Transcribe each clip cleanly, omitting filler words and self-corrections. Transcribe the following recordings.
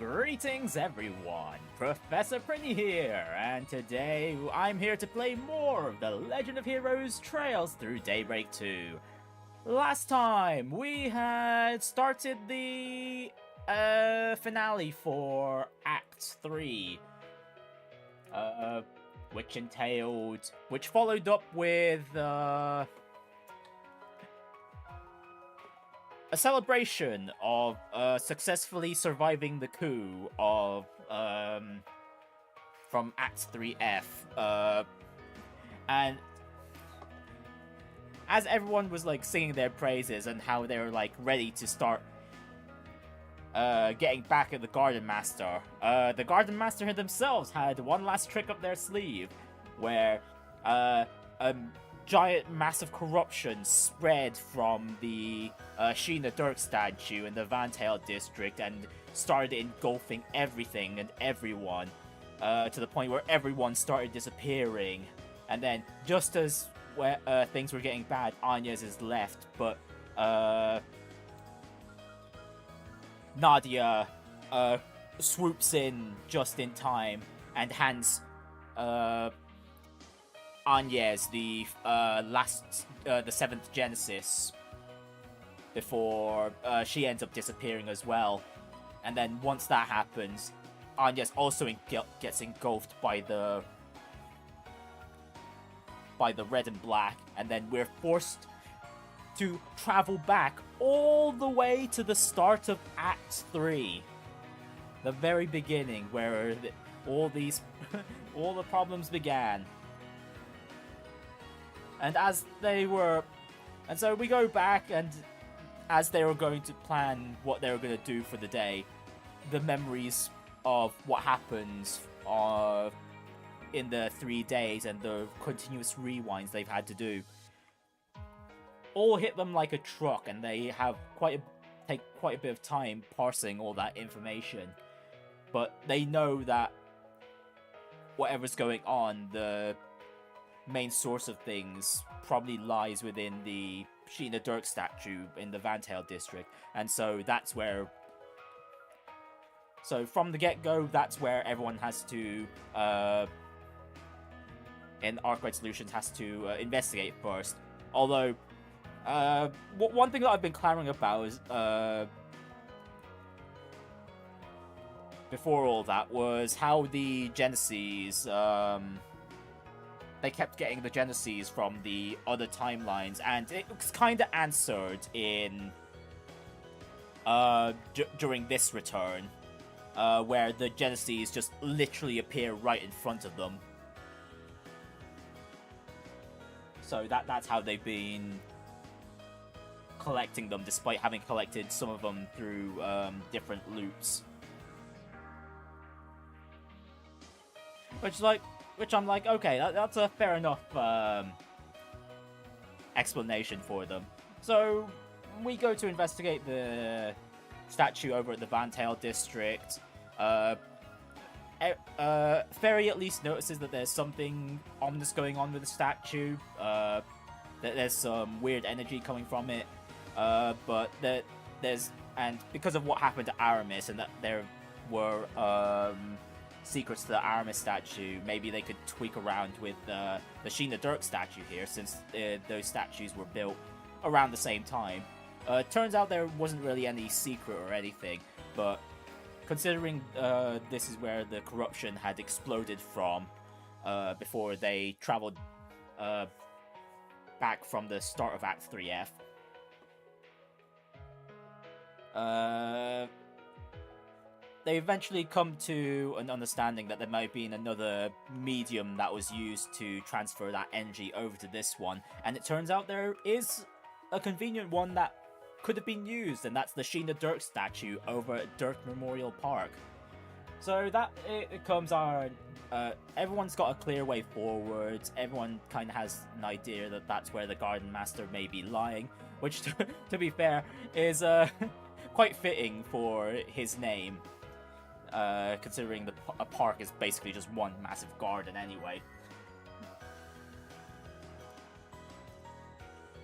Greetings everyone, Professor Prinny here, and today I'm here to play more of the Legend of Heroes Trails through Daybreak 2. Last time we had started the finale for Act 3, which followed up with a celebration of successfully surviving the coup of from Act 3F, and as everyone was like singing their praises and how they were like ready to start getting back at the Gardenmaster, the Gardenmaster themselves had one last trick up their sleeve, where giant massive corruption spread from the Sheena Dirk statue in the Vantail district and started engulfing everything and everyone, to the point where everyone started disappearing. And then just as things were getting bad, Agnès is left, but Nadia swoops in just in time and hands Agnès the seventh Genesis before she ends up disappearing as well. And then once that happens, Agnès also gets engulfed by the red and black, and then we're forced to travel back all the way to the start of Act 3, the very beginning where all the problems began. And so we go back, and as they were going to plan what they were going to do for the day, the memories of what happens in the 3 days and the continuous rewinds they've had to do all hit them like a truck, and they have take quite a bit of time parsing all that information. But they know that whatever's going on, the main source of things probably lies within the Sheena Dirk statue in the Vantail district, and so that's where. So from the get-go, that's where everyone has to, in Arkwright Solutions, has to investigate first. Although, one thing that I've been clamoring about is, before all that, was how the Genesis, they kept getting the Genesis from the other timelines, and it was kind of answered in during this return, where the Genesis just literally appear right in front of them. So that's how they've been collecting them, despite having collected some of them through different loops. Which I'm like, okay, that's a fair enough explanation for them. So we go to investigate the statue over at the Vantail district. Feri at least notices that there's something ominous going on with the statue. That there's some weird energy coming from it. But and because of what happened to Aramis, and that there were secrets to the Aramis statue, maybe they could tweak around with the Sheena Dirk statue here, since those statues were built around the same time. Turns out there wasn't really any secret or anything, but considering this is where the corruption had exploded from before they traveled back from the start of Act 3F, they eventually come to an understanding that there might have been another medium that was used to transfer that energy over to this one, and it turns out there is a convenient one that could have been used, and that's the Sheena Dirk statue over at Dirk Memorial Park. So that it comes our everyone's got a clear way forward. Everyone kind of has an idea that that's where the Gardenmaster may be lying, which to be fair is quite fitting for his name, considering a park is basically just one massive garden anyway.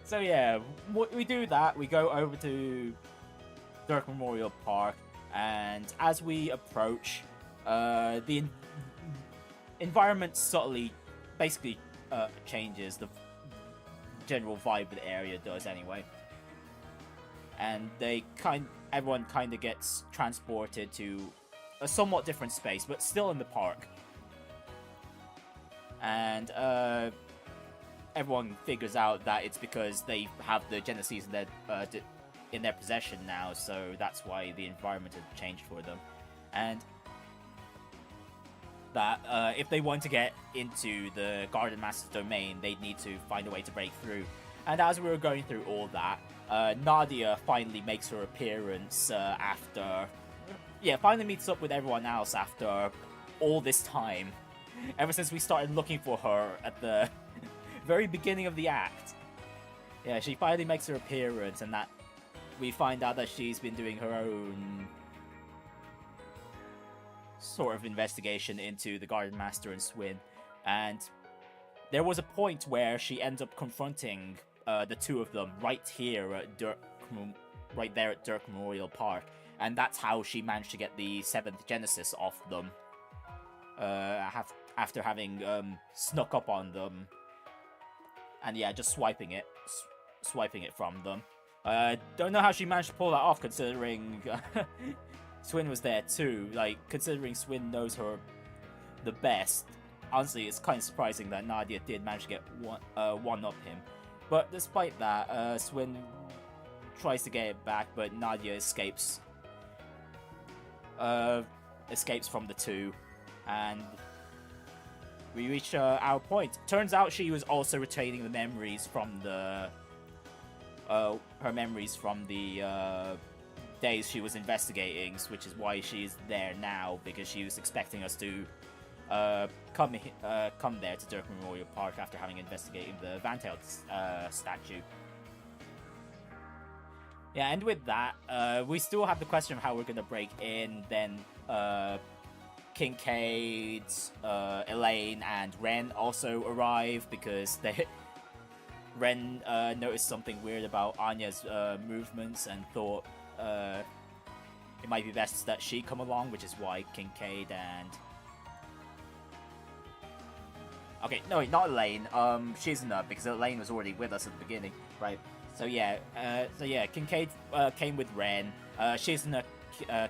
So yeah, we do that. We go over to Dirk Memorial Park, And as we approach, the environment subtly, basically changes. The general vibe of the area does anyway. And everyone kind of gets transported to a somewhat different space, but still in the park. And everyone figures out that it's because they have the Genesis in their possession now, so that's why the environment has changed for them. And that if they want to get into the Gardenmaster's domain, they'd need to find a way to break through. And as we were going through all that, Nadia finally makes her appearance finally meets up with everyone else after all this time. Ever since we started looking for her at the very beginning of the act. Yeah, she finally makes her appearance, and that we find out that she's been doing her own sort of investigation into the Gardenmaster and Swin. And there was a point where she ends up confronting the two of them right here at right there at Dirk Memorial Park, and that's how she managed to get the 7th Genesis off them. After having snuck up on them, and yeah, just swiping it from them. Don't know how she managed to pull that off, considering Swin was there too. Like, considering Swin knows her the best, honestly, it's kind of surprising that Nadia did manage to get one up him. But despite that, Swin tries to get it back, but Nadia escapes from the two, and we reach our point. Turns out she was also retaining the memories from the days she was investigating, which is why she's there now, because she was expecting us to come there to Dirk Memorial Park after having investigated the Vantail statue. Yeah, and with that, we still have the question of how we're gonna break in. Then Kincaid, Elaine, and Renne also arrive because Renne noticed something weird about Anya's movements and thought it might be best that she come along, which is why Kincaid and... Okay, no, not Elaine. She's not, because Elaine was already with us at the beginning, right? So yeah, Kincaid came with Renne. Shizuna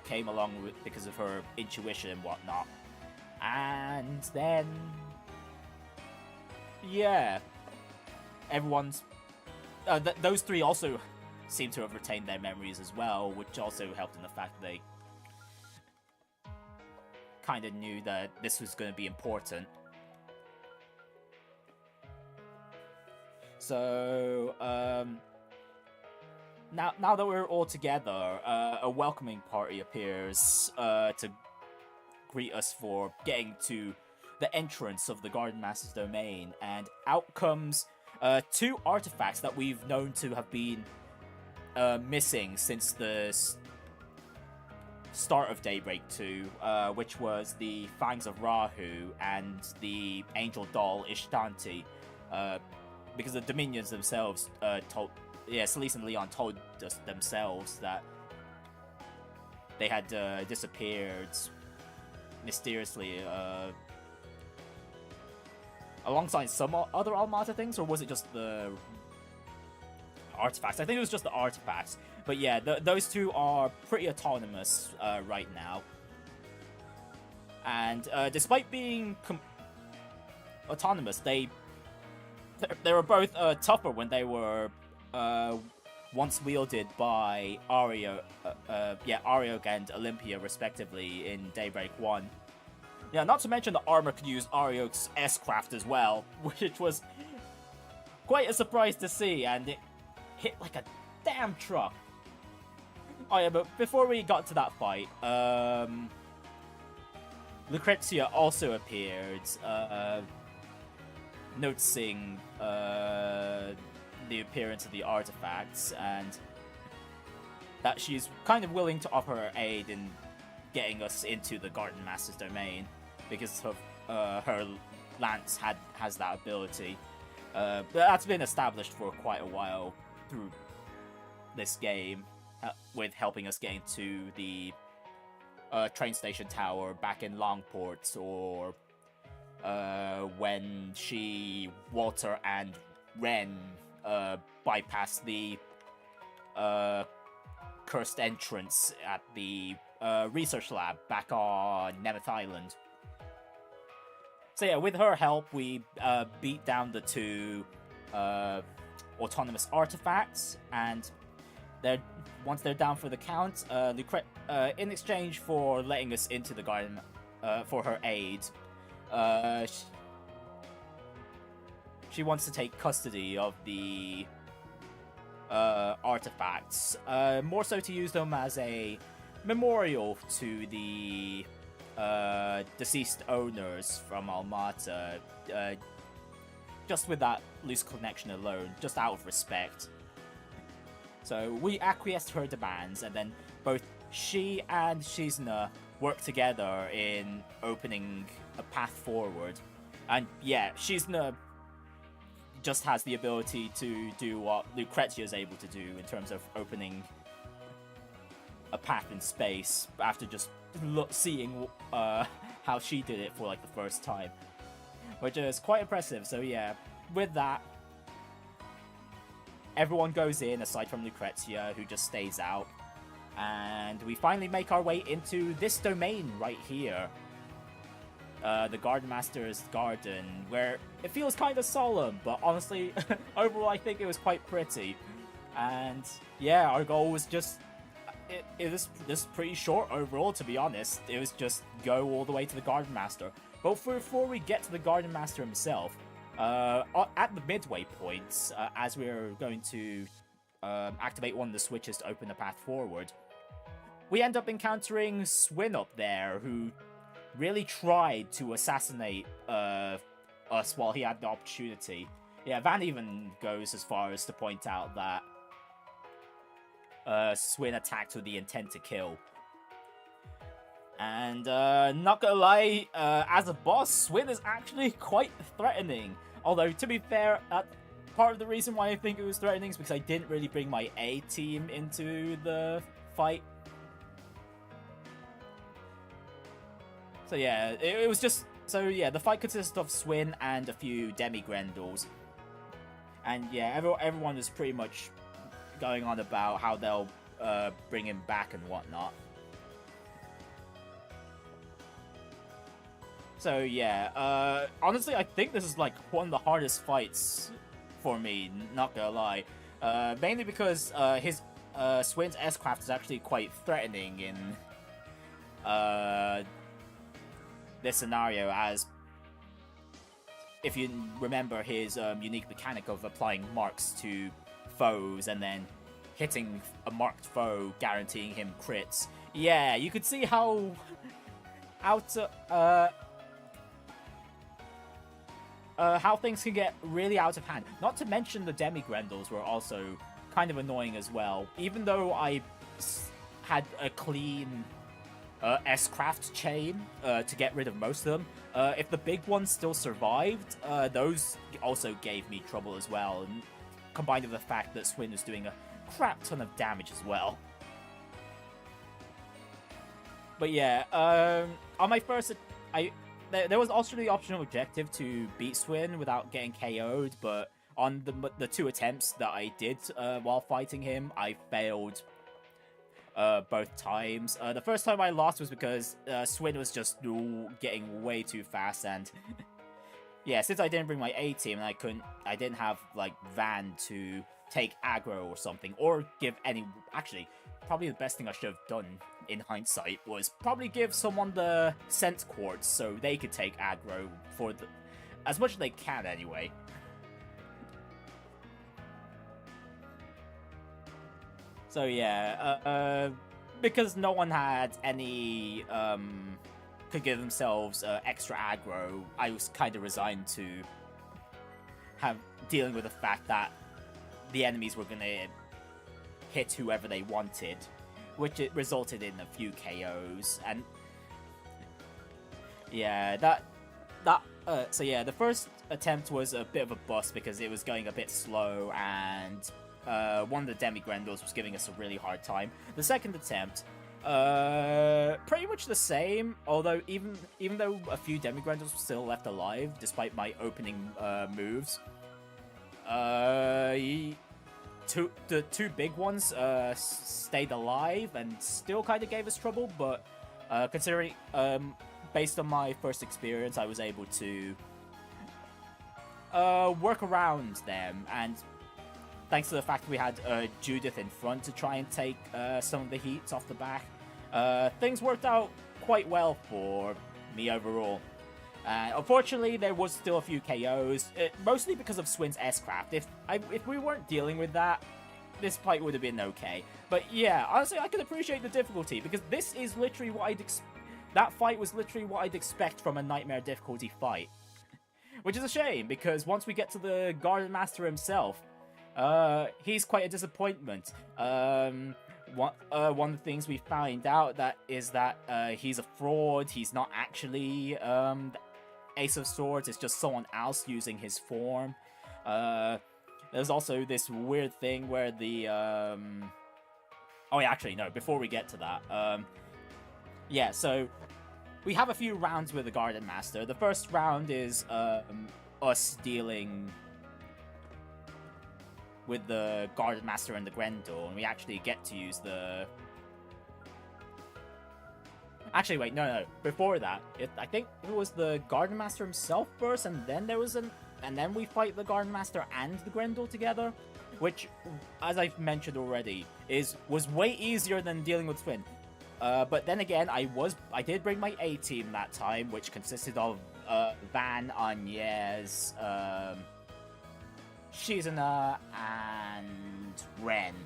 came along because of her intuition and whatnot. And then... yeah. Everyone's... those three also seem to have retained their memories as well, which also helped in the fact that they kind of knew that this was going to be important. So, now that we're all together, a welcoming party appears to greet us for getting to the entrance of the Gardenmaster's domain, and out comes two artifacts that we've known to have been missing since the start of Daybreak 2, which was the Fangs of Rahu and the Angel Doll Ishtanti, because the Dominions themselves Celise and Leon told us themselves that they had disappeared mysteriously alongside some other Almata things, or was it just the artifacts? I think it was just the artifacts. But yeah, those two are pretty autonomous right now. And despite being autonomous, they were both tougher when they were once wielded by Ariog and Olympia, respectively, in Daybreak 1. Yeah, not to mention the armor could use Ariog's S-Craft as well, which was quite a surprise to see, and it hit like a damn truck. Oh yeah, but before we got to that fight, Lucrezia also appeared, noticing the appearance of the artifacts, and that she's kind of willing to offer her aid in getting us into the Gardenmaster's domain, because of her lance has that ability. But that's been established for quite a while through this game, with helping us get into the train station tower back in Longport, or when Walter and Renne bypassed the cursed entrance at the research lab back on Nemeth Island. So yeah, with her help, we beat down the 2 autonomous artifacts, and once they're down for the count, in exchange for letting us into the garden for her aid, she wants to take custody of the artifacts, more so to use them as a memorial to the deceased owners from Almata, just with that loose connection alone, just out of respect. So we acquiesced to her demands, and then both she and Shizna work together in opening a path forward. And yeah, Shizna just has the ability to do what Lucrezia is able to do in terms of opening a path in space after just seeing how she did it for like the first time, which is quite impressive. So yeah, with that, everyone goes in aside from Lucrezia, who just stays out, and we finally make our way into this domain right here, the Gardenmaster's garden, where it feels kind of solemn, but honestly, overall I think it was quite pretty. And yeah, our goal was just, it was just pretty short overall, to be honest. It was just go all the way to the Gardenmaster. But before we get to the Gardenmaster himself, at the midway points, as we're going to activate one of the switches to open the path forward, we end up encountering Swin up there, who really tried to assassinate us while he had the opportunity. Yeah, Van even goes as far as to point out that Swin attacked with the intent to kill. And not gonna lie, as a boss, Swin is actually quite threatening. Although, to be fair, part of the reason why I think it was threatening is because I didn't really bring my A team into the fight. So yeah, it was just... So yeah, the fight consists of Swin and a few demi-grendels. And yeah, everyone is pretty much going on about how they'll bring him back and whatnot. So yeah, honestly, I think this is like one of the hardest fights for me, not gonna lie. Mainly because his Swin's S-Craft is actually quite threatening in this scenario, as if you remember his unique mechanic of applying marks to foes and then hitting a marked foe, guaranteeing him crits. Yeah, you could see how how things can get really out of hand. Not to mention the demi-grendels were also kind of annoying as well. Even though I had a clean S-Craft chain to get rid of most of them, if the big ones still survived, those also gave me trouble as well, and combined with the fact that Swin was doing a crap ton of damage as well. But yeah, on my first... There was also the optional objective to beat Swin without getting KO'd, but on the 2 attempts that I did while fighting him, I failed both times. The first time I lost was because Swin was just getting way too fast, and yeah, since I didn't bring my A team and I didn't have like Van to take aggro or something, or give any... Actually, probably the best thing I should have done in hindsight was probably give someone the sense quartz so they could take aggro for as much as they can anyway. So yeah, because no one had any could give themselves extra aggro, I was kind of resigned to dealing with the fact that the enemies were gonna hit whoever they wanted, which it resulted in a few KOs. And yeah, so yeah, the first attempt was a bit of a bust because it was going a bit slow, and one of the demi-grendels was giving us a really hard time. The second attempt, Pretty much the same. Although even though a few Demigrandals were still left alive, despite my opening moves, the two big ones stayed alive and still kind of gave us trouble. But considering based on my first experience, I was able to work around them, and thanks to the fact we had Judith in front to try and take some of the heats off the back, things worked out quite well for me overall. Unfortunately, there was still a few KOs, mostly because of Swin's S-Craft. If we weren't dealing with that, this fight would have been okay. But yeah, honestly, I can appreciate the difficulty, because this is literally what that fight was literally what I'd expect from a Nightmare difficulty fight. Which is a shame, because once we get to the Gardenmaster himself, he's quite a disappointment. One of the things we find out is that he's a fraud. He's not actually the Ace of Swords. It's just someone else using his form. There's also this weird thing where the oh yeah, actually no. Before we get to that, yeah. So we have a few rounds with the Gardenmaster. The first round is us dealing with the Gardenmaster and the Grendel, and we actually get to use the... Actually, wait, no. Before that, I think it was the Gardenmaster himself first, and then then we fight the Gardenmaster and the Grendel together, which, as I've mentioned already, was way easier than dealing with Swin. But then again, I did bring my A team that time, which consisted of Van, Agnès, Shizuna, and Renne.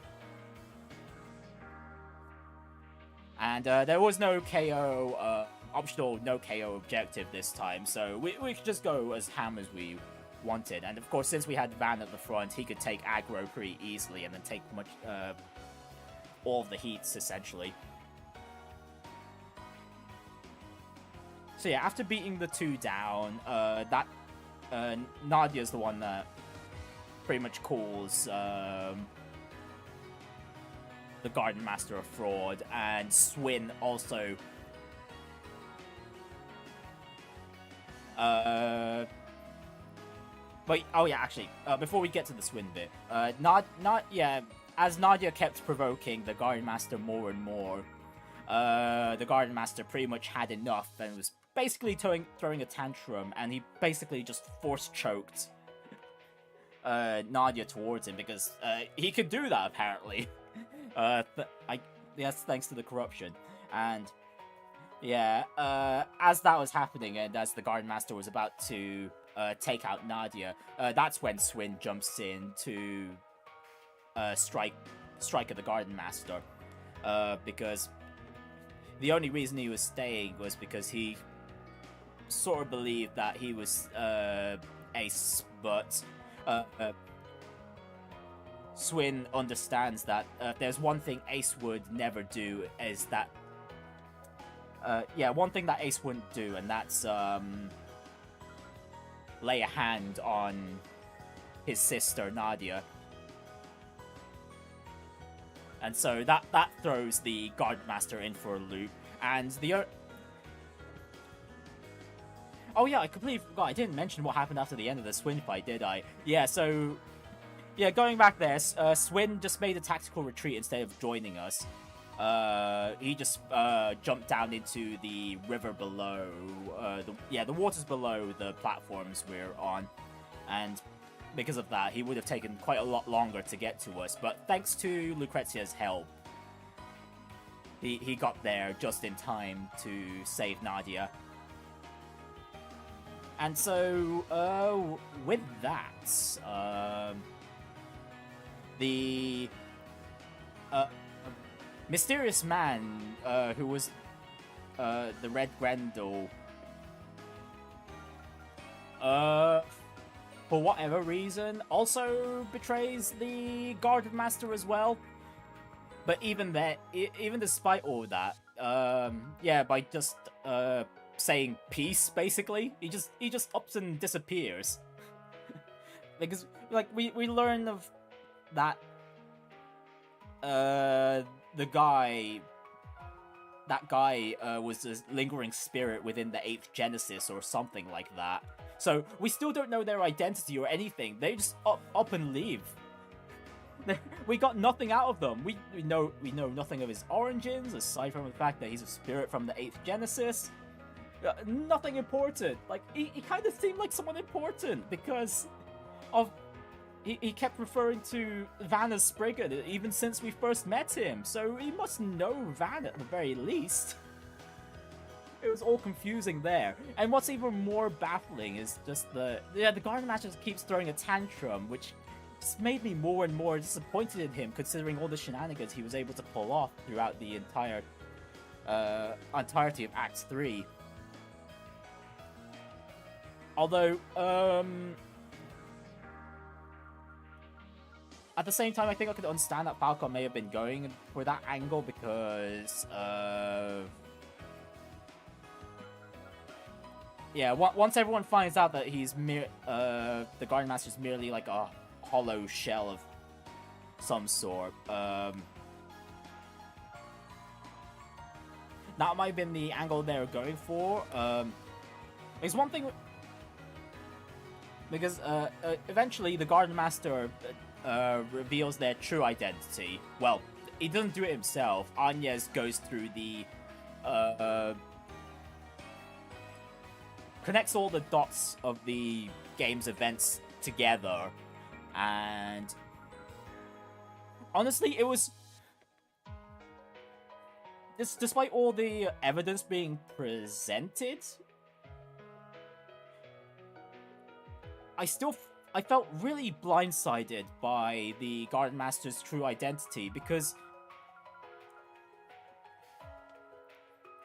And there was no KO, optional no KO objective this time, so we could just go as ham as we wanted. And of course, since we had Van at the front, he could take aggro pretty easily and then take all of the heats, essentially. So yeah, after beating the two down, Nadia's the one that pretty much calls the Gardenmaster a fraud, and Swin also but oh yeah, actually, before we get to the Swin bit, as Nadia kept provoking the Gardenmaster more and more, the Gardenmaster pretty much had enough and was basically throwing a tantrum, and he basically just force choked Nadia towards him, because he could do that apparently. Yes, thanks to the corruption. And yeah, as that was happening, and as the Gardenmaster was about to take out Nadia, that's when Swin jumps in to strike at the Gardenmaster, because the only reason he was staying was because he sort of believed that he was Ace, but Swin understands that there's one thing Ace would never do, is that one thing that Ace wouldn't do, and that's lay a hand on his sister Nadia. And so that throws the Gardenmaster in for a loop, and the oh yeah, I completely forgot. I didn't mention what happened after the end of the Swin fight, did I? Yeah, so yeah, going back there, Swin just made a tactical retreat instead of joining us. He just jumped down into the river below, the waters below the platforms we're on, and because of that, he would have taken quite a lot longer to get to us. But thanks to Lucrezia's help, he got there just in time to save Nadia. And so, with that, the mysterious man who was the Red Grendel, for whatever reason, also betrays the Gardenmaster as well. But even despite all that, by just saying peace, basically, he just ups and disappears. Because we learn of that the guy that guy was a lingering spirit within the 8th Genesis or something like that. So we still don't know their identity or anything. They just up and leave. We got nothing out of them. We know nothing of his origins aside from the fact that he's a spirit from the 8th Genesis. Nothing important. Like he kind of seemed like someone important because of he kept referring to Van as Spriggan even since we first met him. So he must know Van at the very least. It was all confusing there. And what's even more baffling is just the Gardenmaster keeps throwing a tantrum, which just made me more and more disappointed in him, considering all the shenanigans he was able to pull off throughout the entirety of Act 3. Although, at the same time, I think I could understand that Falcon may have been going for that angle because, yeah, once everyone finds out that he's the Gardenmaster's merely like a hollow shell of some sort, that might have been the angle they were going for. There's one thing, because eventually the Gardenmaster reveals their true identity. Well, he doesn't do it himself. Agnès goes through the connects all the dots of the game's events together, and honestly, it was despite all the evidence being presented, I felt really blindsided by the Gardenmaster's true identity, because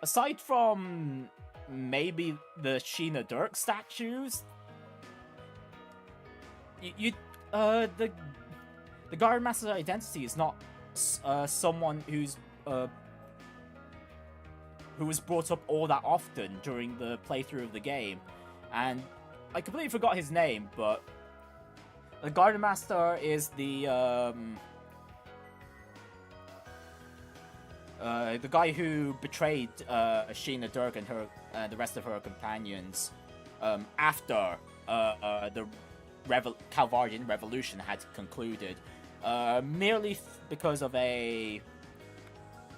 aside from maybe the Sheena Dirk statues, the Gardenmaster's identity is not someone who was brought up all that often during the playthrough of the game. And I completely forgot his name, but the Gardenmaster is the guy who betrayed Sheena Dirk and her the rest of her companions after the Calvardian Revolution had concluded, merely because of a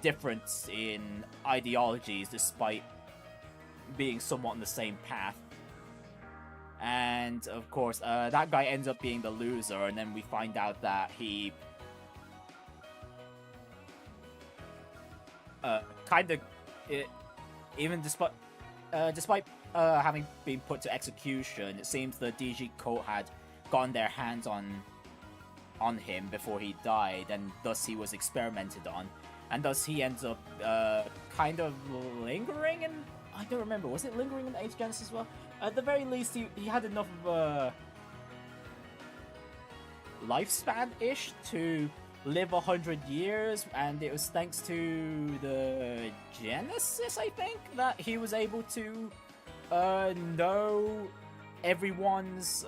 difference in ideologies, despite being somewhat on the same path. And of course, that guy ends up being the loser, and then we find out that he even despite having been put to execution, it seems the DG cult had gotten their hands on him before he died, and thus he was experimented on, and thus he ends up kind of lingering in, I don't remember, was it lingering in the 8th Genesis as well? At the very least, he had enough of a lifespan-ish to live 100 years, and it was thanks to the Genesis, I think, that he was able to know everyone's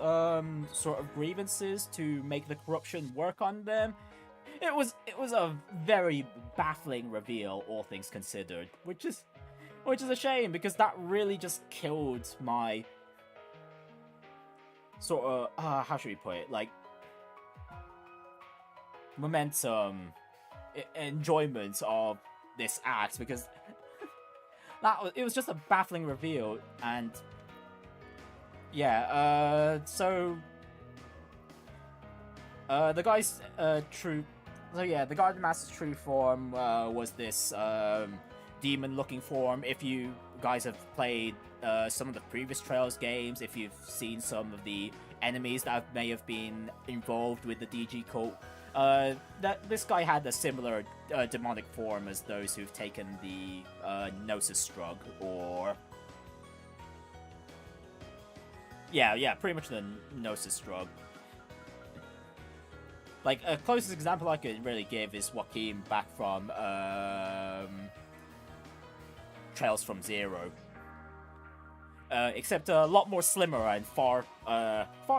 sort of grievances to make the corruption work on them. It was a very baffling reveal, all things considered, which is a shame, because that really just killed my sort of how should we put it, like, momentum, enjoyment of this act, because it was just a baffling reveal. And yeah, so the guy's the Gardenmaster's true form was this demon-looking form. If you guys have played some of the previous Trails games, if you've seen some of the enemies that may have been involved with the DG cult, that this guy had a similar demonic form as those who've taken the Gnosis drug, or yeah, pretty much the Gnosis drug. Like, a closest example I could really give is Joaquin back from Trails from Zero. Except a lot more slimmer and far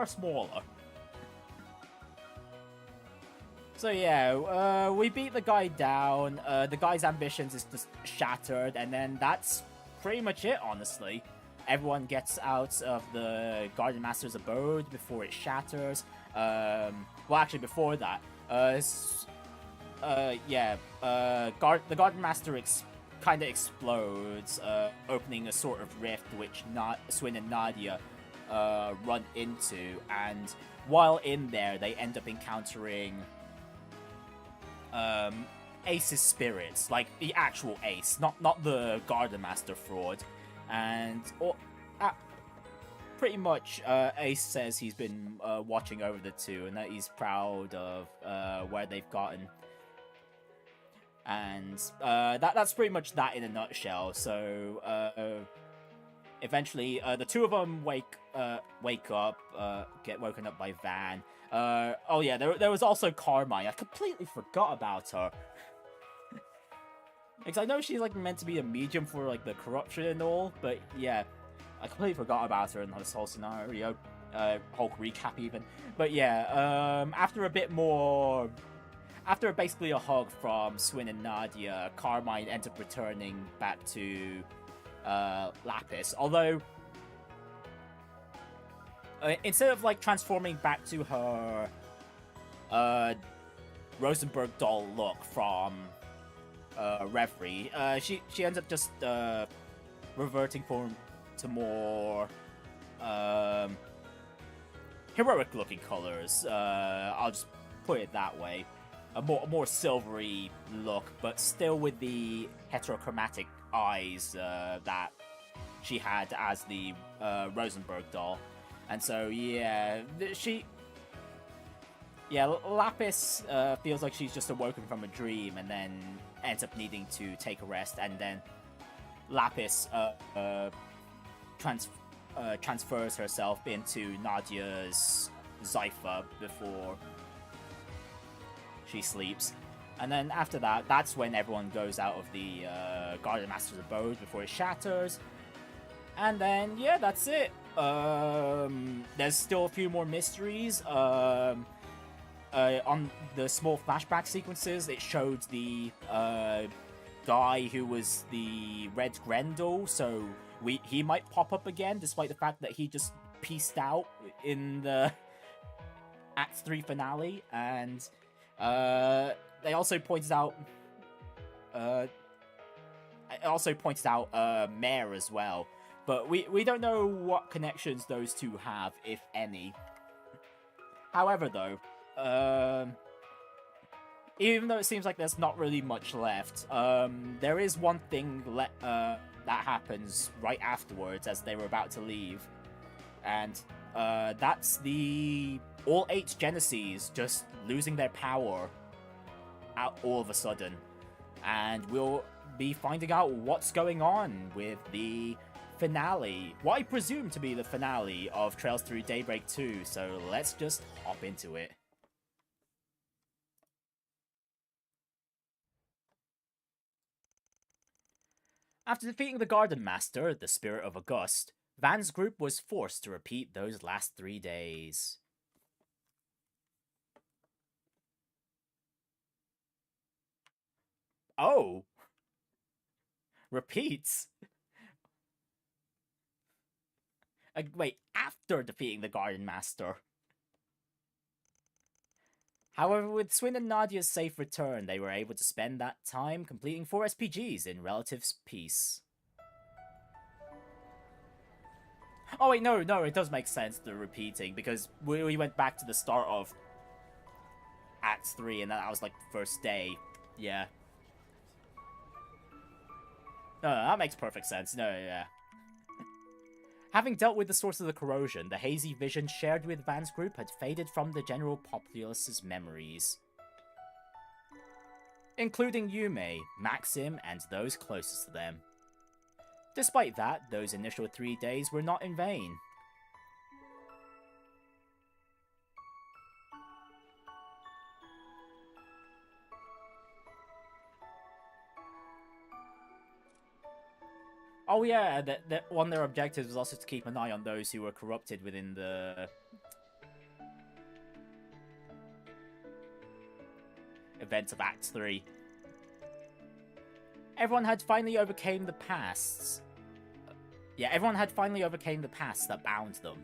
smaller. So yeah, we beat the guy down. The guy's ambitions is just shattered, and then that's pretty much it, honestly. Everyone gets out of the Gardenmaster's abode before it shatters. Well, actually, before that, the Gardenmaster kind of explodes, opening a sort of rift which Swin and Nadia run into, and while in there, they end up encountering Ace's spirits, like the actual Ace, not the Gardenmaster fraud. And pretty much, Ace says he's been watching over the two, and that he's proud of where they've gotten. And that's pretty much that in a nutshell. So eventually, the two of them wake up, get woken up by Van. Oh yeah, there was also Carmine. I completely forgot about her. Because I know she's like meant to be a medium for like the corruption and all, but yeah, I completely forgot about her in this whole scenario, whole recap even. But yeah, after basically a hug from Swin and Nadia, Carmine ends up returning back to Lapis. Although, instead of like transforming back to her Rosenberg doll look from Reverie, she ends up just reverting to more heroic looking colors. I'll just put it that way. A more silvery look, but still with the heterochromatic eyes that she had as the Rosenberg doll. And so yeah, Lapis feels like she's just awoken from a dream and then ends up needing to take a rest, and then Lapis transfers herself into Nadia's Zypher before she sleeps. And then after that, that's when everyone goes out of the Gardenmaster's abode before it shatters. And then, yeah, that's it. There's still a few more mysteries. On the small flashback sequences, it showed the guy who was the Red Grendel, so he might pop up again, despite the fact that he just pieced out in the Act 3 finale. And they also pointed out Mare as well, but we don't know what connections those two have, if any. However, though, even though it seems like there's not really much left, there is one thing that happens right afterwards as they were about to leave, and that's all 8 Genesees just losing their power out all of a sudden. And we'll be finding out what's going on with the finale, what I presume to be the finale of Trails Through Daybreak 2, so let's just hop into it. After defeating the Gardenmaster, the Spirit of August, Van's group was forced to repeat those last 3 days. Oh! Repeats? Wait, after defeating the Gardenmaster. However, with Swin and Nadia's safe return, they were able to spend that time completing 4 SPGs in relative peace. Oh wait, no, it does make sense, the repeating, because we went back to the start of Act 3, and that was like the first day. Yeah. No, that makes perfect sense. No, yeah. Having dealt with the source of the corrosion, the hazy vision shared with Van's group had faded from the general populace's memories, including Yumé, Maxim, and those closest to them. Despite that, those initial 3 days were not in vain. Oh yeah, one of their objectives was also to keep an eye on those who were corrupted within the... events of Act 3. Everyone had finally overcame the pasts. Yeah, everyone had finally overcame the past that bound them.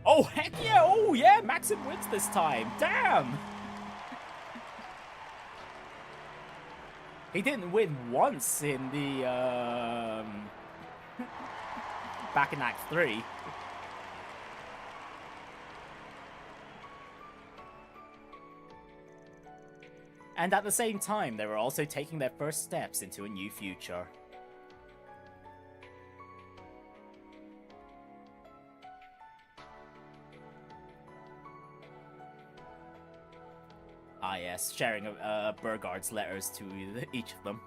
Oh, heck yeah! Oh, yeah! Maxim wins this time! Damn! He didn't win once in the, back in Act 3. And at the same time, they were also taking their first steps into a new future. Ah yes, sharing Burgard's letters to each of them.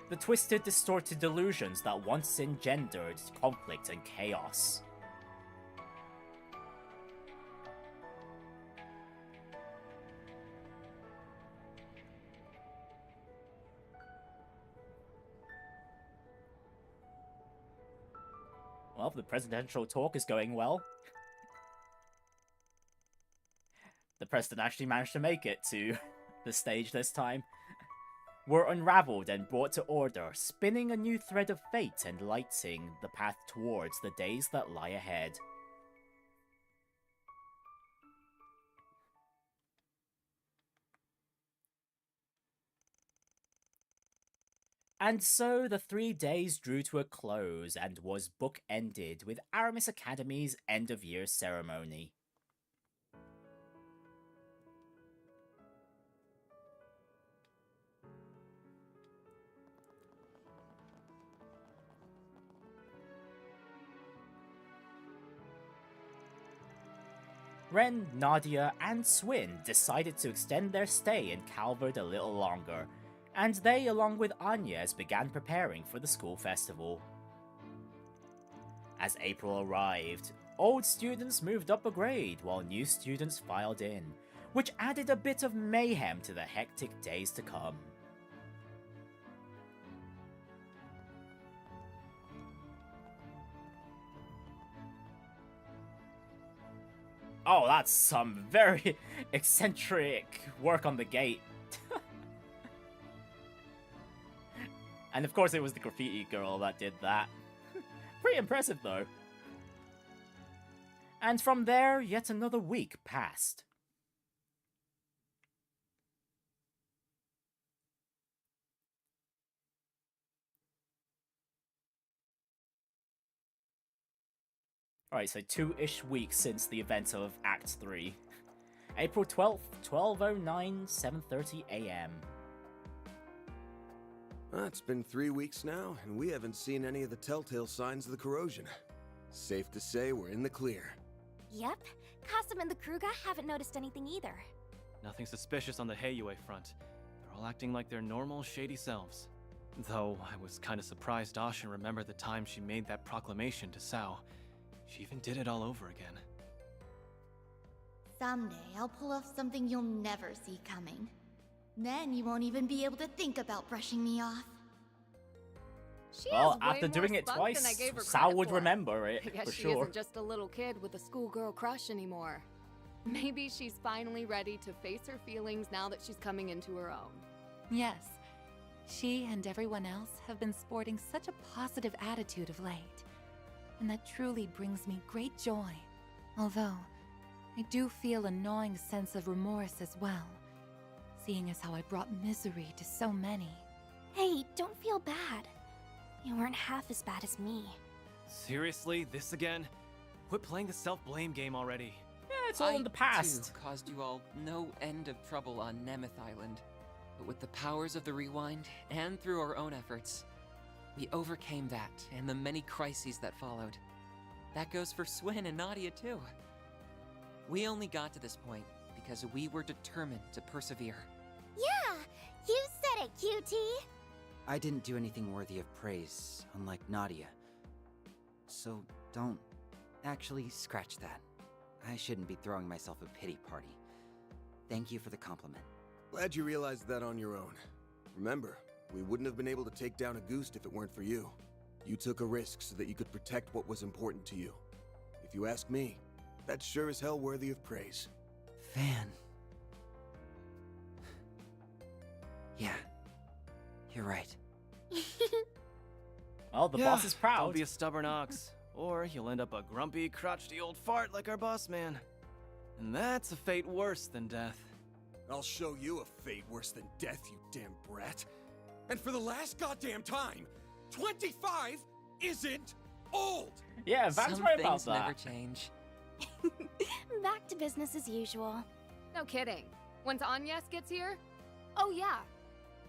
The twisted, distorted delusions that once engendered conflict and chaos. Well, the presidential talk is going well. The president actually managed to make it to the stage this time. Were unraveled and brought to order, spinning a new thread of fate and lighting the path towards the days that lie ahead. And so the 3 days drew to a close and was book-ended with Aramis Academy's end-of-year ceremony. Renne, Nadia, and Swin decided to extend their stay in Calvert a little longer, and they, along with Agnès, began preparing for the school festival. As April arrived, old students moved up a grade while new students filed in, which added a bit of mayhem to the hectic days to come. Oh, that's some very eccentric work on the gate. And of course it was the graffiti girl that did that. Pretty impressive though. And from there, yet another week passed. Alright, so 2-ish weeks since the event of Act 3. April 12th, 12:09, 7:30 AM. It's been 3 weeks now, and we haven't seen any of the telltale signs of the corrosion. Safe to say we're in the clear. Yep, Kasum and the Kruga haven't noticed anything either. Nothing suspicious on the Heiyue front. They're all acting like their normal, shady selves. Though I was kinda surprised Asha remembered the time she made that proclamation to Sao. She even did it all over again. Someday, I'll pull off something you'll never see coming. Then you won't even be able to think about brushing me off. Well, after doing it twice, Sao would remember it, I guess for she sure. isn't just a little kid with a schoolgirl crush anymore. Maybe she's finally ready to face her feelings now that she's coming into her own. Yes, she and everyone else have been sporting such a positive attitude of late. And that truly brings me great joy. Although, I do feel a gnawing sense of remorse as well, seeing as how I brought misery to so many. Hey, don't feel bad. You weren't half as bad as me. Seriously? This again? Quit playing the self-blame game already. Yeah, it's all in the past. I, too, caused you all no end of trouble on Nemeth Island. But with the powers of the Rewind, and through our own efforts, we overcame that and the many crises that followed. That goes for Swin and Nadia, too. We only got to this point because we were determined to persevere. Yeah, you said it, cutie. I didn't do anything worthy of praise, unlike Nadia. So don't... Actually, scratch that. I shouldn't be throwing myself a pity party. Thank you for the compliment. Glad you realized that on your own. Remember, we wouldn't have been able to take down a Goose if it weren't for you. You took a risk so that you could protect what was important to you. If you ask me, that's sure as hell worthy of praise. Van. Yeah, you're right. Well, the boss is proud. Don't be a stubborn ox, or you'll end up a grumpy, crotchety old fart like our boss man. And that's a fate worse than death. I'll show you a fate worse than death, you damn brat. And for the last goddamn time, 25 isn't old! Yeah, Van's Some right about things never that. change. Back to business as usual. No kidding. Once Agnès gets here? Oh yeah.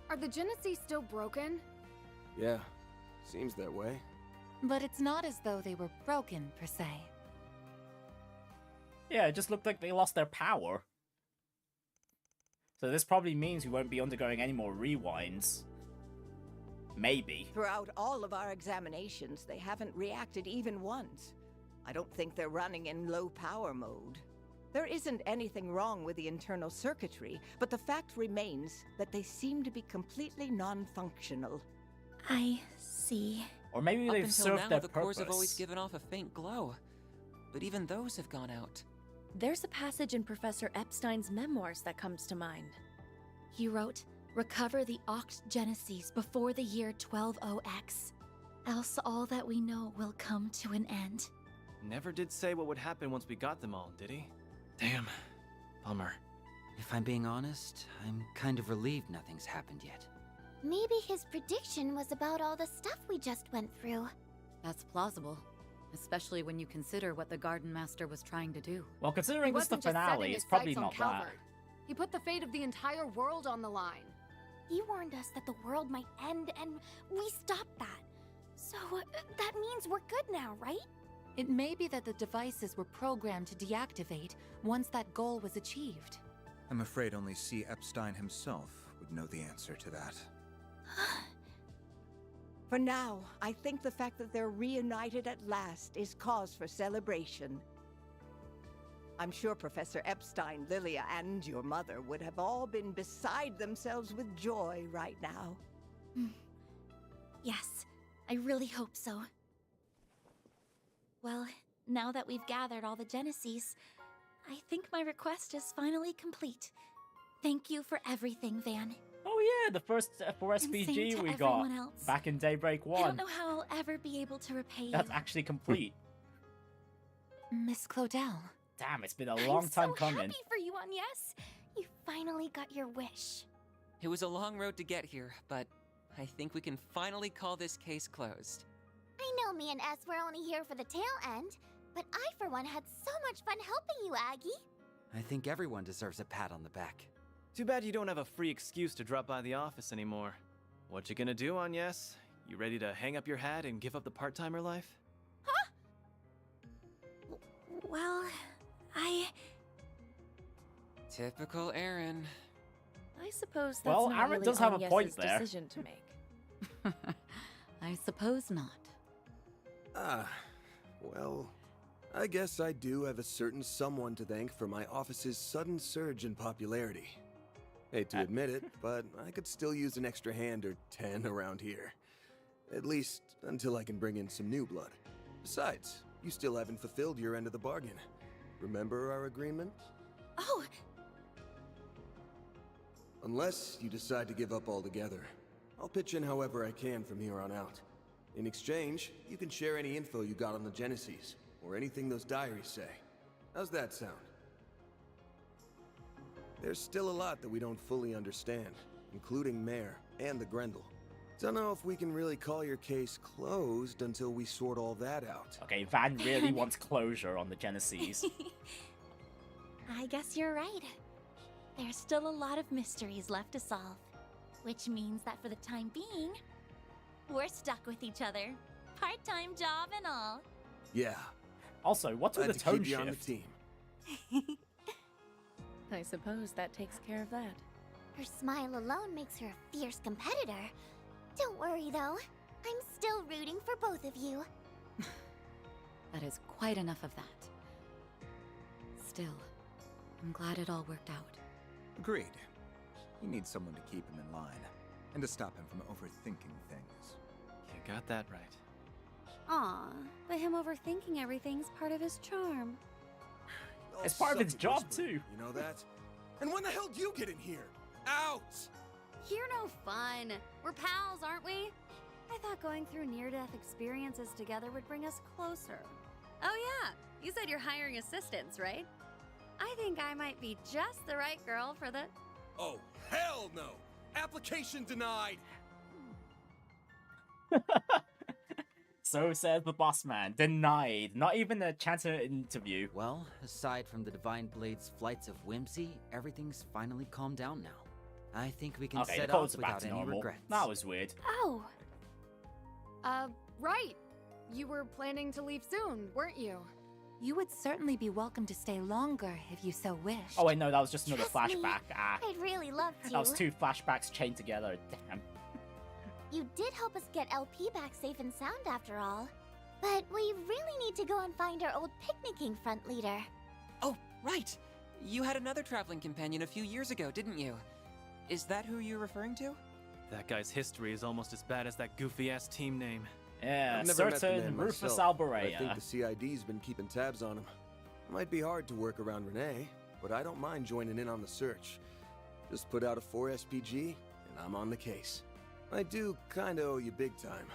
Are the Genesis still broken? Yeah, seems that way. But it's not as though they were broken, per se. Yeah, it just looked like they lost their power. So this probably means we won't be undergoing any more rewinds. Maybe. Throughout all of our examinations, they haven't reacted even once. I don't think they're running in low power mode. There isn't anything wrong with the internal circuitry, but the fact remains that they seem to be completely non-functional. I see. Or maybe Up they've until served now, their the purpose. cores have always given off a faint glow. But even those have gone out. There's a passage in Professor Epstein's memoirs that comes to mind. He wrote, "Recover the Oct Genesis before the year 120X. Else all that we know will come to an end." Never did say what would happen once we got them all, did he? Damn. Bummer. If I'm being honest, I'm kind of relieved nothing's happened yet. Maybe his prediction was about all the stuff we just went through. That's plausible, especially when you consider what the Gardenmaster was trying to do. Well, considering He this is the wasn't just setting finale, his it's probably sights on not that. Calvert. He put the fate of the entire world on the line. He warned us that the world might end, and we stopped that. So, that means we're good now, right? It may be that the devices were programmed to deactivate once that goal was achieved. I'm afraid only C. Epstein himself would know the answer to that. For now, I think the fact that they're reunited at last is cause for celebration. I'm sure Professor Epstein, Lilia, and your mother would have all been beside themselves with joy right now. Yes, I really hope so. Well, now that we've gathered all the Genesis, I think my request is finally complete. Thank you for everything, Van. Oh yeah, the first for same SPG to we got everyone else. back in Daybreak 1. I don't know how I'll ever be able to repay That's you. actually complete. Miss Claudel. Damn, it's been a long time coming. I'm so happy for you, Agnès. You finally got your wish. It was a long road to get here, but I think we can finally call this case closed. I know me and S were only here for the tail end, but I for one had so much fun helping you, Aggie. I think everyone deserves a pat on the back. Too bad you don't have a free excuse to drop by the office anymore. What you gonna do, Agnès? You ready to hang up your hat and give up the part-timer life? Huh? Well, Typical Aaron. I suppose that's Well, not Aaron really does have a Agnès' point there. decision to make. I suppose not. Well, I guess I do have a certain someone to thank for my office's sudden surge in popularity. Hate to admit it, but I could still use an extra hand or 10 around here. At least until I can bring in some new blood. Besides, you still haven't fulfilled your end of the bargain. Remember our agreement? Oh, Unless you decide to give up altogether, I'll pitch in however I can from here on out. In exchange, you can share any info you got on the Genesis, or anything those diaries say. How's that sound? There's still a lot that we don't fully understand, including Mare and the Grendel. Don't know if we can really call your case closed until we sort all that out. Okay, Van really wants closure on the Genesis. I guess you're right. There's still a lot of mysteries left to solve. Which means that for the time being, we're stuck with each other. Part-time job and all. Yeah. Also, what's with Glad the to tone keep you on the shift? team. I suppose that takes care of that. Her smile alone makes her a fierce competitor. Don't worry, though. I'm still rooting for both of you. That is quite enough of that. Still, I'm glad it all worked out. Agreed. You need someone to keep him in line, and to stop him from overthinking things. You got that right. Aw, but him overthinking everything's part of his charm. It's part of his job too. You know that? And when the hell do you get in here? Out! You're no fun. We're pals, aren't we? I thought going through near-death experiences together would bring us closer. Oh yeah, you said you're hiring assistants, right? I think I might be just the right girl for the... Oh, hell no! Application denied! So says the boss man. Denied. Not even a chance at an interview. Well, aside from the Divine Blade's flights of whimsy, everything's finally calmed down now. I think we can Okay, set the code's off back without to any normal. regrets. That was weird. Oh. Right. You were planning to leave soon, weren't you? You would certainly be welcome to stay longer if you so wished. Oh wait, no, that was just another Trust me, flashback. Ah, I'd really love to. that was 2 flashbacks chained together. Damn. You did help us get LP back safe and sound after all. But we really need to go and find our old picnicking front leader. Oh, right! You had another traveling companion a few years ago, didn't you? Is that who you're referring to? That guy's history is almost as bad as that goofy-ass team name. Yeah, I've never met the certain man Rufus myself, but I Alborea. think the CID's been keeping tabs on him. Might be hard to work around Renee, but I don't mind joining in on the search. Just put out a 4 SPG, and I'm on the case. I do kinda owe you big time.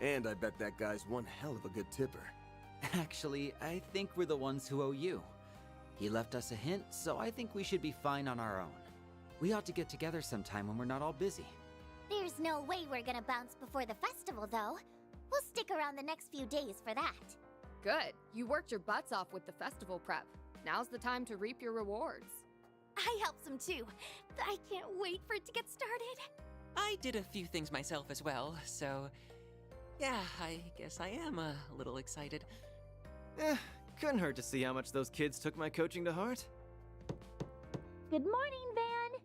And I bet that guy's one hell of a good tipper. Actually, I think we're the ones who owe you. He left us a hint, so I think we should be fine on our own. We ought to get together sometime when we're not all busy. There's no way we're gonna bounce before the festival, though. We'll stick around the next few days for that. Good. You worked your butts off with the festival prep. Now's the time to reap your rewards. I helped some too. I can't wait for it to get started. I did a few things myself as well, so... yeah, I guess I am a little excited. Couldn't hurt to see how much those kids took my coaching to heart. Good morning, Van.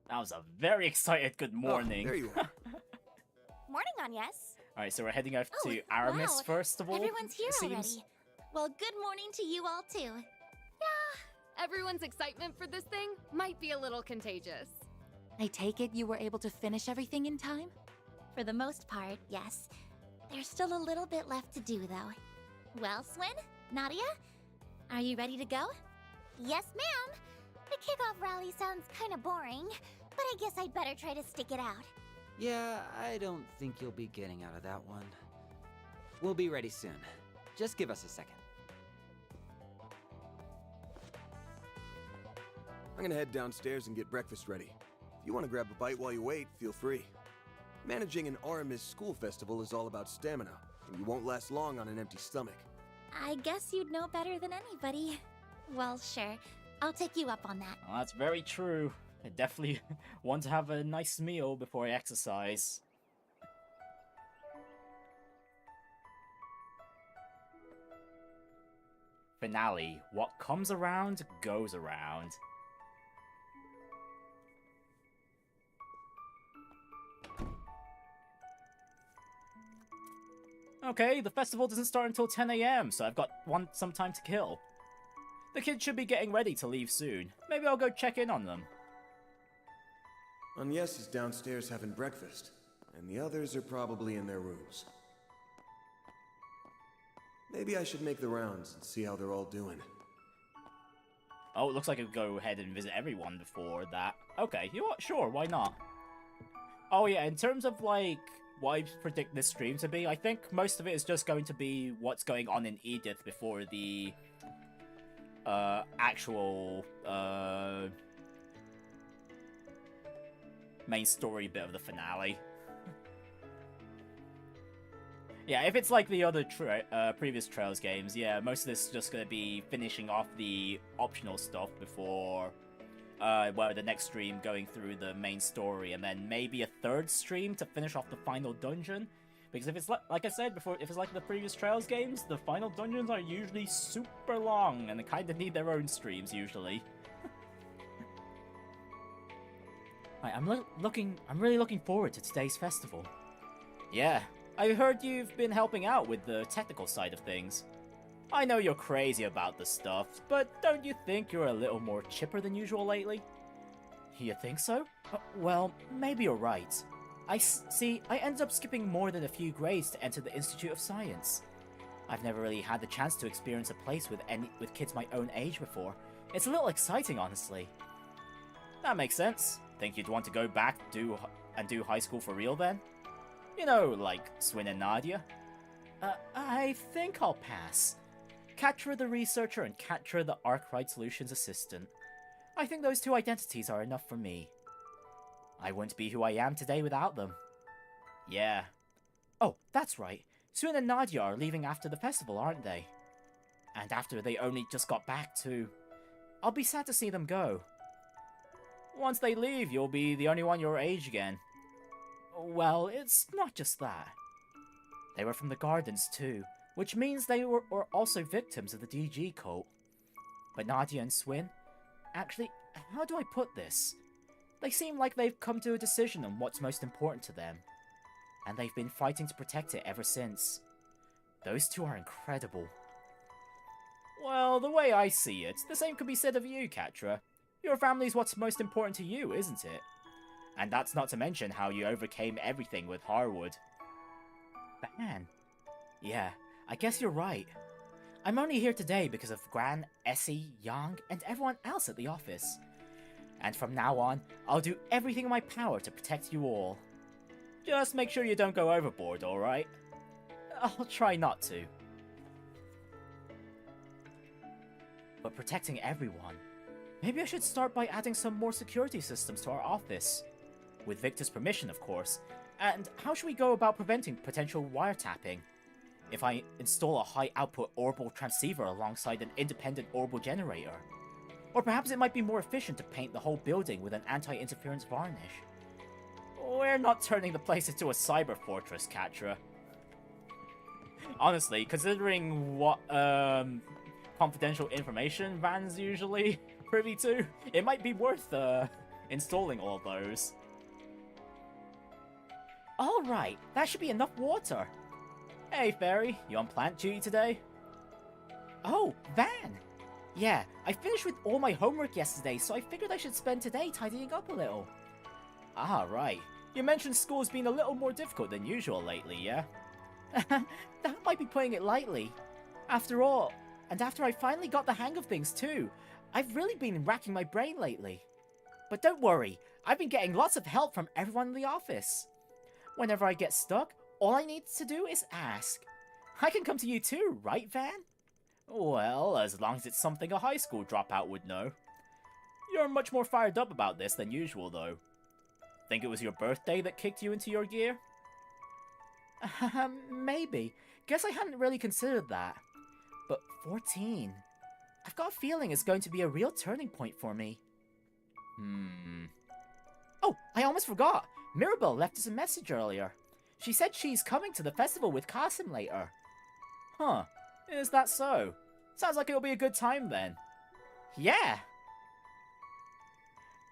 That was a very excited good morning. Oh, there you are. Morning, Agnès. Alright, so we're heading off Oh, to Aramis wow. first of all. Everyone's here it seems. already. Well, good morning to you all too. Everyone's excitement for this thing might be a little contagious. I take it you were able to finish everything in time? For the most part, yes. There's still a little bit left to do, though. Well, Swin, Nadia, are you ready to go? Yes, ma'am. The kickoff rally sounds kind of boring, but I guess I'd better try to stick it out. Yeah, I don't think you'll be getting out of that one. We'll be ready soon. Just give us a second. I'm gonna head downstairs and get breakfast ready. If you want to grab a bite while you wait, feel free. Managing an Aramis school festival is all about stamina, and you won't last long on an empty stomach. I guess you'd know better than anybody. Well, sure. I'll take you up on that. Well, that's very true. I definitely want to have a nice meal before I exercise. Finale. What comes around, goes around. Okay, the festival doesn't start until 10 AM, so I've got some time to kill. The kids should be getting ready to leave soon. Maybe I'll go check in on them. Agnès is downstairs having breakfast, and the others are probably in their rooms. Maybe I should make the rounds and see how they're all doing. Oh, it looks like I'll go ahead and visit everyone before that. Okay, you know what? Sure, why not? Oh yeah, in terms of like what I predict this stream to be, I think most of it is just going to be what's going on in Edith before the actual main story bit of the finale. Yeah, if it's like the other previous Trails games, yeah, most of this is just going to be finishing off the optional stuff before the next stream going through the main story, and then maybe a third stream to finish off the final dungeon. Because if it's like I said before, if it's like the previous Trails games, the final dungeons are usually super long, and they kind of need their own streams usually. I'm really looking forward to today's festival. Yeah, I heard you've been helping out with the technical side of things. I know you're crazy about the stuff, but don't you think you're a little more chipper than usual lately? You think so? Well, maybe you're right. See, I ended up skipping more than a few grades to enter the Institute of Science. I've never really had the chance to experience a place with kids my own age before. It's a little exciting, honestly. That makes sense. Think you'd want to go back and do high school for real then? You know, like Swin and Nadia? I think I'll pass. Quatre the researcher and Quatre the Arkwright Solutions assistant. I think those two identities are enough for me. I wouldn't be who I am today without them. Yeah. Oh, that's right. Swin and Nadia are leaving after the festival, aren't they? And after they only just got back too. I'll be sad to see them go. Once they leave, you'll be the only one your age again. Well, it's not just that. They were from the Gardens too, which means they were also victims of the DG cult. But Nadia and Swin? Actually, how do I put this? They seem like they've come to a decision on what's most important to them. And they've been fighting to protect it ever since. Those two are incredible. Well, the way I see it, the same could be said of you, Quatre. Your family's what's most important to you, isn't it? And that's not to mention how you overcame everything with Harwood. Man. Yeah, I guess you're right. I'm only here today because of Gran, Essie, Yang, and everyone else at the office. And from now on, I'll do everything in my power to protect you all. Just make sure you don't go overboard, alright? I'll try not to. But protecting everyone... Maybe I should start by adding some more security systems to our office. With Victor's permission, of course. And how should we go about preventing potential wiretapping? If I install a high-output orbital transceiver alongside an independent orbital generator? Or perhaps it might be more efficient to paint the whole building with an anti-interference varnish. We're not turning the place into a cyber fortress, Quatre. Honestly, considering what confidential information Van's usually privy to, it might be worth installing all those. Alright, that should be enough water. Hey Feri, you on plant duty today? Oh, Van! Yeah, I finished with all my homework yesterday, so I figured I should spend today tidying up a little. Ah, right. You mentioned school's been a little more difficult than usual lately, yeah? That might be putting it lightly. After all, and after I finally got the hang of things too, I've really been racking my brain lately. But don't worry, I've been getting lots of help from everyone in the office. Whenever I get stuck, all I need to do is ask. I can come to you too, right, Van? Well, as long as it's something a high school dropout would know. You're much more fired up about this than usual, though. Think it was your birthday that kicked you into your gear? Maybe. Guess I hadn't really considered that. But 14... I've got a feeling it's going to be a real turning point for me. Oh, I almost forgot. Mirabelle left us a message earlier. She said she's coming to the festival with Kasim later. Huh. Is that so? Sounds like it'll be a good time then. Yeah!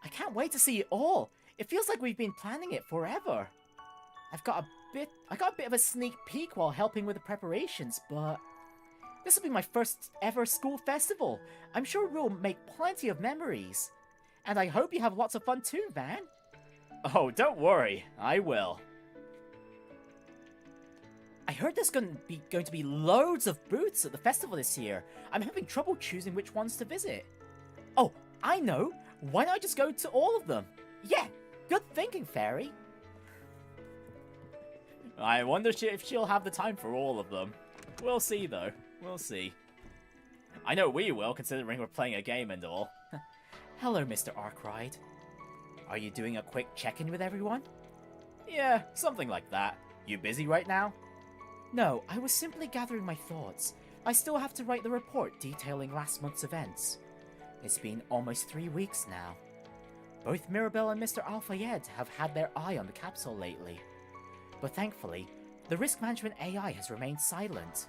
I can't wait to see it all. It feels like we've been planning it forever. I got a bit of a sneak peek while helping with the preparations, but... This will be my first ever school festival. I'm sure we'll make plenty of memories. And I hope you have lots of fun too, Van. Oh, don't worry. I will. I heard there's going to be loads of booths at the festival this year. I'm having trouble choosing which ones to visit. Oh, I know. Why not just go to all of them? Yeah, good thinking, Feri. I wonder if she'll have the time for all of them. We'll see, though. We'll see. I know we will, considering we're playing a game and all. Hello, Mr. Arkwright. Are you doing a quick check-in with everyone? Yeah, something like that. You busy right now? No, I was simply gathering my thoughts. I still have to write the report detailing last month's events. It's been almost 3 weeks now. Both Mirabelle and Mr. Al-Fayed have had their eye on the capsule lately. But thankfully, the risk management AI has remained silent.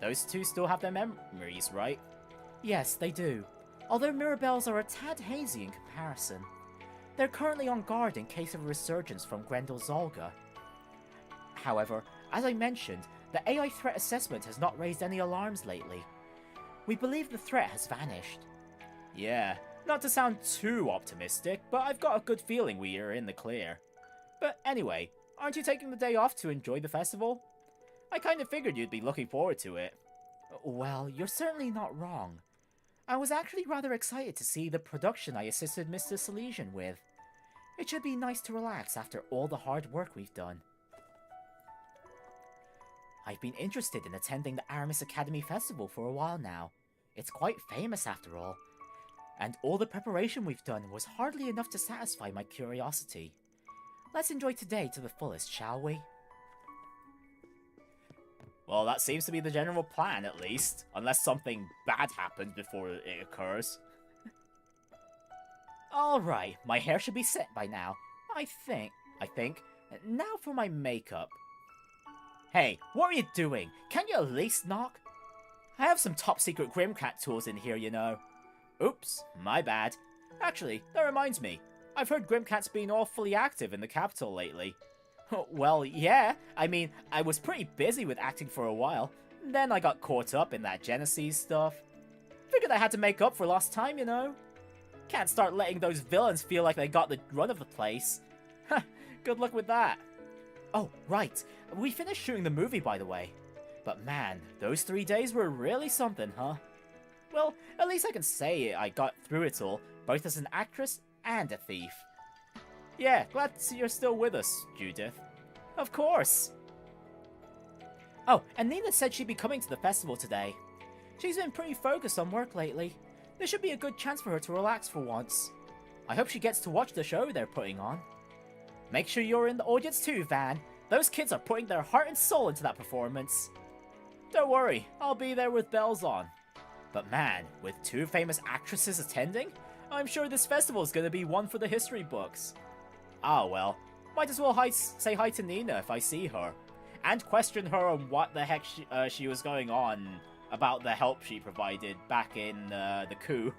Those two still have their memories, right? Yes, they do. Although Mirabelle's are a tad hazy in comparison. They're currently on guard in case of a resurgence from Grendel Zolga. However, as I mentioned, the AI threat assessment has not raised any alarms lately. We believe the threat has vanished. Yeah, not to sound too optimistic, but I've got a good feeling we are in the clear. But anyway, aren't you taking the day off to enjoy the festival? I kind of figured you'd be looking forward to it. Well, you're certainly not wrong. I was actually rather excited to see the production I assisted Mr. Salesian with. It should be nice to relax after all the hard work we've done. I've been interested in attending the Aramis Academy Festival for a while now. It's quite famous after all. And all the preparation we've done was hardly enough to satisfy my curiosity. Let's enjoy today to the fullest, shall we? Well, that seems to be the general plan, at least. Unless something bad happens before it occurs. Alright, my hair should be set by now. I think. Now for my makeup. Hey, what are you doing? Can't you at least knock? I have some top secret Grimcat tools in here, you know. Oops, my bad. Actually, that reminds me. I've heard Grimcat's been awfully active in the capital lately. Well, yeah. I mean, I was pretty busy with acting for a while. Then I got caught up in that Genesis stuff. Figured I had to make up for lost time, you know. Can't start letting those villains feel like they got the run of the place. Good luck with that. Oh, right. We finished shooting the movie, by the way. But man, those 3 days were really something, huh? Well, at least I can say I got through it all, both as an actress and a thief. Yeah, glad to see you're still with us, Judith. Of course! Oh, and Nina said she'd be coming to the festival today. She's been pretty focused on work lately. This should be a good chance for her to relax for once. I hope she gets to watch the show they're putting on. Make sure you're in the audience too, Van. Those kids are putting their heart and soul into that performance. Don't worry, I'll be there with bells on. But man, with 2 famous actresses attending, I'm sure this festival is going to be one for the history books. Ah well, might as well say hi to Nina if I see her. And question her on what the heck she was going on about the help she provided back in the coup.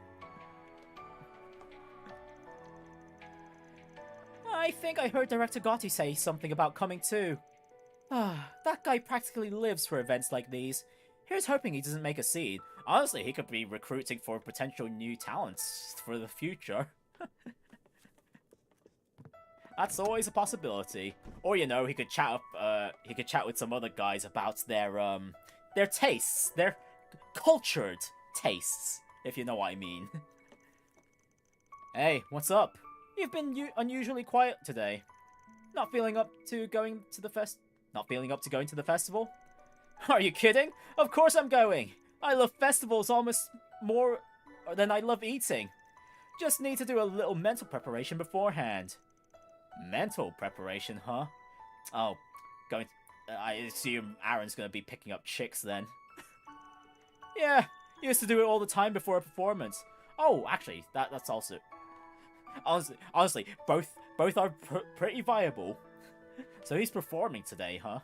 I think I heard Director Gotti say something about coming too. That guy practically lives for events like these. Here's hoping he doesn't make a scene. Honestly, he could be recruiting for potential new talents for the future. That's always a possibility. Or you know, he could chat with some other guys about their tastes, their cultured tastes, if you know what I mean. Hey, what's up? You've been unusually quiet today. Not feeling up to going to the festival? Are you kidding? Of course I'm going. I love festivals almost more than I love eating. Just need to do a little mental preparation beforehand. Mental preparation, huh? Oh, I assume Aaron's gonna be picking up chicks then. Yeah, used to do it all the time before a performance. Oh, actually, that's also... Honestly, both are pretty viable. So he's performing today, huh?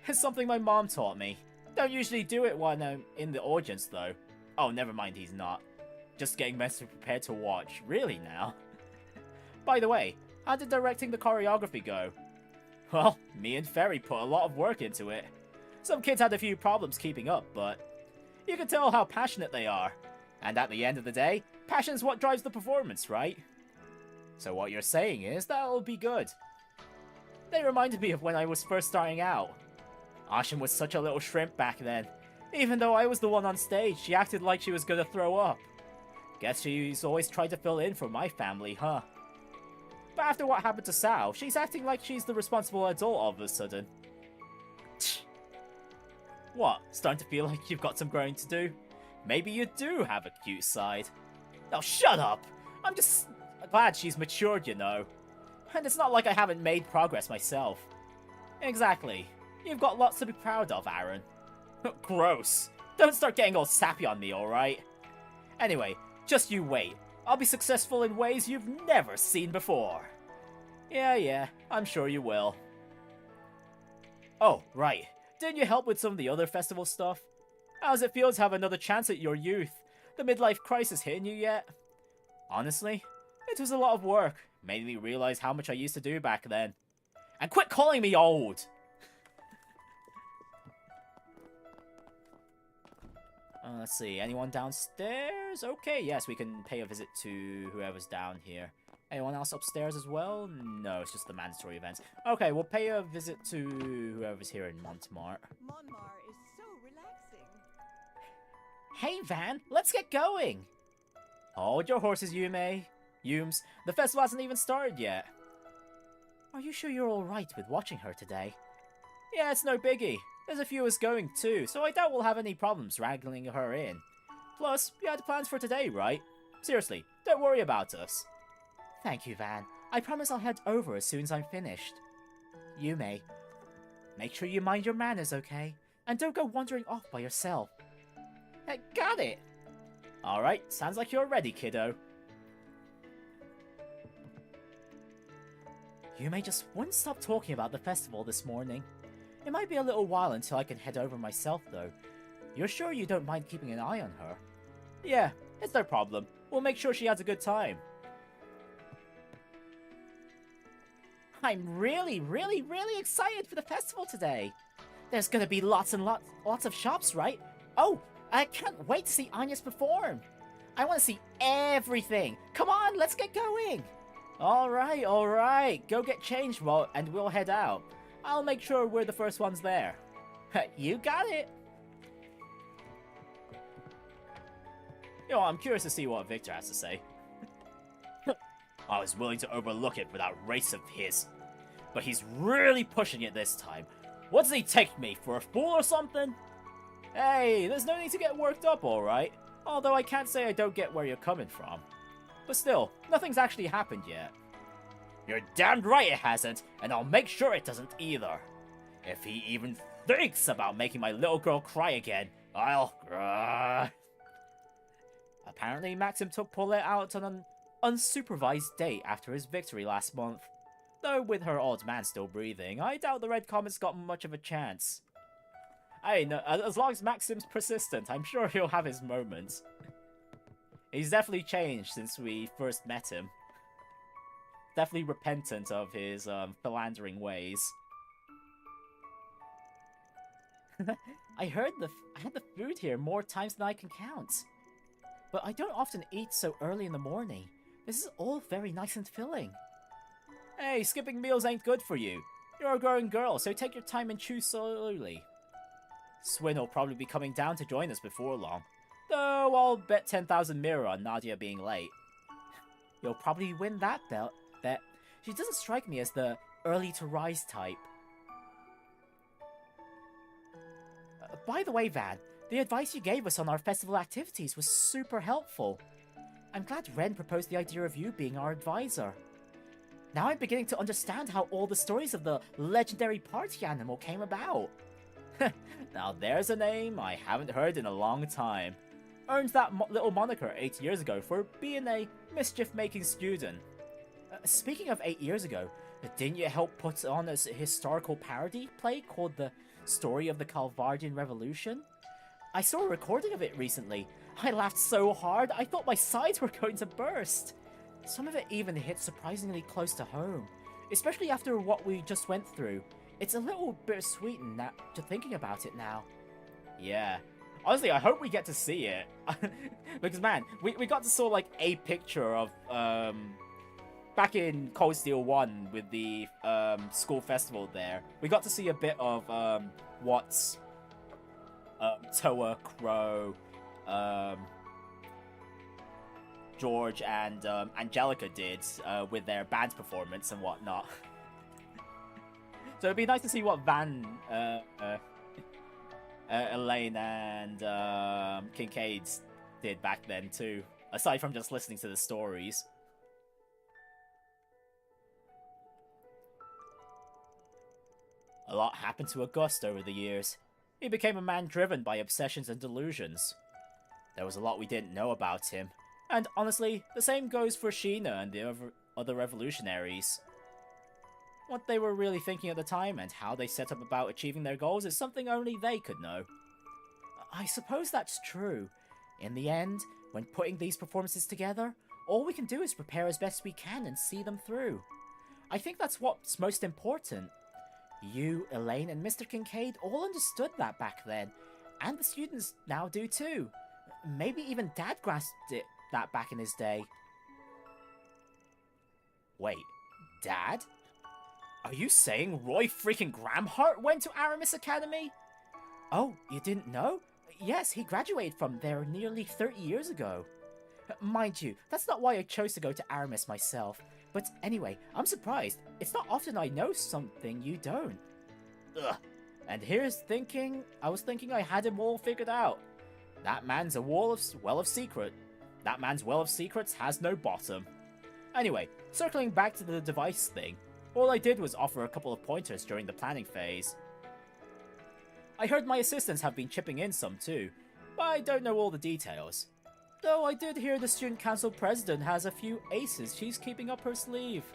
It's something my mom taught me. Don't usually do it when I'm in the audience, though. Oh, never mind, he's not. Just getting mentally prepared to watch. Really, now? By the way, how did directing the choreography go? Well, me and Feri put a lot of work into it. Some kids had a few problems keeping up, but you can tell how passionate they are. And at the end of the day, passion's what drives the performance, right? So what you're saying is that'll be good. They reminded me of when I was first starting out. Ashen was such a little shrimp back then. Even though I was the one on stage, she acted like she was gonna throw up. Guess she's always tried to fill in for my family, huh? But after what happened to Sao, she's acting like she's the responsible adult all of a sudden. What, starting to feel like you've got some growing to do? Maybe you do have a cute side. Oh, shut up! I'm just glad she's matured, you know. And it's not like I haven't made progress myself. Exactly. You've got lots to be proud of, Aaron. Gross. Don't start getting all sappy on me, alright? Anyway, just you wait. I'll be successful in ways you've never seen before. Yeah, I'm sure you will. Oh, right. Didn't you help with some of the other festival stuff? How's it feel to have another chance at your youth? The midlife crisis hitting you yet? Honestly, it was a lot of work. Made me realize how much I used to do back then. And quit calling me old! Let's see, anyone downstairs? Okay, yes, we can pay a visit to whoever's down here. Anyone else upstairs as well? No, it's just the mandatory events. Okay, we'll pay a visit to whoever's here in Montmartre. Monmar is so relaxing. Hey, Van, let's get going! Hold your horses, Yumé. Yumes, the festival hasn't even started yet. Are you sure you're alright with watching her today? Yeah, it's no biggie. There's a few of us going too, so I doubt we'll have any problems wrangling her in. Plus, you had plans for today, right? Seriously, don't worry about us. Thank you, Van. I promise I'll head over as soon as I'm finished. Yumé, make sure you mind your manners, okay? And don't go wandering off by yourself. Got it! Alright, sounds like you're ready, kiddo. Yumé just wouldn't stop talking about the festival this morning. It might be a little while until I can head over myself, though. You're sure you don't mind keeping an eye on her? Yeah, it's no problem. We'll make sure she has a good time. I'm really excited for the festival today. There's gonna be lots and lots of shops, right? Oh, I can't wait to see Agnès perform. I want to see everything. Come on, let's get going. All right. Go get changed, and we'll head out. I'll make sure we're the first ones there. You got it. I'm curious to see what Victor has to say. I was willing to overlook it for that race of his. But he's really pushing it this time. What does he take me, for a fool or something? Hey, there's no need to get worked up, alright? Although I can't say I don't get where you're coming from. But still, nothing's actually happened yet. You're damned right it hasn't, and I'll make sure it doesn't either. If he even thinks about making my little girl cry again, I'll... Apparently, Maxim took Paulette out on an unsupervised date after his victory last month. Though with her old man still breathing, I doubt the Red Comet's got much of a chance. Hey, no, as long as Maxim's persistent, I'm sure he'll have his moments. He's definitely changed since we first met him. Definitely repentant of his philandering ways. I had the food here more times than I can count. But I don't often eat so early in the morning. This is all very nice and filling. Hey, skipping meals ain't good for you. You're a growing girl, so take your time and chew slowly. Swin will probably be coming down to join us before long. Though I'll bet 10,000 mirror on Nadia being late. You'll probably win that bet. She doesn't strike me as the early to rise type. By the way, Van, the advice you gave us on our festival activities was super helpful. I'm glad Renne proposed the idea of you being our advisor. Now I'm beginning to understand how all the stories of the legendary party animal came about. Now there's a name I haven't heard in a long time. Earned that little moniker 8 years ago for being a mischief-making student. Speaking of 8 years ago, didn't you help put on a historical parody play called The Story of the Calvardian Revolution? I saw a recording of it recently. I laughed so hard, I thought my sides were going to burst. Some of it even hit surprisingly close to home, especially after what we just went through. It's a little bittersweet to thinking about it now. Yeah. Honestly, I hope we get to see it. Because, man, we got to saw, like, a picture of, back in Cold Steel 1 with the, school festival there. We got to see a bit of, what, Toa, Crow, George and, Angelica did, with their band performance and whatnot. So it'd be nice to see what Van, Elaine and Kincaid did back then too, aside from just listening to the stories. A lot happened to Auguste over the years. He became a man driven by obsessions and delusions. There was a lot we didn't know about him, and honestly, the same goes for Sheena and the other revolutionaries. What they were really thinking at the time and how they set up about achieving their goals is something only they could know. I suppose that's true. In the end, when putting these performances together, all we can do is prepare as best we can and see them through. I think that's what's most important. You, Elaine, and Mr. Kincaid all understood that back then, and the students now do too. Maybe even Dad grasped that back in his day. Wait, Dad? Are you saying Roy freaking Gramhart went to Aramis Academy? Oh, you didn't know? Yes, he graduated from there nearly 30 years ago. Mind you, that's not why I chose to go to Aramis myself. But anyway, I'm surprised. It's not often I know something you don't. Ugh. And I was thinking I had him all figured out. That man's a well of secret. That man's well of secrets has no bottom. Anyway, circling back to the device thing, all I did was offer a couple of pointers during the planning phase. I heard my assistants have been chipping in some too, but I don't know all the details. Though I did hear the student council president has a few aces she's keeping up her sleeve.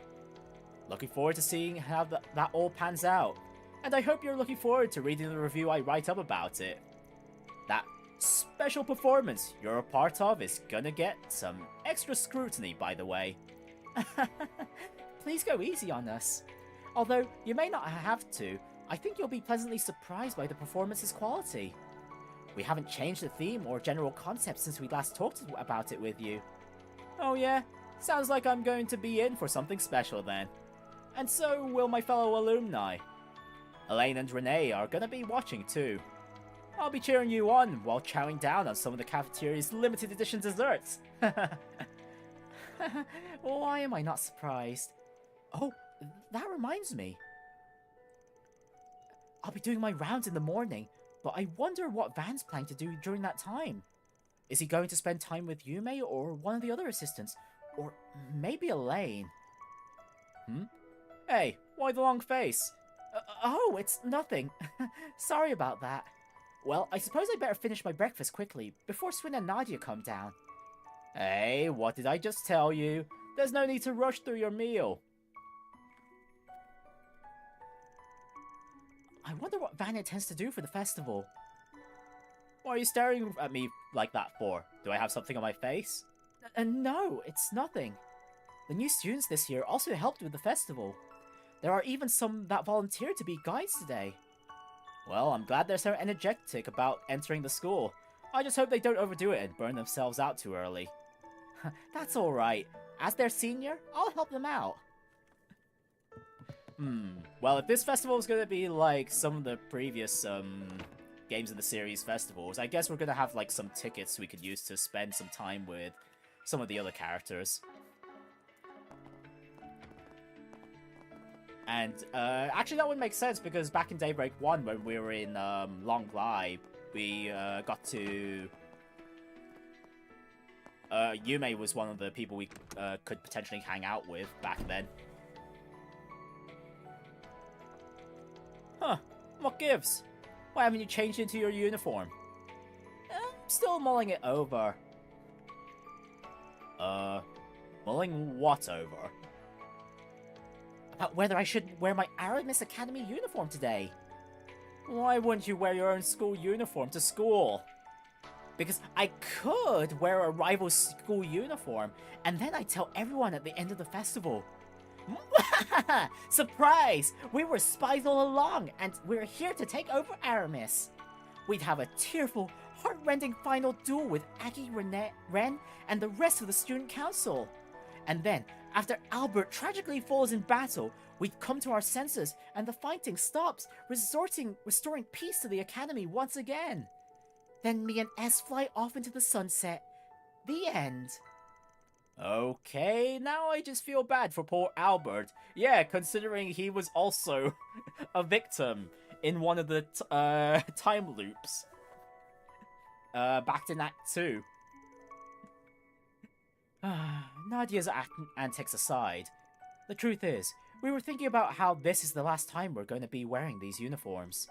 Looking forward to seeing how that all pans out, and I hope you're looking forward to reading the review I write up about it. That special performance you're a part of is gonna get some extra scrutiny, by the way. Please go easy on us. Although you may not have to, I think you'll be pleasantly surprised by the performance's quality. We haven't changed the theme or general concept since we last talked about it with you. Oh yeah? Sounds like I'm going to be in for something special then. And so will my fellow alumni. Elaine and Renne are gonna be watching too. I'll be cheering you on while chowing down on some of the cafeteria's limited edition desserts. Why am I not surprised? Oh, that reminds me. I'll be doing my rounds in the morning, but I wonder what Van's planning to do during that time. Is he going to spend time with Yumé or one of the other assistants? Or maybe Elaine? Hey, why the long face? Oh, it's nothing. Sorry about that. Well, I suppose I better finish my breakfast quickly before Swin and Nadia come down. Hey, what did I just tell you? There's no need to rush through your meal. I wonder what Van intends to do for the festival. Why are you staring at me like that for? Do I have something on my face? No, it's nothing. The new students this year also helped with the festival. There are even some that volunteered to be guides today. Well, I'm glad they're so energetic about entering the school. I just hope they don't overdo it and burn themselves out too early. That's alright. As their senior, I'll help them out. Well, if this festival is going to be like some of the previous games of the series festivals, I guess we're going to have like some tickets we could use to spend some time with some of the other characters. And actually that would make sense because back in Daybreak 1 when we were in Long Glide, we got to... Yumé was one of the people we could potentially hang out with back then. Huh, what gives? Why haven't you changed into your uniform? I'm still mulling it over. Mulling what over? About whether I should wear my Aramis Academy uniform today. Why wouldn't you wear your own school uniform to school? Because I could wear a rival school uniform, and then I'd tell everyone at the end of the festival. Surprise! We were spies all along, and we're here to take over Aramis. We'd have a tearful, heart-rending final duel with Aggie, Renne, and the rest of the student council. And then, after Albert tragically falls in battle, we'd come to our senses, and the fighting stops, restoring peace to the academy once again. Then me and S fly off into the sunset. The end. Okay, now I just feel bad for poor Albert. Yeah, considering he was also a victim in one of the time loops. Back in Act 2. Nadia's antics aside, the truth is, we were thinking about how this is the last time we're going to be wearing these uniforms.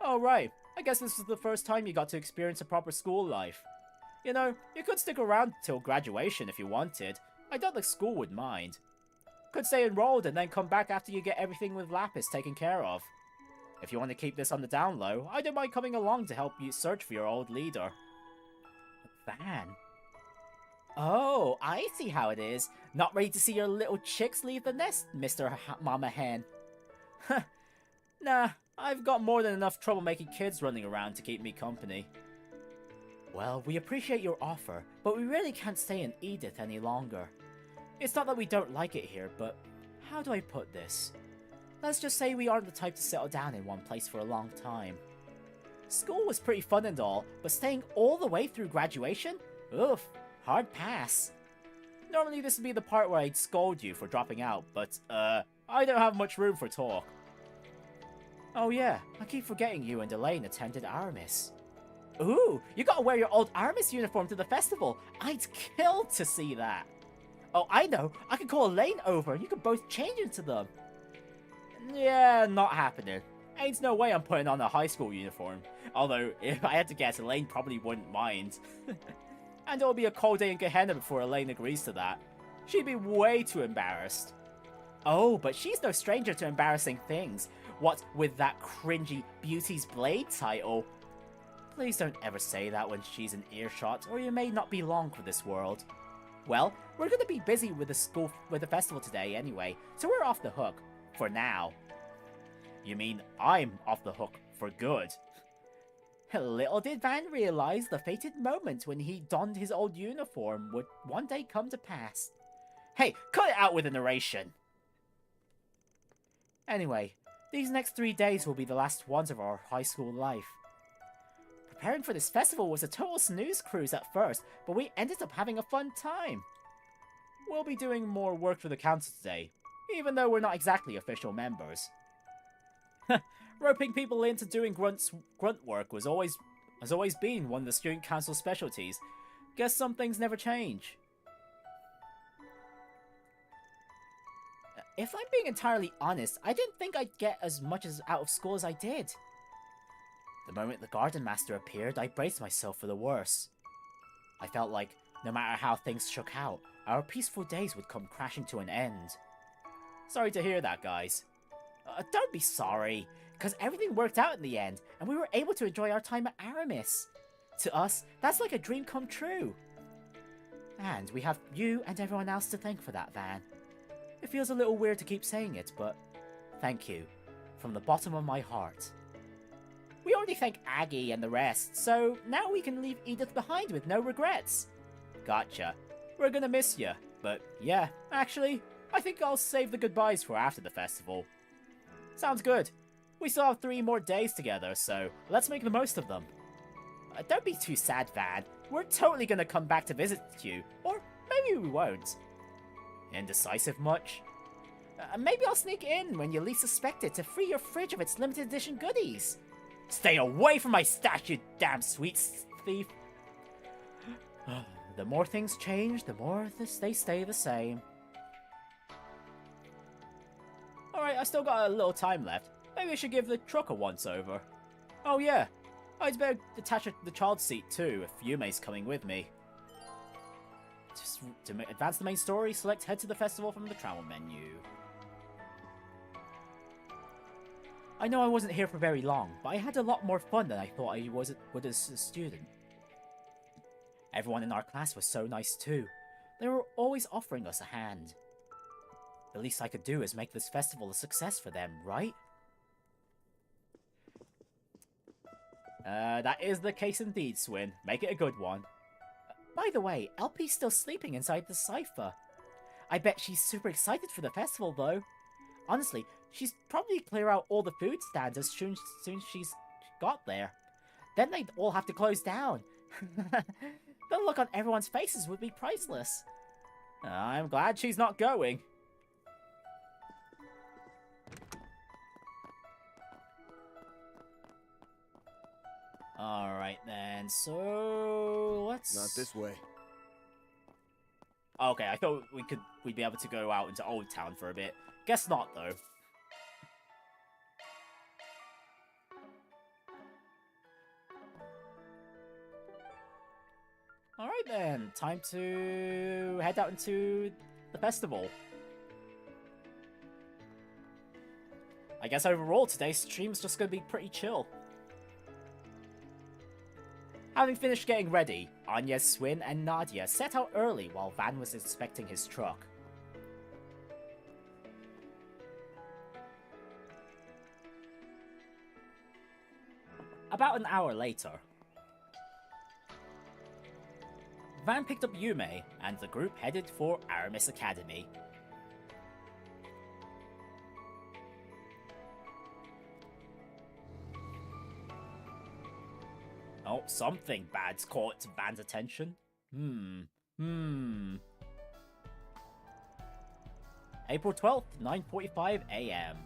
Oh right, I guess this is the first time you got to experience a proper school life. You know, you could stick around till graduation if you wanted. I don't think school would mind. Could stay enrolled and then come back after you get everything with Lapis taken care of. If you want to keep this on the down low, I don't mind coming along to help you search for your old leader. Van? Oh, I see how it is. Not ready to see your little chicks leave the nest, Mr. Mama Hen. Nah, I've got more than enough trouble-making kids running around to keep me company. Well, we appreciate your offer, but we really can't stay in Edith any longer. It's not that we don't like it here, but how do I put this? Let's just say we aren't the type to settle down in one place for a long time. School was pretty fun and all, but staying all the way through graduation? Oof, hard pass. Normally this would be the part where I'd scold you for dropping out, but, I don't have much room for talk. Oh yeah, I keep forgetting you and Elaine attended Aramis. Ooh, you gotta wear your old Aramis uniform to the festival. I'd kill to see that. Oh, I know, I could call Elaine over and you could both change into them. Yeah, not happening. Ain't no way I'm putting on a high school uniform. Although, if I had to guess, Elaine probably wouldn't mind. And it'll be a cold day in Gehenna before Elaine agrees to that. She'd be way too embarrassed. Oh, but she's no stranger to embarrassing things. What with that cringy Beauty's Blade title? Please don't ever say that when she's in earshot, or you may not be long for this world. Well, we're gonna be busy with the festival today anyway, so we're off the hook. For now. You mean I'm off the hook for good? Little did Van realize the fated moment when he donned his old uniform would one day come to pass. Hey, cut it out with the narration! Anyway, these next 3 days will be the last ones of our high school life. Preparing for this festival was a total snooze cruise at first, but we ended up having a fun time. We'll be doing more work for the council today, even though we're not exactly official members. Roping people into doing grunt work has always been one of the student council's specialties. Guess some things never change. If I'm being entirely honest, I didn't think I'd get as much out of school as I did. The moment the Gardenmaster appeared, I braced myself for the worst. I felt like, no matter how things shook out, our peaceful days would come crashing to an end. Sorry to hear that, guys. Don't be sorry, because everything worked out in the end, and we were able to enjoy our time at Aramis. To us, that's like a dream come true. And we have you and everyone else to thank for that, Van. It feels a little weird to keep saying it, but thank you, from the bottom of my heart. We already thanked Aggie and the rest, so now we can leave Edith behind with no regrets. Gotcha. We're gonna miss you, but yeah, actually, I think I'll save the goodbyes for after the festival. Sounds good. We still have 3 more days together, so let's make the most of them. Don't be too sad, Van. We're totally gonna come back to visit you, or maybe we won't. Indecisive much? Maybe I'll sneak in when you least suspect it to free your fridge of its limited edition goodies. Stay away from my stash, you damn sweets thief. The more things change, the more they stay the same. Alright, I still got a little time left. Maybe I should give the truck a once-over. Oh yeah, I'd better detach the child's seat too, if Yume's coming with me. Just to advance the main story, select Head to the Festival from the travel menu. I know I wasn't here for very long, but I had a lot more fun than I thought I would as a student. Everyone in our class was so nice too. They were always offering us a hand. The least I could do is make this festival a success for them, right? That is the case indeed, Swin. Make it a good one. By the way, LP's still sleeping inside the cipher. I bet she's super excited for the festival, though. Honestly, she's probably clear out all the food stands as soon as she's got there. Then they'd all have to close down. The look on everyone's faces would be priceless. I'm glad she's not going. Alright then, so let's... Not this way. Okay, I thought we'd be able to go out into Old Town for a bit. Guess not, though. Alright then, time to head out into the festival. I guess overall today's stream's just gonna be pretty chill. Having finished getting ready, Agnès, Swin, and Nadia set out early while Van was inspecting his truck. About an hour later, Van picked up Yumé, and the group headed for Aramis Academy. Oh, something bad's caught Van's attention. April 12th, 9:45 a.m.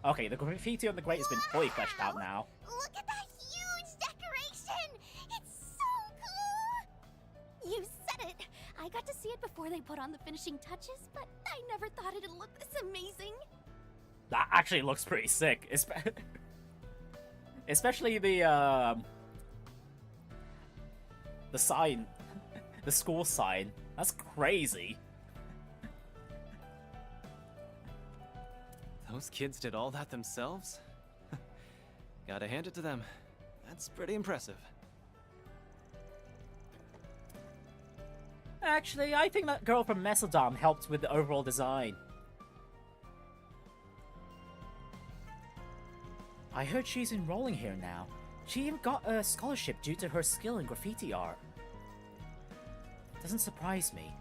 Okay, the graffiti on the grate has been fully fleshed out now. Look at that huge decoration! It's so cool! You said it! I got to see it before they put on the finishing touches, but I never thought it'd look this amazing. That actually looks pretty sick. Especially the sign. The school sign. That's crazy. Those kids did all that themselves? Gotta hand it to them. That's pretty impressive. Actually, I think that girl from Mesodom helped with the overall design. I heard she's enrolling here now. She even got a scholarship due to her skill in graffiti art. Doesn't surprise me.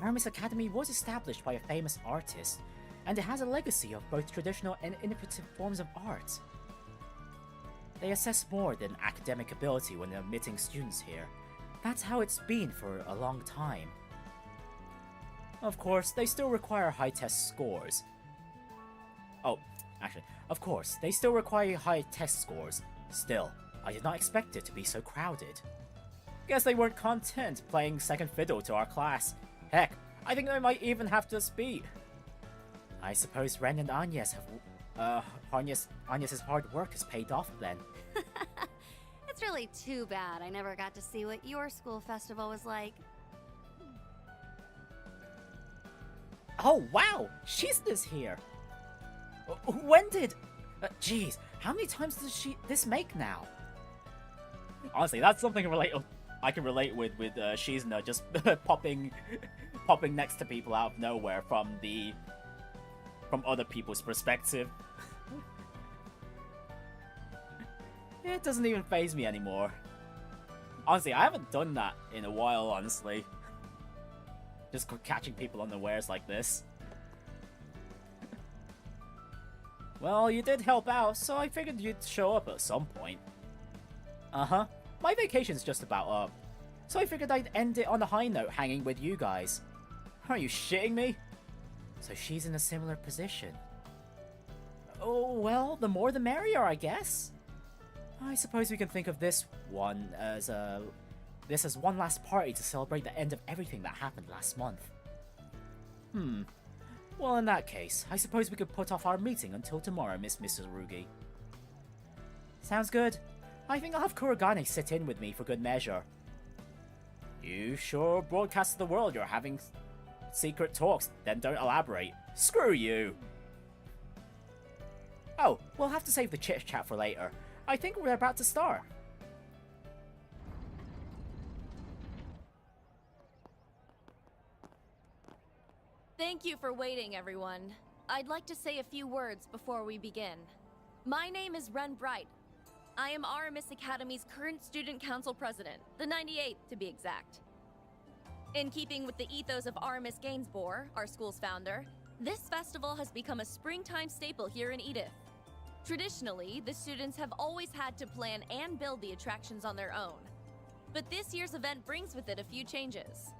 Aramis Academy was established by a famous artist, and it has a legacy of both traditional and innovative forms of art. They assess more than academic ability when admitting students here. That's how it's been for a long time. Of course, they still require high test scores. Of course, they still require high test scores. Still, I did not expect it to be so crowded. Guess they weren't content playing second fiddle to our class. Heck, I think they might even have to beat. I suppose Renne and Agnès have, Agnès' hard work has paid off then. It's really too bad I never got to see what your school festival was like. Oh wow, she's this here. When did? Jeez, how many times does this make now? Honestly, that's something I can relate with Shizuna just popping next to people out of nowhere from other people's perspective. It doesn't even faze me anymore. Honestly, I haven't done that in a while, honestly. Just catching people unawares like this. Well, you did help out, so I figured you'd show up at some point. Uh-huh. My vacation's just about up, so I figured I'd end it on a high note hanging with you guys. Are you shitting me? So she's in a similar position. Oh, well, the more the merrier, I guess. I suppose we can think of this as one last party to celebrate the end of everything that happened last month. Well, in that case, I suppose we could put off our meeting until tomorrow, Mrs. Rugi. Sounds good. I think I'll have Kurogane sit in with me for good measure. You sure broadcast to the world you're having secret talks, then don't elaborate. Screw you! Oh, we'll have to save the chit-chat for later. I think we're about to start. Thank you for waiting, everyone. I'd like to say a few words before we begin. My name is Renne Bright. I am Aramis Academy's current Student Council President, the 98th to be exact. In keeping with the ethos of Aramis Gainsborough, our school's founder, this festival has become a springtime staple here in Edith. Traditionally, the students have always had to plan and build the attractions on their own. But this year's event brings with it a few changes.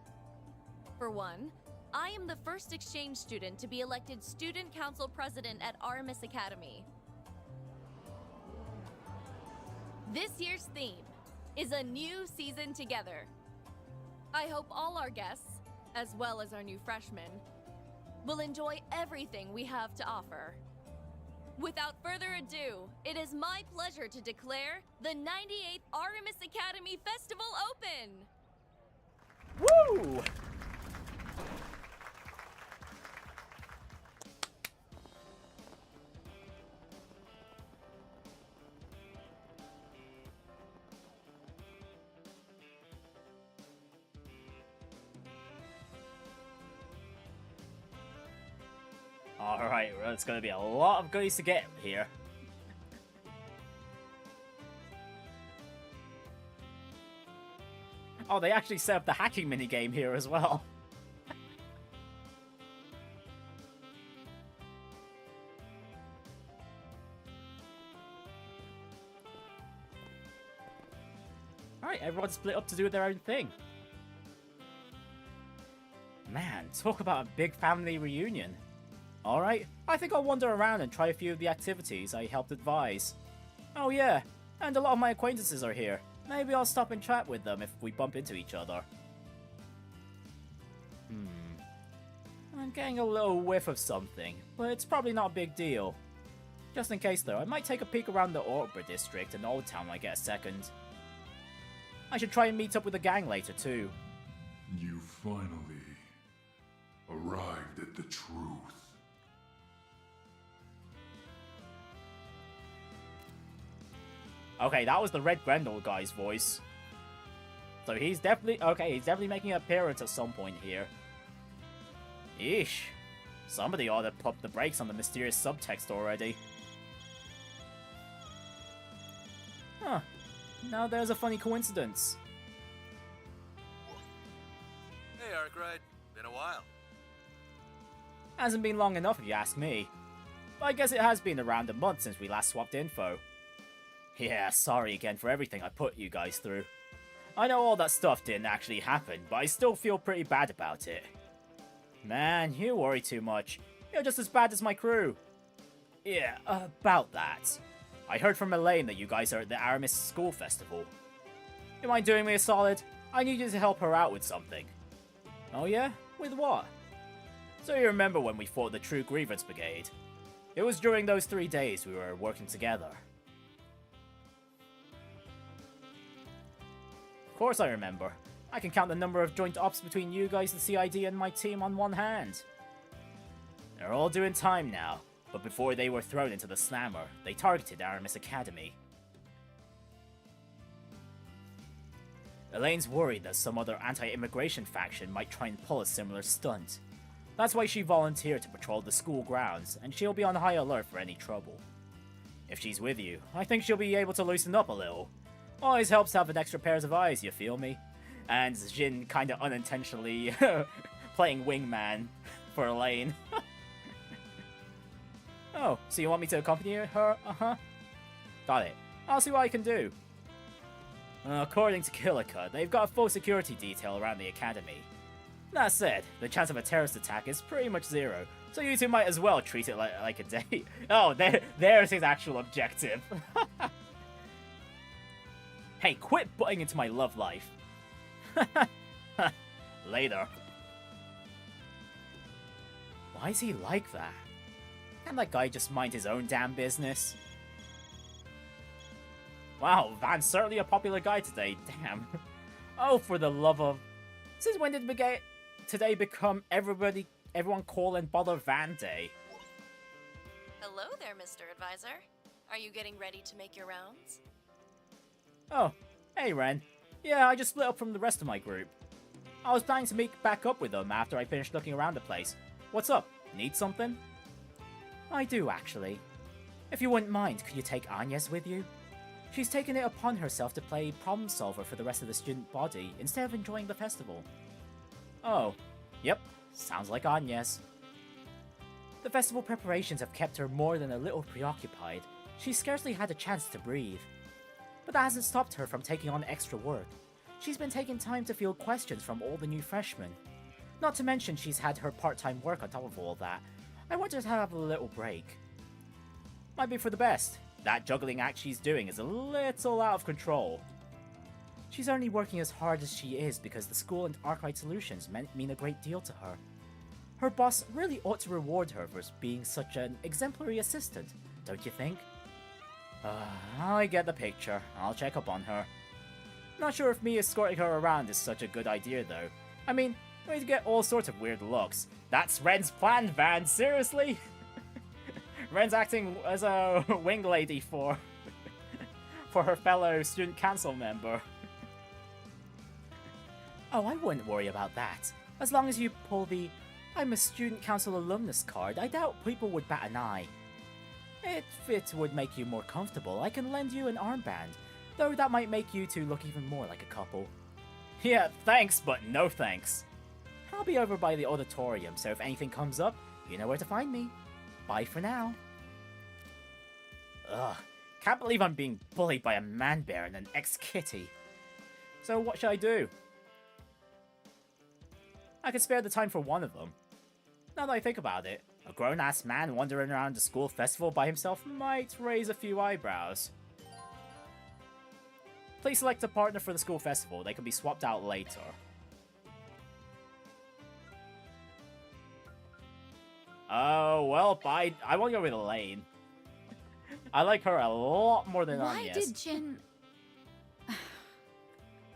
For one, I am the first exchange student to be elected Student Council President at Aramis Academy. This year's theme is a new season together. I hope all our guests, as well as our new freshmen, will enjoy everything we have to offer. Without further ado, it is my pleasure to declare the 98th Aramis Academy Festival open! Woo! Alright, well, it's gonna be a lot of goodies to get here. Oh, they actually set up the hacking minigame here as well. Alright, everyone split up to do their own thing. Man, talk about a big family reunion. Alright, I think I'll wander around and try a few of the activities I helped advise. Oh yeah, and a lot of my acquaintances are here. Maybe I'll stop and chat with them if we bump into each other. I'm getting a little whiff of something, but it's probably not a big deal. Just in case though, I might take a peek around the Opera District and Old Town when I get a second. I should try and meet up with the gang later too. You finally arrived at the truth. Okay, that was the Red Grendel guy's voice. So he's definitely... Okay, he's definitely making an appearance at some point here. Eesh. Somebody ought to pump the brakes on the mysterious subtext already. Huh. Now there's a funny coincidence. Hey, Arkwright. Been a while. Hasn't been long enough if you ask me. But I guess it has been around a month since we last swapped info. Yeah, sorry again for everything I put you guys through. I know all that stuff didn't actually happen, but I still feel pretty bad about it. Man, you worry too much. You're just as bad as my crew. Yeah, about that. I heard from Elaine that you guys are at the Aramis School Festival. You mind doing me a solid? I need you to help her out with something. Oh yeah? With what? So you remember when we fought the True Grievance Brigade? It was during those 3 days we were working together. Of course I remember. I can count the number of joint ops between you guys, the CID, and my team on one hand. They're all doing time now, but before they were thrown into the slammer, they targeted Aramis Academy. Elaine's worried that some other anti-immigration faction might try and pull a similar stunt. That's why she volunteered to patrol the school grounds, and she'll be on high alert for any trouble. If she's with you, I think she'll be able to loosen up a little. Always helps to have an extra pairs of eyes, you feel me? And Jin kinda unintentionally playing wingman for Elaine. Oh, so you want me to accompany her? Uh-huh. Got it. I'll see what I can do. According to Killica, they've got a full security detail around the academy. That said, the chance of a terrorist attack is pretty much zero, so you two might as well treat it like a date. Oh, there's his actual objective. Hey, quit butting into my love life. Later. Why is he like that? Can't that guy just mind his own damn business? Wow, Van's certainly a popular guy today, damn. Oh, for the love of... Since when did today become everyone call and bother Van Day? Hello there, Mr. Advisor. Are you getting ready to make your rounds? Oh, hey Renne. Yeah, I just split up from the rest of my group. I was planning to meet back up with them after I finished looking around the place. What's up? Need something? I do, actually. If you wouldn't mind, could you take Agnès with you? She's taken it upon herself to play problem solver for the rest of the student body instead of enjoying the festival. Oh, yep, sounds like Agnès. The festival preparations have kept her more than a little preoccupied. She's scarcely had a chance to breathe. But that hasn't stopped her from taking on extra work. She's been taking time to field questions from all the new freshmen. Not to mention she's had her part-time work on top of all that. I want her to have a little break. Might be for the best. That juggling act she's doing is a little out of control. She's only working as hard as she is because the school and Arkwright Solutions mean a great deal to her. Her boss really ought to reward her for being such an exemplary assistant, don't you think? I get the picture. I'll check up on her. Not sure if me escorting her around is such a good idea though. I mean, we'd get all sorts of weird looks. That's Ren's plan, Van, seriously? Ren's acting as a wing lady for her fellow student council member. Oh, I wouldn't worry about that. As long as you pull the I'm a student council alumnus card, I doubt people would bat an eye. If it would make you more comfortable, I can lend you an armband, though that might make you two look even more like a couple. Yeah, thanks, but no thanks. I'll be over by the auditorium, so if anything comes up, you know where to find me. Bye for now. Ugh, can't believe I'm being bullied by a man-bear and an ex-kitty. So what should I do? I could spare the time for one of them. Now that I think about it, a grown-ass man wandering around the school festival by himself might raise a few eyebrows. Please select a partner for the school festival. They can be swapped out later. Oh, well, I want to go with Elaine. I like her a lot more than Why Agnès. did Jin...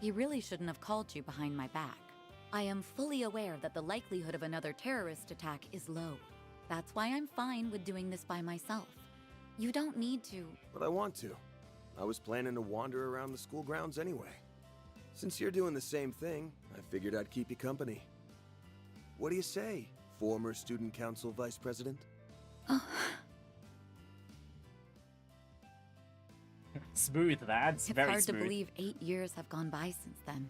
He really shouldn't have called you behind my back. I am fully aware that the likelihood of another terrorist attack is low. That's why I'm fine with doing this by myself. You don't need to... But I want to. I was planning to wander around the school grounds anyway. Since you're doing the same thing, I figured I'd keep you company. What do you say, former student council vice president? Smooth, lads. It's Very hard smooth. to believe 8 years have gone by since then.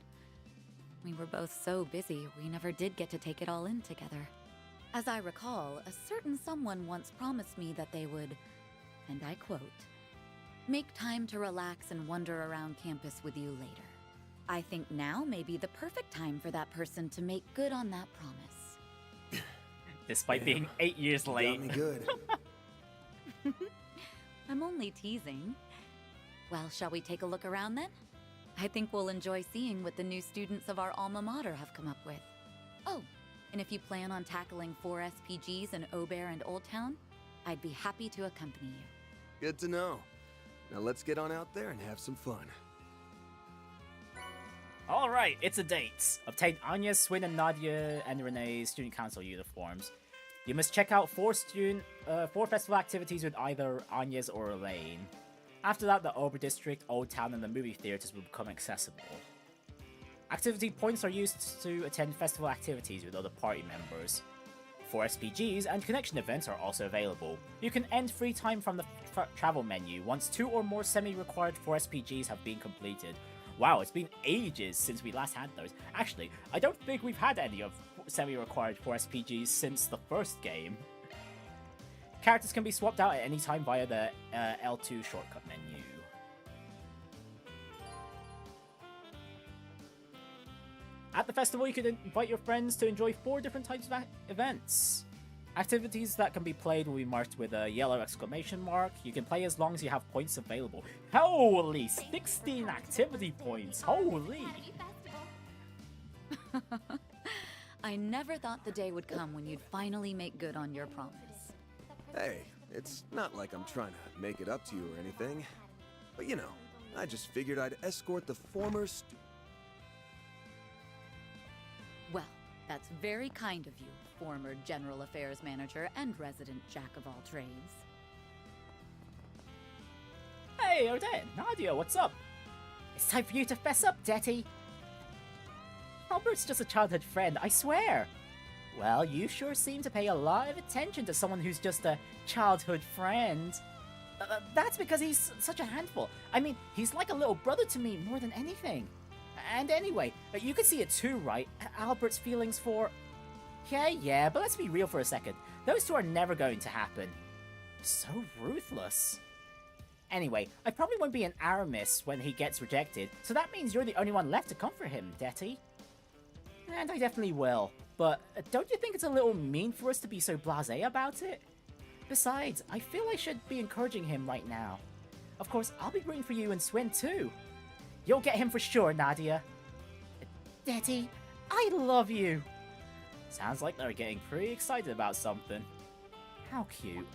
We were both so busy, we never did get to take it all in together. As I recall, a certain someone once promised me that they would, and I quote, make time to relax and wander around campus with you later. I think now may be the perfect time for that person to make good on that promise. Despite being 8 years late. Got me good. I'm only teasing. Well, shall we take a look around then? I think we'll enjoy seeing what the new students of our alma mater have come up with. Oh, and if you plan on tackling 4 SPGs in Aubert and Old Town, I'd be happy to accompany you. Good to know. Now let's get on out there and have some fun. Alright, it's a date. Obtain Agnès, Swin, and Nadia and Renne's student council uniforms. You must check out 4 festival activities with either Agnès or Elaine. After that, the Ober District, Old Town, and the movie theaters will become accessible. Activity points are used to attend festival activities with other party members. 4 SPGs and connection events are also available. You can end free time from the travel menu once 2 or more semi-required 4 SPGs have been completed. Wow, it's been ages since we last had those. Actually, I don't think we've had any of semi-required 4 SPGs since the first game. Characters can be swapped out at any time via the L2 shortcut menu. At the festival, you can invite your friends to enjoy 4 different types of events. Activities that can be played will be marked with a yellow exclamation mark. You can play as long as you have points available. Holy, 16 activity points! Holy! I never thought the day would come when you'd finally make good on your promise. Hey, it's not like I'm trying to make it up to you or anything. But you know, I just figured I'd escort the former Well, that's very kind of you, former General Affairs Manager and resident Jack of all trades. Hey, Odette, Nadia, what's up? It's time for you to fess up, Detty. Albert's just a childhood friend, I swear. Well, you sure seem to pay a lot of attention to someone who's just a childhood friend. That's because he's such a handful. I mean, he's like a little brother to me more than anything. And anyway, you can see it too, right? Albert's feelings for... Yeah, but let's be real for a second. Those two are never going to happen. So ruthless. Anyway, I probably won't be an Aramis when he gets rejected, so that means you're the only one left to comfort him, Detty. And I definitely will. But don't you think it's a little mean for us to be so blasé about it? Besides, I feel I should be encouraging him right now. Of course, I'll be rooting for you and Swin too. You'll get him for sure, Nadia. Detty, I love you. Sounds like they're getting pretty excited about something. How cute.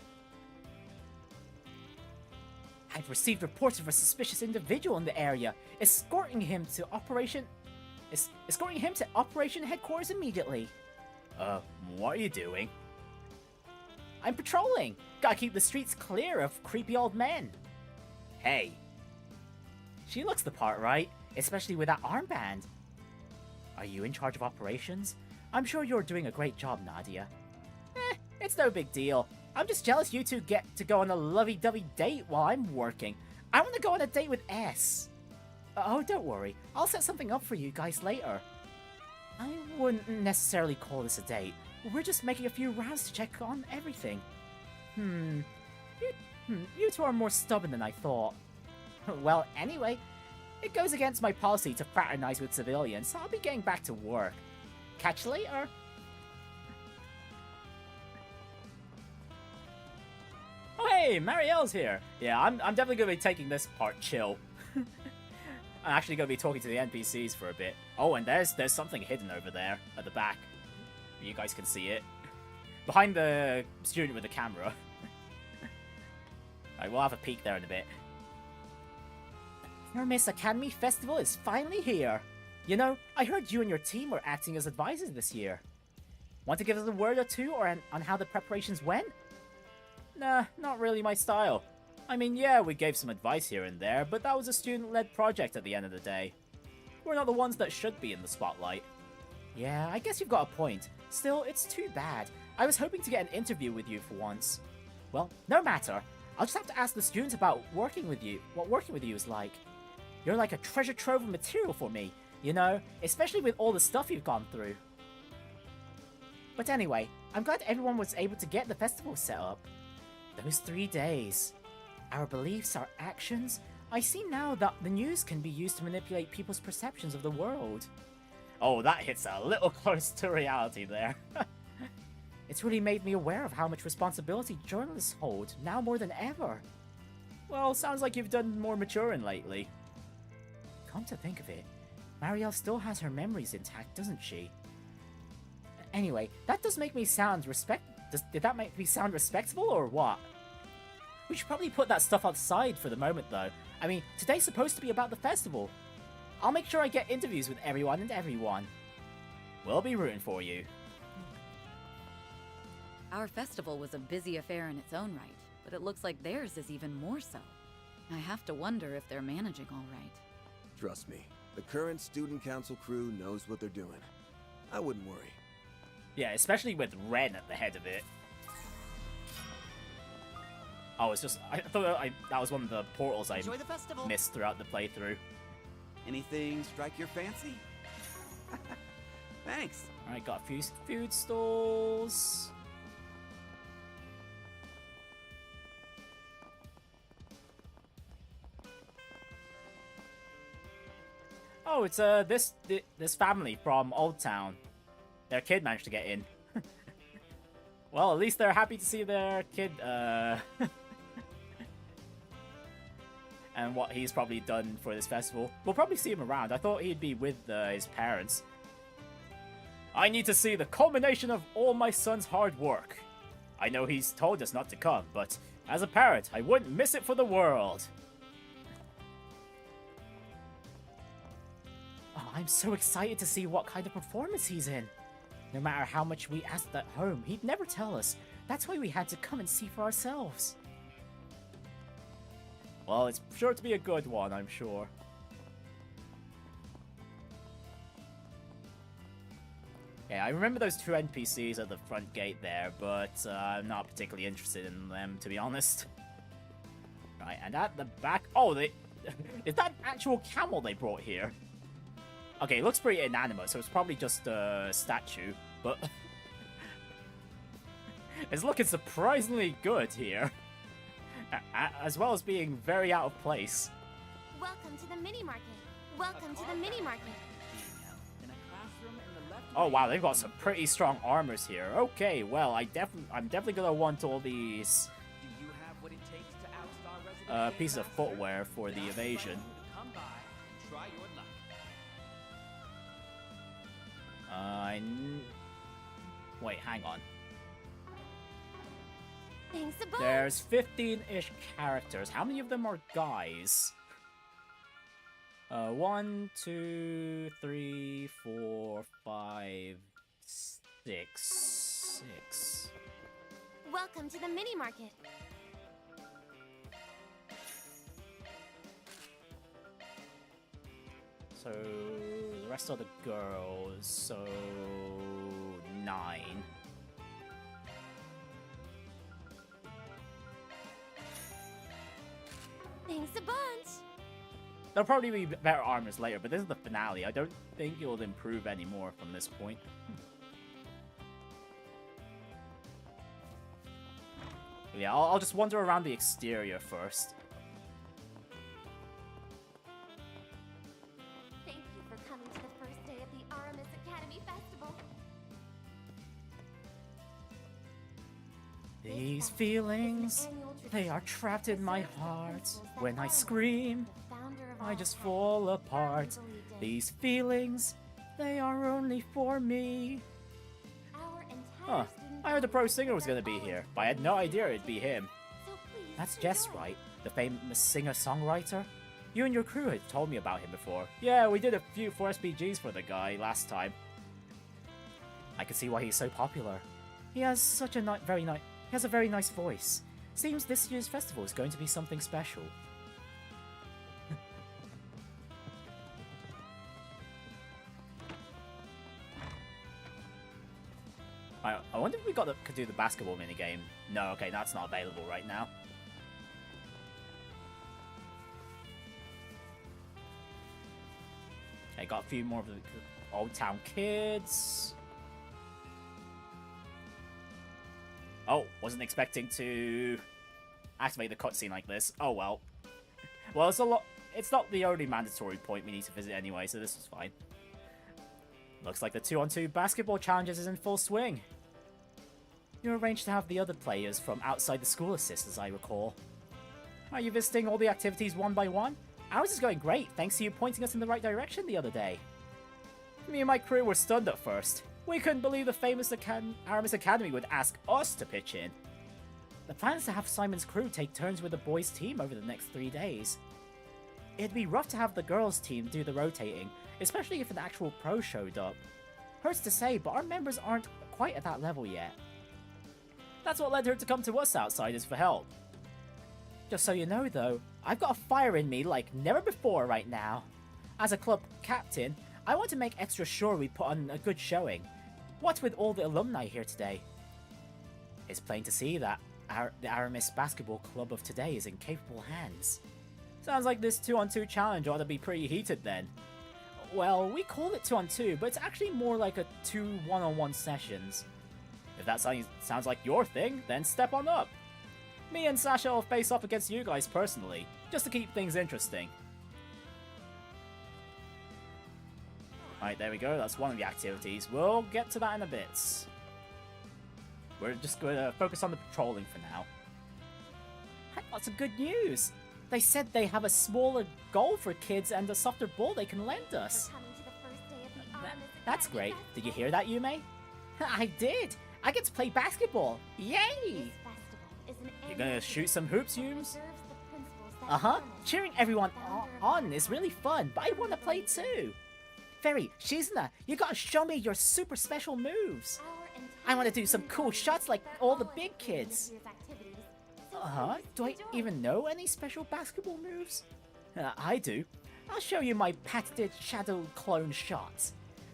I've received reports of a suspicious individual in the area, escorting him to Operation Headquarters immediately. What are you doing? I'm patrolling. Gotta keep the streets clear of creepy old men. Hey. She looks the part, right? Especially with that armband. Are you in charge of operations? I'm sure you're doing a great job, Nadia. It's no big deal. I'm just jealous you two get to go on a lovey-dovey date while I'm working. I want to go on a date with S. Oh, don't worry. I'll set something up for you guys later. I wouldn't necessarily call this a date. We're just making a few rounds to check on everything. You two are more stubborn than I thought. Well, anyway, it goes against my policy to fraternize with civilians, so I'll be getting back to work. Catch you later. Oh hey, Marielle's here. Yeah, I'm definitely gonna be taking this part chill. I'm actually gonna be talking to the NPCs for a bit. Oh, and there's something hidden over there at the back. You guys can see it. Behind the student with the camera. Alright, we'll have a peek there in a bit. Aramis Academy Festival is finally here. You know, I heard you and your team were acting as advisors this year. Want to give us a word or two on how the preparations went? Nah, not really my style. I mean, yeah, we gave some advice here and there, but that was a student-led project at the end of the day. We're not the ones that should be in the spotlight. Yeah, I guess you've got a point. Still, it's too bad. I was hoping to get an interview with you for once. Well, no matter. I'll just have to ask the students about working with you, what working with you is like. You're like a treasure trove of material for me, you know, especially with all the stuff you've gone through. But anyway, I'm glad everyone was able to get the festival set up. Those 3 days. Our beliefs, our actions. I see now that the news can be used to manipulate people's perceptions of the world. Oh, that hits a little close to reality there. It's really made me aware of how much responsibility journalists hold, now more than ever. Well, sounds like you've done more maturing lately. Come to think of it, Marielle still has her memories intact, doesn't she? Anyway, that does make me sound did that make me sound respectable or what? We should probably put that stuff aside for the moment though. I mean, today's supposed to be about the festival. I'll make sure I get interviews with everyone and everyone. We'll be rooting for you. Our festival was a busy affair in its own right, but it looks like theirs is even more so. I have to wonder if they're managing all right. Trust me, the current student council crew knows what they're doing. I wouldn't worry. Yeah, especially with Renne at the head of it. Oh, it's just... I thought that was one of the portals I missed throughout the playthrough. Anything strike your fancy? Thanks. Alright, got a few food stalls. Oh, it's this family from Old Town. Their kid managed to get in. Well, at least they're happy to see their kid, and what he's probably done for this festival. We'll probably see him around. I thought he'd be with his parents. I need to see the culmination of all my son's hard work. I know he's told us not to come, but as a parent, I wouldn't miss it for the world. Oh, I'm so excited to see what kind of performance he's in. No matter how much we asked at home, he'd never tell us. That's why we had to come and see for ourselves. Well, it's sure to be a good one, I'm sure. Yeah, I remember those 2 NPCs at the front gate there, but I'm not particularly interested in them, to be honest. Right, and at the back... Oh, is that an actual camel they brought here? Okay, it looks pretty inanimate, so it's probably just a statue, but... it's looking surprisingly good here. As well as being very out of place. Welcome to the mini market. Welcome to the mini market. Oh wow, they've got some pretty strong armors here. Okay, well, I'm definitely gonna want all these pieces of footwear for the evasion. Wait, hang on. There's 15-ish characters. How many of them are guys? 1, 2, 3, 4, 5, 6. Welcome to the mini market. So the rest are the girls. So 9. Thanks a bunch. There'll probably be better armors later, but this is the finale. I don't think it'll improve anymore from this point. Yeah, I'll just wander around the exterior first. Thank you for coming to the first day of the Aramis Academy Festival. These feelings, they are trapped in my heart. When I scream, I just fall apart. These feelings, they are only for me. Huh. I heard the pro singer was gonna be here, but I had no idea it'd be him. That's Jess, right? The famous singer-songwriter? You and your crew had told me about him before. Yeah, we did a few 4SPGs for the guy last time. I can see why he's so popular. He has such a very nice voice. Seems this year's festival is going to be something special. I wonder if we could do the basketball minigame. No, okay, that's not available right now. Okay, got a few more of the Old Town Kids. Oh, wasn't expecting to activate the cutscene like this. Oh well. Well, it's not the only mandatory point we need to visit anyway, so this is fine. Looks like the 2-on-2 basketball challenges is in full swing. You arranged to have the other players from outside the school assist, as I recall. Are you visiting all the activities one by one? Ours is going great, thanks to you pointing us in the right direction the other day. Me and my crew were stunned at first. We couldn't believe the famous Aramis Academy would ask us to pitch in. The plan is to have Simon's crew take turns with the boys' team over the next 3 days. It'd be rough to have the girls' team do the rotating, especially if an actual pro showed up. Hurts to say, but our members aren't quite at that level yet. That's what led her to come to us outsiders for help. Just so you know though, I've got a fire in me like never before right now. As a club captain, I want to make extra sure we put on a good showing. What with all the alumni here today? It's plain to see that the Aramis basketball club of today is in capable hands. Sounds like this 2-on-2 challenge ought to be pretty heated then. Well, we call it 2-on-2, but it's actually more like a 2 1-on-1 sessions. If that sounds like your thing, then step on up. Me and Sasha will face off against you guys personally, just to keep things interesting. Alright, there we go, that's one of the activities. We'll get to that in a bit. We're just going to focus on the patrolling for now. I got some good news! They said they have a smaller goal for kids and a softer ball they can lend us. That's great. Did you hear that, Yumé? I did! I get to play basketball! Yay! You're gonna shoot some hoops, Yums? Uh-huh. Cheering everyone on is really fun, but I want to play too. Feri, Shizuna, you gotta show me your super special moves. I want to do some cool shots like all the big kids. Uh-huh. Do I even know any special basketball moves? I do. I'll show you my patented shadow clone shots.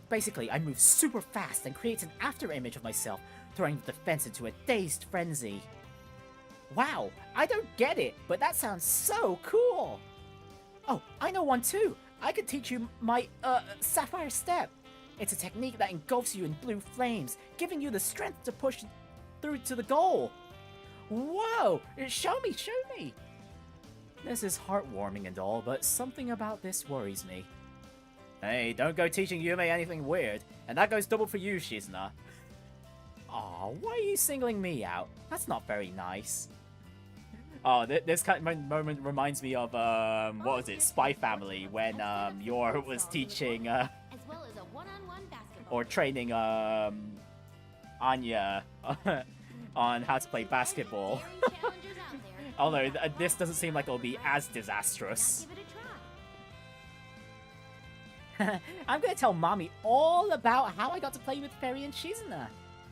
Basically, I move super fast and create an after image of myself, throwing the defense into a dazed frenzy. Wow, I don't get it, but that sounds so cool! Oh, I know one too! I could teach you my, Sapphire Step! It's a technique that engulfs you in blue flames, giving you the strength to push through to the goal! Whoa! Show me, show me! This is heartwarming and all, but something about this worries me. Hey, don't go teaching Yumé anything weird, and that goes double for you, Shizuna. Aw, why are you singling me out? That's not very nice. Oh, this kind of moment reminds me of, what was it, Spy Family, when, Yor was teaching, as well as a one-on-one basketball. or training, Anya on how to play basketball. Although, this doesn't seem like it'll be as disastrous. I'm gonna tell Mommy all about how I got to play with Feri and Shizuna.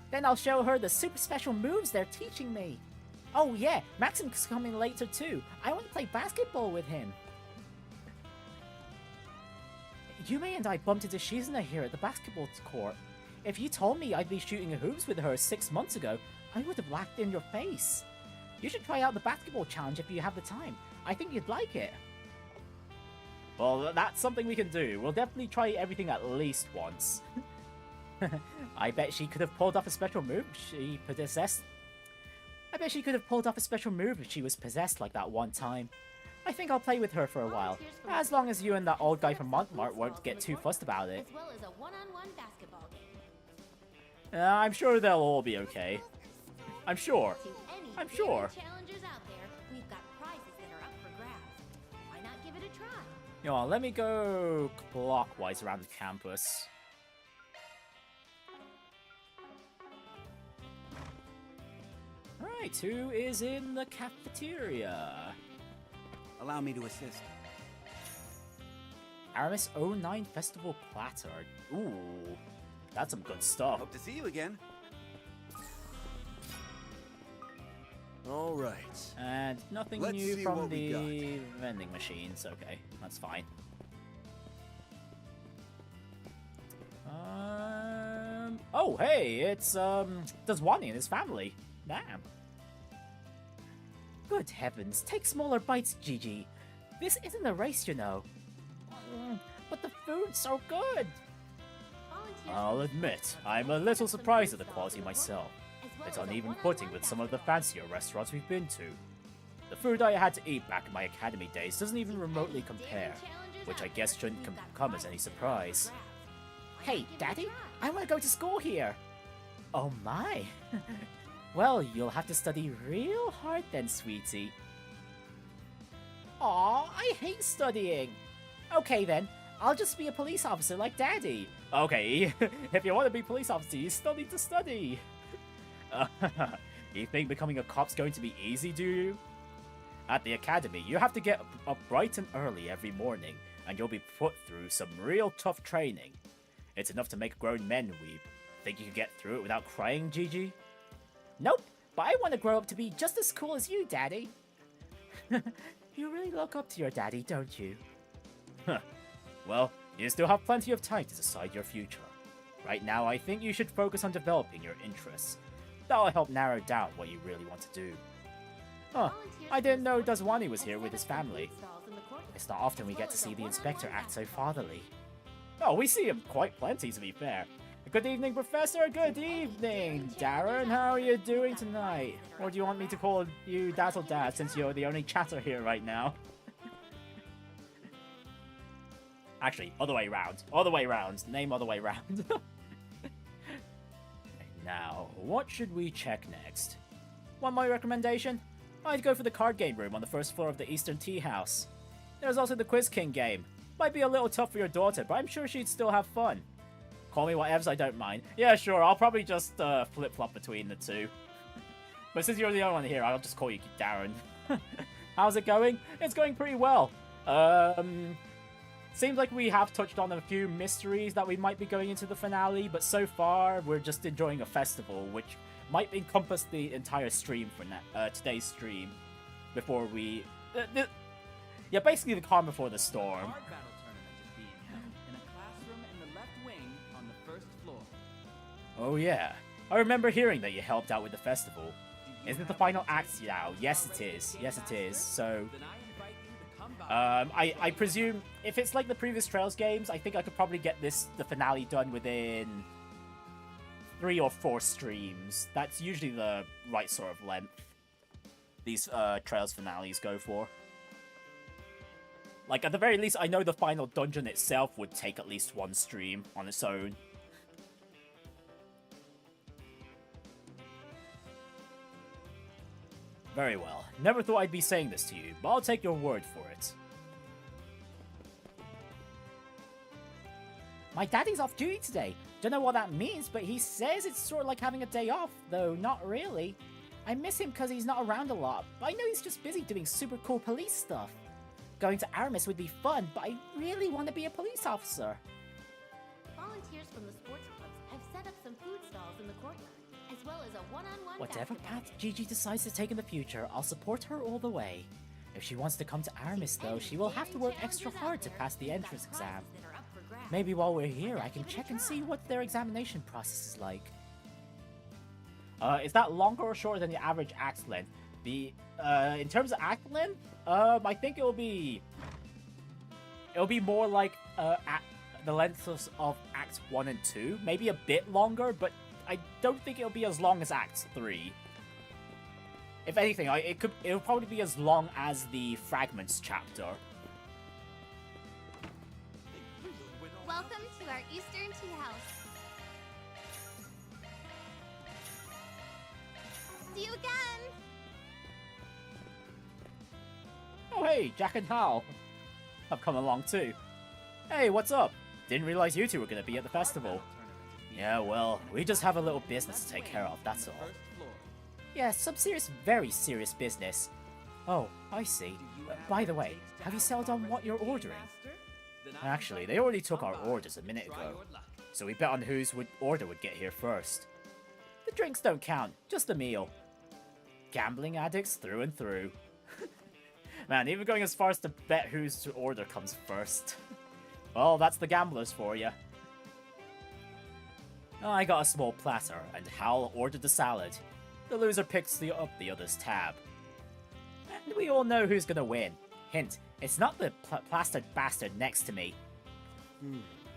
Then I'll show her the super special moves they're teaching me. Oh yeah, Maxim's coming later too. I want to play basketball with him. Yumé and I bumped into Shizuna here at the basketball court. If you told me I'd be shooting hoops with her 6 months ago, I would have laughed in your face. You should try out the basketball challenge if you have the time. I think you'd like it. Well, that's something we can do. We'll definitely try everything at least once. I bet she could have pulled off a special move if she possessed... I bet she could have pulled off a special move if she was possessed like that one time. I think I'll play with her for a while, as long as you and that old guy from Montmartre won't get too fussed about it. As well as a one-on-one basketball game. I'm sure they'll all be okay. I'm sure. I'm sure. Challengers out there, we've got prizes that are up for grabs. Why not give it a try? You know what, let me go clockwise around the campus. Alright, who is in the cafeteria? Allow me to assist. Aramis 09 Festival Platter. Ooh, that's some good stuff. Hope to see you again. All right. And nothing Let's new see from what we the vending machines. Okay, that's fine. Oh, hey, it's, Dazwani and his family. Damn. Good heavens, take smaller bites, Gigi. This isn't a race, you know. But the food's so good. I'll admit, I'm a little surprised at the quality myself. It's on even footing with some of the fancier restaurants we've been to. The food I had to eat back in my academy days doesn't even remotely compare, which I guess shouldn't come as any surprise. Hey, Daddy, I want to go to school here. Oh my. Well, you'll have to study real hard then, sweetie. Aw, I hate studying. Okay then, I'll just be a police officer like Daddy. Okay, if you want to be a police officer, you still need to study. You think becoming a cop's going to be easy, do you? At the academy, you have to get up bright and early every morning, and you'll be put through some real tough training. It's enough to make grown men weep. Think you can get through it without crying, Gigi? Nope, but I want to grow up to be just as cool as you, Daddy. You really look up to your daddy, don't you? Huh. Well, you still have plenty of time to decide your future. Right now, I think you should focus on developing your interests. That'll help narrow down what you really want to do. Huh, I didn't know Dazwani was here with his family. It's not often we get to see the inspector act so fatherly. Oh, we see him quite plenty, to be fair. Good evening, Professor. Good evening, Darren. How are you doing tonight? Or do you want me to call you Dazzle Dad since you're the only chatter here right now? Actually, other way round. Other way round. Name other way round. Now, what should we check next? Want my recommendation? I'd go for the card game room on the first floor of the Eastern Tea House. There's also the Quiz King game. Might be a little tough for your daughter, but I'm sure she'd still have fun. Call me whatevs, I don't mind. Yeah, sure, I'll probably just flip-flop between the two. But since you're the only one here, I'll just call you Darren. How's it going? It's going pretty well. Seems like we have touched on a few mysteries that we might be going into the finale, but so far, we're just enjoying a festival, which might encompass the entire stream for today's stream. Before we... yeah, basically the calm before the storm. Oh yeah, I remember hearing that you helped out with the festival. Isn't it the final act now? Yes it is. Yes it is. So, I presume if it's like the previous Trails games, I think I could probably get the finale done within 3 or 4 streams. That's usually the right sort of length these Trails finales go for. Like at the very least, I know the final dungeon itself would take at least 1 stream on its own. Very well. Never thought I'd be saying this to you, but I'll take your word for it. My daddy's off duty today. Don't know what that means, but he says it's sort of like having a day off, though not really. I miss him because he's not around a lot, but I know he's just busy doing super cool police stuff. Going to Aramis would be fun, but I really want to be a police officer. Volunteers from the sports clubs have set up some food stalls in the courtyard, as well as a one-on-one Whatever basketball path Gigi decides to take in the future, I'll support her all the way. If she wants to come to Aramis, though, she will have to work extra hard to pass the entrance exam. Maybe while we're here, I can check and see what their examination process is like. Is that longer or shorter than the average act length? In terms of act length, I think it will be It'll be more like the length of Act 1 and 2. Maybe a bit longer, but I don't think it'll be as long as Act 3. If anything, it'll probably be as long as the Fragments chapter. Welcome to our Eastern Tea House. See you again! Oh hey, Jack and Hal. I've come along too. Hey, what's up? Didn't realize you two were gonna be at the festival. Yeah, well, we just have a little business to take care of, that's all. Yeah, some very serious business. Oh, I see. By the way, have you settled on what you're ordering? Actually, they already took our orders a minute ago, so we bet on whose order would get here first. The drinks don't count, just the meal. Gambling addicts through and through. Man, even going as far as to bet whose order comes first. Well, that's the gamblers for you. I got a small platter, and Hal ordered the salad. The loser picks up the other's tab. And we all know who's gonna win. Hint, it's not the plastered bastard next to me.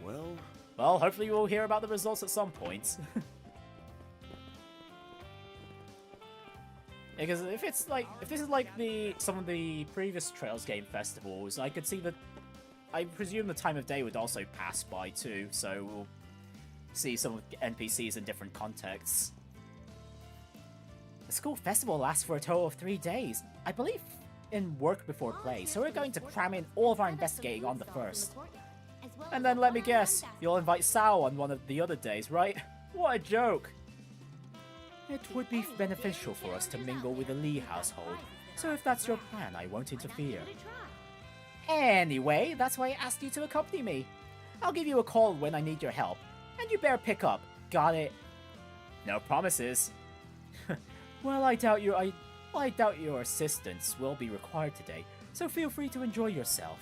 Well, hopefully we'll hear about the results at some point. Because if this is like some of the previous Trails game festivals, I could see that. I presume the time of day would also pass by too, so we'll see some NPCs in different contexts. The school festival lasts for a total of 3 days. I believe in work before play, so we're going to cram in all of our investigating on the first. And then let me guess, you'll invite Sal on one of the other days, right? What a joke! It would be beneficial for us to mingle with the Lee household, so if that's your plan, I won't interfere. Anyway, that's why I asked you to accompany me. I'll give you a call when I need your help, and you better pick up. Got it? No promises. Well, I doubt your assistance will be required today, so feel free to enjoy yourself.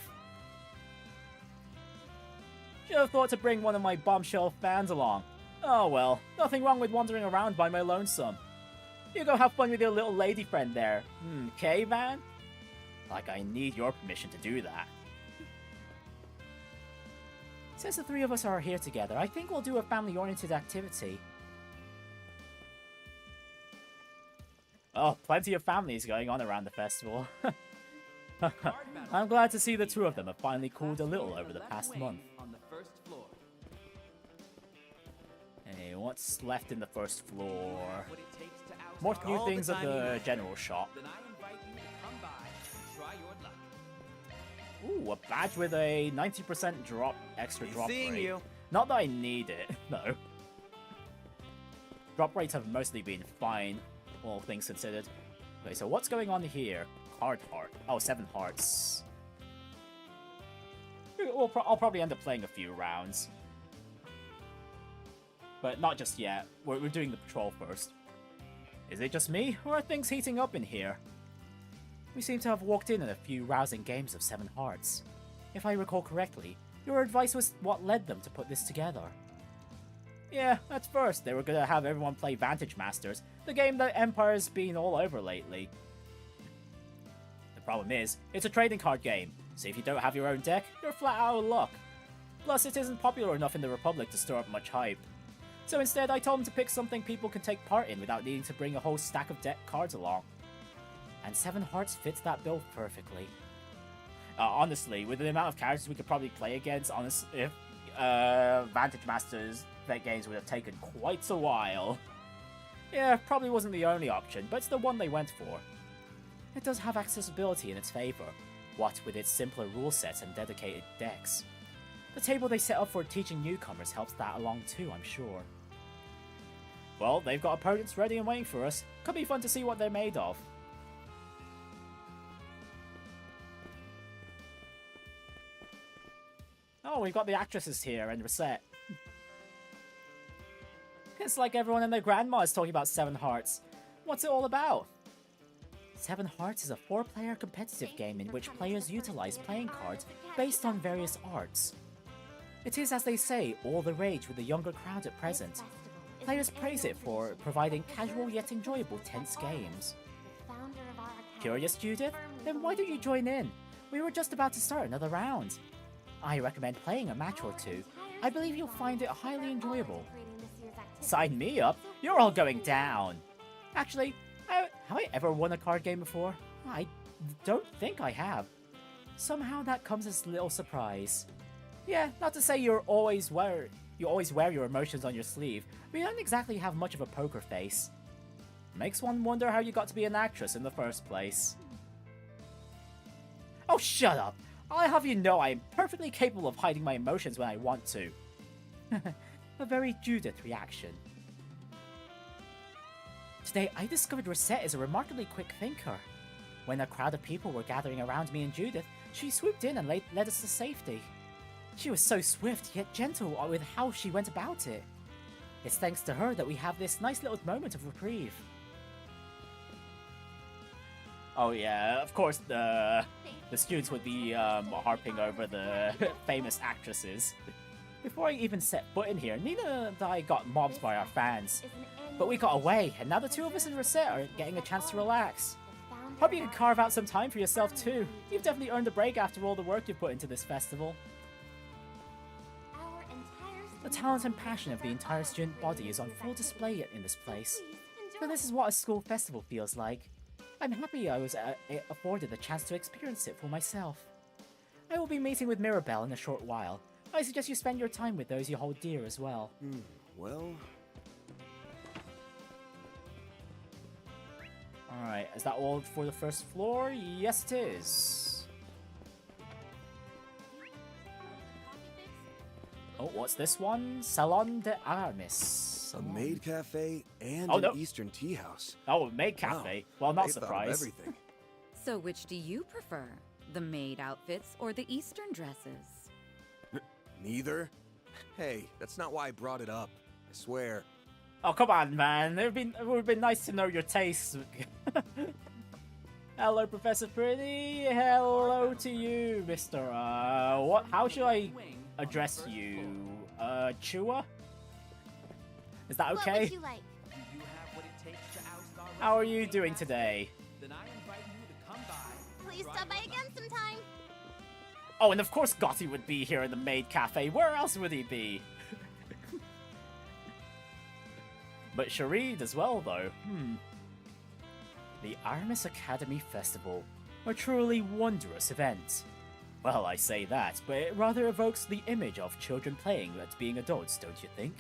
Should have thought to bring one of my bombshell fans along. Oh well, nothing wrong with wandering around by my lonesome. You go have fun with your little lady friend there. Okay, Van? Like I need your permission to do that. Since the three of us are here together, I think we'll do a family-oriented activity. Oh, plenty of families going on around the festival. I'm glad to see the two of them have finally cooled a little over the past month. Hey, what's left in the first floor? More new things at the general shop. Ooh, a badge with a 90% extra drop rate. Not that I need it, no. Drop rates have mostly been fine, all things considered. Okay, so what's going on here? Card heart. Oh, 7 hearts. I'll probably end up playing a few rounds. But not just yet. We're doing the patrol first. Is it just me, or are things heating up in here? We seem to have walked in a few rousing games of 7 hearts. If I recall correctly, your advice was what led them to put this together. Yeah, at first they were gonna have everyone play Vantage Masters, the game that Empire's been all over lately. The problem is, it's a trading card game, so if you don't have your own deck, you're flat out of luck. Plus, it isn't popular enough in the Republic to stir up much hype. So instead, I told them to pick something people can take part in without needing to bring a whole stack of deck cards along. And 7 Hearts fits that bill perfectly. Honestly, with the amount of characters we could probably play against, if Vantage Masters games would have taken quite a while. Yeah, probably wasn't the only option, but it's the one they went for. It does have accessibility in its favor, what with its simpler rule sets and dedicated decks. The table they set up for teaching newcomers helps that along too, I'm sure. Well, they've got opponents ready and waiting for us. Could be fun to see what they're made of. Oh, we've got the actresses here and Risette. It's like everyone and their grandma is talking about 7 Hearts. What's it all about? 7 Hearts is a 4-player competitive game in which players utilize playing cards based on various arts. It is, as they say, all the rage with the younger crowd at present. Players praise it for providing casual yet enjoyable tense games. Curious, Judith? Then why don't you join in? We were just about to start another round. I recommend playing a match or two. I believe you'll find it highly enjoyable. Sign me up! You're all going down! Actually, have I ever won a card game before? I don't think I have. Somehow that comes as a little surprise. Yeah, not to say you always wear your emotions on your sleeve, but you don't exactly have much of a poker face. Makes one wonder how you got to be an actress in the first place. Oh, shut up! I'll have you know I am perfectly capable of hiding my emotions when I want to. A very Judith reaction. Today, I discovered Risette is a remarkably quick thinker. When a crowd of people were gathering around me and Judith, she swooped in and led us to safety. She was so swift yet gentle with how she went about it. It's thanks to her that we have this nice little moment of reprieve. Oh yeah, of course the students would be harping over the famous actresses. Before I even set foot in here, Nina and I got mobbed by our fans. But we got away, and now the two of us in Risette are getting a chance to relax. Hope you can carve out some time for yourself too. You've definitely earned a break after all the work you've put into this festival. The talent and passion of the entire student body is on full display in this place. So this is what a school festival feels like. I'm happy I was afforded the chance to experience it for myself. I will be meeting with Mirabelle in a short while. I suggest you spend your time with those you hold dear as well. Well... Alright, is that all for the first floor? Yes, it is. Oh, what's this one? Salon de Aramis. A maid cafe and an Eastern tea house. Oh, a maid cafe. Wow, well, not they surprised. Thought of everything. So which do you prefer? The maid outfits or the Eastern dresses? Neither? Hey, that's not why I brought it up. I swear. Oh, come on, man. It would have been nice to know your tastes. Hello, Professor Prinny. Hello to you, Mr. How should I address you? Chua? Is that okay? What would you like? How are you doing today? Please stop by again sometime. Oh, and of course Gotti would be here in the maid cafe. Where else would he be? But Sharid as well, though. The Aramis Academy Festival. A truly wondrous event. Well, I say that, but it rather evokes the image of children playing at being adults, don't you think?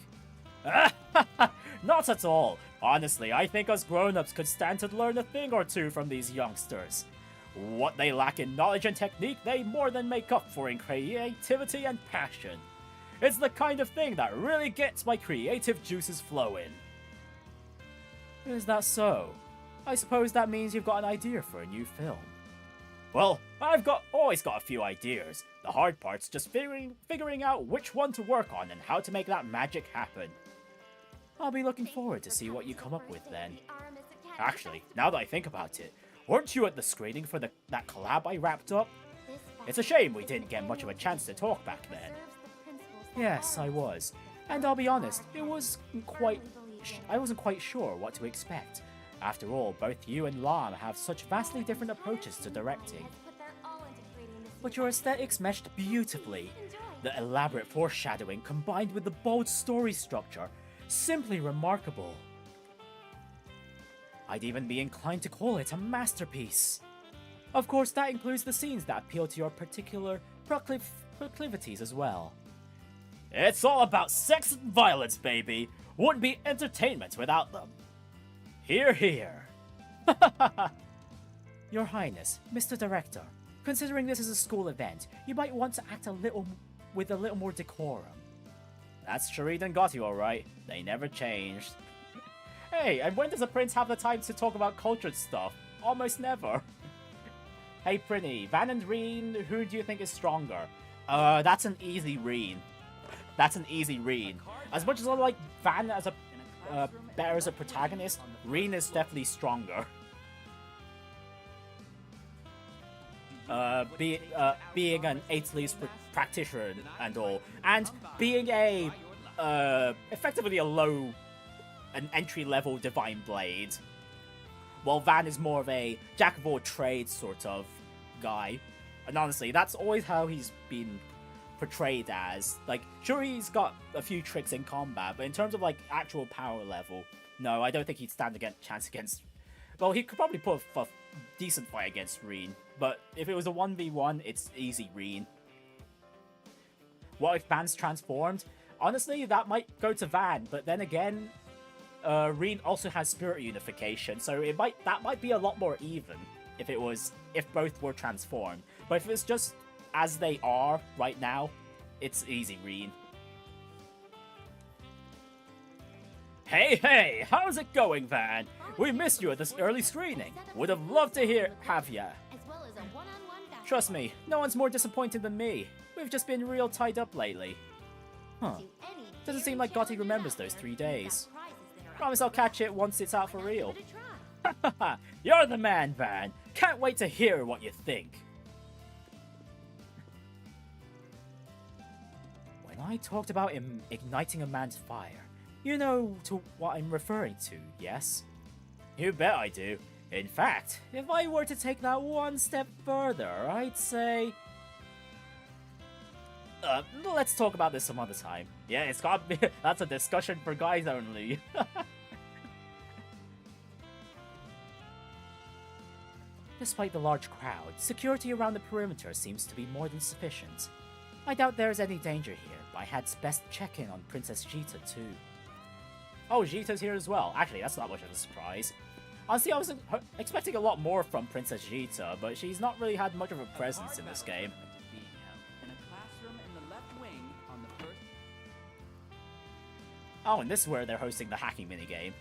Not at all. Honestly, I think us grown-ups could stand to learn a thing or two from these youngsters. What they lack in knowledge and technique, they more than make up for in creativity and passion. It's the kind of thing that really gets my creative juices flowing. Is that so? I suppose that means you've got an idea for a new film. Well, I've always got a few ideas. The hard part's just figuring out which one to work on and how to make that magic happen. I'll be looking forward to see what you come up with then. Actually, now that I think about it, weren't you at the screening for that collab I wrapped up? It's a shame we didn't get much of a chance to talk back then. Yes, I was. And I'll be honest, I wasn't quite sure what to expect. After all, both you and Lam have such vastly different approaches to directing. But your aesthetics meshed beautifully. The elaborate foreshadowing combined with the bold story structure, simply remarkable. I'd even be inclined to call it a masterpiece. Of course, that includes the scenes that appeal to your particular proclivities as well. It's all about sex and violence, baby! Wouldn't be entertainment without them. Hear, hear. Your Highness, Mr. Director, considering this is a school event, you might want to act with a little more decorum. That's Sharid and Gotti, alright. They never changed. Hey, and when does a prince have the time to talk about cultured stuff? Almost never. Hey, Prinny, Van and Reen, who do you think is stronger? That's an easy Reen. That's an easy Reen. As much as I like Van as a better as a protagonist, Reen is definitely stronger. Being an 8th leaves practitioner and all, and being effectively an entry-level Divine Blade, while Van is more of a jack-of-all-trades sort of guy. And honestly, that's always how he's been portrayed as. Like, sure, he's got a few tricks in combat, but in terms of like actual power level, no, I don't think he'd stand a chance against. Well, he could probably put a decent fight against Renne, but if it was a 1v1, it's easy Renne. What if Van's transformed? Honestly, that might go to Van, but then again, Renne also has spirit unification, so that might be a lot more even if both were transformed. But if it's just as they are right now, it's easy Renne. Hey, how's it going, Van? We missed you at this early screening. Would have loved to have ya. Trust me, no one's more disappointed than me. We've just been real tied up lately. Huh. Doesn't seem like Gotti remembers those 3 days. Promise I'll catch it once it's out for real. You're the man, Van. Can't wait to hear what you think. When I talked about igniting a man's fire, you know to what I'm referring to, yes? You bet I do. In fact, if I were to take that one step further, I'd say... let's talk about this some other time. Yeah, it's got to be... That's a discussion for guys only. Despite the large crowd, security around the perimeter seems to be more than sufficient. I doubt there's any danger here, but I had best check in on Princess Jita too. Oh, Jita's here as well. Actually, that's not much of a surprise. Honestly, I was expecting a lot more from Princess Jita, but she's not really had much of a presence in this game. Oh, and this is where they're hosting the hacking minigame.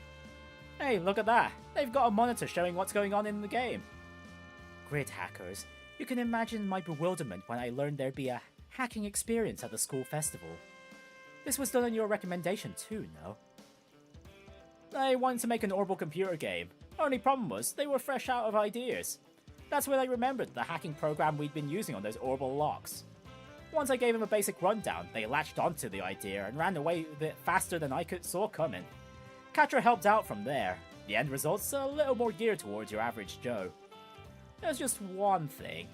Hey, look at that! They've got a monitor showing what's going on in the game. Grid hackers. You can imagine my bewilderment when I learned there'd be a hacking experience at the school festival. This was done on your recommendation too, no? I wanted to make an Orbital computer game. Only problem was, they were fresh out of ideas. That's when I remembered the hacking program we'd been using on those Orbital locks. Once I gave them a basic rundown, they latched onto the idea and ran away with it faster than I saw coming. Quatre helped out from there. The end result's a little more geared towards your average Joe. There's just one thing.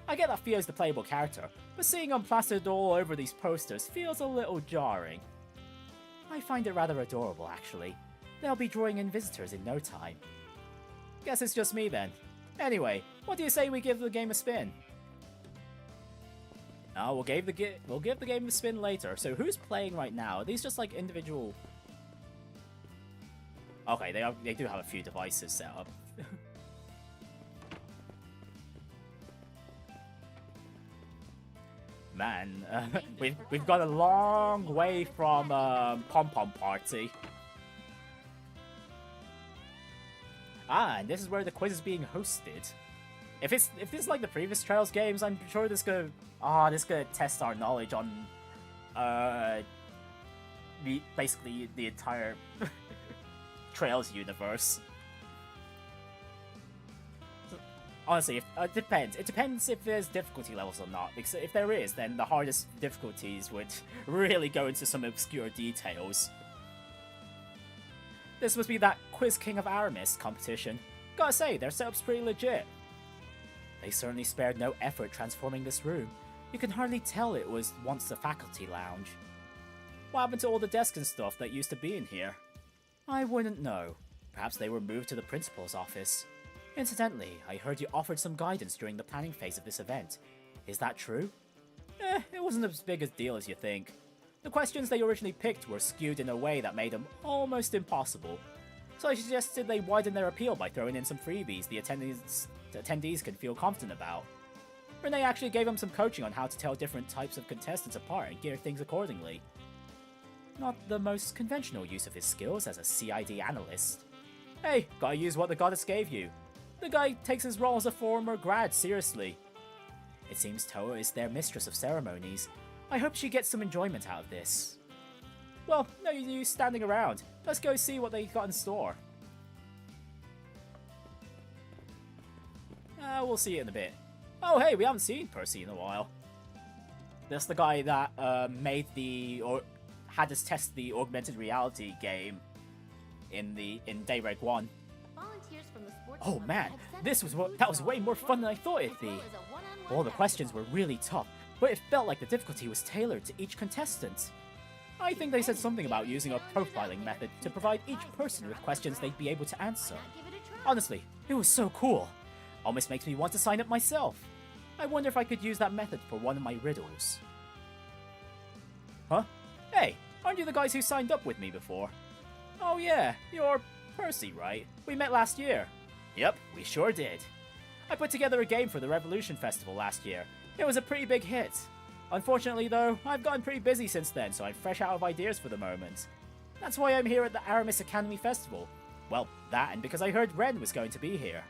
I get that Fio's the playable character, but seeing him plastered all over these posters feels a little jarring. I find it rather adorable, actually. They'll be drawing in visitors in no time. Guess it's just me then. Anyway, what do you say we give the game a spin? No, we'll give the game a spin later. So who's playing right now? Are these just like individual? Okay, they do have a few devices set up. Man, we've got a long way from Pom Pom Party. Ah, and this is where the quiz is being hosted. If this is like the previous Trails games, I'm sure this gonna test our knowledge on basically the entire Trails universe. Honestly, it depends. It depends if there's difficulty levels or not. Because if there is, then the hardest difficulties would really go into some obscure details. This must be that Quiz King of Aramis competition. Gotta say, their setup's pretty legit. They certainly spared no effort transforming this room. You can hardly tell it was once the faculty lounge. What happened to all the desks and stuff that used to be in here? I wouldn't know. Perhaps they were moved to the principal's office. Incidentally, I heard you offered some guidance during the planning phase of this event. Is that true? It wasn't as big a deal as you think. The questions they originally picked were skewed in a way that made them almost impossible. So I suggested they widen their appeal by throwing in some freebies the attendees can feel confident about. Renne actually gave them some coaching on how to tell different types of contestants apart and gear things accordingly. Not the most conventional use of his skills as a CID analyst. Hey, gotta use what the goddess gave you. The guy takes his role as a former grad seriously. It seems Toa is their mistress of ceremonies. I hope she gets some enjoyment out of this. Well, no use standing around. Let's go see what they got in store. We'll see it in a bit. Oh hey, we haven't seen Percy in a while. That's the guy that had us test the augmented reality game in Daybreak 1. Oh man, that was way more fun than I thought it'd be. All the questions were really tough, but it felt like the difficulty was tailored to each contestant. I think they said something about using a profiling method to provide each person with questions they'd be able to answer. Honestly, it was so cool. Almost makes me want to sign up myself. I wonder if I could use that method for one of my riddles. Huh? Hey, aren't you the guys who signed up with me before? Oh yeah, you're Percy, right? We met last year. Yep, we sure did. I put together a game for the Revolution Festival last year. It was a pretty big hit. Unfortunately though, I've gotten pretty busy since then, so I'm fresh out of ideas for the moment. That's why I'm here at the Aramis Academy Festival. Well, that and because I heard Renne was going to be here.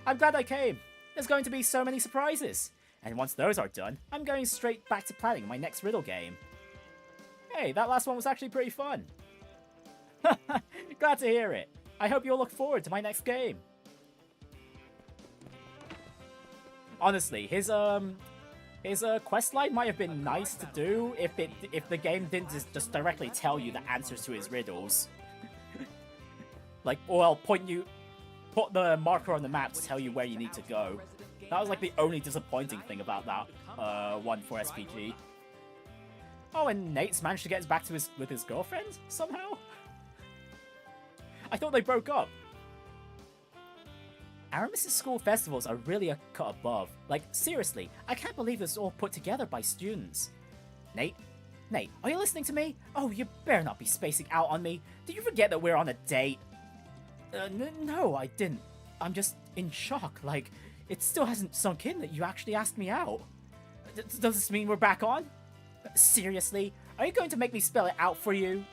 I'm glad I came. There's going to be so many surprises. And once those are done, I'm going straight back to planning my next riddle game. Hey, that last one was actually pretty fun. Glad to hear it. I hope you'll look forward to my next game. Honestly, his quest line might have been nice to do if the game didn't just directly tell you the answers to his riddles. Like, well, put the marker on the map to tell you where you need to go. That was like the only disappointing thing about that one for SPG. Oh, and Nate's managed to get back to with his girlfriend somehow? I thought they broke up. Aramis' school festivals are really a cut above. Like, seriously, I can't believe this is all put together by students. Nate, are you listening to me? Oh, you better not be spacing out on me. Did you forget that we're on a date? No, I didn't. I'm just in shock. Like, it still hasn't sunk in that you actually asked me out. Does this mean we're back on? Seriously? Are you going to make me spell it out for you?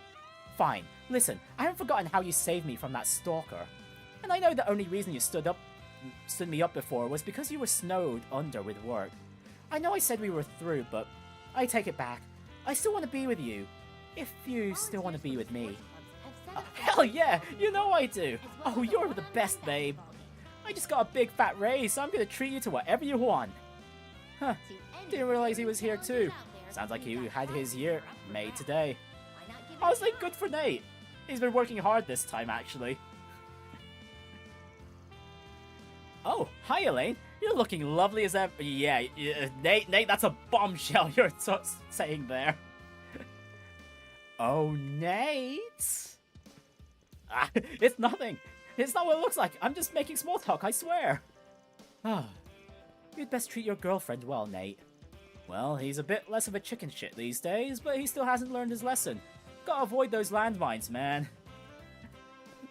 Fine. Listen, I haven't forgotten how you saved me from that stalker. And I know the only reason you stood me up before was because you were snowed under with work. I know I said we were through, but I take it back. I still want to be with you. If you still want to be with me. Hell yeah! You know I do! Oh, you're the best, babe. I just got a big fat raise, so I'm gonna treat you to whatever you want. Huh. Didn't realize he was here too. Sounds like he had his year made today. Honestly, good for Nate. He's been working hard this time, actually. Oh, hi Elaine. You're looking lovely as ever. Yeah, Nate, that's a bombshell you're saying there. Oh, Nate. Ah, it's nothing. It's not what it looks like. I'm just making small talk, I swear. Ah, you'd best treat your girlfriend well, Nate. Well, he's a bit less of a chicken shit these days, but he still hasn't learned his lesson. Gotta avoid those landmines, man.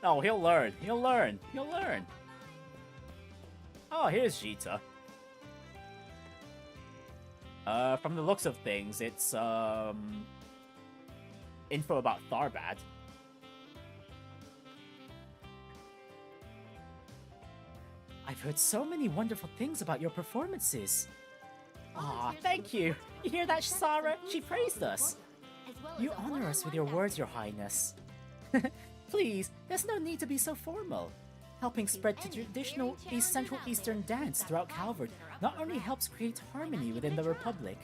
Oh, he'll learn. He'll learn. Oh, here's Jita. From the looks of things, it's, info about Tharbad. I've heard so many wonderful things about your performances. Aw, thank you. You hear that, Sarah? She praised us. You honor us with your words, Your Highness. Please, there's no need to be so formal. Helping spread the traditional Central Eastern dance throughout Calvert not only helps create harmony within the Republic,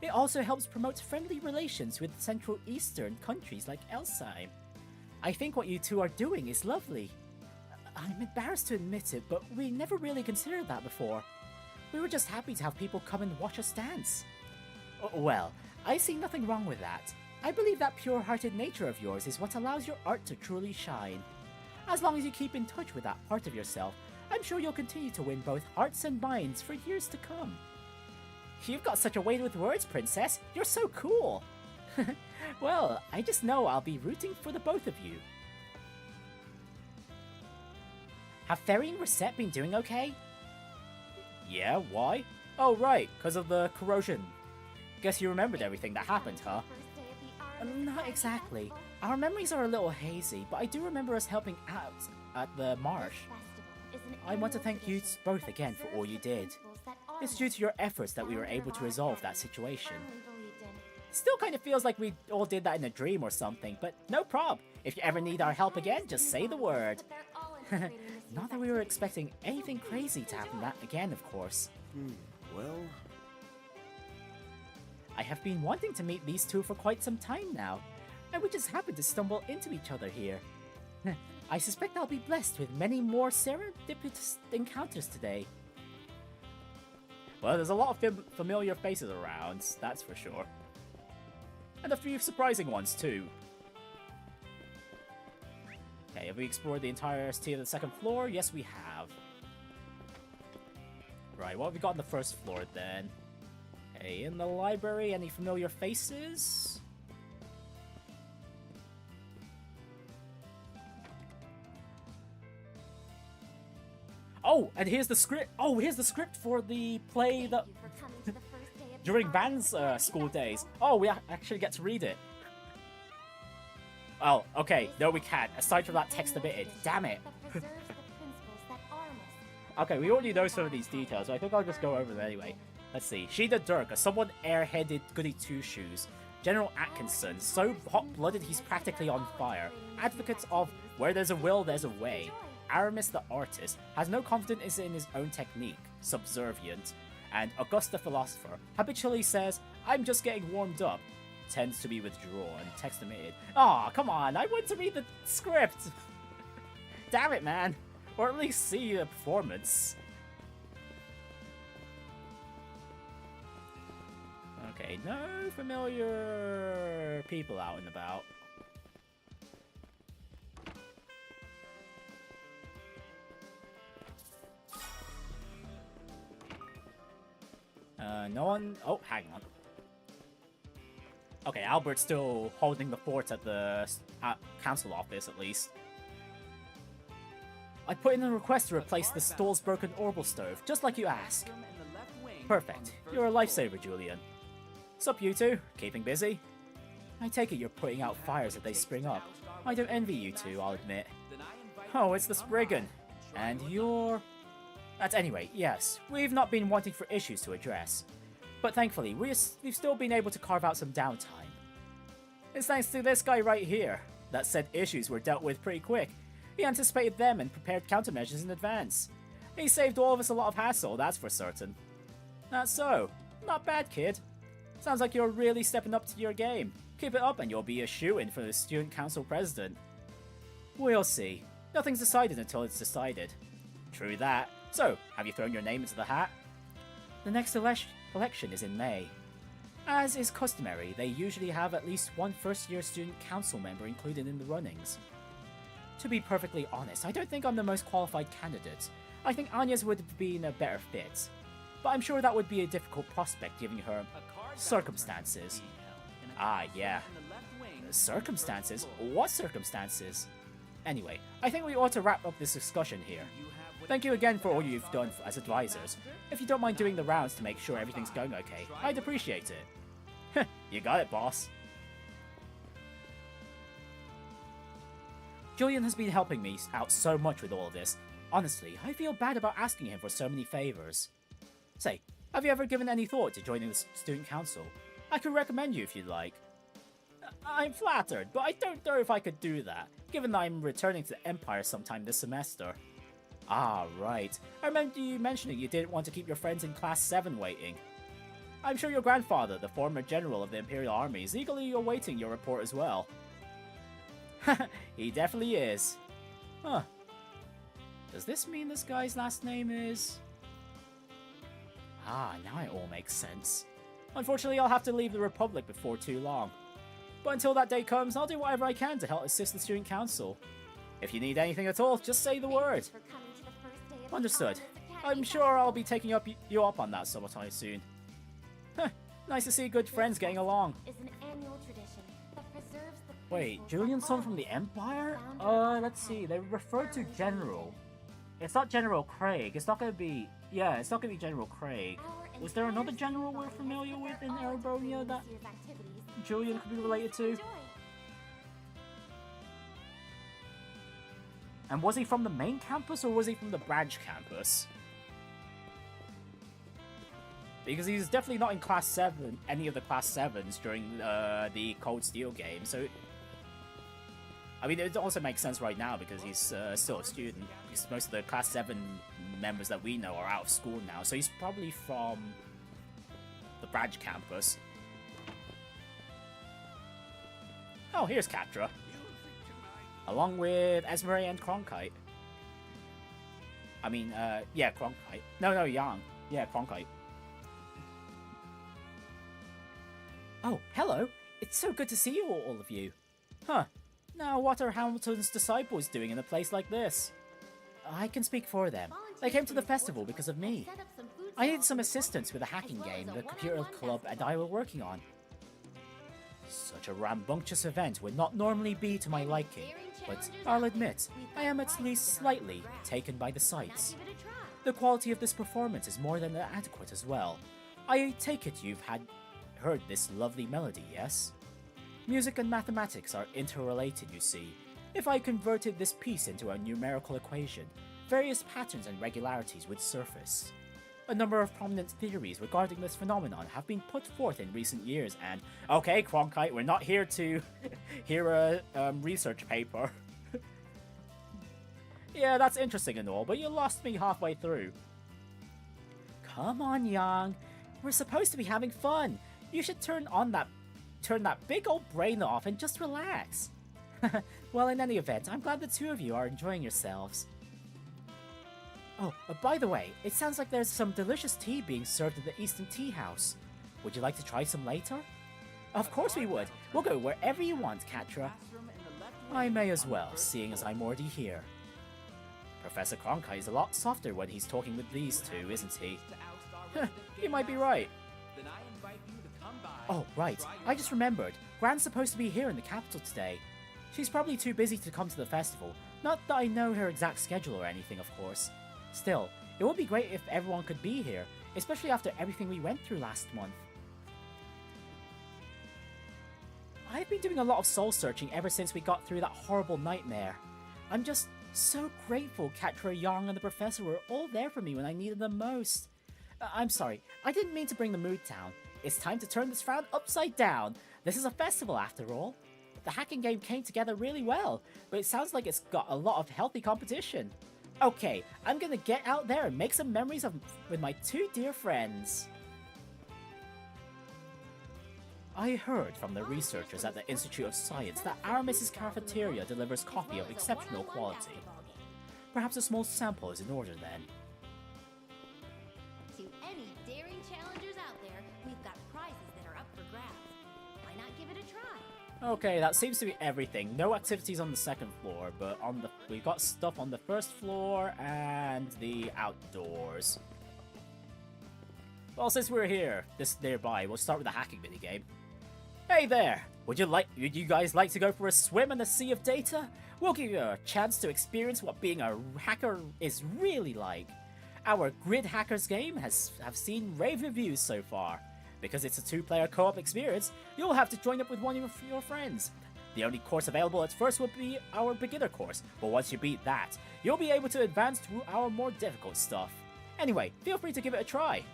it also helps promote friendly relations with Central Eastern countries like Elsheim. I think what you two are doing is lovely. I'm embarrassed to admit it, but we never really considered that before. We were just happy to have people come and watch us dance. Well, I see nothing wrong with that. I believe that pure-hearted nature of yours is what allows your art to truly shine. As long as you keep in touch with that part of yourself, I'm sure you'll continue to win both hearts and minds for years to come. You've got such a way with words, Princess. You're so cool. Well, I just know I'll be rooting for the both of you. Have Feri and Risette been doing okay? Yeah, why? Oh, right, because of the corrosion. Guess you remembered everything that happened, huh? Not exactly. Our memories are a little hazy, but I do remember us helping out at the marsh. I want to thank you both again for all you did. It's due to your efforts that we were able to resolve that situation. Still kind of feels like we all did that in a dream or something, but no prob. If you ever need our help again, just say the word. Not that we were expecting anything crazy to happen again, of course. Well... I have been wanting to meet these two for quite some time now, and we just happened to stumble into each other here. I suspect I'll be blessed with many more serendipitous encounters today. Well, there's a lot of familiar faces around, that's for sure. And a few surprising ones, too. Okay, have we explored the entirety of the second floor? Yes, we have. Right, what have we got on the first floor, then? Okay, in the library, any familiar faces? Oh, and here's the script. Oh, here's the script for the play that during Van's school days. Oh, we actually get to read it. Oh, okay. No, we can't. Aside from that text omitted. Damn it. Okay, we already know some of these details, so I think I'll just go over them anyway. Let's see. Sheena Dirk, a somewhat airheaded goody two-shoes. General Atkinson, so hot-blooded he's practically on fire. Advocates of where there's a will, there's a way. Aramis the artist has no confidence in his own technique, subservient, and Augusta philosopher habitually says, "I'm just getting warmed up," tends to be withdrawn, text omitted. Aw, come on, I want to read the script! Damn it, man! Or at least see the performance. Okay, no familiar people out and about. No one... Oh, hang on. Okay, Albert's still holding the fort at the council office, at least. I put in a request to replace the store's broken orbital stove, just like you asked. Perfect. You're a lifesaver, Julian. Sup, you two? Keeping busy? I take it you're putting out fires as they spring up. I don't envy you two, I'll admit. Oh, it's the Spriggan. And you're... Anyway, yes, we've not been wanting for issues to address. But thankfully, we've still been able to carve out some downtime. It's thanks to this guy right here that said issues were dealt with pretty quick. He anticipated them and prepared countermeasures in advance. He saved all of us a lot of hassle, that's for certain. That's so. Not bad, kid. Sounds like you're really stepping up to your game. Keep it up and you'll be a shoo-in for the student council president. We'll see. Nothing's decided until it's decided. True that. So, have you thrown your name into the hat? The next election is in May. As is customary, they usually have at least one first-year student council member included in the runnings. To be perfectly honest, I don't think I'm the most qualified candidate. I think Agnès would have been a better fit. But I'm sure that would be a difficult prospect given her circumstances. Ah, yeah. Circumstances? What circumstances? Anyway, I think we ought to wrap up this discussion here. Thank you again for all you've done as advisors. If you don't mind doing the rounds to make sure everything's going okay, I'd appreciate it. You got it, boss. Julian has been helping me out so much with all of this. Honestly, I feel bad about asking him for so many favors. Say, have you ever given any thought to joining the student council? I could recommend you if you'd like. I'm flattered, but I don't know if I could do that, given that I'm returning to the Empire sometime this semester. Ah, right. I remember you mentioning you didn't want to keep your friends in Class 7 waiting. I'm sure your grandfather, the former general of the Imperial Army, is eagerly awaiting your report as well. He definitely is. Huh. Does this mean this guy's last name is... Ah, now it all makes sense. Unfortunately, I'll have to leave the Republic before too long. But until that day comes, I'll do whatever I can to help assist the Student Council. If you need anything at all, just say the word. Understood. I'm sure I'll be taking you up on that sometime soon. Nice to see good friends getting along. Wait, Julian's son from the Empire? Let's see. They refer to General. It's not General Craig. It's not gonna be... Yeah, it's not gonna be General Craig. Was there another general we're familiar with in Erebonia that Julian could be related to? And was he from the main campus or was he from the branch campus? Because he's definitely not in Class 7, any of the Class 7s during the Cold Steel game, so... I mean, it also makes sense right now because he's still a student, because most of the Class 7 members that we know are out of school now, so he's probably from the branch campus. Oh, here's Quatre. Along with Esmeralda and Cronkite. I mean, yeah, Cronkite. No, Yang. Yeah, Cronkite. Oh, hello. It's so good to see you all of you. Huh. Now, what are Hamilton's disciples doing in a place like this? I can speak for them. They came to the festival because of me. I needed some assistance with a hacking game the computer club and I were working on. Such a rambunctious event would not normally be to my liking, but I'll admit, I am at least slightly taken by the sights. The quality of this performance is more than adequate as well. I take it you've heard this lovely melody, yes? Music and mathematics are interrelated, you see. If I converted this piece into a numerical equation, various patterns and regularities would surface. A number of prominent theories regarding this phenomenon have been put forth in recent years and... Okay, Cronkite, we're not here to hear a research paper. Yeah, that's interesting and all, but you lost me halfway through. Come on, Yang. We're supposed to be having fun. You should turn that big old brain off and just relax. Well, in any event, I'm glad the two of you are enjoying yourselves. Oh, by the way, it sounds like there's some delicious tea being served at the Eastern Tea House. Would you like to try some later? Of course we would. We'll go wherever you want, Quatre. I may as well, seeing as I'm already here. Professor Cronkite is a lot softer when he's talking with these two, isn't he? You might be right. Oh, right. I just remembered. Gran's supposed to be here in the capital today. She's probably too busy to come to the festival. Not that I know her exact schedule or anything, of course. Still, it would be great if everyone could be here, especially after everything we went through last month. I've been doing a lot of soul-searching ever since we got through that horrible nightmare. I'm just so grateful Quatre, Yang, and the Professor were all there for me when I needed them most. I'm sorry, I didn't mean to bring the mood down. It's time to turn this frown upside down. This is a festival after all. The hacking game came together really well, but it sounds like it's got a lot of healthy competition. Okay, I'm gonna get out there and make some memories with my two dear friends. I heard from the researchers at the Institute of Science that Aramis' cafeteria delivers coffee of exceptional quality. Perhaps a small sample is in order then. To any daring challengers out there, we've got prizes that are up for grabs. Why not give it a try? Okay, that seems to be everything. No activities on the second floor, but we've got stuff on the first floor and the outdoors. Well, since we're here, this nearby, we'll start with the hacking minigame. Hey there! Would you guys like to go for a swim in the sea of data? We'll give you a chance to experience what being a hacker is really like. Our Grid Hackers game have seen rave reviews so far. Because it's a two-player co-op experience, you'll have to join up with one of your friends. The only course available at first will be our beginner course, but once you beat that, you'll be able to advance through our more difficult stuff. Anyway, feel free to give it a try.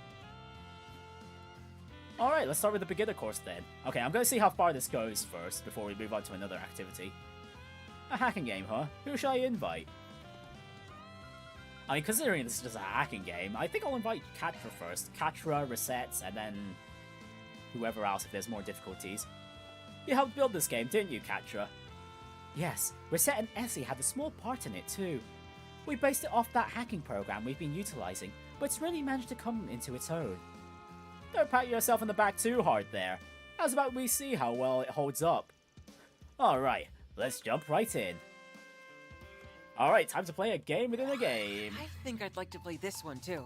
Alright, let's start with the beginner course then. Okay, I'm gonna see how far this goes first, before we move on to another activity. A hacking game, huh? Who shall I invite? I mean, considering this is just a hacking game, I think I'll invite Quatre first. Quatre, Risette, and then whoever else if there's more difficulties. You helped build this game, didn't you, Quatre? Yes, Risette and Essie had a small part in it too. We based it off that hacking program we've been utilizing, but it's really managed to come into its own. Don't pat yourself on the back too hard there. How's about we see how well it holds up? Alright, let's jump right in. Alright, time to play a game within a game. I think I'd like to play this one too.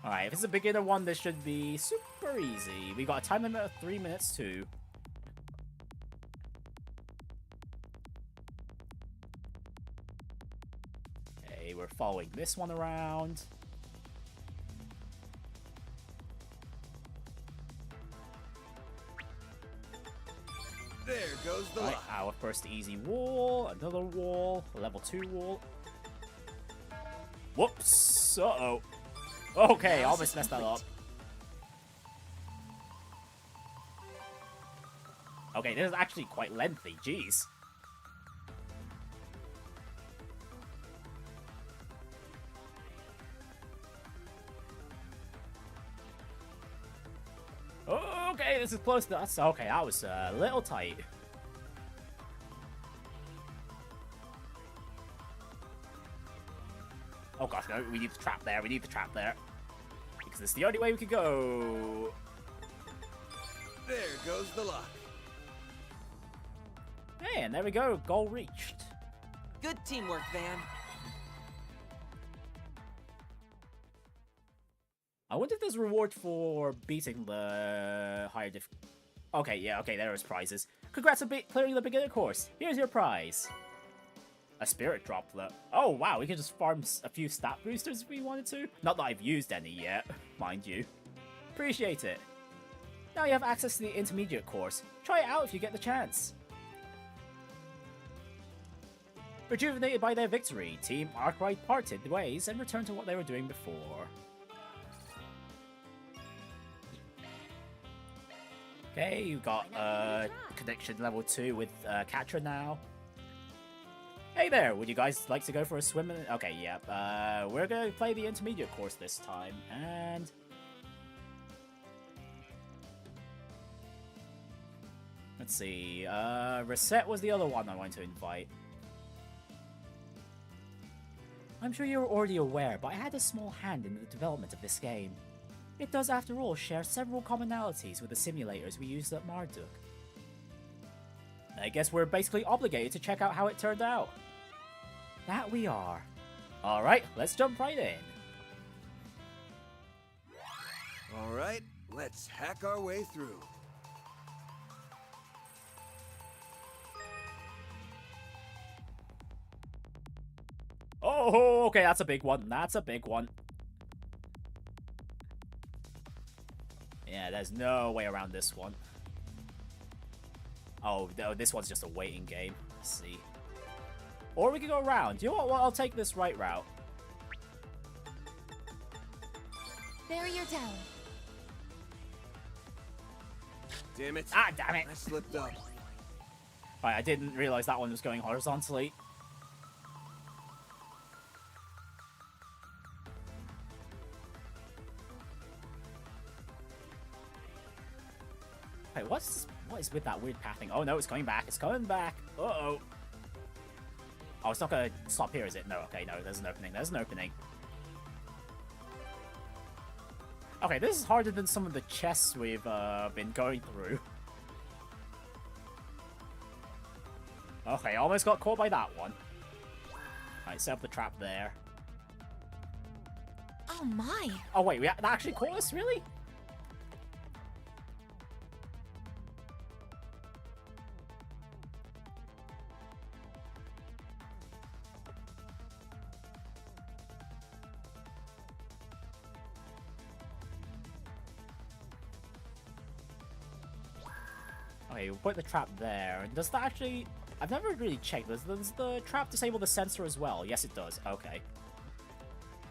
Alright, if it's a beginner one, this should be super easy. We got a time limit of 3 minutes too. Okay, we're following this one around. There goes the Right, our first easy wall, another wall, level 2 wall. Whoops! Uh-oh. Okay, I almost messed that up. Okay, this is actually quite lengthy, jeez. Okay, this is close to us. Okay, that was a little tight. Oh gosh, no, we need the trap there, we need the trap there. Because it's the only way we could go. There goes the lock. Hey, and there we go. Goal reached. Good teamwork, Van. I wonder if there's a reward for beating the higher Okay, yeah, okay, there is prizes. Congrats on clearing the beginner course. Here's your prize. A spirit droplet. Oh, wow, we can just farm a few stat boosters if we wanted to. Not that I've used any yet, mind you. Appreciate it. Now you have access to the intermediate course. Try it out if you get the chance. Rejuvenated by their victory, Team Arkwright parted ways and returned to what they were doing before. Okay, you got connection level 2 with Quatre now. Hey there, would you guys like to go for a swim? Okay, yeah. We're gonna play the intermediate course this time, and let's see. Risette was the other one I wanted to invite. I'm sure you're already aware, but I had a small hand in the development of this game. It does, after all, share several commonalities with the simulators we used at Marduk. I guess we're basically obligated to check out how it turned out. That we are. Alright, let's jump right in. Alright, let's hack our way through. Oh, okay, that's a big one. That's a big one. Yeah, there's no way around this one. Oh, no, this one's just a waiting game. Let's see. Or we could go around. You know what? Well, I'll take this right route. Barrier down. Damn it. Ah, damn it. I slipped up. Right, I didn't realize that one was going horizontally. Wait, what is with that weird pathing? Oh no, it's coming back. It's coming back. Uh-oh. Oh, it's not gonna stop here, is it? No, okay, no, there's an opening. There's an opening. Okay, this is harder than some of the chests we've been going through. Okay, almost got caught by that one. Alright, set up the trap there. Oh my! Oh wait, that actually caught us? Really? Okay, we'll put the trap there. And does that actually... I've never really checked. Does the trap disable the sensor as well? Yes, it does. Okay.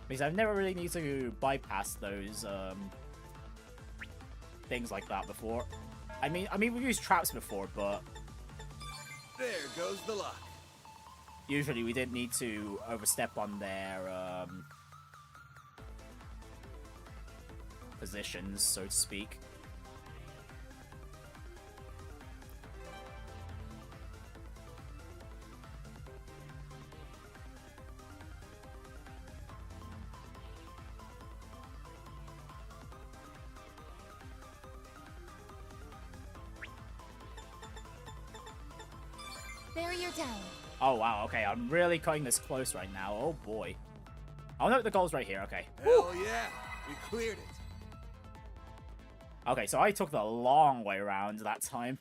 Because I've never really needed to bypass those things like that before. I mean, we've used traps before, but There goes the lock. usually we didn't need to overstep on their positions, so to speak. Barrier down. Oh wow, okay, I'm really cutting this close right now. Oh boy. Oh no, the goal's right here, okay. Hell yeah, we cleared it. Okay, so I took the long way around that time.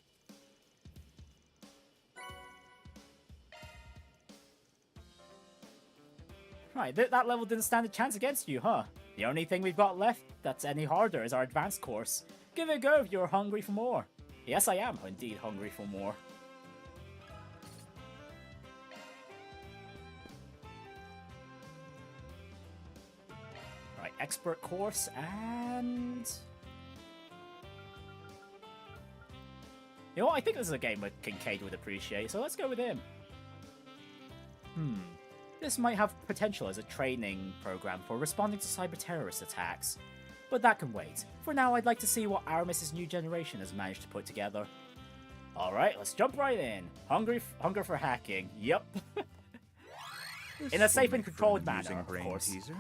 Right, that level didn't stand a chance against you, huh? The only thing we've got left that's any harder is our advanced course. Give it a go if you're hungry for more. Yes, I am indeed hungry for more. Right, expert course and... You know what, I think this is a game that Kincaid would appreciate, so let's go with him. This might have potential as a training program for responding to cyber-terrorist attacks. But that can wait. For now, I'd like to see what Aramis' new generation has managed to put together. Alright, let's jump right in. Hunger for hacking, yep. In a safe and controlled manner, of course. Teaser?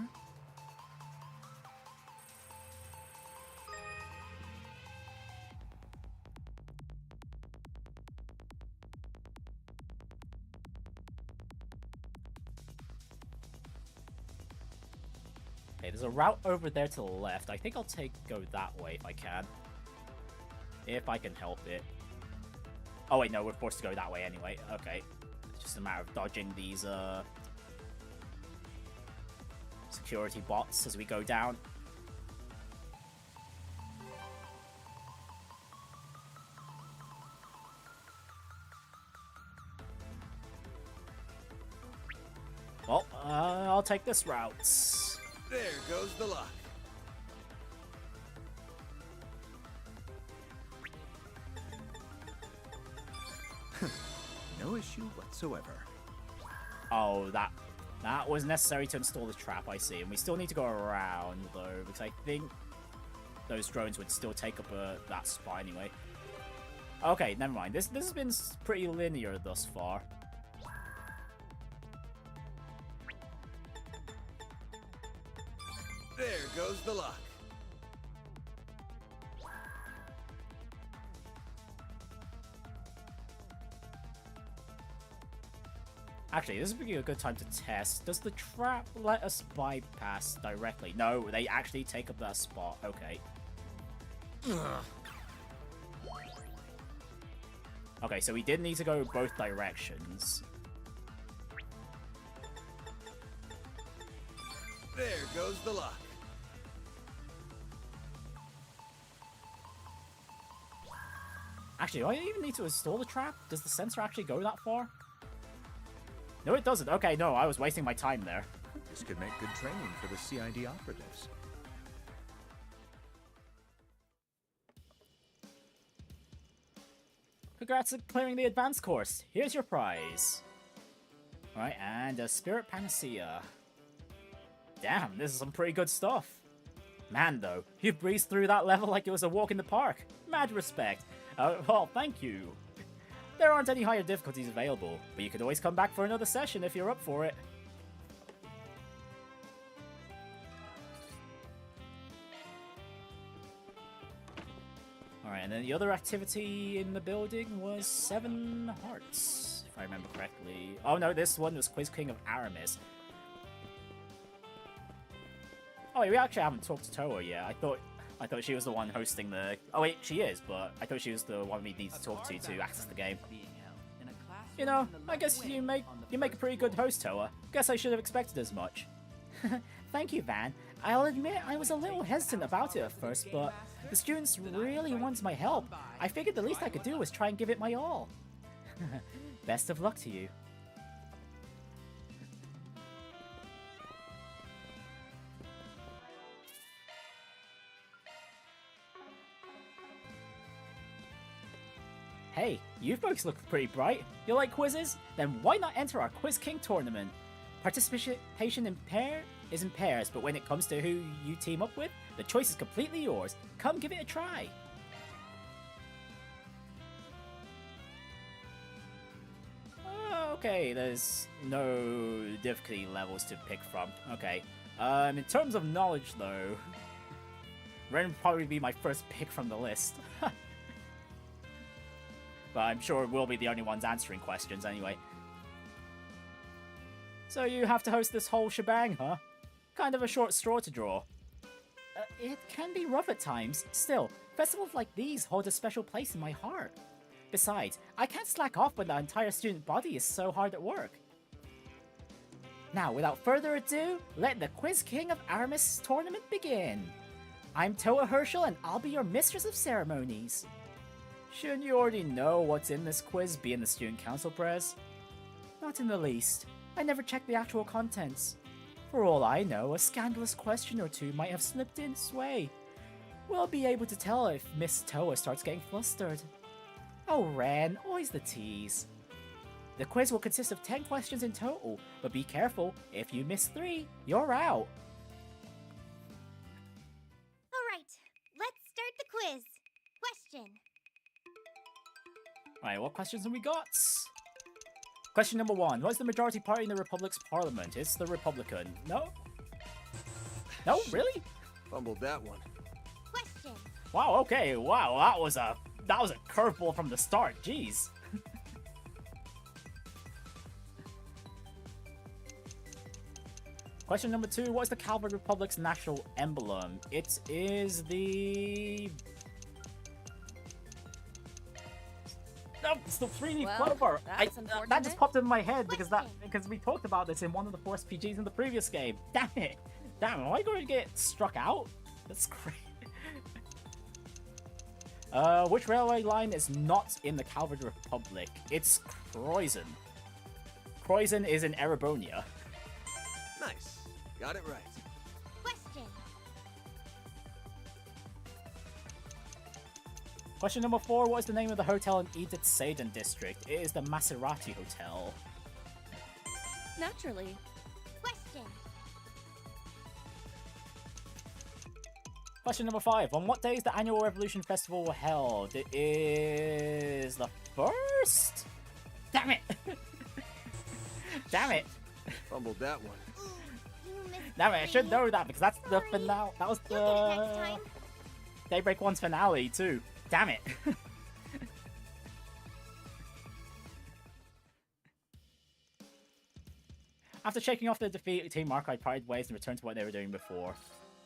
Okay, there's a route over there to the left. I think I'll go that way if I can. If I can help it. Oh wait, no, we're forced to go that way anyway. Okay. It's just a matter of dodging these, security bots as we go down. Well, I'll take this route. There goes the lock. No issue whatsoever. Oh, that was necessary to install the trap, I see. And we still need to go around, though, because I think those drones would still take up that spot anyway. Okay, never mind. This has been pretty linear thus far. There goes the lock. Actually, this would be a good time to test. Does the trap let us bypass directly? No, they actually take up that spot. Okay. Okay, so we did need to go both directions. There goes the lock. Actually, do I even need to install the trap? Does the sensor actually go that far? No, it doesn't. Okay, no, I was wasting my time there. This could make good training for the CID operatives. Congrats on clearing the advanced course. Here's your prize. Alright, and a Spirit Panacea. Damn, this is some pretty good stuff. Man, though, you breezed through that level like it was a walk in the park. Mad respect. Well, thank you. There aren't any higher difficulties available, but you could always come back for another session if you're up for it. Alright, and then the other activity in the building was 7 hearts, if I remember correctly. Oh no, this one was Quiz King of Aramis. Oh wait, we actually haven't talked to Toa yet. I thought she was the one hosting the... Oh wait, she is, but I thought she was the one we need to talk to access the game. You know, I guess you make a pretty good host, Toa. Guess I should have expected as much. Thank you, Van. I'll admit I was a little hesitant about it at first, but the students really want my help. I figured the least I could do was try and give it my all. Best of luck to you. Hey, you folks look pretty bright. You like quizzes? Then why not enter our Quiz King tournament? Participation is in pairs, but when it comes to who you team up with, the choice is completely yours. Come give it a try. Okay, there's no difficulty levels to pick from. Okay. In terms of knowledge, though, Renne would probably be my first pick from the list. But I'm sure we'll be the only ones answering questions anyway. So you have to host this whole shebang, huh? Kind of a short straw to draw. It can be rough at times. Still, festivals like these hold a special place in my heart. Besides, I can't slack off when the entire student body is so hard at work. Now, without further ado, let the Quiz King of Aramis tournament begin. I'm Toa Herschel and I'll be your mistress of ceremonies. Shouldn't you already know what's in this quiz, being the student council prez? Not in the least. I never checked the actual contents. For all I know, a scandalous question or two might have slipped in sway. We'll be able to tell if Miss Toa starts getting flustered. Oh, Renne, always the tease. The quiz will consist of 10 questions in total, but be careful, if you miss 3, you're out. Alright, let's start the quiz. Question. Alright, what questions have we got? Question number 1. What is the majority party in the Republic's parliament? It's the Republican. No? No? Really? Fumbled that one. Question. Wow, okay. Wow, that was a curveball from the start. Jeez. Question number 2. What is the Cavalry Republic's national emblem? It is the... No, it's the 3D clover. That just popped in my head because we talked about this in one of the 4 SPGs in the previous game. Damn it. Damn, am I going to get struck out? That's crazy. Which railway line is not in the Cavalry Republic? It's Croydon. Croydon is in Erebonia. Nice. Got it right. Question. Question number 4. What is the name of the hotel in Edith Seiden district? It is the Maserati Hotel. Naturally. Question. Question number 5. On what day is the annual Revolution Festival held? It is the 1st? Damn it! Damn it! Fumbled that one. Damn it, I should know that because that's the finale. That was the Daybreak 1's finale too. Damn it. After shaking off the defeat, Team Archive parted ways and returned to what they were doing before.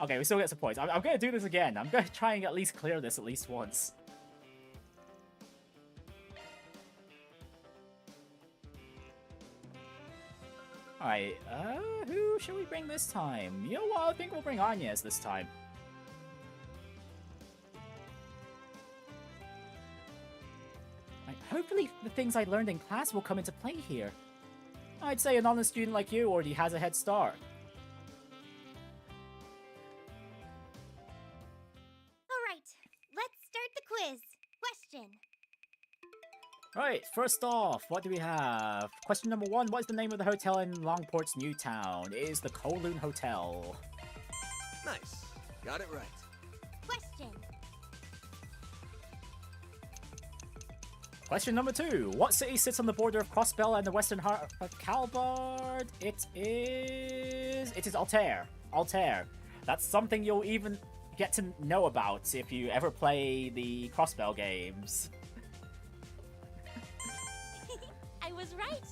Okay, we still get some points. I'm going to do this again. I'm going to try and at least clear this at least once. Alright, who should we bring this time? You know what, I think we'll bring Agnès this time. Right, hopefully the things I learned in class will come into play here. I'd say an honest student like you already has a head start. Alright, let's start the quiz. Question. Right, first off, what do we have? Question number 1, what is the name of the hotel in Longport's new town? It is the Kowloon Hotel. Nice. Got it right. Question. Question number 2, what city sits on the border of Crossbell and the western heart of Calbard? It is Altair. Altair. That's something you'll even get to know about if you ever play the Crossbell games. I was right.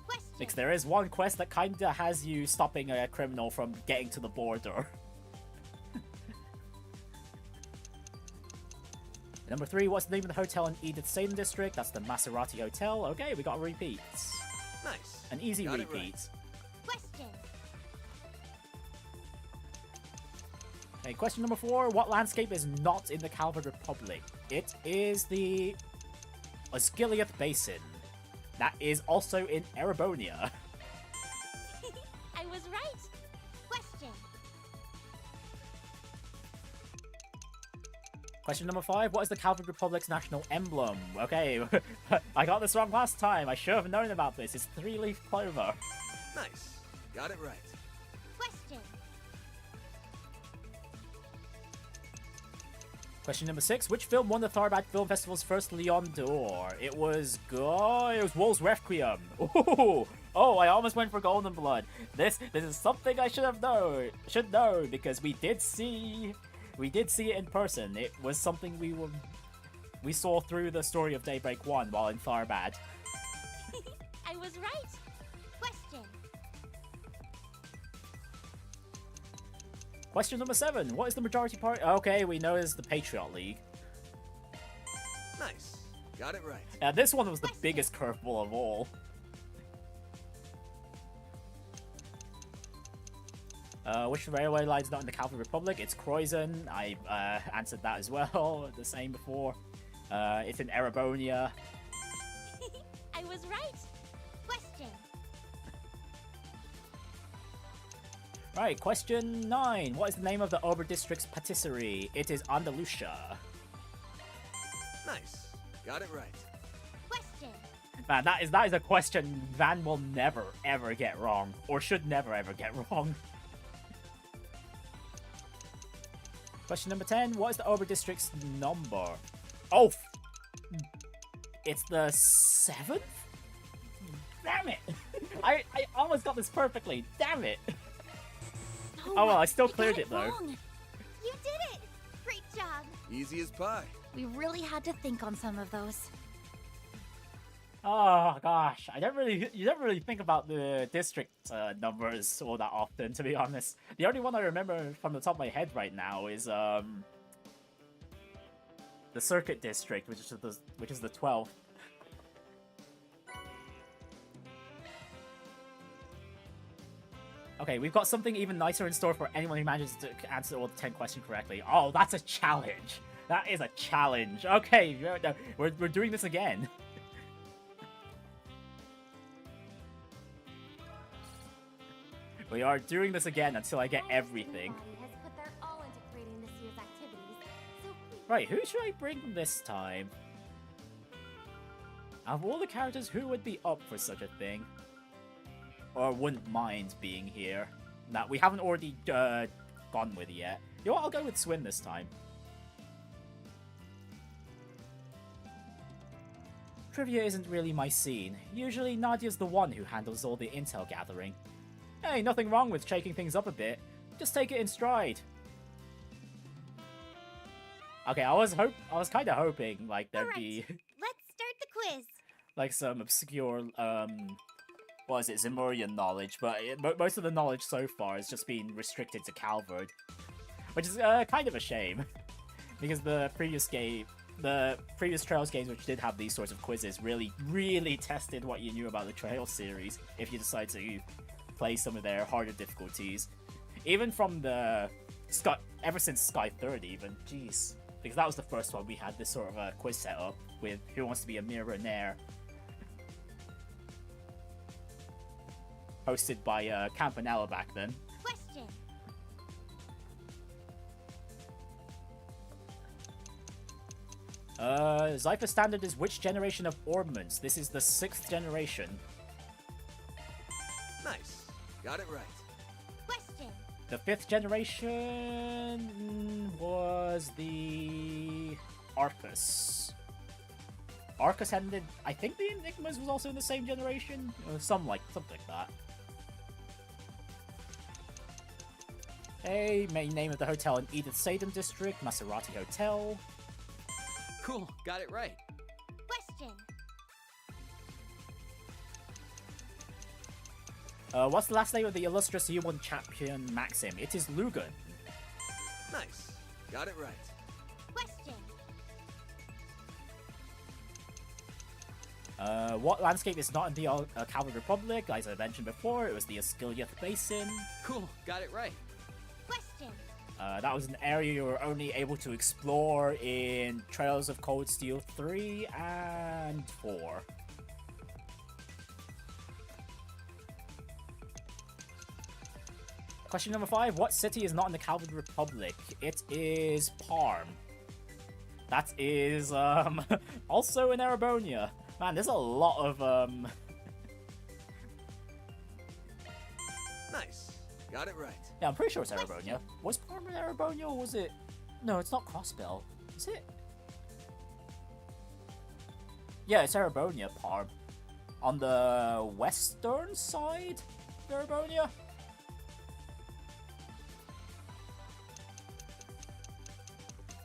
Question. Because there is one quest that kinda has you stopping a criminal from getting to the border. Number 3, what's the name of the hotel in Edith Seiden district? That's the Maserati Hotel. Okay, we got a repeat. Nice. An easy got repeat. Right. Question. Okay, question number 4, what landscape is not in the Cavalry Republic? It is the Osgiliath Basin. That is also in Erebonia. I was right. Question. Question number 5, what is the Cavalry Republic's national emblem? Okay, I got this wrong last time. I should have known about this. It's 3-leaf clover. Nice. Got it right. Question. Question number 6, which film won the Tharbad Film Festival's first Lion d'Or? It was Wolf's Requiem. Ooh. Oh, I almost went for Golden Blood. This is something I should know because we did see it in person. It was something we saw through the story of Daybreak 1 while in Tharbad. I was right. Question. Question number 7, what is the majority party? Okay, we know it's the Patriot League. Nice. Got it right. Yeah, this one was the biggest curveball of all. Which railway line is not in the Cavalry Republic? It's Croydon. I answered that as well, the same before. It's in Erebonia. I was right. Question. Right, question 9. What is the name of the Ober District's patisserie? It is Andalusia. Nice. Got it right. Question. Man, that is a question Van will never, ever get wrong. Or should never, ever get wrong. Question number 10. What is the Ober District's number? Oh! It's the 7th? Damn it! I almost got this perfectly. Damn it! Oh well, I still cleared it though. Wrong. You did it! Great job! Easy as pie. We really had to think on some of those. Oh gosh, you don't really think about the district numbers all that often, to be honest. The only one I remember from the top of my head right now is the circuit district, which is the 12th. Okay, we've got something even nicer in store for anyone who manages to answer all the 10 questions correctly. Oh, that's a challenge. That is a challenge. Okay, we're doing this again. We are doing this again until I get everything. Has put their all into creating this year's activities, so please. Right, who should I bring this time? Out of all the characters, who would be up for such a thing? Or wouldn't mind being here? That we haven't already gone with yet. You know what, I'll go with Swin this time. Trivia isn't really my scene. Usually Nadia's the one who handles all the intel gathering. Hey, nothing wrong with shaking things up a bit. Just take it in stride. Okay, I was kind of hoping like there'd be Let's start the quiz. like some obscure what is it, Zemurian knowledge, but most of the knowledge so far has just been restricted to Calvard, which is kind of a shame because the previous Trails games, which did have these sorts of quizzes, really tested what you knew about the Trails series if you decide to play some of their harder difficulties. Even from ever since Sky 3rd even, jeez. Because that was the first one we had this sort of a quiz set up with Who Wants to Be a Millionaire, hosted by Campanella back then. Question. Zypher Standard is which generation of ornaments? This is the 6th generation. Nice. Got it right. Question. The 5th generation was the Arcus. Arcus ended. I think the Enigmas was also in the same generation, or something like that. Hey, main name of the hotel in Edith Sadum district, Maserati Hotel. Cool, got it right. Question. What's the last name of the illustrious U1 champion Maxim? It is Lugan. Nice. Got it right. Question. What landscape is not in the Calvard Republic? As I mentioned before, it was the Ascilioth Basin. Cool, got it right. Question. That was an area you were only able to explore in Trails of Cold Steel 3 and 4. Question number 5. What city is not in the Calvard Republic? It is Parm. That is, also in Erebonia. Man, there's a lot of, Nice. Got it right. Yeah, I'm pretty sure it's Erebonia. Was Parm in Erebonia, or was it... No, it's not Crossbell. Is it? Yeah, it's Erebonia, Parm. On the western side of Erebonia?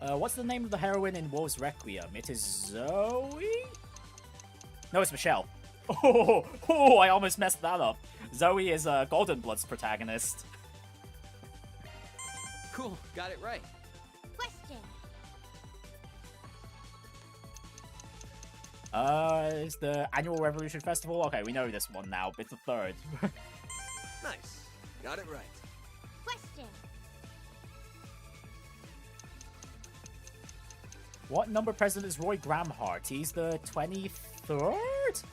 What's the name of the heroine in Woe's Requiem? It is Zoe? No, it's Michelle. Oh, I almost messed that up. Zoe is Golden Blood's protagonist. Cool, got it right. Question. Is the Annual Revolution Festival? Okay, we know this one now. It's the 3rd. Nice. Got it right. Question. What number president is Roy Gramhart? He's the 23rd?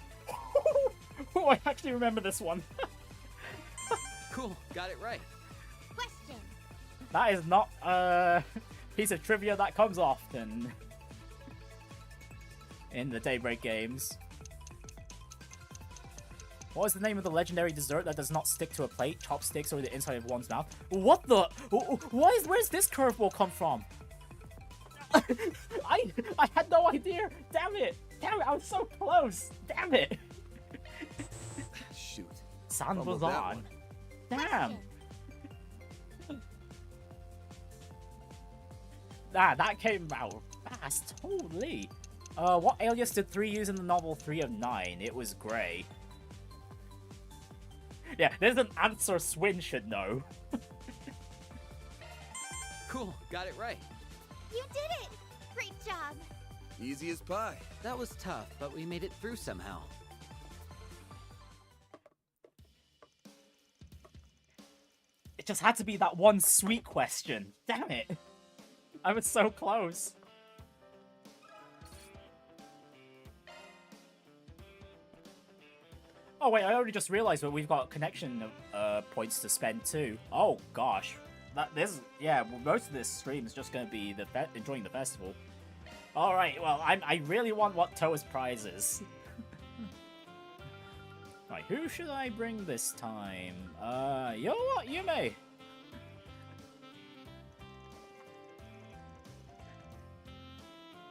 Oh, I actually remember this one. Cool, got it right. Question. That is not a piece of trivia that comes often in the Daybreak games. What is the name of the legendary dessert that does not stick to a plate, chopsticks, or the inside of one's mouth? What the? Where's this curveball come from? I had no idea. Damn it! I was so close. Damn it! Shoot. San Fumbled that Bazan. one. Damn. That came out fast. Holy. What alias did 3 use in the novel 3 of 9? It was Grey. Yeah, there's an answer Swin should know. Cool, got it right. You did it! Great job! Easy as pie. That was tough, but we made it through somehow. It just had to be that one sweet question. Damn it. I was so close. Oh wait, I already just realized that we've got connection points to spend too. Oh gosh. Yeah, well, most of this stream is just going to be enjoying the festival. Alright, well, I really want what Toa's prize is. Right, who should I bring this time? You know what, Yumé?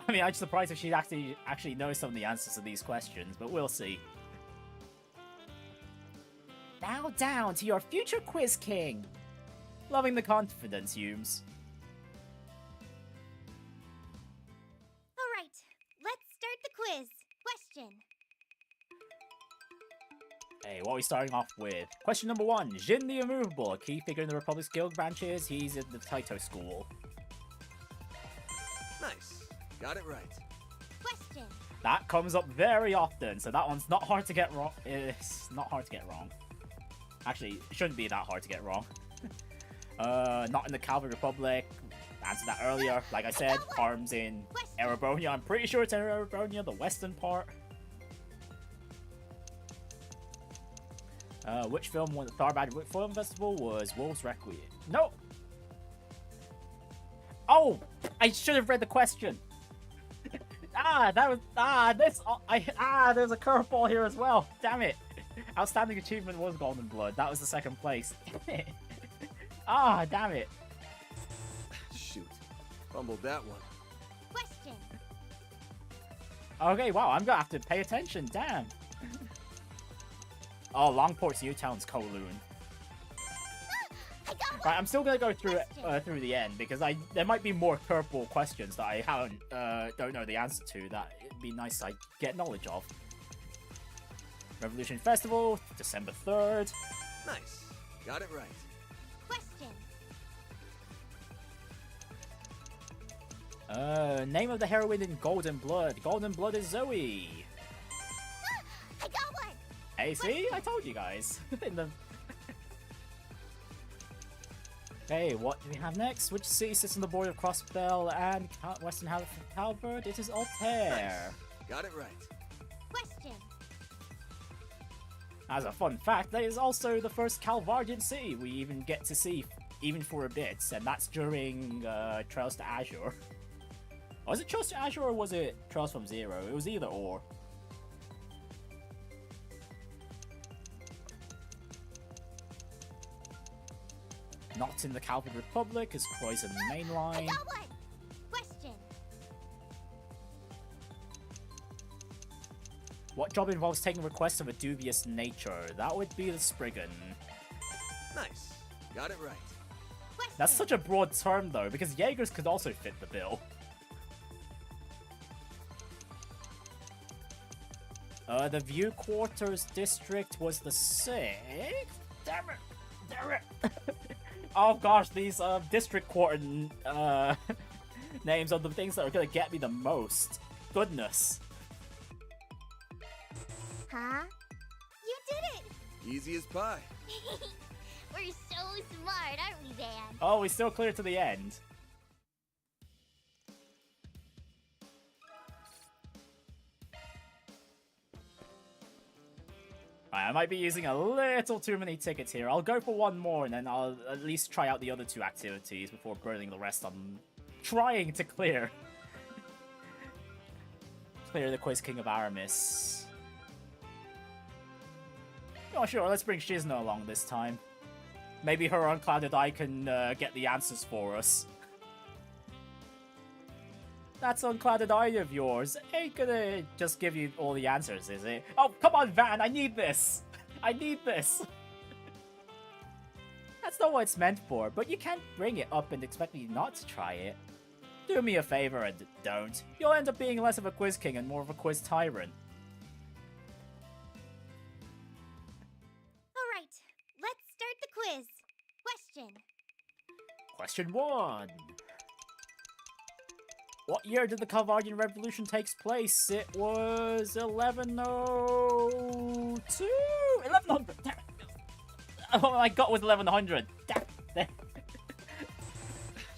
I mean, I'm surprised if she actually knows some of the answers to these questions, but we'll see. Bow down to your future quiz king! Loving the confidence, Yumes. Alright, let's start the quiz. Question. Hey, what are we starting off with? Question number 1. Jin the Immovable, a key figure in the Republic's guild branches. He's in the Taito school. Nice. Got it right. Question. That comes up very often, so that one's not hard to get wrong. It's not hard to get wrong. Actually, it shouldn't be that hard to get wrong. Not in the Calvary Republic. Answered that earlier. Like I said, arms in Erebonia. I'm pretty sure it's in Erebonia, the western part. Which film won the Tharbad Film Festival was Wolves Requiem? No! Oh! I should have read the question! There's a curveball here as well. Damn it! Outstanding achievement was Golden Blood. That was the second place. Damn it! Damn it! Shoot, fumbled that one. Question. Okay, wow, I'm gonna have to pay attention. Damn. Oh, Longport's Newtown's Kowloon. Right, I'm still gonna go through it through the end because there might be more curveball questions that I don't know the answer to that it'd be nice I get knowledge of. Revolution Festival, December 3rd. Nice, got it right. Question. Name of the heroine in Golden Blood. Golden Blood is Zoe. I got one. Hey, see, I told you guys. Okay, what do we have next? Which city sits on the border of Crossbell and Western Halberd? It is Altair. Nice. Got it right. Question. As a fun fact, that is also the first Calvardian city we even get to see, even for a bit, and that's during Trails to Azure. Was it Trails to Azure or was it Trails from Zero? It was either or. Not in the Calvary Republic, is Croy's in the main line. I got one. Question. What job involves taking requests of a dubious nature? That would be the Spriggan. Nice. Got it right. Question. That's such a broad term though, because Jaegers could also fit the bill. The View Quarters district was the 6th? Damn it! Damn it! Oh gosh, these district quarter names are the things that are gonna get me the most. Goodness. Huh? You did it! Easy as pie. We're so smart, aren't we, Dan? Oh, we still clear to the end. Right, I might be using a little too many tickets here. I'll go for one more and then I'll at least try out the other 2 activities before burning the rest I'm trying to clear. Clear the Quiz King of Aramis. Oh sure, let's bring Shizna along this time. Maybe her unclouded eye can get the answers for us. That's unclouded eye of yours ain't gonna just give you all the answers, is it? Oh, come on, Van, I need this! I need this! That's not what it's meant for, but you can't bring it up and expect me not to try it. Do me a favor and don't. You'll end up being less of a quiz king and more of a quiz tyrant. Alright, let's start the quiz. Question. Question 1. What year did the Calvardian Revolution take place? It was 1102? 1100! Damn it. Oh, I got with 1100. Damn it.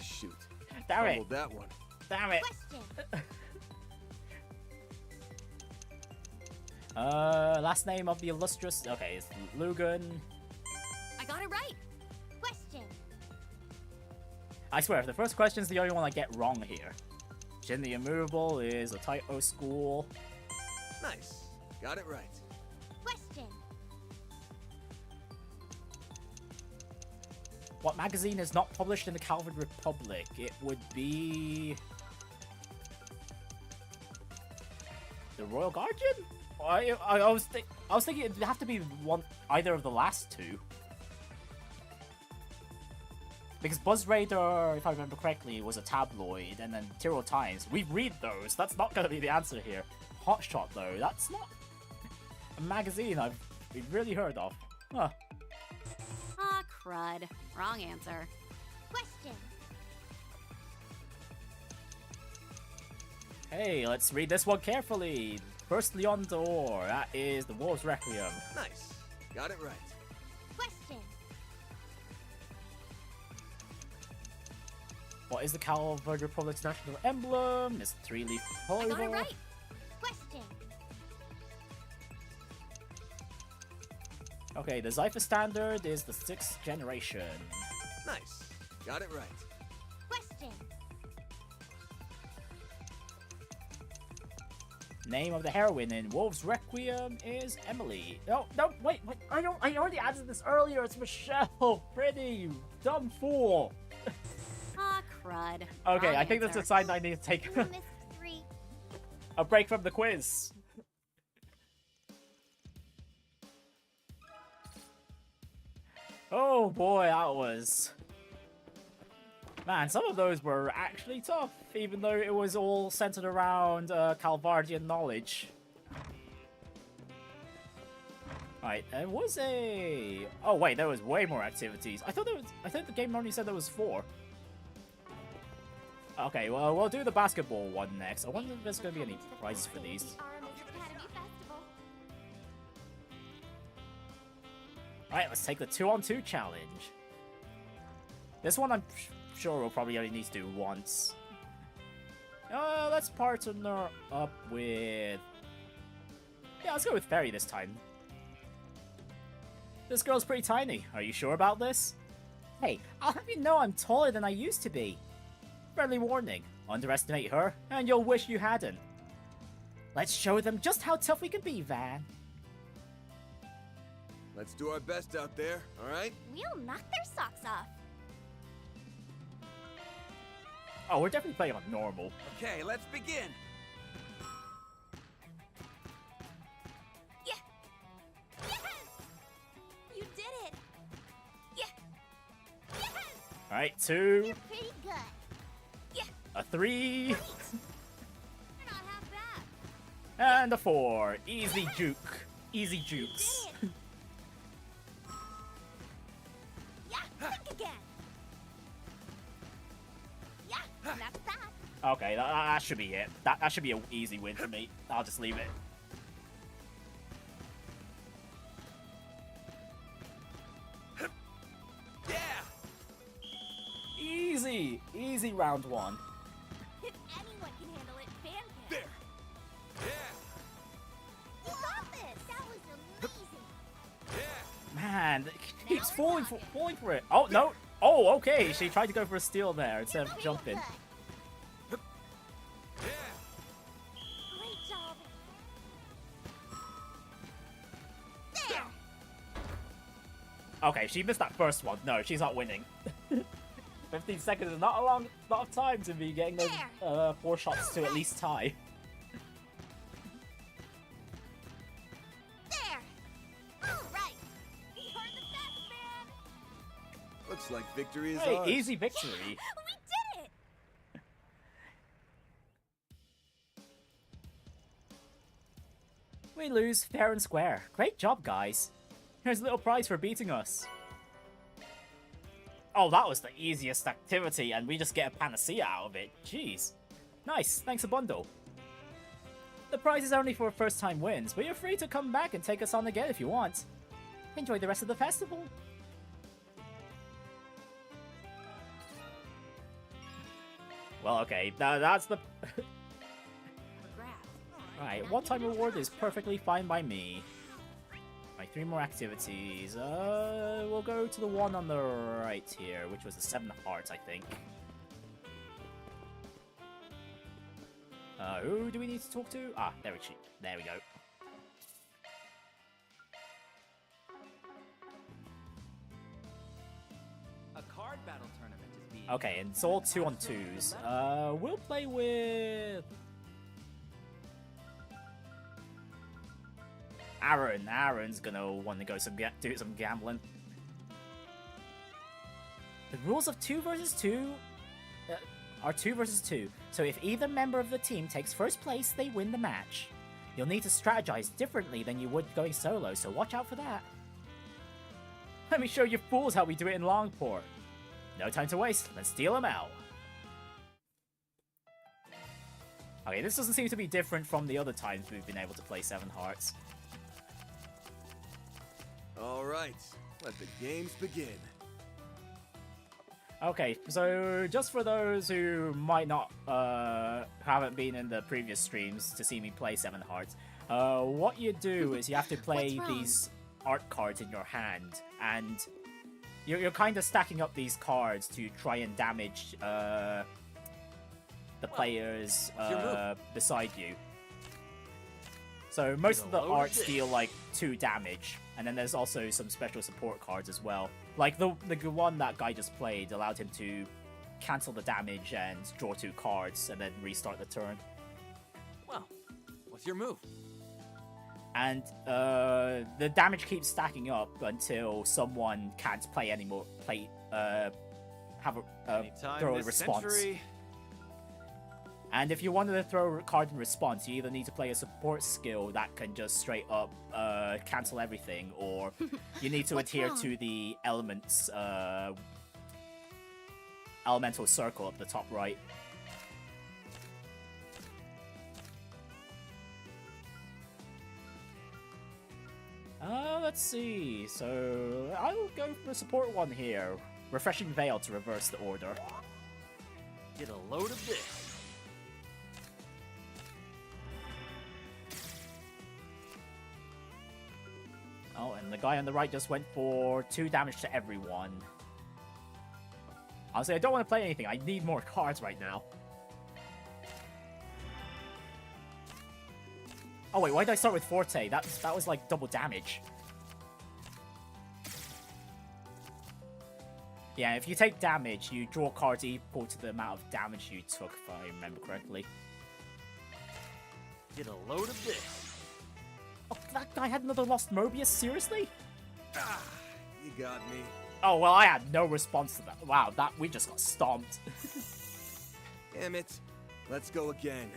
Shoot. Damn it. Fumbled that one. Damn it. Question. Last name of the illustrious... Okay, it's Lugan. I got it right. Question. I swear, if the first question's the only one I get wrong here. Jin the Immovable is a Taito school. Nice. Got it right. Question. What magazine is not published in the Calvin Republic? It would be... The Royal Guardian? I was thinking it'd have to be either of the last two. Because Buzz Raider, if I remember correctly, was a tabloid, and then Tyrrell Times. We read those. That's not going to be the answer here. Hotshot, though, that's not a magazine we've really heard of. Huh. Ah, crud. Wrong answer. Question. Hey, let's read this one carefully. First Leon d'Or, that is the Wolves Requiem. Nice. Got it right. Question. What is the Calvin Republic's national emblem? It's a 3-leaf I got it clover. right. Question. Okay, the Zypher standard is the 6th generation. Nice. Got it right. Question. Name of the heroine in Wolves Requiem is Emily. No, wait, I already answered this earlier. It's Michelle. Prinny, you dumb fool. Ah, crud. Okay, Wrong I think answer. that's a sign I need to take You missed 3. a break from the quiz. Oh boy, that was... Man, some of those were actually tough, even though it was all centered around Calvardian knowledge. Right, there was a... Oh wait, there was way more activities. I thought the game only said there was 4. Okay, well, we'll do the basketball one next. I wonder if there's going to be any prizes for these. Aramis Academy Festival. Alright, let's take the 2-on-2 challenge. This one I'm sure we'll probably only need to do once. Let's partner up with... Yeah, let's go with Feri this time. This girl's pretty tiny. Are you sure about this? Hey, I'll have you know I'm taller than I used to be. Friendly warning. Underestimate her, and you'll wish you hadn't. Let's show them just how tough we can be, Van. Let's do our best out there, alright? We'll knock their socks off. Oh, we're definitely playing on normal. Okay, let's begin. Yeah. Yes! You did it. Yeah. Yes! Alright, 2. You're pretty good. Yeah. A 3. You're not half bad. And a 4. Easy juke. Easy jukes. Yeah, think again. Yeah, that's that. Okay, that should be it. That should be an easy win for me. I'll just leave it. Yeah! Easy! Easy round 1. If anyone can handle it, Van can. There! Yeah! You got this. That was amazing. Yeah! Man, it keeps falling for it. Oh, no. Oh, okay. She tried to go for a steal there instead of jumping. Great job. There. Okay, she missed that first one. No, she's not winning. 15 seconds is not a lot of time to be getting those 4 shots to at least tie. There. All right. You're the best, man. Looks like victory is Hey, ours. easy victory. We did it. We lose fair and square. Great job, guys. Here's a little prize for beating us. Oh, that was the easiest activity, and we just get a panacea out of it. Jeez. Nice, thanks a bundle. The prize is only for first-time wins, but you're free to come back and take us on again if you want. Enjoy the rest of the festival. Well, okay, that's the... Alright, one-time reward is perfectly fine by me. Right, 3 more activities. We'll go to the one on the right here, which was the 7 hearts, I think. Who do we need to talk to? Ah, there we go. A card battle tournament is being... Okay, and it's all 2-on-2s. We'll play with... Aaron. Aaron's gonna want to go do some gambling. The rules of 2 versus 2 are 2 versus 2, so if either member of the team takes first place, they win the match. You'll need to strategize differently than you would going solo, so watch out for that. Let me show you fools how we do it in Longport. No time to waste, let's deal them out. Okay, this doesn't seem to be different from the other times we've been able to play 7 hearts. Alright, let the games begin. Okay, so just for those who might not haven't been in the previous streams to see me play 7 hearts, what you do is you have to play these art cards in your hand, and you're kind of stacking up these cards to try and damage the players beside you. So most of the arts deal like 2 damage, and then there's also some special support cards as well. Like the one that guy just played allowed him to cancel the damage and draw 2 cards and then restart the turn. Well, what's your move? And the damage keeps stacking up until someone can't play anymore. Have a throw a response. Century. And if you wanted to throw a card in response, you either need to play a support skill that can just straight up cancel everything, or you need to adhere to the elements, elemental circle up the top right. Let's see. So I'll go for the support one here. Refreshing Veil to reverse the order. Get a load of this. Oh, and the guy on the right just went for 2 damage to everyone. Honestly, I don't want to play anything. I need more cards right now. Oh wait, why did I start with Forte? That was like double damage. Yeah, if you take damage, you draw cards equal to the amount of damage you took, if I remember correctly. Get a load of this. Oh, that guy had another Lost Mobius? Seriously? Ah, you got me. Oh, well, I had no response to that. Wow, we just got stomped. Damn it. Let's go again.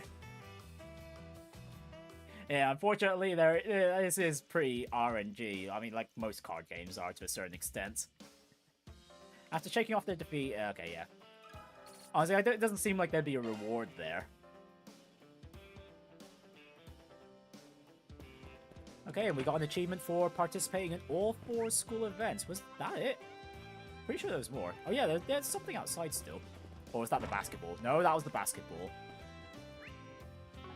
Yeah, unfortunately, this is pretty RNG. I mean, like most card games are to a certain extent. After shaking off their defeat, okay, yeah. Honestly, it doesn't seem like there'd be a reward there. Okay, and we got an achievement for participating in all 4 school events. Was that it? Pretty sure there was more. Oh yeah, there's something outside still. Or was that the basketball? No, that was the basketball.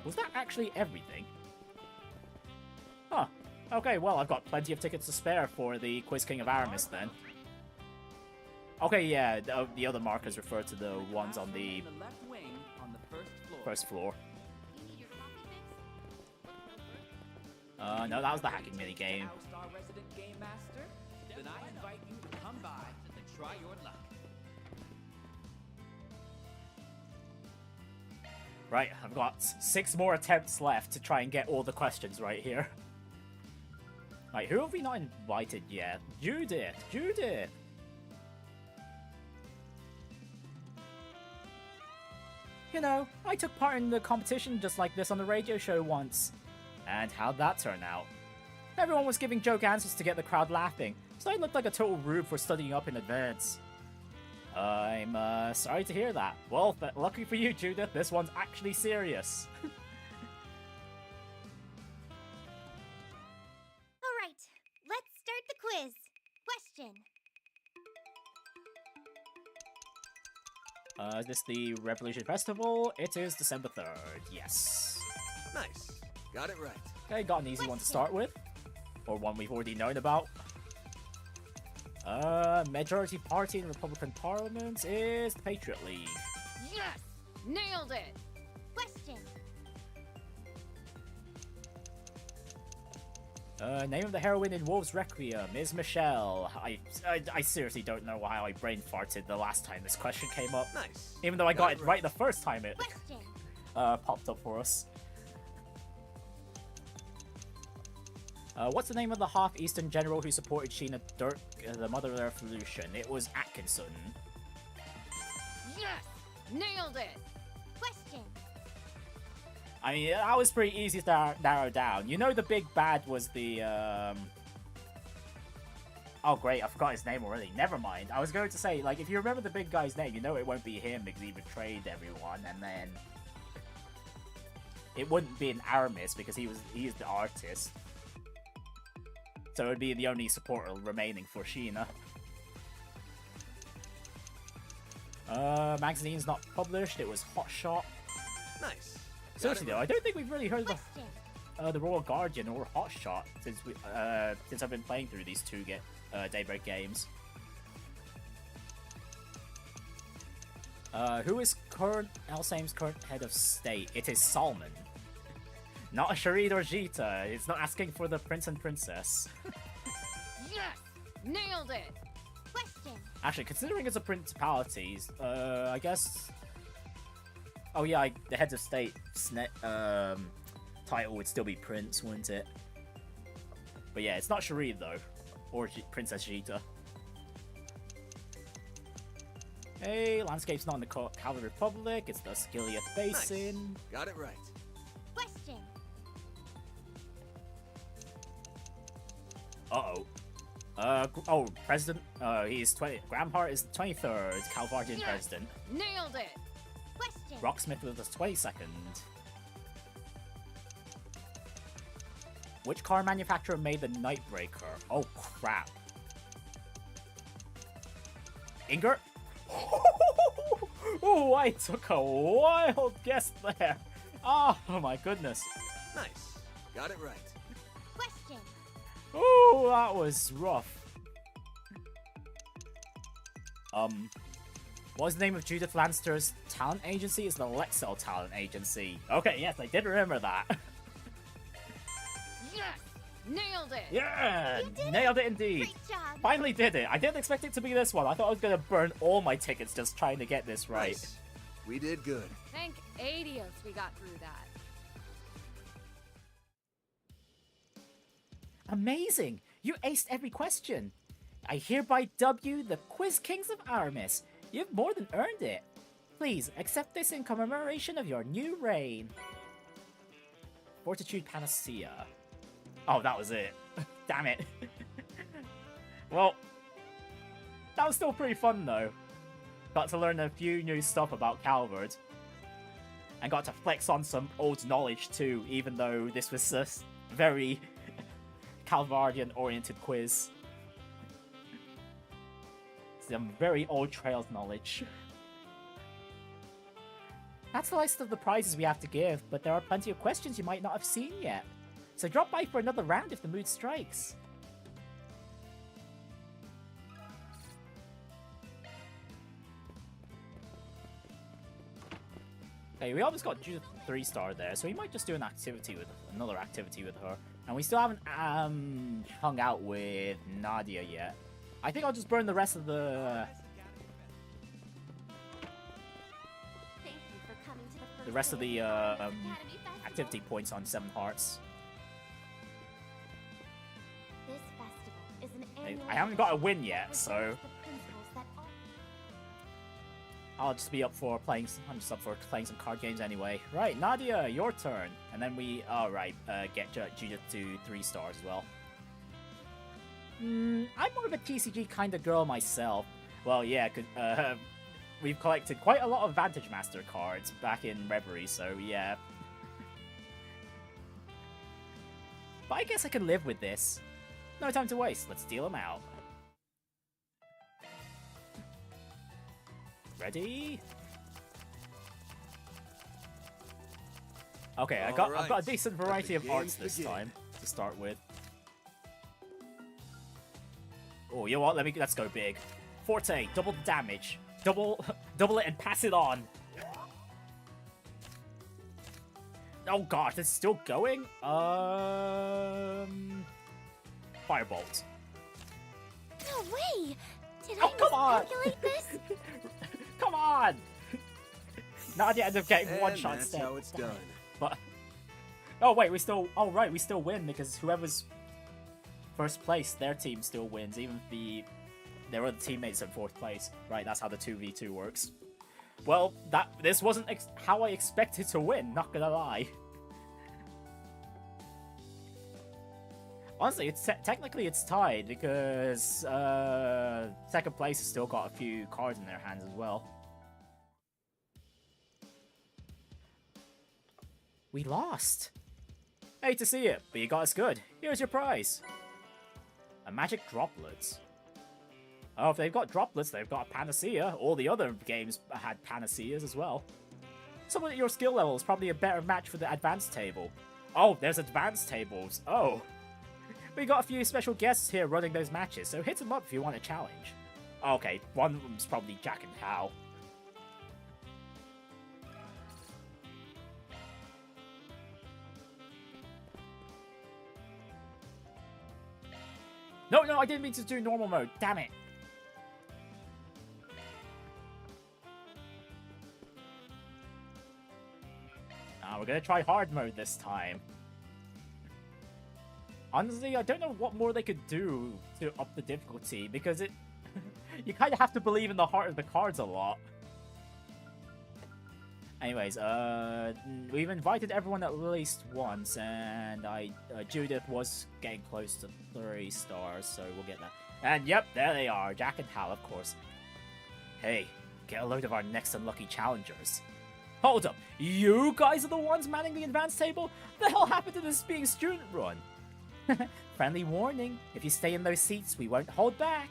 Was that actually everything? Huh. Okay, well, I've got plenty of tickets to spare for the Quiz King of Aramis then. Okay, yeah, the other markers refer to the ones on the first floor. No, that was the hacking minigame. Then I invite you to come by and try your luck. Right, I've got 6 more attempts left to try and get all the questions right here. Right, who have we not invited yet? Judith! Judith! You know, I took part in the competition just like this on the radio show once. And how'd that turn out? Everyone was giving joke answers to get the crowd laughing, so I looked like a total rube for studying up in advance. I'm sorry to hear that. Well, lucky for you, Judith, this one's actually serious. Alright, let's start the quiz. Question. Is this the Revolution Festival? It is December 3rd, yes. Nice. Got it right. Okay, got an easy one to start with. Or one we've already known about. Majority party in Republican Parliament is the Patriot League. Yes! Nailed it! Question. Name of the heroine in Wolves Requiem is Michelle. I seriously don't know why I brain farted the last time this question came up. Nice. Even though I got it right the first time it popped up for us. What's the name of the half-Eastern general who supported Sheena Dirk, the Mother of the Revolution? It was Atkinson. Yes! Nailed it! Question. I mean, that was pretty easy to narrow down. You know the big bad was the, Oh, great, I forgot his name already. Never mind. I was going to say, like, if you remember the big guy's name, you know it won't be him because he betrayed everyone, and then... It wouldn't be an Aramis because he is the artist. So it would be the only supporter remaining for Sheena. Magazine's not published, it was Hot Shot. Nice. Seriously though, I don't think we've really heard of the Royal Guardian or Hot Shot since I've been playing through these two Daybreak games. Who is Elsame's current head of state? It is Salmon. Not a Sharid or Jita. It's not asking for the prince and princess. Yes! Nailed it! Question. Actually, considering it's a principality, I guess... Oh yeah, the heads of state title would still be prince, wouldn't it? But yeah, it's not Sharid though. Or Princess Jita. Hey, landscape's not in the Cavalry Republic, it's the Skiliath Basin. Nice. Got it right. Question. Uh-oh. President, he's 20. Gramhart is 23rd, Calvardian president. Nailed it! Question. Rocksmith was 22nd. Which car manufacturer made the Nightbreaker? Oh, crap. Inger? Oh, I took a wild guess there. Oh, my goodness. Nice. Got it right. Question. Oh, that was rough. What was the name of Judith Lanster's talent agency? It's the Lexel Talent Agency. Okay, yes, I did remember that. Yes! Nailed it! Yeah! Nailed it indeed. Great job. Finally did it. I didn't expect it to be this one. I thought I was going to burn all my tickets just trying to get this right. Nice. We did good. Thank Adios we got through that. Amazing! You aced every question. I hereby dub you the Quiz Kings of Aramis. You've more than earned it. Please accept this in commemoration of your new reign. Fortitude Panacea. Oh, that was it. Damn it. Well, that was still pretty fun though. Got to learn a few new stuff about Calvard. And got to flex on some old knowledge too, even though this was a very Calvardian-oriented quiz. Some very old Trails knowledge. That's the list of the prizes we have to give, but there are plenty of questions you might not have seen yet. So drop by for another round if the mood strikes. Okay, we almost got Judith 3-star there, so we might just do another activity with her. And we still haven't hung out with Nadia yet. I think I'll just burn the rest of the activity points on 7 hearts. This festival is an annual I haven't got a win yet, so... I'll just be up for playing. I'm just up for playing some card games anyway. Right, Nadia, your turn. And then we, get Judith to 3 stars as well. I'm more of a TCG kind of girl myself. Well, yeah, we've collected quite a lot of Vantage Master cards back in Reverie, so yeah. But I guess I can live with this. No time to waste. Let's deal them out. Ready? Okay, I've got a decent variety of arts this time to start with. Oh, you know what? Let's go big. Forte, double the damage. Double it and pass it on. Oh god, it's still going? Firebolt. No way! Did I miscalculate this? Come on! Nadia ended up getting one shot that's instead. how it's done. But oh wait, we still win because whoever's first place, their team still wins, even if their other teammates in 4th place. Right, that's how the 2v2 works. Well, this wasn't how I expected to win, not gonna lie. Honestly, technically it's tied because 2nd place has still got a few cards in their hands as well. We lost. Hate to see it, but you got us good. Here's your prize. A magic droplet. Oh, if they've got droplets, they've got a panacea. All the other games had panaceas as well. Someone at your skill level is probably a better match for the advanced table. Oh, there's advanced tables. Oh. We got a few special guests here running those matches, so hit them up if you want a challenge. Okay, one of them's probably Jack and Hal. No, I didn't mean to do normal mode. Damn it. We're gonna try hard mode this time. Honestly, I don't know what more they could do to up the difficulty, because you kind of have to believe in the heart of the cards a lot. Anyways, we've invited everyone at least once, and Judith was getting close to 3 stars, so we'll get that. And yep, there they are, Jack and Hal, of course. Hey, get a load of our next unlucky challengers. Hold up, you guys are the ones manning the advanced table? The hell happened to this being student run? Friendly warning, if you stay in those seats, we won't hold back.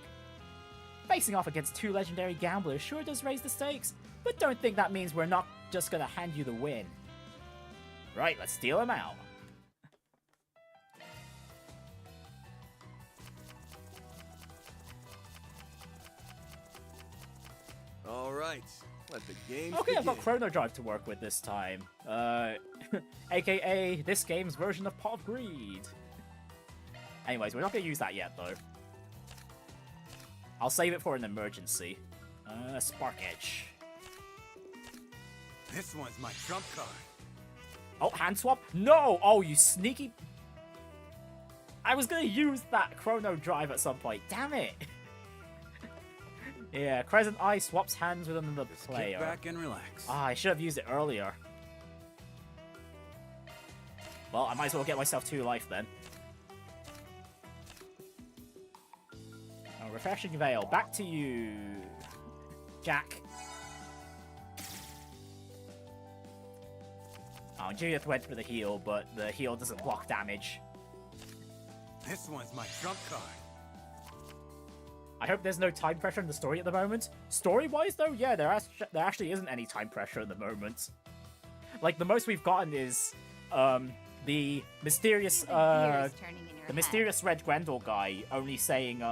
Facing off against 2 legendary gamblers sure does raise the stakes, but don't think that means we're not just gonna hand you the win. Right, let's deal them out. Alright, let the game Okay, begin. I've got Chrono Drive to work with this time. AKA this game's version of Pot of Greed. Anyways, we're not gonna use that yet, though. I'll save it for an emergency. Spark Edge. This one's my trump card. Oh, hand swap? No! Oh, you sneaky... I was gonna use that Chrono Drive at some point. Damn it! Yeah, Crescent Eye swaps hands with another player. Kick back and relax. Ah, I should have used it earlier. Well, I might as well get myself 2 life then. Oh, Refreshing Veil. Back to you, Jack. Oh, Judith went for the heal, but the heal doesn't block damage. This one's my trump card. I hope there's no time pressure in the story at the moment. Story-wise, though, yeah, there actually isn't any time pressure at the moment. Like, the most we've gotten is, the mysterious, mysterious Red Grendel guy only saying,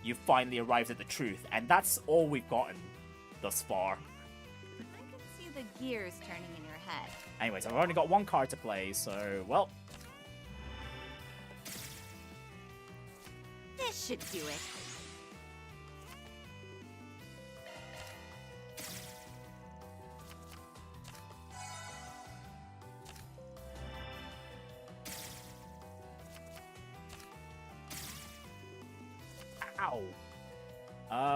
you've finally arrived at the truth, and that's all we've gotten thus far. I can see the gears turning in your head. Anyways, I've only got 1 card to play, so, well. This should do it. Ow.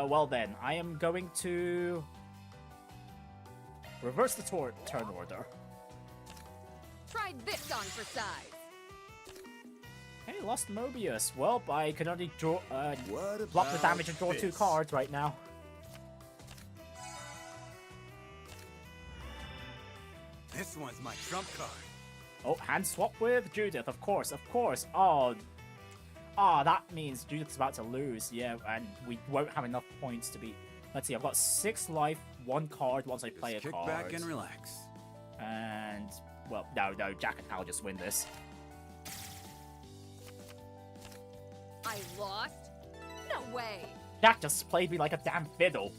Well then, I am going to Reverse the turn order. Try this on for size. Hey, lost Mobius. Well, I can only draw, block the damage and draw 2 cards right now. This one's my trump card. Oh, hand swap with Judith, of course, of course. Oh, that means Judith's about to lose. Yeah, and we won't have enough points to beat. Let's see, I've got 6 life, 1 card once I play a kick card. back and relax. And, well, no, Jack and Hal just win this. I lost? No way! Jack just played me like a damn fiddle.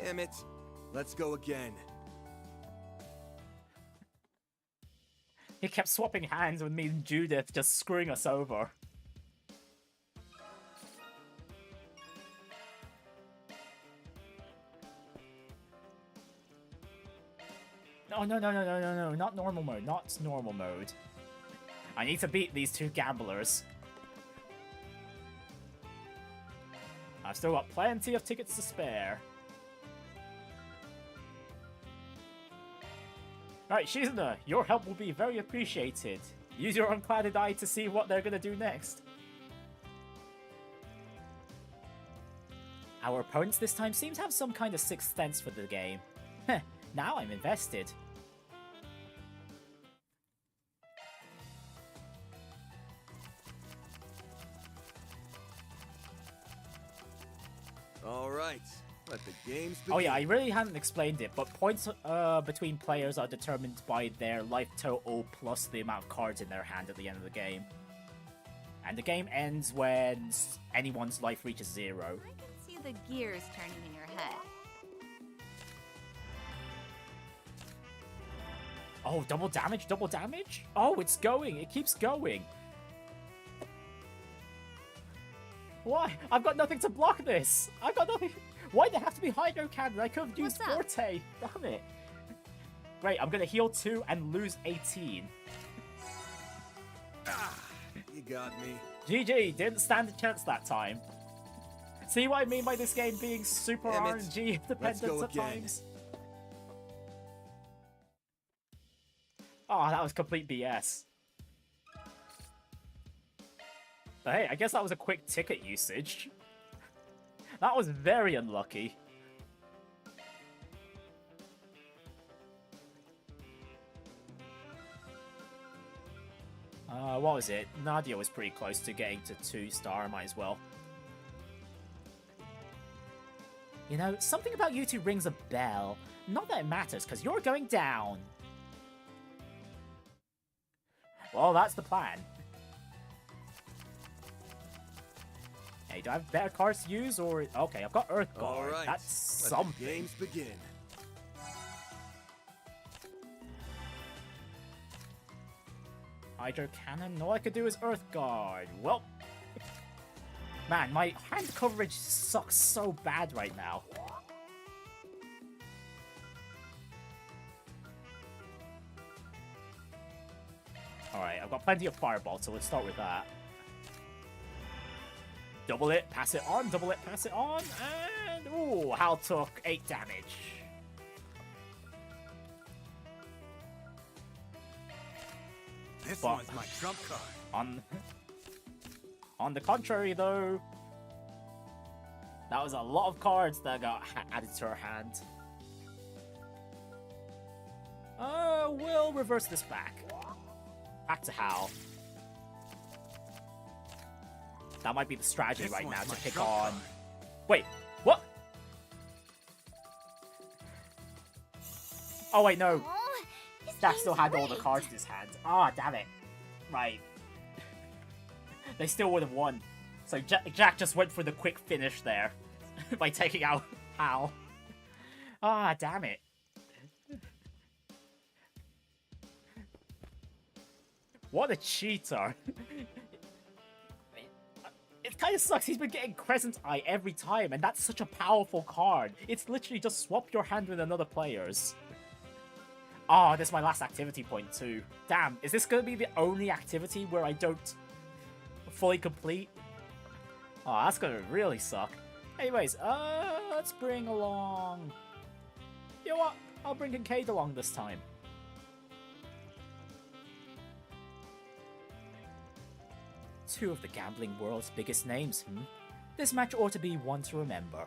Damn it. Let's go again. He kept swapping hands with me and Judith, just screwing us over. No, not normal mode, not normal mode. I need to beat these 2 gamblers. I've still got plenty of tickets to spare. Right, Shizuna, your help will be very appreciated. Use your unclouded eye to see what they're gonna do next. Our opponents this time seem to have some kind of sixth sense for the game. Heh, now I'm invested. Alright, let the games begin. Oh yeah, I really hadn't explained it, but points between players are determined by their life total plus the amount of cards in their hand at the end of the game. And the game ends when anyone's life reaches 0. I can see the gears turning in your head. Oh, double damage, double damage? Oh, it's going, it keeps going. Why? I've got nothing to block this. I've got nothing. Why did it have to be Hydro Cannon? I could have used Forte. Damn it. Great, I'm gonna heal 2 and lose 18. You got me. GG, didn't stand a chance that time. See what I mean by this game being super RNG dependent at times? Oh, that was complete BS. But hey, I guess that was a quick ticket usage. That was very unlucky. What was it? Nadia was pretty close to getting to 2-star, might as well. You know, something about you 2 rings a bell. Not that it matters, because you're going down. Well, that's the plan. Hey, do I have better cards to use, or... Okay, I've got Earth Guard. Right. That's something. Let the games begin. Hydro Cannon? All I could do is Earth Guard. Well... Man, my hand coverage sucks so bad right now. Alright, I've got plenty of Fireball, so let's start with that. Double it, pass it on, double it, pass it on, and... Ooh, Hal took 8 damage. This one's my trump card. On the contrary, though, that was a lot of cards that got added to her hand. We'll reverse this back. Back to Hal. That might be the strategy right now to pick on... Wait, what? Oh wait, no. Jack still had all the cards in his hand. Ah, damn it. Right. They still would have won. So Jack just went for the quick finish there. By taking out Hal. Ah, damn it. What a cheater. It kind of sucks. He's been getting Crescent Eye every time, and that's such a powerful card. It's literally just swap your hand with another player's. Oh, this is my last activity point too. Damn, is this going to be the only activity where I don't fully complete? Oh, that's going to really suck. Anyways, let's bring along You know what? I'll bring Kincaid along this time. Two of the gambling world's biggest names, This match ought to be one to remember.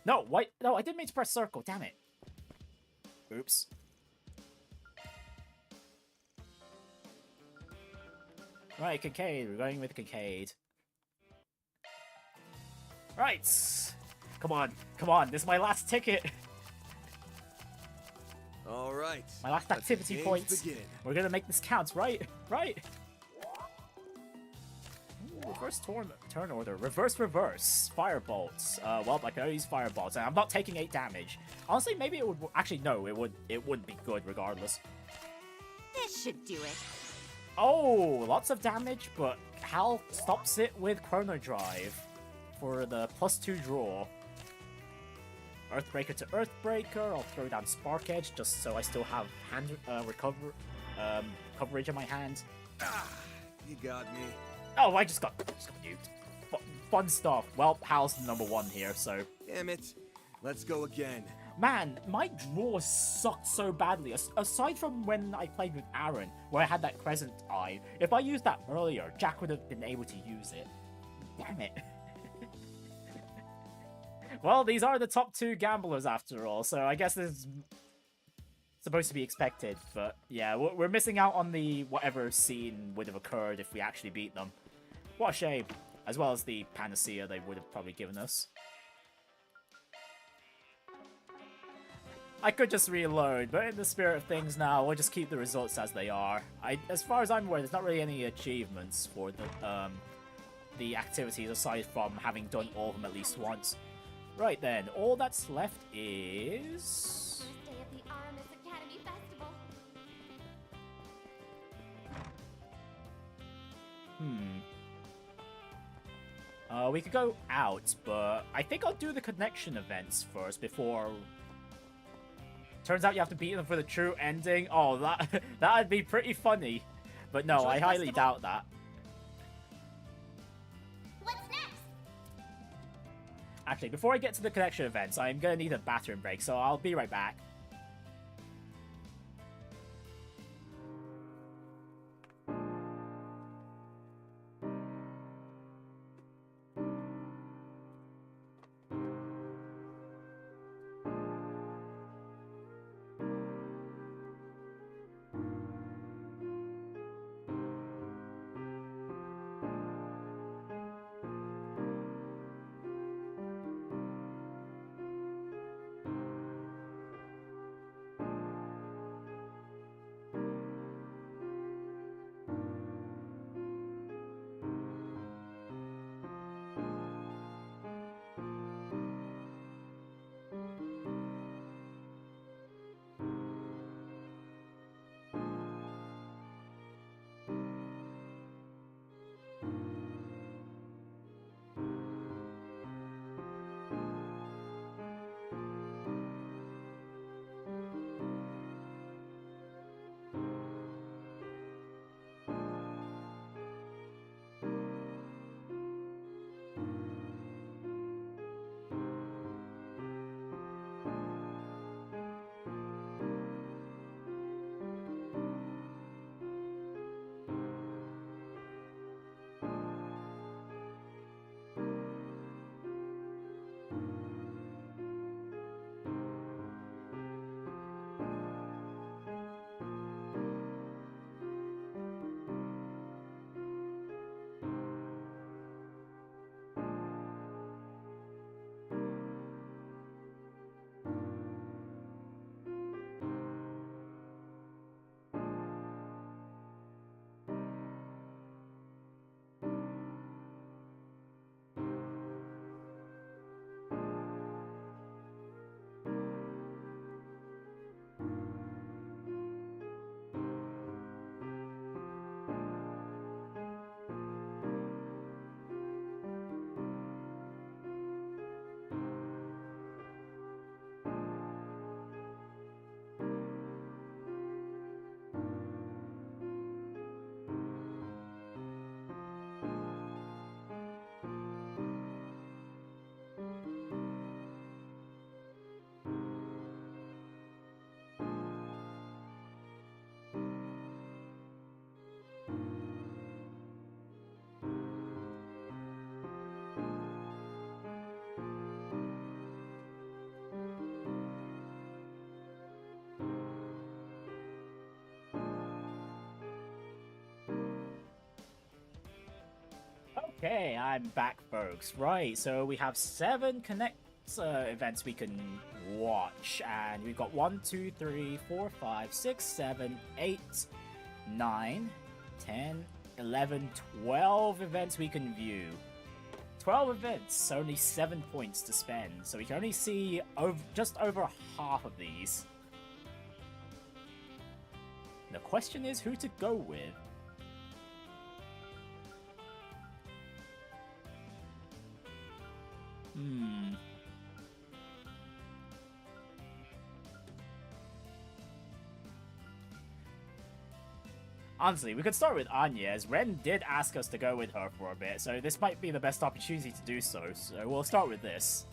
No, wait, no, I didn't mean to press circle, damn it. Oops. Right, Kincaid, we're going with Kincaid. Right! Come on, this is my last ticket! Alright. My last activity points. We're gonna make this count, right? Right! Ooh, reverse turn order. Reverse. Firebolts. Well, I can only use firebolts, and I'm not taking 8 damage. Honestly, maybe it would... Actually, no, it wouldn't be good regardless. This should do it. Oh, lots of damage, but Hal stops it with Chrono Drive for the +2 draw. Earthbreaker to Earthbreaker. I'll throw down Spark Edge just so I still have hand coverage in my hand. You got me. Oh, I just got nuked. Fun stuff. Well, Hal's number 1 here, so... Damn it. Let's go again. Man, my draws sucked so badly. Aside from when I played with Aaron, where I had that Crescent Eye, if I used that earlier, Jack would have been able to use it. Damn it. Well, these are the top 2 gamblers after all, so I guess this is supposed to be expected. But yeah, we're missing out on the whatever scene would have occurred if we actually beat them. What a shame. As well as the Panacea they would have probably given us. I could just reload, but in the spirit of things now, we'll just keep the results as they are. As far as I'm aware, there's not really any achievements for the activities aside from having done all of them at least once. Right then, all that's left is... First day of the Aramis Academy Festival. We could go out, but I think I'll do the connection events first before... Turns out you have to beat them for the true ending. Oh, that'd be pretty funny. But no, I highly doubt that. What's next? Actually, before I get to the connection events, I'm gonna need a bathroom break, so I'll be right back. Okay, I'm back, folks. Right, so we have 7 Connect events we can watch, and we've got 1, 2, 3, 4, 5, 6, 7, 8, 9, 10, 11, 12 events we can view. 12 events, only 7 points to spend, so we can only see just over half of these. The question is who to go with. Honestly, we could start with Agnès. Renne did ask us to go with her for a bit, so this might be the best opportunity to do so. So we'll start with this.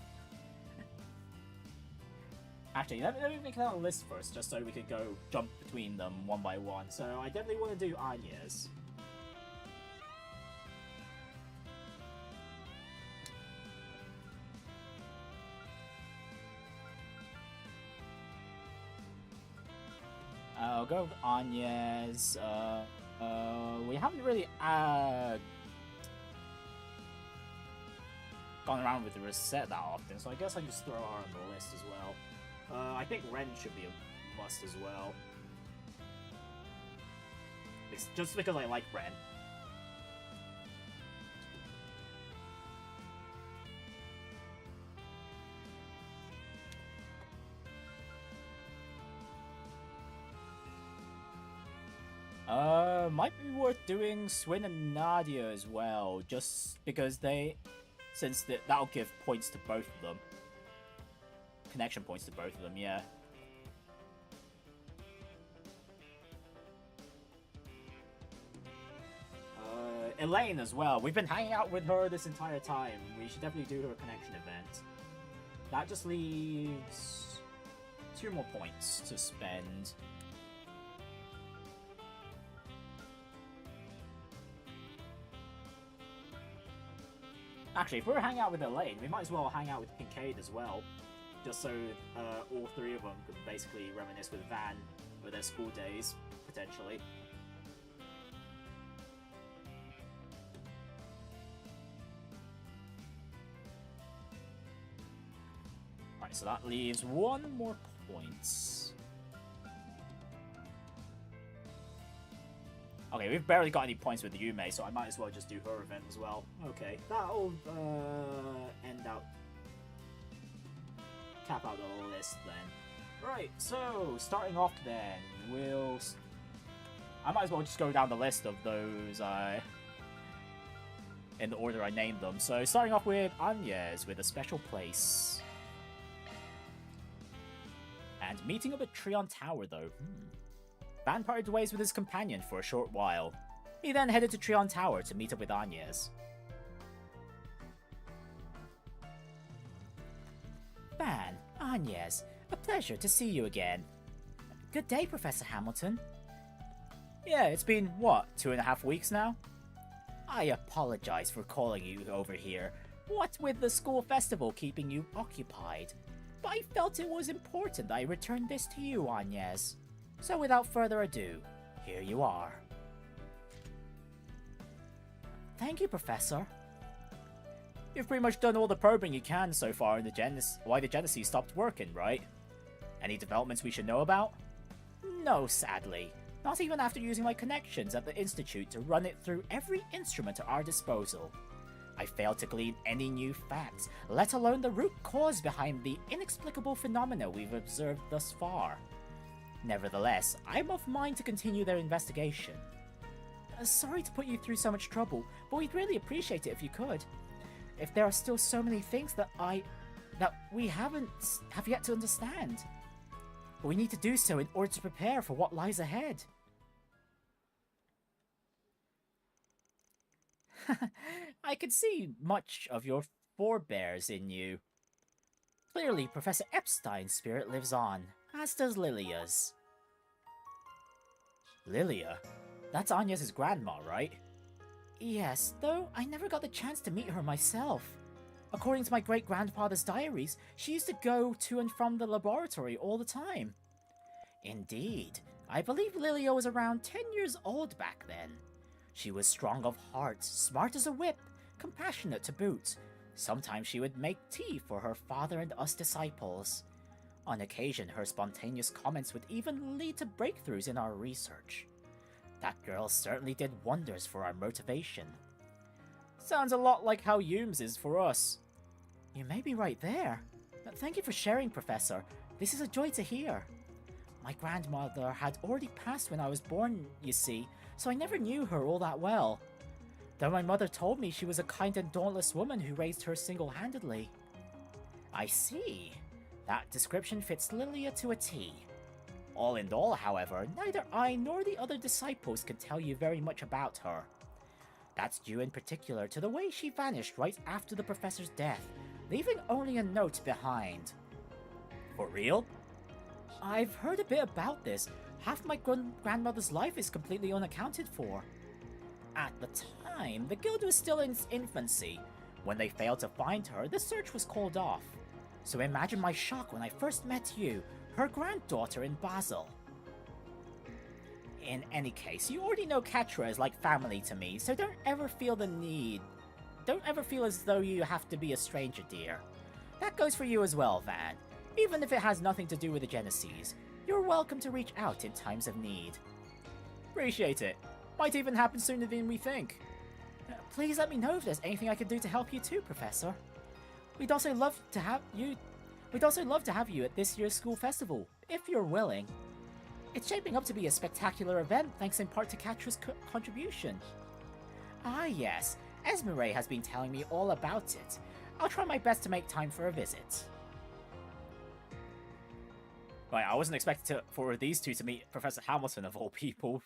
Actually, let me make a list first, just so we can go jump between them one by one. So I definitely want to do Agnès. I'll go with Agnès. We haven't really gone around with the Risette that often, so I guess I just throw her on the list as well. I think Renne should be a must as well. It's just because I like Renne. Might be worth doing Swin Nadia as well, just because that'll give points to both of them. Connection points to both of them, yeah. Elaine as well. We've been hanging out with her this entire time. We should definitely do her connection event. That just leaves 2 more points to spend. Actually, if we're hanging out with Elaine, we might as well hang out with Kincaid as well. Just so all 3 of them could basically reminisce with Van for their school days, potentially. Right, so that leaves 1 more point. Okay, we've barely got any points with Yumé, so I might as well just do her event as well. Okay, that'll cap out the list then. Right, so starting off then, I might as well just go down the list of those in the order I named them. So starting off with Agnès with a special place. And meeting up at Trion Tower though. Van parted ways with his companion for a short while. He then headed to Trion Tower to meet up with Agnès. Van, Agnès, a pleasure to see you again. Good day, Professor Hamilton. Yeah, it's been, what, 2.5 weeks now? I apologize for calling you over here, what with the school festival keeping you occupied. But I felt it was important I return this to you, Agnès. So without further ado, here you are. Thank you, Professor. You've pretty much done all the probing you can so far in why the Genesis stopped working, right? Any developments we should know about? No, sadly. Not even after using my connections at the Institute to run it through every instrument at our disposal. I failed to glean any new facts, let alone the root cause behind the inexplicable phenomena we've observed thus far. Nevertheless, I'm of mind to continue their investigation. Sorry to put you through so much trouble, but we'd really appreciate it if you could. If there are still so many things that we have yet to understand. But we need to do so in order to prepare for what lies ahead. I could see much of your forebears in you. Clearly, Professor Epstein's spirit lives on, as does Lilia's. Lilia? That's Agnès' grandma, right? Yes, though I never got the chance to meet her myself. According to my great-grandfather's diaries, she used to go to and from the laboratory all the time. Indeed, I believe Lilia was around 10 years old back then. She was strong of heart, smart as a whip, compassionate to boot. Sometimes she would make tea for her father and us disciples. On occasion, her spontaneous comments would even lead to breakthroughs in our research. That girl certainly did wonders for our motivation. Sounds a lot like how Hume's is for us. You may be right there. But thank you for sharing, Professor. This is a joy to hear. My grandmother had already passed when I was born, you see, so I never knew her all that well. Though my mother told me she was a kind and dauntless woman who raised her single-handedly. I see. That description fits Lilia to a T. All in all, however, neither I nor the other disciples could tell you very much about her. That's due in particular to the way she vanished right after the professor's death, leaving only a note behind. For real? I've heard a bit about this. Half my grandmother's life is completely unaccounted for. At the time, the guild was still in its infancy. When they failed to find her, the search was called off. So imagine my shock when I first met you, her granddaughter in Basel. In any case, you already know Quatre is like family to me, so don't ever feel as though you have to be a stranger, dear. That goes for you as well, Van. Even if it has nothing to do with the Genesees, you're welcome to reach out in times of need. Appreciate it. Might even happen sooner than we think. Please let me know if there's anything I can do to help you too, Professor. We'd also love to have you at this year's school festival, if you're willing. It's shaping up to be a spectacular event thanks in part to Quatre's contribution. Ah yes, Esmeralda has been telling me all about it. I'll try my best to make time for a visit. Right, I wasn't expecting for these two to meet Professor Hamilton of all people.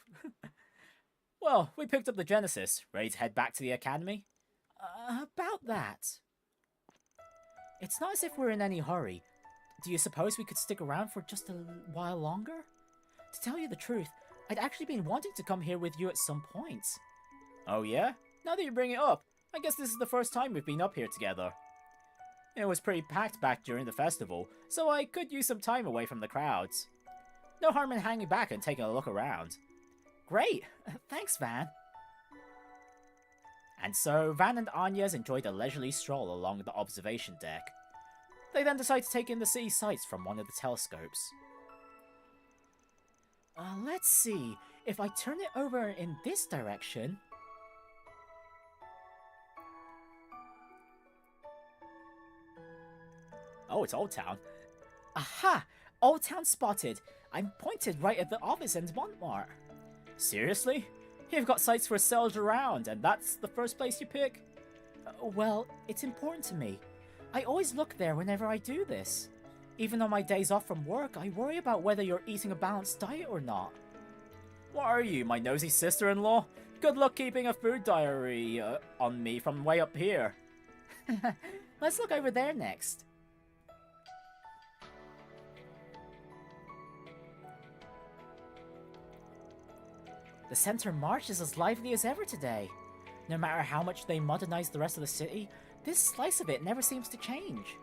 Well, we picked up the Genesis. Ready to head back to the academy? About that. It's not as if we're in any hurry. Do you suppose we could stick around for just a while longer? To tell you the truth, I'd actually been wanting to come here with you at some point. Oh yeah? Now that you bring it up, I guess this is the first time we've been up here together. It was pretty packed back during the festival, so I could use some time away from the crowds. No harm in hanging back and taking a look around. Great! Thanks, Van. And so, Van and Agnès enjoyed a leisurely stroll along the observation deck. They then decided to take in the city sights from one of the telescopes. Let's see, if I turn it over in this direction... Oh, it's Old Town. Aha! Old Town spotted! I'm pointed right at the office in Montmartre. Seriously? You've got sites for sales around, and that's the first place you pick? Well, it's important to me. I always look there whenever I do this. Even on my days off from work, I worry about whether you're eating a balanced diet or not. What are you, my nosy sister-in-law? Good luck keeping a food diary on me from way up here. Let's look over there next. The Center March is as lively as ever today. No matter how much they modernize the rest of the city, this slice of it never seems to change.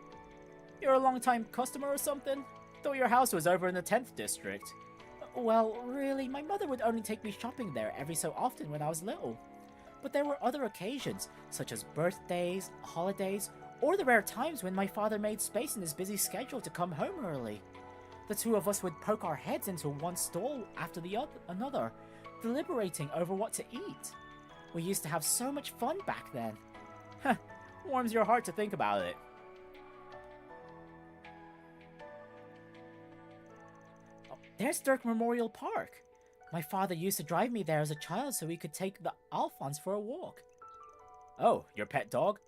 You're a long-time customer or something? Thought your house was over in the 10th district. Well, really, my mother would only take me shopping there every so often when I was little. But there were other occasions, such as birthdays, holidays, or the rare times when my father made space in his busy schedule to come home early. The two of us would poke our heads into one stall after another, deliberating over what to eat. We used to have so much fun back then. Warms your heart to think about it. Oh, there's Dirk Memorial Park. My father used to drive me there as a child so we could take the Alphonse for a walk. Oh, your pet dog?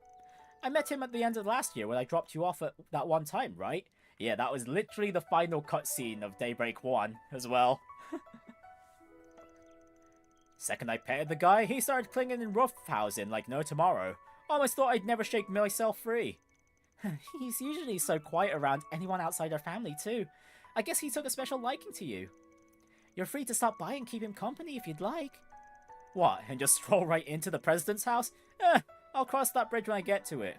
I met him at the end of last year when I dropped you off at that one time, right? Yeah, that was literally the final cutscene of Daybreak 1 as well. Second I petted the guy, he started clinging and roughhousing like no tomorrow. Almost thought I'd never shake myself free. He's usually so quiet around anyone outside our family too. I guess he took a special liking to you. You're free to stop by and keep him company if you'd like. What, and just stroll right into the president's house? I'll cross that bridge when I get to it.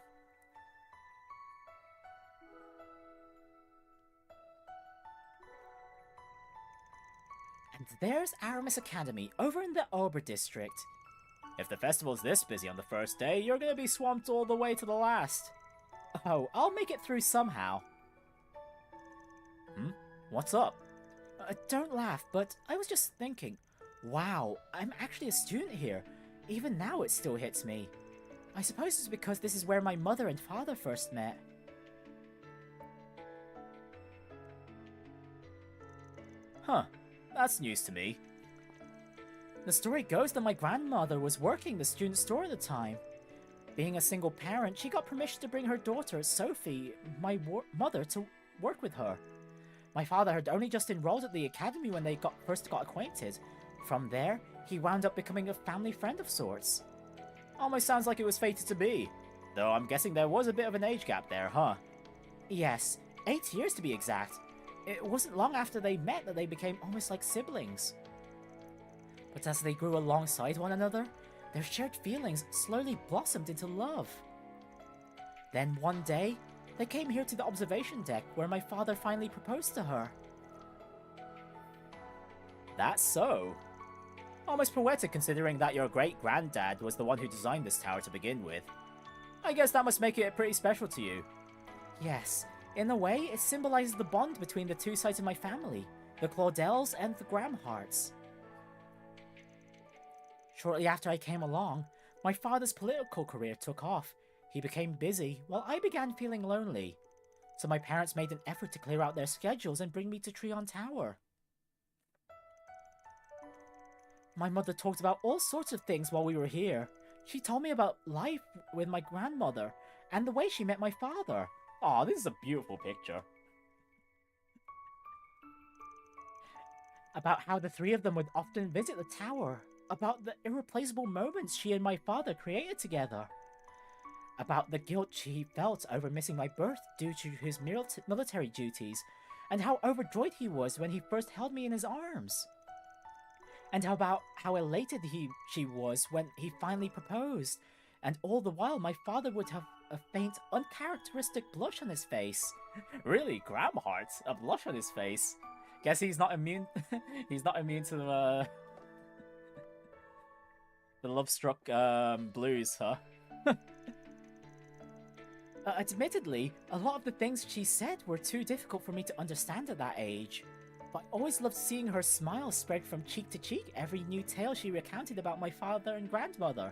And there's Aramis Academy, over in the Ober district. If the festival's this busy on the first day, you're gonna be swamped all the way to the last. Oh, I'll make it through somehow. What's up? Don't laugh, but I was just thinking, wow, I'm actually a student here. Even now it still hits me. I suppose it's because this is where my mother and father first met. Huh, that's news to me. The story goes that my grandmother was working the student store at the time. Being a single parent, she got permission to bring her daughter, Sophie, my mother, to work with her. My father had only just enrolled at the academy when they first got acquainted. From there, he wound up becoming a family friend of sorts. Almost sounds like it was fated to be. Though I'm guessing there was a bit of an age gap there, huh? Yes, 8 years to be exact. It wasn't long after they met that they became almost like siblings. But as they grew alongside one another, their shared feelings slowly blossomed into love. Then one day, they came here to the observation deck where my father finally proposed to her. That's so. Almost poetic considering that your great-granddad was the one who designed this tower to begin with. I guess that must make it pretty special to you. Yes, in a way, it symbolizes the bond between the two sides of my family, the Claudels and the Gramharts. Shortly after I came along, my father's political career took off. He became busy, while I began feeling lonely. So my parents made an effort to clear out their schedules and bring me to Treon Tower. My mother talked about all sorts of things while we were here. She told me about life with my grandmother, and the way she met my father. Aw, this is a beautiful picture. About how the three of them would often visit the tower. About the irreplaceable moments she and my father created together. About the guilt she felt over missing my birth due to his military duties, and how overjoyed he was when he first held me in his arms. And about how elated she was when he finally proposed, and all the while my father would have a faint, uncharacteristic blush on his face. Really, Gramhart, a blush on his face. Guess he's not immune. He's not immune to the love-struck blues, huh? Admittedly, a lot of the things she said were too difficult for me to understand at that age. But I always loved seeing her smile spread from cheek to cheek every new tale she recounted about my father and grandmother.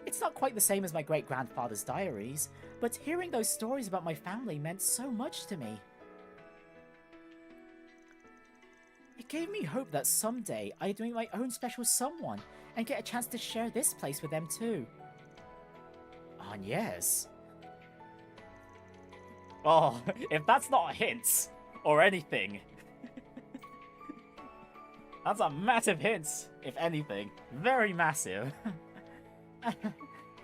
It's not quite the same as my great-grandfather's diaries, but hearing those stories about my family meant so much to me. It gave me hope that someday I'd meet my own special someone and get a chance to share this place with them too. Agnès. Oh, if that's not a hint, or anything. That's a massive hint, if anything. Very massive.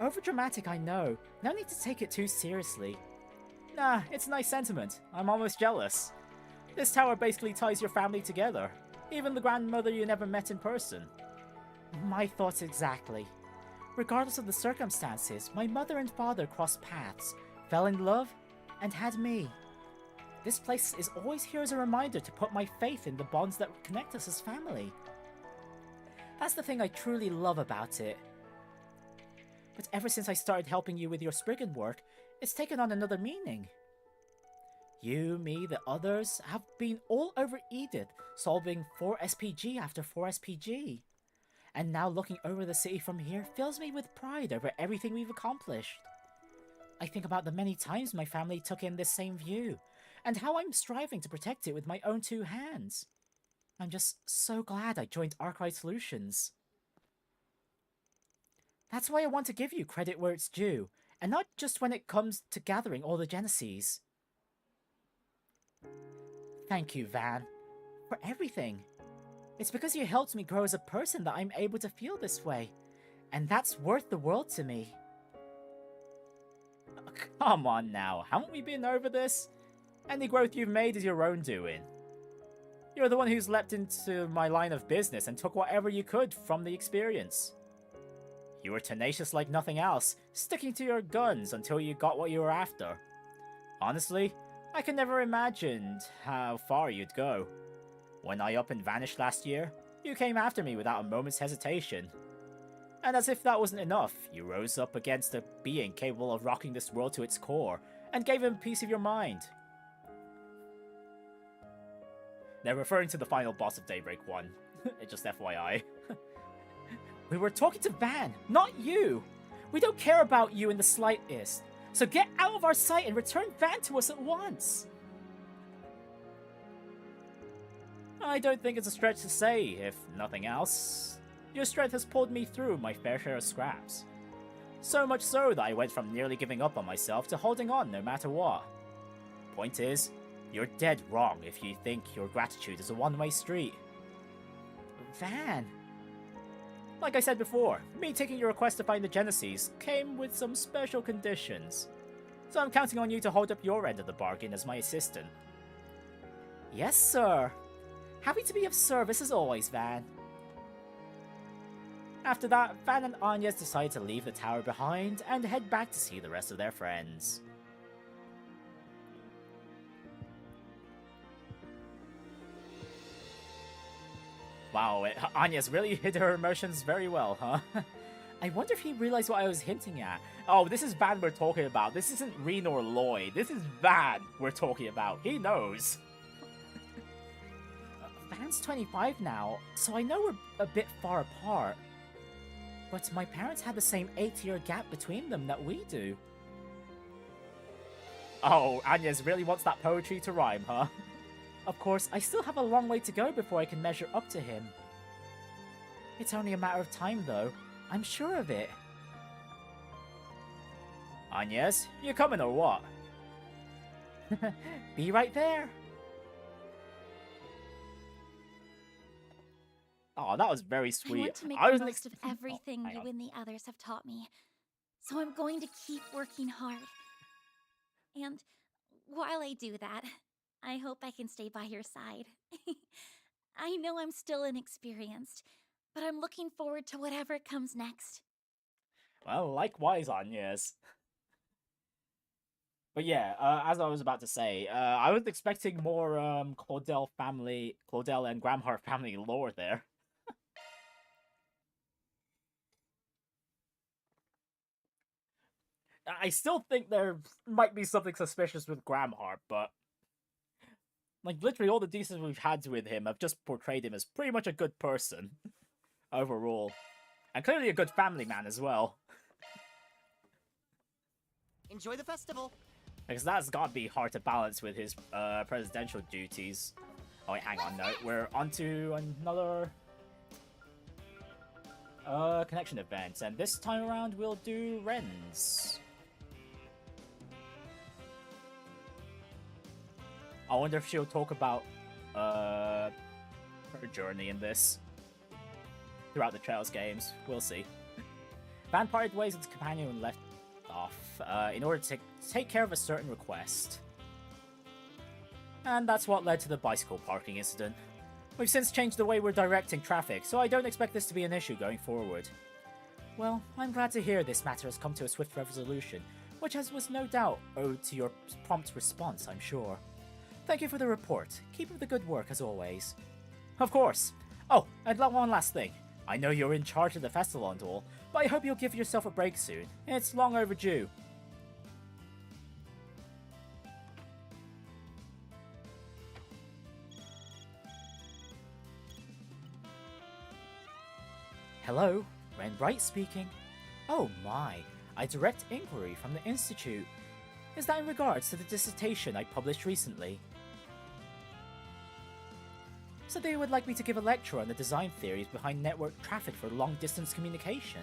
Overdramatic, I know. No need to take it too seriously. Nah, it's a nice sentiment. I'm almost jealous. This tower basically ties your family together. Even the grandmother you never met in person. My thoughts exactly. Regardless of the circumstances, my mother and father crossed paths, fell in love, and had me. This place is always here as a reminder to put my faith in the bonds that connect us as family. That's the thing I truly love about it. But ever since I started helping you with your Spriggan work, it's taken on another meaning. You, me, the others have been all over Edith, solving 4 SPG after 4 SPG. And now looking over the city from here fills me with pride over everything we've accomplished. I think about the many times my family took in this same view, and how I'm striving to protect it with my own 2 hands. I'm just so glad I joined Arkwright Solutions. That's why I want to give you credit where it's due, and not just when it comes to gathering all the Genesees. Thank you, Van, for everything. It's because you helped me grow as a person that I'm able to feel this way, and that's worth the world to me. Oh, come on now, haven't we been over this? Any growth you've made is your own doing. You're the one who's leapt into my line of business and took whatever you could from the experience. You were tenacious like nothing else, sticking to your guns until you got what you were after. Honestly, I could never imagined how far you'd go. When I up and vanished last year, you came after me without a moment's hesitation. And as if that wasn't enough, you rose up against a being capable of rocking this world to its core, and gave him a piece of your mind. They're referring to the final boss of Daybreak 1. Just FYI. We were talking to Van, not you! We don't care about you in the slightest. So get out of our sight and return Van to us at once! I don't think it's a stretch to say, if nothing else. Your strength has pulled me through my fair share of scraps. So much so that I went from nearly giving up on myself to holding on no matter what. Point is, you're dead wrong if you think your gratitude is a one-way street. Van... Like I said before, me taking your request to find the Genesis came with some special conditions. So I'm counting on you to hold up your end of the bargain as my assistant. Yes, sir. Happy to be of service as always, Van. After that, Van and Agnès decided to leave the tower behind and head back to see the rest of their friends. Wow, Agnès really hid her emotions very well, huh? I wonder if he realized what I was hinting at. Oh, this is Van we're talking about. This isn't Reen or Lloyd. This is Van we're talking about. He knows. Van's 25 now, so I know we're a bit far apart. But my parents had the same 8-year gap between them that we do. Oh, Agnès really wants that poetry to rhyme, huh? Of course, I still have a long way to go before I can measure up to him. It's only a matter of time, though. I'm sure of it. Agnès, you coming or what? Be right there. Oh, that was very sweet. I want to make the most of everything you and the others have taught me. So I'm going to keep working hard. And while I do that, I hope I can stay by your side. I know I'm still inexperienced, but I'm looking forward to whatever comes next. Well, likewise, Agnès. But yeah, as I was about to say, I was expecting more Claudel and Gramhart family lore there. I still think there might be something suspicious with Gramhart, but like literally all the decent we've had with him have just portrayed him as pretty much a good person overall, and clearly a good family man as well. Enjoy the festival. Because that's gotta be hard to balance with his presidential duties. Oh wait, hang on, no, we're onto another connection event, and this time around we'll do Renne's. I wonder if she'll talk about her journey in this throughout the Trails games. We'll see. Van parted ways with his companion and left off in order to take care of a certain request. And that's what led to the bicycle parking incident. We've since changed the way we're directing traffic, so I don't expect this to be an issue going forward. Well, I'm glad to hear this matter has come to a swift resolution, which was no doubt owed to your prompt response, I'm sure. Thank you for the report. Keep up the good work as always. Of course. Oh, and one last thing. I know you're in charge of the festival and all, but I hope you'll give yourself a break soon. It's long overdue. Hello, Renne Bright speaking. Oh my, a direct inquiry from the Institute. Is that in regards to the dissertation I published recently? So they would like me to give a lecture on the design theories behind network traffic for long-distance communication.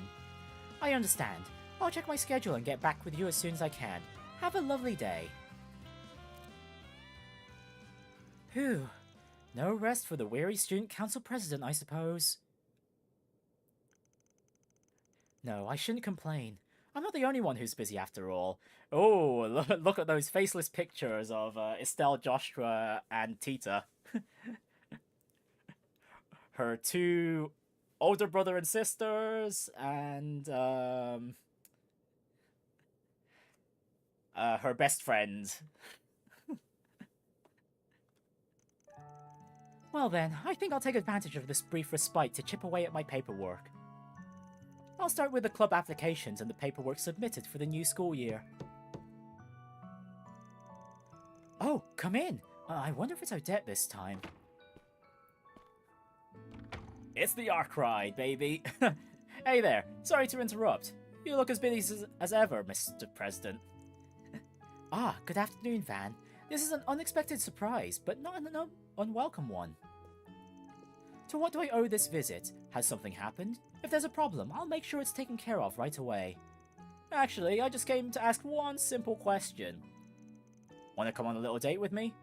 I understand. I'll check my schedule and get back with you as soon as I can. Have a lovely day. Phew. No rest for the weary student council president, I suppose. No, I shouldn't complain. I'm not the only one who's busy after all. Oh, look at those faceless pictures of Estelle, Joshua, and Tita. Her two older brother and sisters, and her best friend. Well then, I think I'll take advantage of this brief respite to chip away at my paperwork. I'll start with the club applications and the paperwork submitted for the new school year. Oh, come in. I wonder if it's Odette this time. It's the Ark Ride, baby. Hey there, sorry to interrupt. You look as busy as ever, Mr. President. Ah, good afternoon, Van. This is an unexpected surprise, but not an unwelcome one. To what do I owe this visit? Has something happened? If there's a problem, I'll make sure it's taken care of right away. Actually, I just came to ask one simple question. Want to come on a little date with me?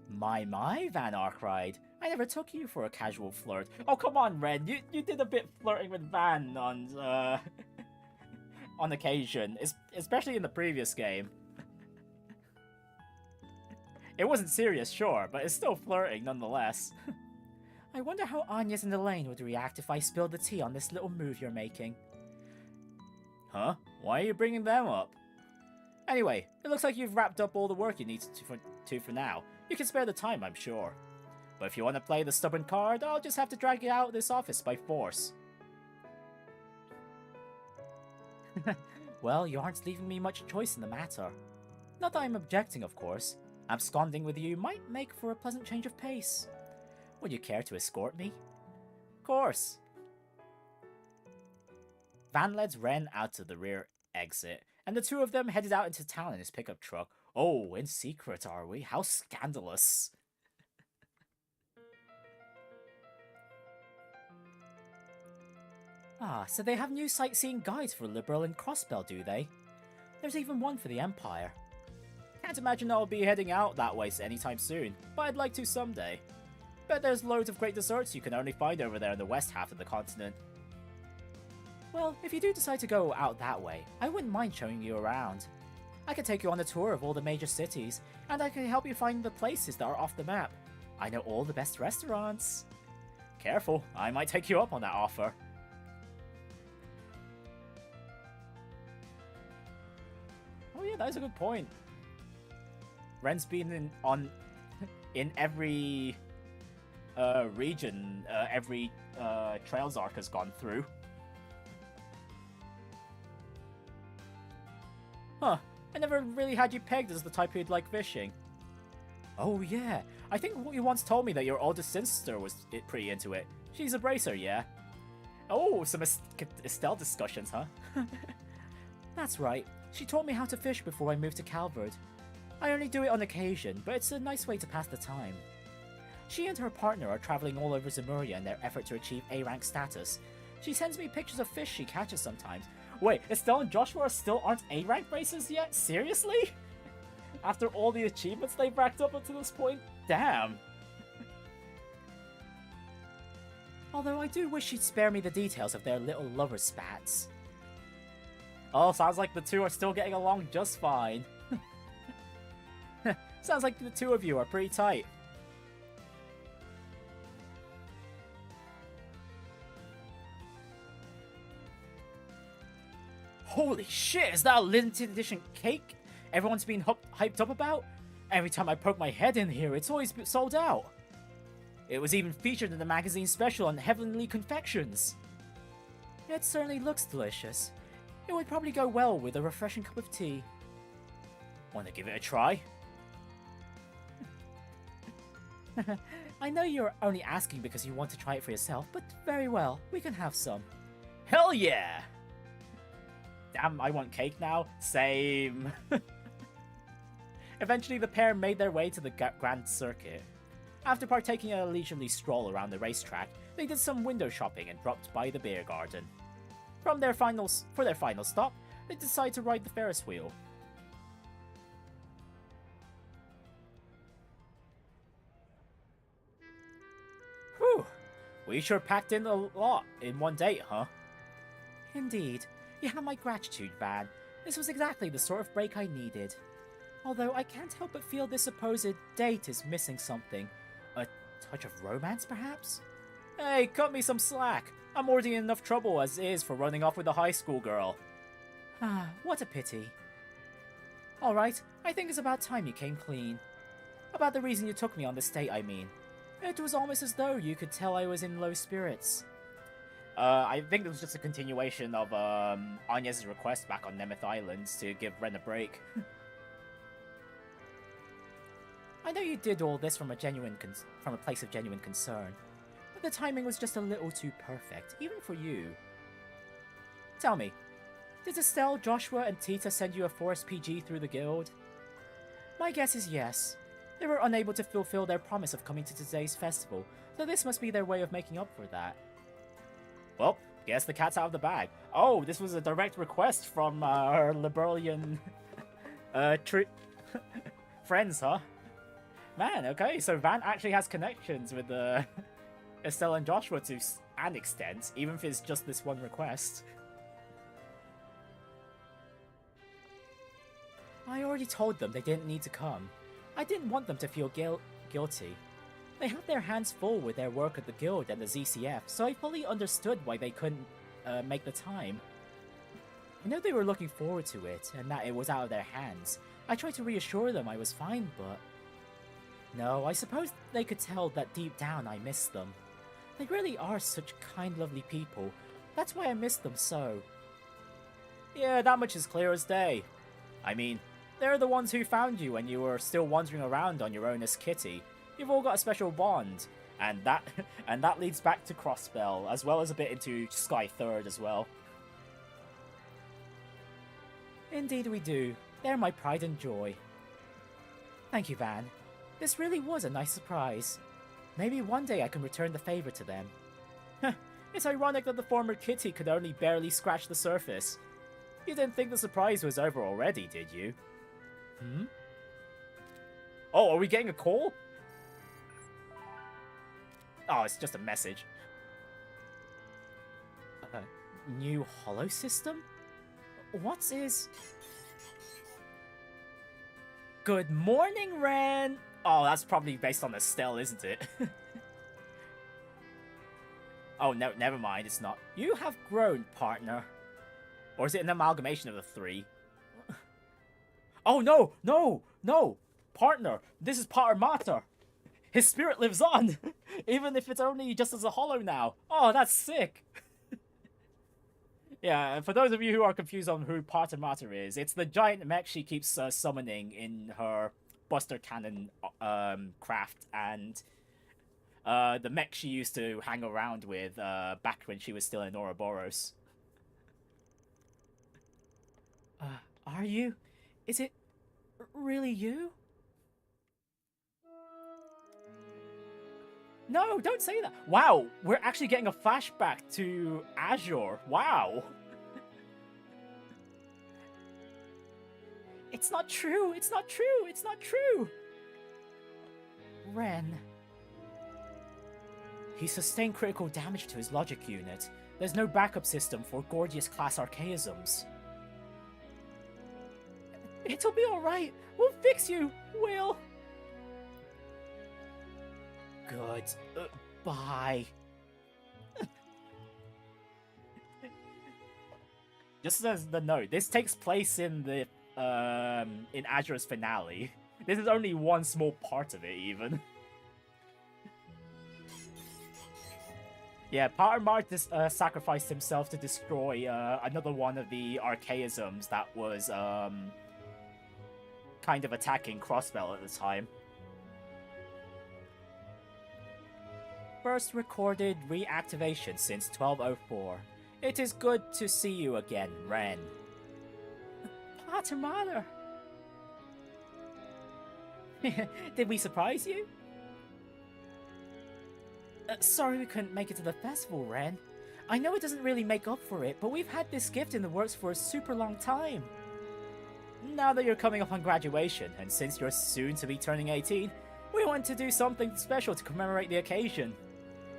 My, Van Arkwright. I never took you for a casual flirt. Oh, come on, Renne. You did a bit flirting with Van on, on occasion. Especially in the previous game. It wasn't serious, sure, but it's still flirting nonetheless. I wonder how Agnès and Elaine would react if I spilled the tea on this little move you're making. Huh? Why are you bringing them up? Anyway, it looks like you've wrapped up all the work you need to for now. You can spare the time, I'm sure. But if you want to play the stubborn card, I'll just have to drag you out of this office by force. Well, you aren't leaving me much choice in the matter. Not that I'm objecting, of course. Absconding with you might make for a pleasant change of pace. Would you care to escort me? Of course. Van led Renne out to the rear exit, and the two of them headed out into town in his pickup truck. Oh, in secret, are we? How scandalous. Ah, so they have new sightseeing guides for Liberal and Crossbell, do they? There's even one for the Empire. Can't imagine I'll be heading out that way anytime soon, but I'd like to someday. Bet there's loads of great desserts you can only find over there in the west half of the continent. Well, if you do decide to go out that way, I wouldn't mind showing you around. I could take you on a tour of all the major cities, and I can help you find the places that are off the map. I know all the best restaurants. Careful, I might take you up on that offer. Oh yeah, that is a good point. Renne's been in every region, every Trails arc has gone through. Huh, I never really had you pegged as the type who'd like fishing. Oh yeah, I think you once told me that your oldest sister was pretty into it. She's a bracer, yeah? Oh, some Estelle discussions, huh? That's right, she taught me how to fish before I moved to Calvard. I only do it on occasion, but it's a nice way to pass the time. She and her partner are traveling all over Zemuria in their effort to achieve A-rank status. She sends me pictures of fish she catches sometimes. Wait, Estelle and Joshua still aren't A-rank racers yet? Seriously? After all the achievements they've racked up to this point? Damn! Although I do wish she'd spare me the details of their little lover spats. Oh, sounds like the two are still getting along just fine. Sounds like the two of you are pretty tight. Holy shit, is that a limited edition cake everyone's been hyped up about? Every time I poke my head in here, it's always sold out. It was even featured in the magazine special on Heavenly Confections. It certainly looks delicious. It would probably go well with a refreshing cup of tea. Want to give it a try? I know you're only asking because you want to try it for yourself, but very well, we can have some. Hell yeah! Damn, I want cake now. Same. Eventually, the pair made their way to the Grand Circuit. After partaking in a leisurely stroll around the racetrack, they did some window shopping and dropped by the beer garden. For their final stop, they decided to ride the Ferris wheel. Whew, we sure packed in a lot in one date, huh? Indeed. You have my gratitude, Van. This was exactly the sort of break I needed. Although I can't help but feel this supposed date is missing something. A touch of romance, perhaps? Hey, cut me some slack. I'm already in enough trouble as is for running off with a high school girl. Ah, what a pity. Alright, I think it's about time you came clean. About the reason you took me on this date, I mean. It was almost as though you could tell I was in low spirits. I think it was just a continuation of Agnès' request back on Nemeth Island to give Renne a break. I know you did all this from a place of genuine concern, but the timing was just a little too perfect, even for you. Tell me, did Estelle, Joshua, and Tita send you a Forest PG through the guild? My guess is yes. They were unable to fulfill their promise of coming to today's festival, so this must be their way of making up for that. Well, guess the cat's out of the bag. Oh, this was a direct request from our Liberalian friends, huh? Man, okay, so Van actually has connections with Estelle and Joshua to an extent, even if it's just this one request. I already told them they didn't need to come. I didn't want them to feel guilty. They had their hands full with their work at the guild and the ZCF, so I fully understood why they couldn't make the time. I know they were looking forward to it, and that it was out of their hands. I tried to reassure them I was fine, but... No, I suppose they could tell that deep down I missed them. They really are such kind, lovely people. That's why I missed them so. Yeah, that much is clear as day. I mean, they're the ones who found you when you were still wandering around on your own as Kitty. You've all got a special bond, and that leads back to Crossbell, as well as a bit into Sky Third as well. Indeed we do. They're my pride and joy. Thank you, Van. This really was a nice surprise. Maybe one day I can return the favor to them. It's ironic that the former Kitty could only barely scratch the surface. You didn't think the surprise was over already, did you? Hmm? Oh, are we getting a call? Oh, it's just a message. New holo system? What is... Good morning, Renne! Oh, that's probably based on Estelle, isn't it? Oh, no, never mind, it's not. You have grown, partner. Or is it an amalgamation of the three? Oh, no, no, no! Partner, this is Pater Mater! His spirit lives on! Even if it's only just as a holo now. Oh, that's sick! Yeah, for those of you who are confused on who Pater Mater is, it's the giant mech she keeps summoning in her Buster Cannon craft, and the mech she used to hang around with back when she was still in Ouroboros. Are you? Is it really you? No, don't say that. Wow, we're actually getting a flashback to Azure. Wow. It's not true. It's not true. It's not true. Renne. He sustained critical damage to his logic unit. There's no backup system for Gorgias-class archaisms. It'll be alright. We'll fix you. We'll... Good. Bye. Just as the note, this takes place in the in Azure's finale. This is only one small part of it, even. Yeah, Pater Mater sacrificed himself to destroy another one of the archaisms that was kind of attacking Crossbell at the time. First recorded reactivation since 1204. It is good to see you again, Renne. Pater Mater! Did we surprise you? Sorry we couldn't make it to the festival, Renne. I know it doesn't really make up for it, but we've had this gift in the works for a super long time. Now that you're coming up on graduation, and since you're soon to be turning 18, we want to do something special to commemorate the occasion.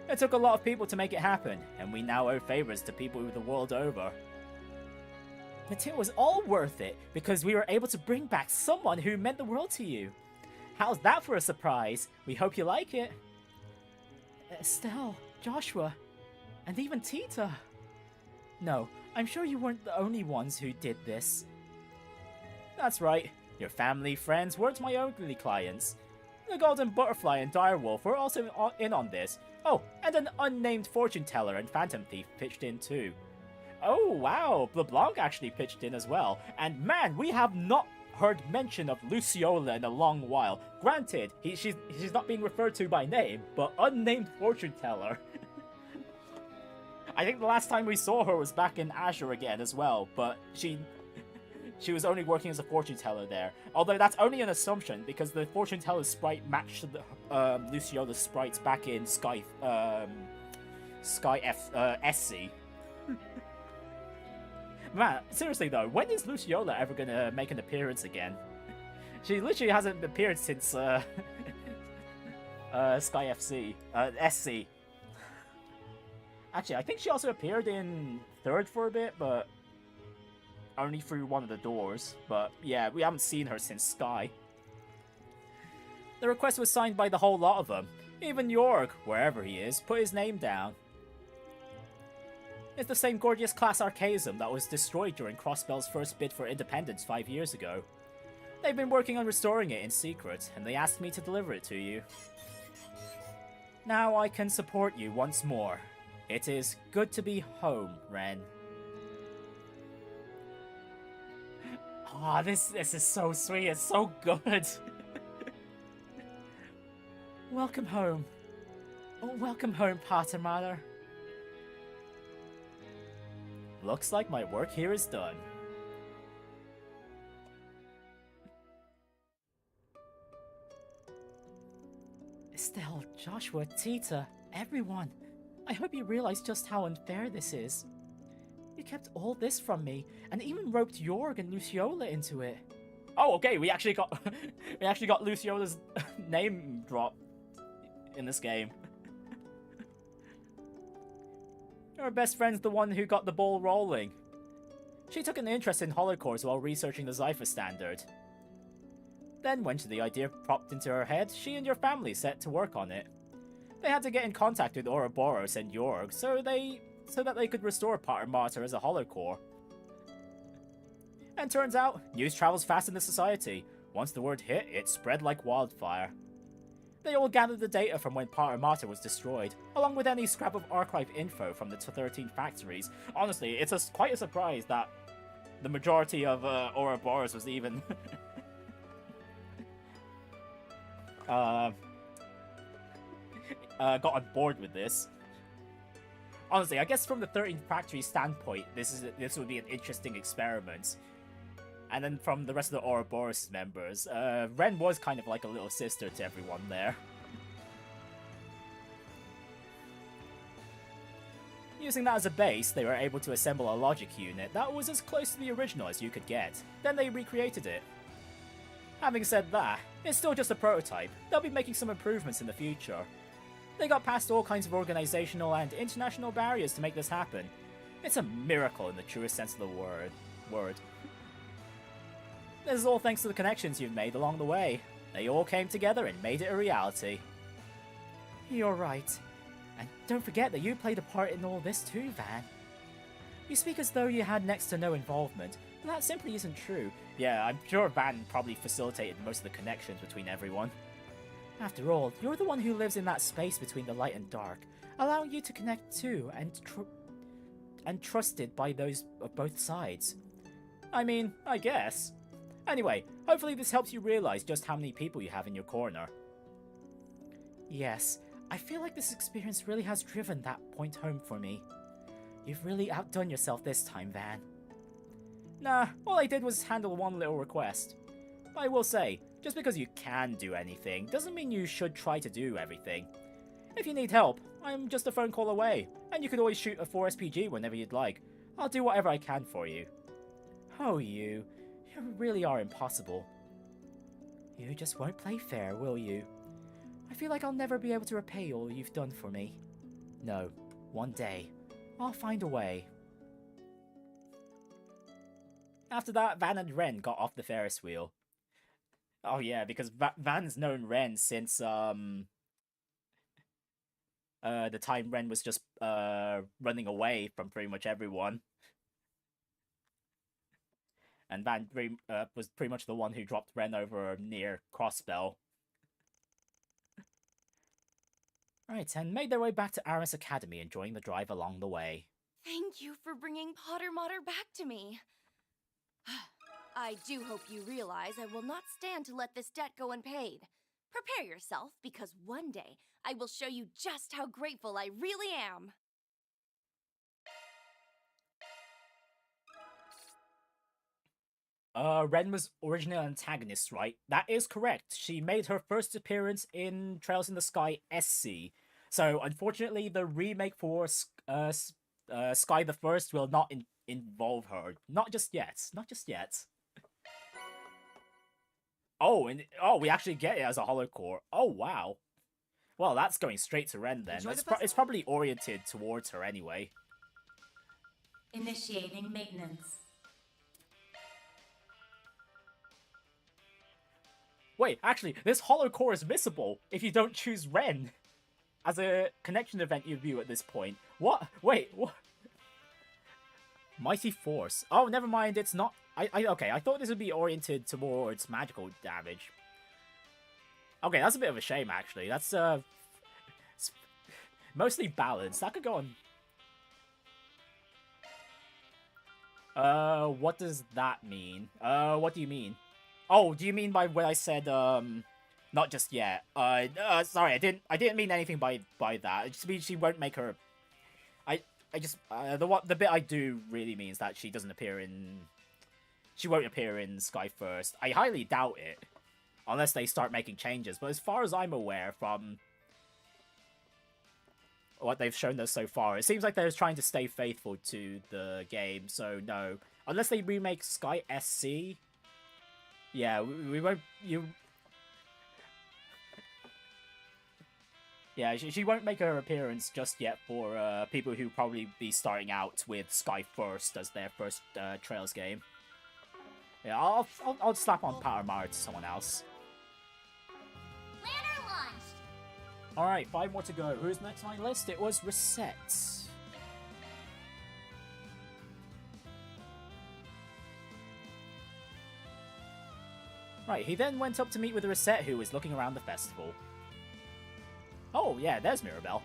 It took a lot of people to make it happen, and we now owe favors to people the world over. But it was all worth it, because we were able to bring back someone who meant the world to you. How's that for a surprise? We hope you like it. Estelle, Joshua, and even Tita. No, I'm sure you weren't the only ones who did this. That's right, your family, friends weren't my only clients. The Golden Butterfly and Direwolf were also in on this. Oh, and an unnamed fortune teller and phantom thief pitched in too. Oh wow, LeBlanc actually pitched in as well. And man, we have not heard mention of Luciola in a long while. Granted, she's not being referred to by name, but unnamed fortune teller. I think the last time we saw her was back in Azure again as well, but she was only working as a fortune teller there. Although that's only an assumption, because the fortune teller's sprite matched Luciola's sprites back in Sky SC. Man, seriously though, when is Luciola ever gonna make an appearance again? She literally hasn't appeared since Sky SC. Actually, I think she also appeared in Third for a bit, but only through one of the doors. But yeah, we haven't seen her since Sky. The request was signed by the whole lot of them. Even Jorg, wherever he is, put his name down. It's the same gorgeous class archaism that was destroyed during Crossbell's first bid for independence 5 years ago. They've been working on restoring it in secret, and they asked me to deliver it to you. Now I can support you once more. It is good to be home, Renne. Ah, this is so sweet, it's so good. Welcome home. Oh, welcome home, Patermother. Looks like my work here is done. Estelle, Joshua, Tita, everyone. I hope you realize just how unfair this is. You kept all this from me, and even roped Jorg and Luciola into it. Oh, okay, we actually got Luciola's name dropped in this game. Her best friend's the one who got the ball rolling. She took an interest in holocores while researching the Zypher standard. Then, when the idea popped into her head, she and your family set to work on it. They had to get in contact with Ouroboros and Jorg so that they could restore Patermother as a holocore. And turns out, news travels fast in the society. Once the word hit, it spread like wildfire. They all gathered the data from when Patermother was destroyed, along with any scrap of archive info from the 13 factories. Honestly, it's quite a surprise that the majority of Ouroboros was even got on board with this. Honestly, I guess from the 13 factory standpoint, this would be an interesting experiment. And then from the rest of the Ouroboros members, Renne was kind of like a little sister to everyone there. Using that as a base, they were able to assemble a logic unit that was as close to the original as you could get. Then they recreated it. Having said that, it's still just a prototype. They'll be making some improvements in the future. They got past all kinds of organizational and international barriers to make this happen. It's a miracle in the truest sense of the word. This is all thanks to the connections you've made along the way. They all came together and made it a reality. You're right. And don't forget that you played a part in all this too, Van. You speak as though you had next to no involvement, but that simply isn't true. Yeah, I'm sure Van probably facilitated most of the connections between everyone. After all, you're the one who lives in that space between the light and dark, allowing you to connect to and trusted by those of both sides. I mean, I guess. Anyway, hopefully this helps you realize just how many people you have in your corner. Yes, I feel like this experience really has driven that point home for me. You've really outdone yourself this time, Van. Nah, all I did was handle one little request. I will say, just because you can do anything doesn't mean you should try to do everything. If you need help, I'm just a phone call away, and you could always shoot a 4SPG whenever you'd like. I'll do whatever I can for you. Oh, you really are impossible. You just won't play fair, will you? I feel like I'll never be able to repay all you've done for me. No, one day, I'll find a way. After that, Van and Renne got off the Ferris wheel. Oh yeah, because Van's known Renne since the time Renne was just running away from pretty much everyone. And Van was pretty much the one who dropped Renne over near Crossbell. Right, and made their way back to Aramis Academy, enjoying the drive along the way. Thank you for bringing Potter Mater back to me. I do hope you realize I will not stand to let this debt go unpaid. Prepare yourself, because one day I will show you just how grateful I really am. Renne was originally an antagonist, right? That is correct. She made her first appearance in Trails in the Sky SC. So, unfortunately, the remake for Sky the First will not involve her. Not just yet. Not just yet. Oh, we actually get it as a hollow core. Oh, wow. Well, that's going straight to Renne then. It's probably oriented towards her anyway. Initiating maintenance. Wait, actually, this hollow core is missable if you don't choose Renne as a connection event you view at this point. What? Wait, what? Mighty Force. Oh, never mind, it's not... Okay, I thought this would be oriented towards magical damage. Okay, that's a bit of a shame, actually. That's, mostly balanced. That could go on... what does that mean? What do you mean? Oh, do you mean by when I said, not just yet? Sorry, I didn't mean anything by that. It just means she won't make her... the bit I do really means that she doesn't appear in... She won't appear in Sky First. I highly doubt it. Unless they start making changes. But as far as I'm aware from what they've shown us so far, it seems like they're trying to stay faithful to the game. So no. Unless they remake Sky SC... Yeah, we won't... Yeah, she won't make her appearance just yet for people who probably be starting out with Sky First as their first Trails game. Yeah, I'll slap on Power Mario to someone else. Lantern launched! Alright, 5 more to go. Who's next on my list? It was Risette. Right, he then went up to meet with Risette, who was looking around the festival. Oh, yeah, there's Mirabelle.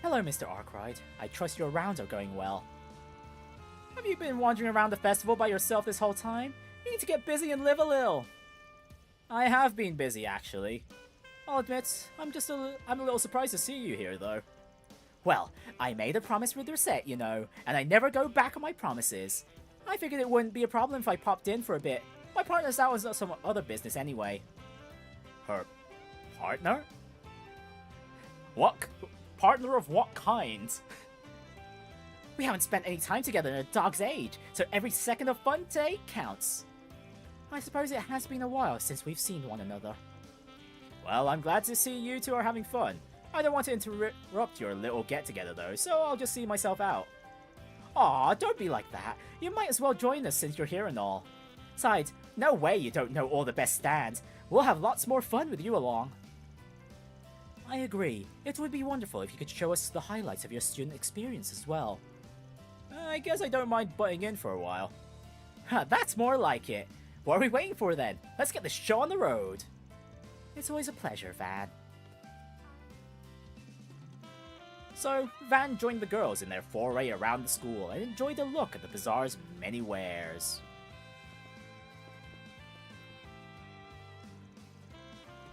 Hello, Mr. Arkwright. I trust your rounds are going well. Have you been wandering around the festival by yourself this whole time? You need to get busy and live a little. I have been busy, actually. I'll admit, I'm a little surprised to see you here, though. Well, I made a promise with Risette, you know, and I never go back on my promises. I figured it wouldn't be a problem if I popped in for a bit. My partner's out on some other business anyway. Her partner? What? Partner of what kind? We haven't spent any time together in a dog's age, so every second of fun day counts. I suppose it has been a while since we've seen one another. Well, I'm glad to see you two are having fun. I don't want to interrupt your little get-together though, so I'll just see myself out. Aw, don't be like that. You might as well join us since you're here and all. Besides, no way you don't know all the best stands. We'll have lots more fun with you along. I agree. It would be wonderful if you could show us the highlights of your student experience as well. I guess I don't mind butting in for a while. That's more like it. What are we waiting for then? Let's get the show on the road. It's always a pleasure, Van. So, Van joined the girls in their foray around the school and enjoyed a look at the bazaar's many wares.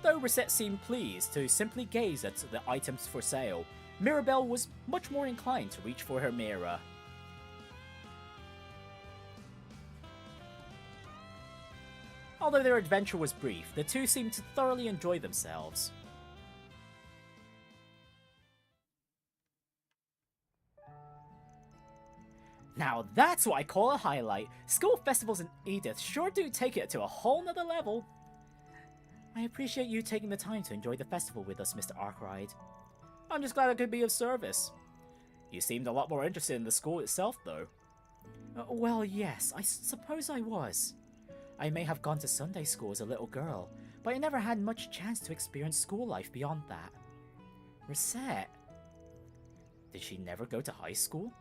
Though Risette seemed pleased to simply gaze at the items for sale, Mirabelle was much more inclined to reach for her mirror. Although their adventure was brief, the two seemed to thoroughly enjoy themselves. Now that's what I call a highlight. School festivals in Edith sure do take it to a whole nother level. I appreciate you taking the time to enjoy the festival with us, Mr. Arkwright. I'm just glad I could be of service. You seemed a lot more interested in the school itself, though. Well, yes, I suppose I was. I may have gone to Sunday school as a little girl, but I never had much chance to experience school life beyond that. Risette? Did she never go to high school?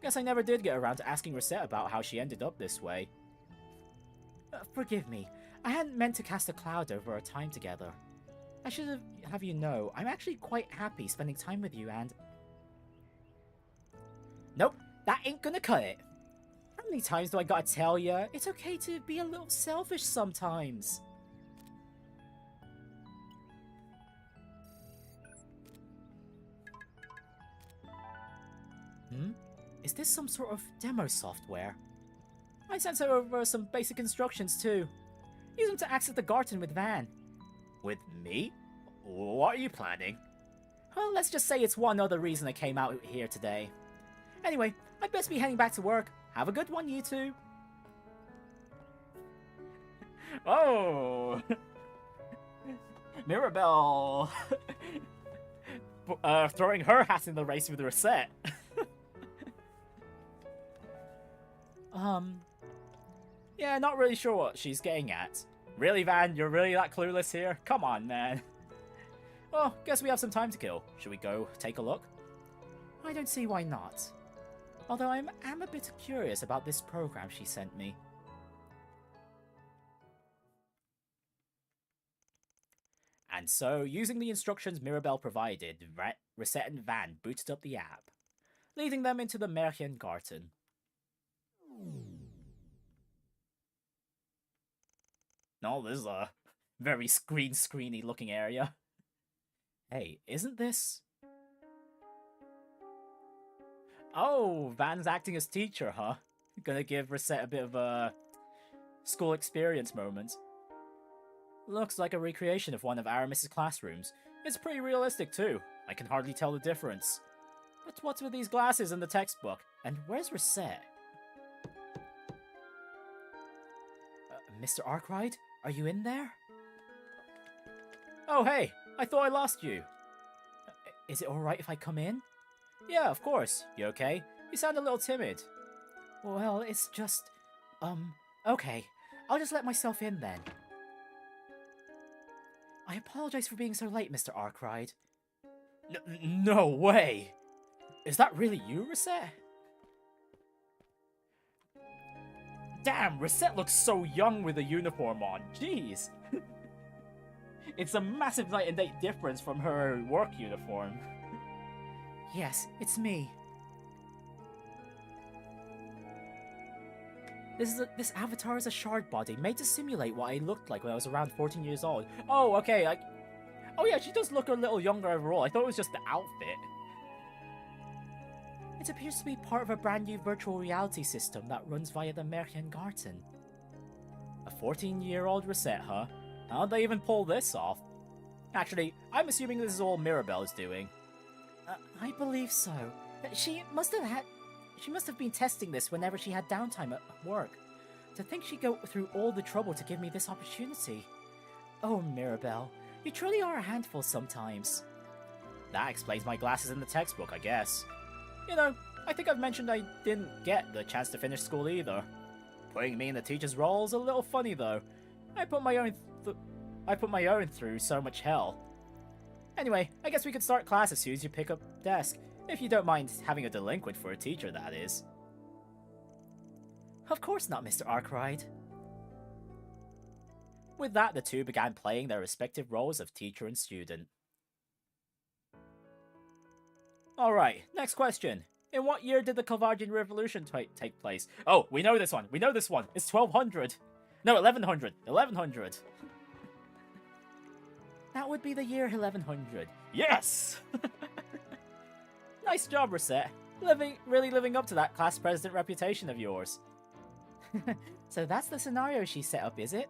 Guess I never did get around to asking Risette about how she ended up this way. Forgive me. I hadn't meant to cast a cloud over our time together. I should have you know, I'm actually quite happy spending time with you and... Nope, that ain't gonna cut it. How many times do I gotta tell ya? It's okay to be a little selfish sometimes. Is this some sort of demo software? I sent her over some basic instructions too. Use them to access the garden with Van. With me? What are you planning? Well, let's just say it's one other reason I came out here today. Anyway, I'd best be heading back to work. Have a good one, you two. Oh! Mirabelle! Throwing her hat in the race with Risette. Yeah, not really sure what she's getting at. Really, Van? You're really that clueless here? Come on, man. Well, guess we have some time to kill. Should we go take a look? I don't see why not. Although I am a bit curious about this program she sent me. And so, using the instructions Mirabelle provided, Risette and Van booted up the app, leading them into the Märchengarten. Oh, this is a very screeny looking area. Hey, isn't this... Oh, Van's acting as teacher, huh? Gonna give Risette a bit of a school experience moment. Looks like a recreation of one of Aramis' classrooms. It's pretty realistic too. I can hardly tell the difference. But what's with these glasses in the textbook? And where's Risette? Mr. Arkwright? Are you in there? Oh, hey! I thought I lost you. Is it alright if I come in? Yeah, of course. You okay? You sound a little timid. Well, it's just... okay. I'll just let myself in then. I apologize for being so late, Mr. Arkwright. No way! Is that really you, Risette? Damn, Risette looks so young with a uniform on. Jeez. It's a massive night and day difference from her work uniform. Yes, it's me. This avatar is a shard body made to simulate what I looked like when I was around 14 years old. Oh, okay. Oh yeah, she does look a little younger overall. I thought it was just the outfit. It appears to be part of a brand new virtual reality system that runs via the Märchengarten. A 14-year-old Risette, huh? How'd they even pull this off? Actually, I'm assuming this is all Mirabelle's doing. I believe so. She must have been testing this whenever she had downtime at work. To think she'd go through all the trouble to give me this opportunity. Oh, Mirabelle, you truly are a handful sometimes. That explains my glasses in the textbook, I guess. You know, I think I've mentioned I didn't get the chance to finish school either. Putting me in the teacher's role is a little funny though. I put my own through so much hell. Anyway, I guess we could start class as soon as you pick up desk. If you don't mind having a delinquent for a teacher, that is. Of course not, Mr. Arkwright. With that, the two began playing their respective roles of teacher and student. Alright, next question. In what year did the Calvardian Revolution take place? Oh, we know this one. We know this one. It's 1200. No, 1100. 1100. That would be the year 1100. Yes! Nice job, Risette. Really living up to that class president reputation of yours. So that's the scenario she set up, is it?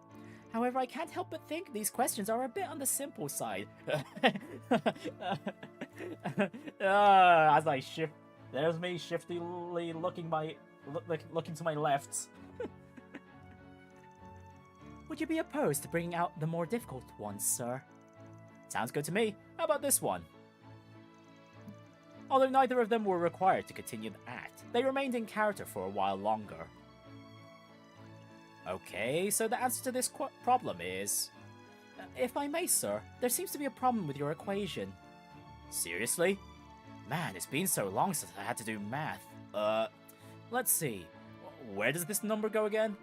However, I can't help but think these questions are a bit on the simple side. As I shift, there's me shiftily looking to my left. Would you be opposed to bringing out the more difficult ones, sir? Sounds good to me. How about this one? Although neither of them were required to continue the act, they remained in character for a while longer. Okay, so the answer to this problem is... if I may, sir, there seems to be a problem with your equation. Seriously? Man, it's been so long since I had to do math. Let's see. Where does this number go again?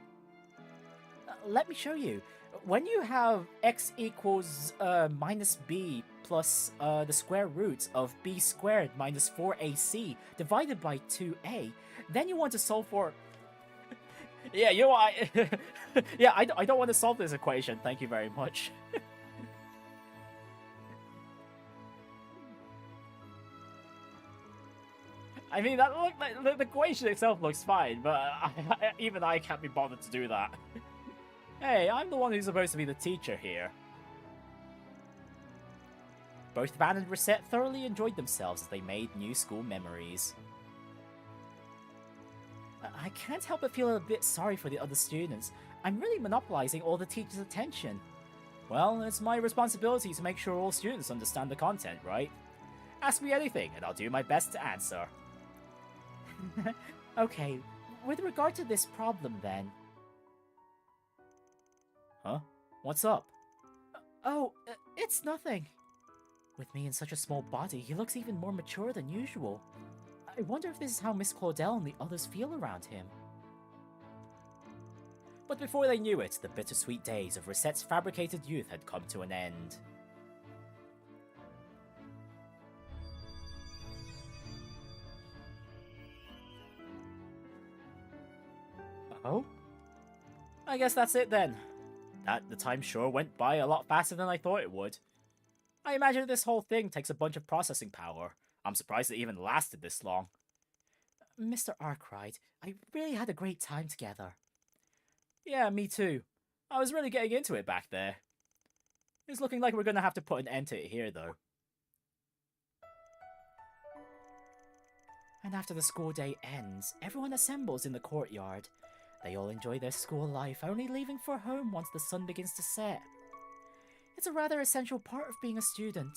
Let me show you. when you have x equals minus b plus the square root of b squared minus 4ac divided by 2a, then you want to solve for... Yeah, you know what? Yeah, I don't want to solve this equation, thank you very much. I mean, the equation itself looks fine, but even I can't be bothered to do that. Hey, I'm the one who's supposed to be the teacher here. Both Van and Risette thoroughly enjoyed themselves as they made new school memories. I can't help but feel a bit sorry for the other students. I'm really monopolizing all the teachers' attention. Well, it's my responsibility to make sure all students understand the content, right? Ask me anything, and I'll do my best to answer. Okay, with regard to this problem then... Huh? What's up? Oh, it's nothing. With me in such a small body, he looks even more mature than usual. I wonder if this is how Miss Claudel and the others feel around him. But before they knew it, the bittersweet days of Risette's fabricated youth had come to an end. Oh? I guess that's it then. The time sure went by a lot faster than I thought it would. I imagine this whole thing takes a bunch of processing power. I'm surprised it even lasted this long. Mr. Arkwright, I really had a great time together. Yeah, me too. I was really getting into it back there. It's looking like we're gonna have to put an end to it here, though. And after the school day ends, everyone assembles in the courtyard. They all enjoy their school life, only leaving for home once the sun begins to set. It's a rather essential part of being a student,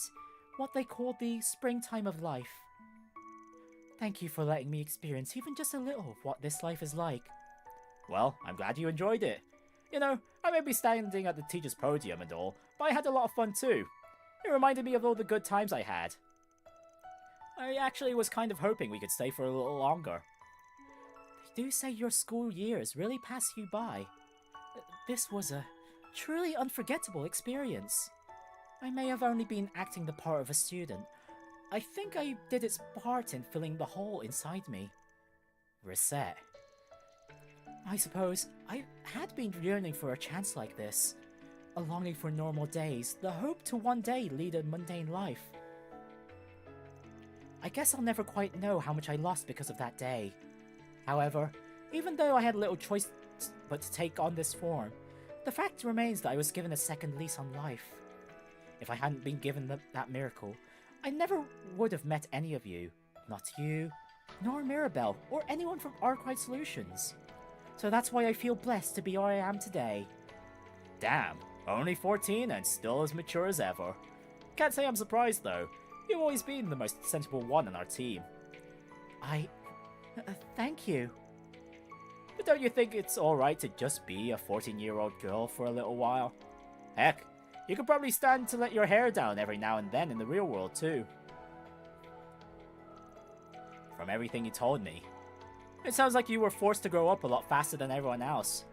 what they call the springtime of life. Thank you for letting me experience even just a little of what this life is like. Well, I'm glad you enjoyed it. You know, I may be standing at the teacher's podium and all, but I had a lot of fun too. It reminded me of all the good times I had. I actually was kind of hoping we could stay for a little longer. They do say your school years really pass you by. This was a truly unforgettable experience. I may have only been acting the part of a student. I think I did its part in filling the hole inside me. Risette. I suppose I had been yearning for a chance like this. A longing for normal days, the hope to one day lead a mundane life. I guess I'll never quite know how much I lost because of that day. However, even though I had little choice but to take on this form, the fact remains that I was given a second lease on life. If I hadn't been given that miracle, I never would have met any of you. Not you, nor Mirabelle, or anyone from Arkwright Solutions. So that's why I feel blessed to be where I am today. Damn, only 14 and still as mature as ever. Can't say I'm surprised though. You've always been the most sensible one on our team. Thank you. But don't you think it's alright to just be a 14-year-old girl for a little while? Heck, you could probably stand to let your hair down every now and then in the real world too. From everything you told me, it sounds like you were forced to grow up a lot faster than everyone else.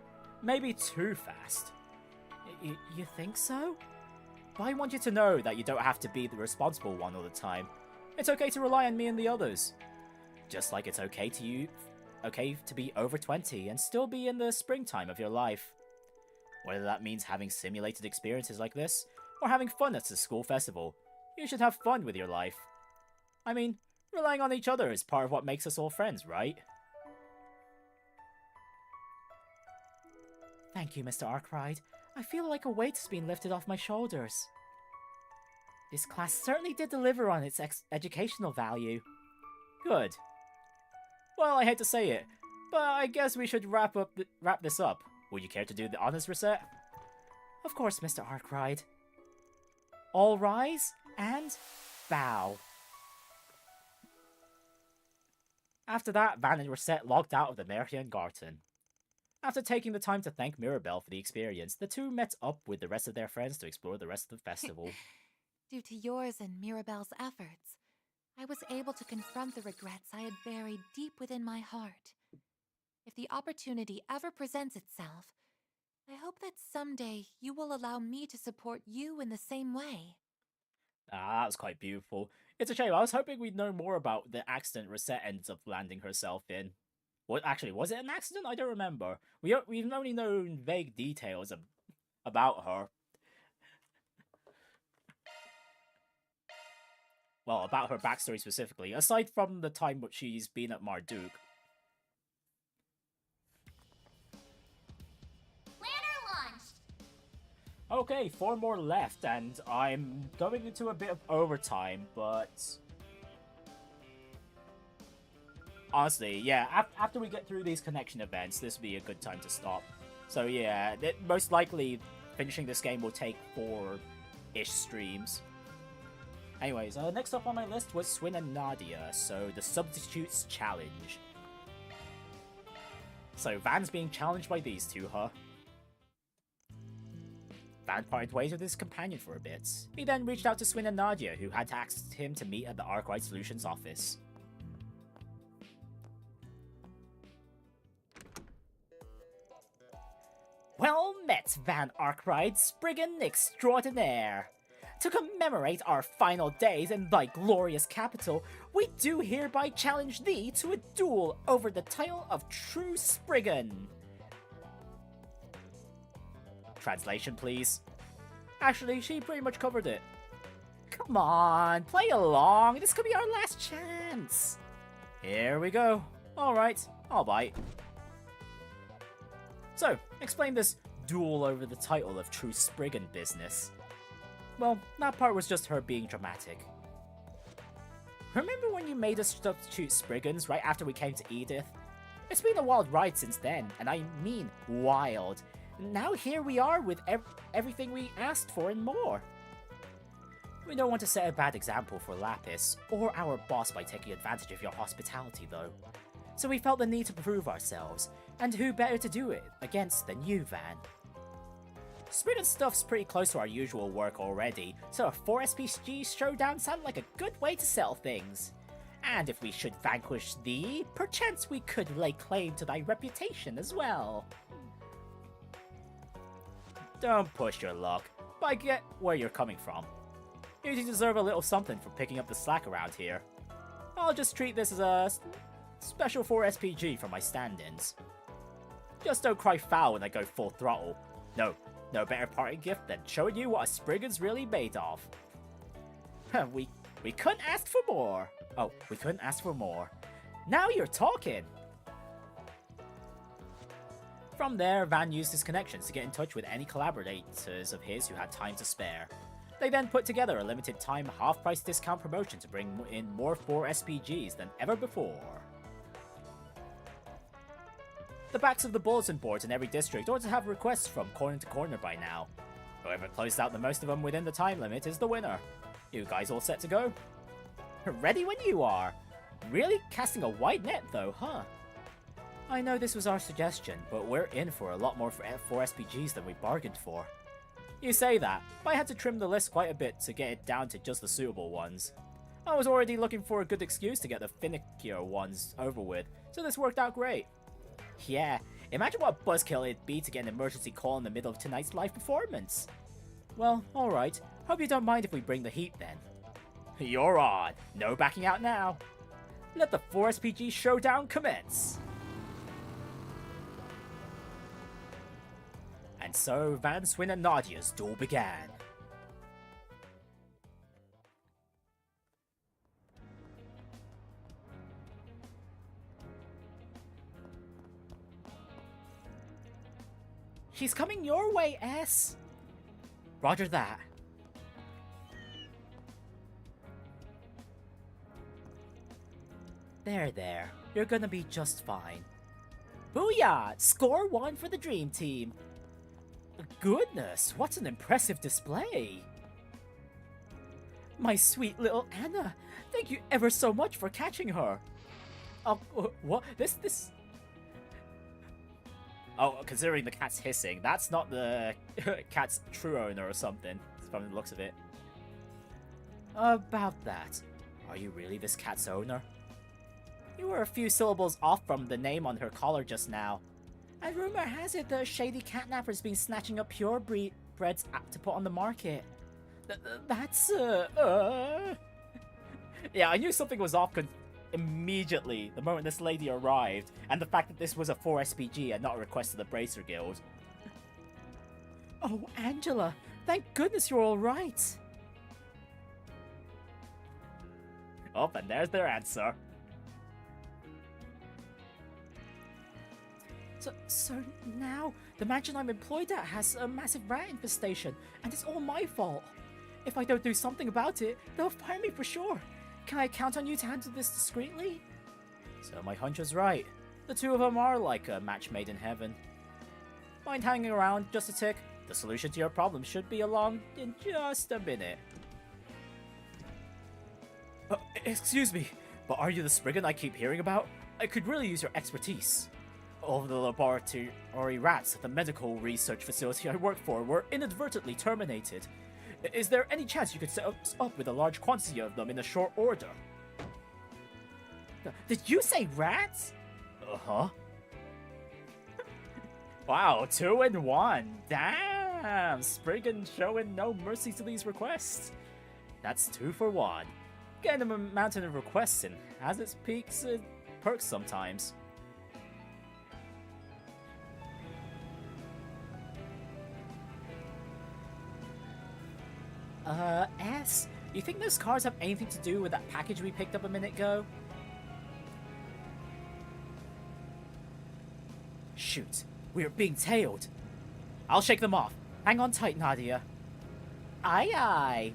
Maybe too fast. You think so? But I want you to know that you don't have to be the responsible one all the time. It's okay to rely on me and the others. Just like it's okay to be over 20 and still be in the springtime of your life. Whether that means having simulated experiences like this, or having fun at the school festival, you should have fun with your life. I mean, relying on each other is part of what makes us all friends, right? Thank you, Mr. Arkwright. I feel like a weight has been lifted off my shoulders. This class certainly did deliver on its educational value. Good. Well, I hate to say it, but I guess we should wrap this up. Would you care to do the honors, Risette? Of course, Mr. Arkwright. All rise and bow. After that, Van and Risette logged out of the Meridian Garden. After taking the time to thank Mirabelle for the experience, the two met up with the rest of their friends to explore the rest of the festival. Due to yours and Mirabelle's efforts, I was able to confront the regrets I had buried deep within my heart. If the opportunity ever presents itself, I hope that someday you will allow me to support you in the same way. Ah, that was quite beautiful. It's a shame. I was hoping we'd know more about the accident Risette ends up landing herself in. What actually was it an accident? I don't remember. We've only known vague details about her. Well, about her backstory specifically, aside from the time that she's been at Marduk. Planner launched! Okay, 4 more left, and I'm going into a bit of overtime, but... honestly, yeah, after we get through these connection events, this would be a good time to stop. So yeah, most likely finishing this game will take 4-ish streams. Anyways, next up on my list was Swin Nadia, so the Substitutes Challenge. So Van's being challenged by these two, huh? Van parted ways with his companion for a bit. He then reached out to Swin and Nadia, who had asked him to meet at the Arkwright Solutions office. Well met, Van Arkwright, Spriggan extraordinaire! To commemorate our final days in thy glorious capital, we do hereby challenge thee to a duel over the title of True Spriggan. Translation, please. Actually, she pretty much covered it. Come on, play along. This could be our last chance. Here we go. Alright, I'll bite. So, explain this duel over the title of True Spriggan business. Well, that part was just her being dramatic. Remember when you made us substitute Spriggans right after we came to Edith? It's been a wild ride since then, and I mean wild. Now here we are with everything we asked for and more. We don't want to set a bad example for Lapis, or our boss by taking advantage of your hospitality though. So we felt the need to prove ourselves, and who better to do it against than you, Van? Spriggan stuff's pretty close to our usual work already, so a 4SPG showdown sounded like a good way to sell things. And if we should vanquish thee, perchance we could lay claim to thy reputation as well. Don't push your luck, but I get where you're coming from. You deserve a little something for picking up the slack around here. I'll just treat this as a special 4SPG for my stand-ins. Just don't cry foul when I go full throttle. No better parting gift than showing you what a Spriggan's really made of. We couldn't ask for more. Oh, we couldn't ask for more. Now you're talking! From there, Van used his connections to get in touch with any collaborators of his who had time to spare. They then put together a limited time half-price discount promotion to bring in more 4SPGs than ever before. The backs of the bulletin boards in every district ought to have requests from corner to corner by now. Whoever closed out the most of them within the time limit is the winner. You guys all set to go? Ready when you are! Really casting a wide net though, huh? I know this was our suggestion, but we're in for a lot more 4SPGs than we bargained for. You say that, but I had to trim the list quite a bit to get it down to just the suitable ones. I was already looking for a good excuse to get the finickier ones over with, so this worked out great. Yeah, imagine what a buzzkill it'd be to get an emergency call in the middle of tonight's live performance. Well, alright. Hope you don't mind if we bring the heat then. You're on. No backing out now. Let the 4SPG showdown commence. And so Van, Swin and Nadia's duel began. She's coming your way, S. Roger that. There. You're gonna be just fine. Booyah! Score 1 for the Dream Team. Goodness, what an impressive display. My sweet little Anna, thank you ever so much for catching her. What? This... Oh, considering the cat's hissing, that's not the cat's true owner or something, from the looks of it. About that, are you really this cat's owner? You were a few syllables off from the name on her collar just now. And rumor has it the shady catnapper's been snatching up pure breeds to put on the market. That's, Yeah, I knew something was off immediately the moment this lady arrived, and the fact that this was a 4 SPG and not a request of the Bracer Guild. Oh, Angela, thank goodness you're alright. Oh, and there's their answer. So now, the mansion I'm employed at has a massive rat infestation, and it's all my fault. If I don't do something about it, they'll fire me for sure. Can I count on you to handle this discreetly? So my hunch was right. The two of them are like a match made in heaven. Mind hanging around just a tick? The solution to your problem should be along in just a minute. Excuse me, but are you the Spriggan I keep hearing about? I could really use your expertise. All of the laboratory rats at the medical research facility I work for were inadvertently terminated. Is there any chance you could set us up with a large quantity of them in a short order? Did you say rats? Uh-huh. Wow, 2 in 1. Damn, Spriggan showing no mercy to these requests. That's 2 for 1. Getting a mountain of requests in has its peaks and perks sometimes. S? You think those cars have anything to do with that package we picked up a minute ago? Shoot, we're being tailed. I'll shake them off. Hang on tight, Nadia. Aye aye.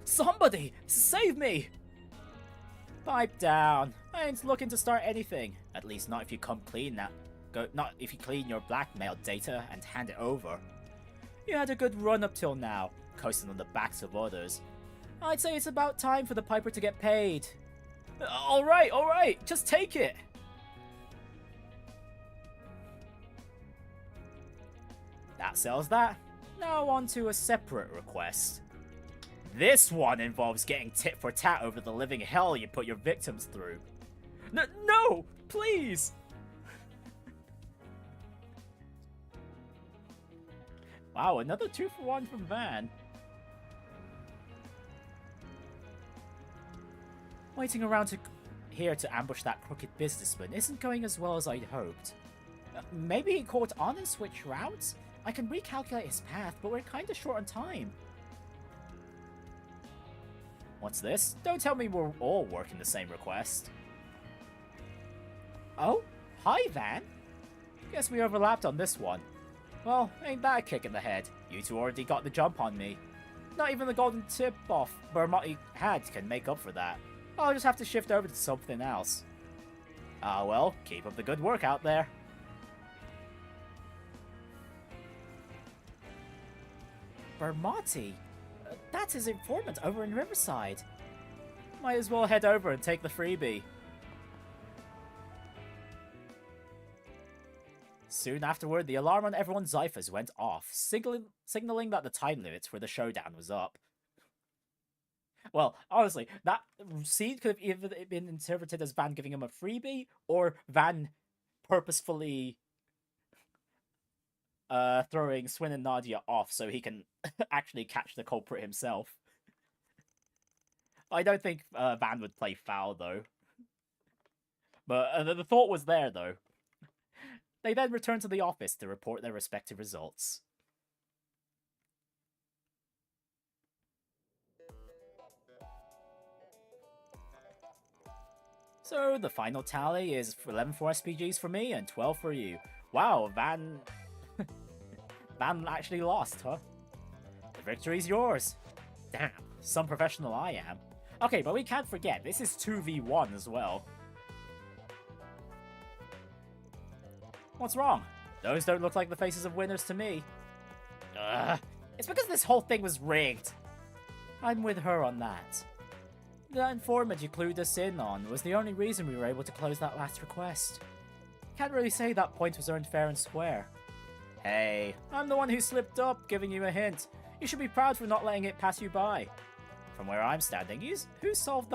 Somebody, save me! Pipe down. I ain't looking to start anything. At least not if you come clean now. Not if you clean your blackmail data and hand it over. You had a good run up till now, coasting on the backs of others. I'd say it's about time for the Piper to get paid. Alright, just take it. That settles that. Now on to a separate request. This one involves getting tit for tat over the living hell you put your victims through. No! Please! Wow, another 2 for 1 from Van. Waiting around here to ambush that crooked businessman isn't going as well as I'd hoped. Maybe he caught on and switched routes? I can recalculate his path, but we're kinda short on time. What's this? Don't tell me we're all working the same request. Oh, hi Van. Guess we overlapped on this one. Well, ain't that a kick in the head? You two already got the jump on me. Not even the golden tip-off Bermotti had can make up for that. I'll just have to shift over to something else. Ah well, keep up the good work out there. Bermotti? That's his informant over in Riverside. Might as well head over and take the freebie. Soon afterward, the alarm on everyone's Zyphers went off, signaling that the time limit for the showdown was up. Well, honestly, that scene could have either been interpreted as Van giving him a freebie, or Van purposefully throwing Swin and Nadia off so he can actually catch the culprit himself. I don't think Van would play foul, though. But the thought was there, though. They then returned to the office to report their respective results. So, the final tally is 11 for SPGs for me and 12 for you. Wow, Van actually lost, huh? The victory's yours. Damn, some professional I am. Okay, but we can't forget, this is 2v1 as well. What's wrong? Those don't look like the faces of winners to me. It's because this whole thing was rigged. I'm with her on that. The informant you clued us in on was the only reason we were able to close that last request. Can't really say that point was earned fair and square. Hey, I'm the one who slipped up, giving you a hint. You should be proud for not letting it pass you by. From where I'm standing, who solved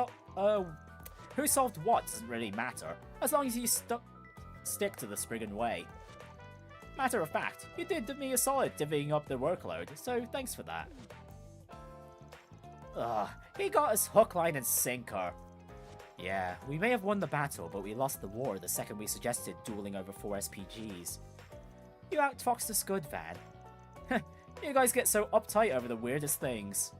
what doesn't really matter, as long as you stick to the Spriggan way. Matter of fact, you did me a solid divvying up the workload, so thanks for that. Ugh, he got us hook, line, and sinker. Yeah, we may have won the battle, but we lost the war the second we suggested dueling over 4 SPGs. You outfoxed us good, Van. You guys get so uptight over the weirdest things.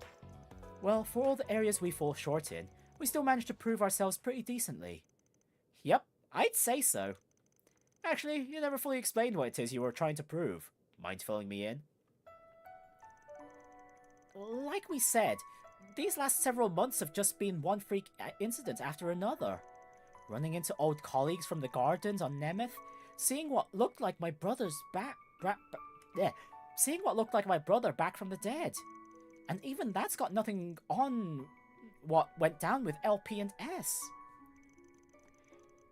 Well, for all the areas we fall short in, we still managed to prove ourselves pretty decently. Yep, I'd say so. Actually, you never fully explained what it is you were trying to prove. Mind filling me in? Like we said, these last several months have just been one freak incident after another. Running into old colleagues from the gardens on Nemeth, seeing what looked like my brother's seeing what looked like my brother back from the dead. And even that's got nothing on what went down with LP and S.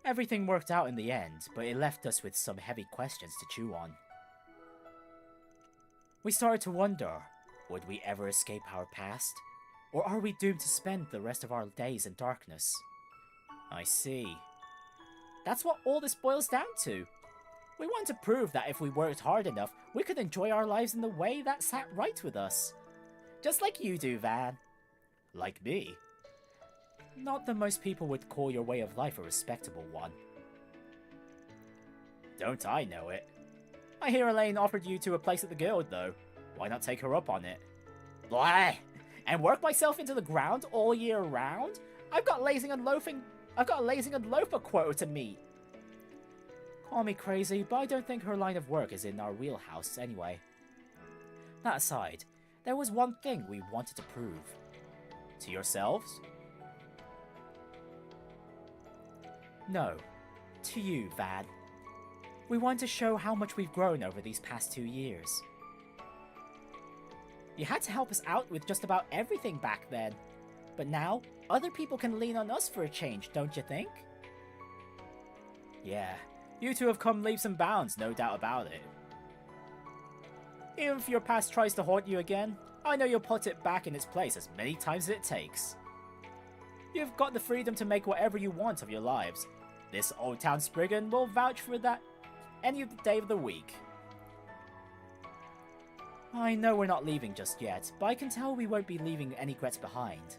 Everything worked out in the end, but it left us with some heavy questions to chew on. We started to wonder, would we ever escape our past? Or are we doomed to spend the rest of our days in darkness? I see. That's what all this boils down to. We want to prove that if we worked hard enough, we could enjoy our lives in the way that sat right with us. Just like you do, Van. Like me. Not that most people would call your way of life a respectable one. Don't I know it? I hear Elaine offered you to a place at the guild, though. Why not take her up on it? Blah! And work myself into the ground all year round? I've got a lazing and loafer quota to meet. Call me crazy, but I don't think her line of work is in our wheelhouse anyway. That aside, there was one thing we wanted to prove. To yourselves? No. To you, Van. We want to show how much we've grown over these past 2 years. You had to help us out with just about everything back then. But now, other people can lean on us for a change, don't you think? Yeah, you two have come leaps and bounds, no doubt about it. Even if your past tries to haunt you again, I know you'll put it back in its place as many times as it takes. You've got the freedom to make whatever you want of your lives. This Old Town Spriggan will vouch for that any day of the week. I know we're not leaving just yet, but I can tell we won't be leaving any regrets behind.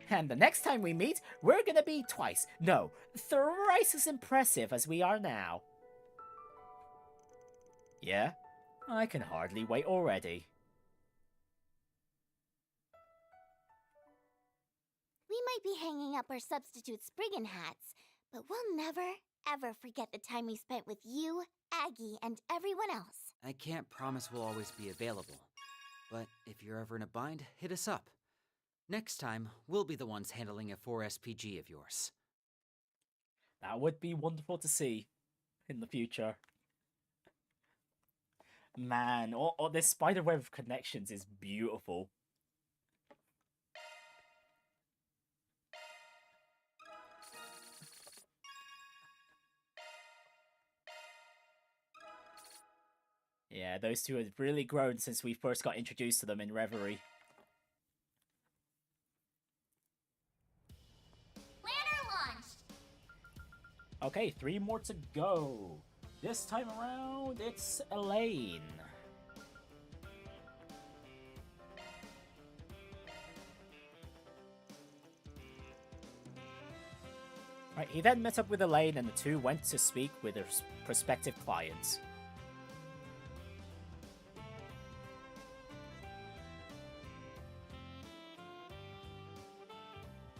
And the next time we meet, we're gonna be twice, no, thrice as impressive as we are now. Yeah? I can hardly wait already. We might be hanging up our substitute Spriggan hats, but we'll never, ever forget the time we spent with you, Aggie, and everyone else. I can't promise we'll always be available, but if you're ever in a bind, hit us up. Next time, we'll be the ones handling a 4 SPG of yours. That would be wonderful to see in the future. Man, all this spiderweb of connections is beautiful. Yeah, those two have really grown since we first got introduced to them in Reverie. Planner launched! Okay, 3 more to go. This time around, it's Elaine. Right, he then met up with Elaine and the two went to speak with their prospective clients.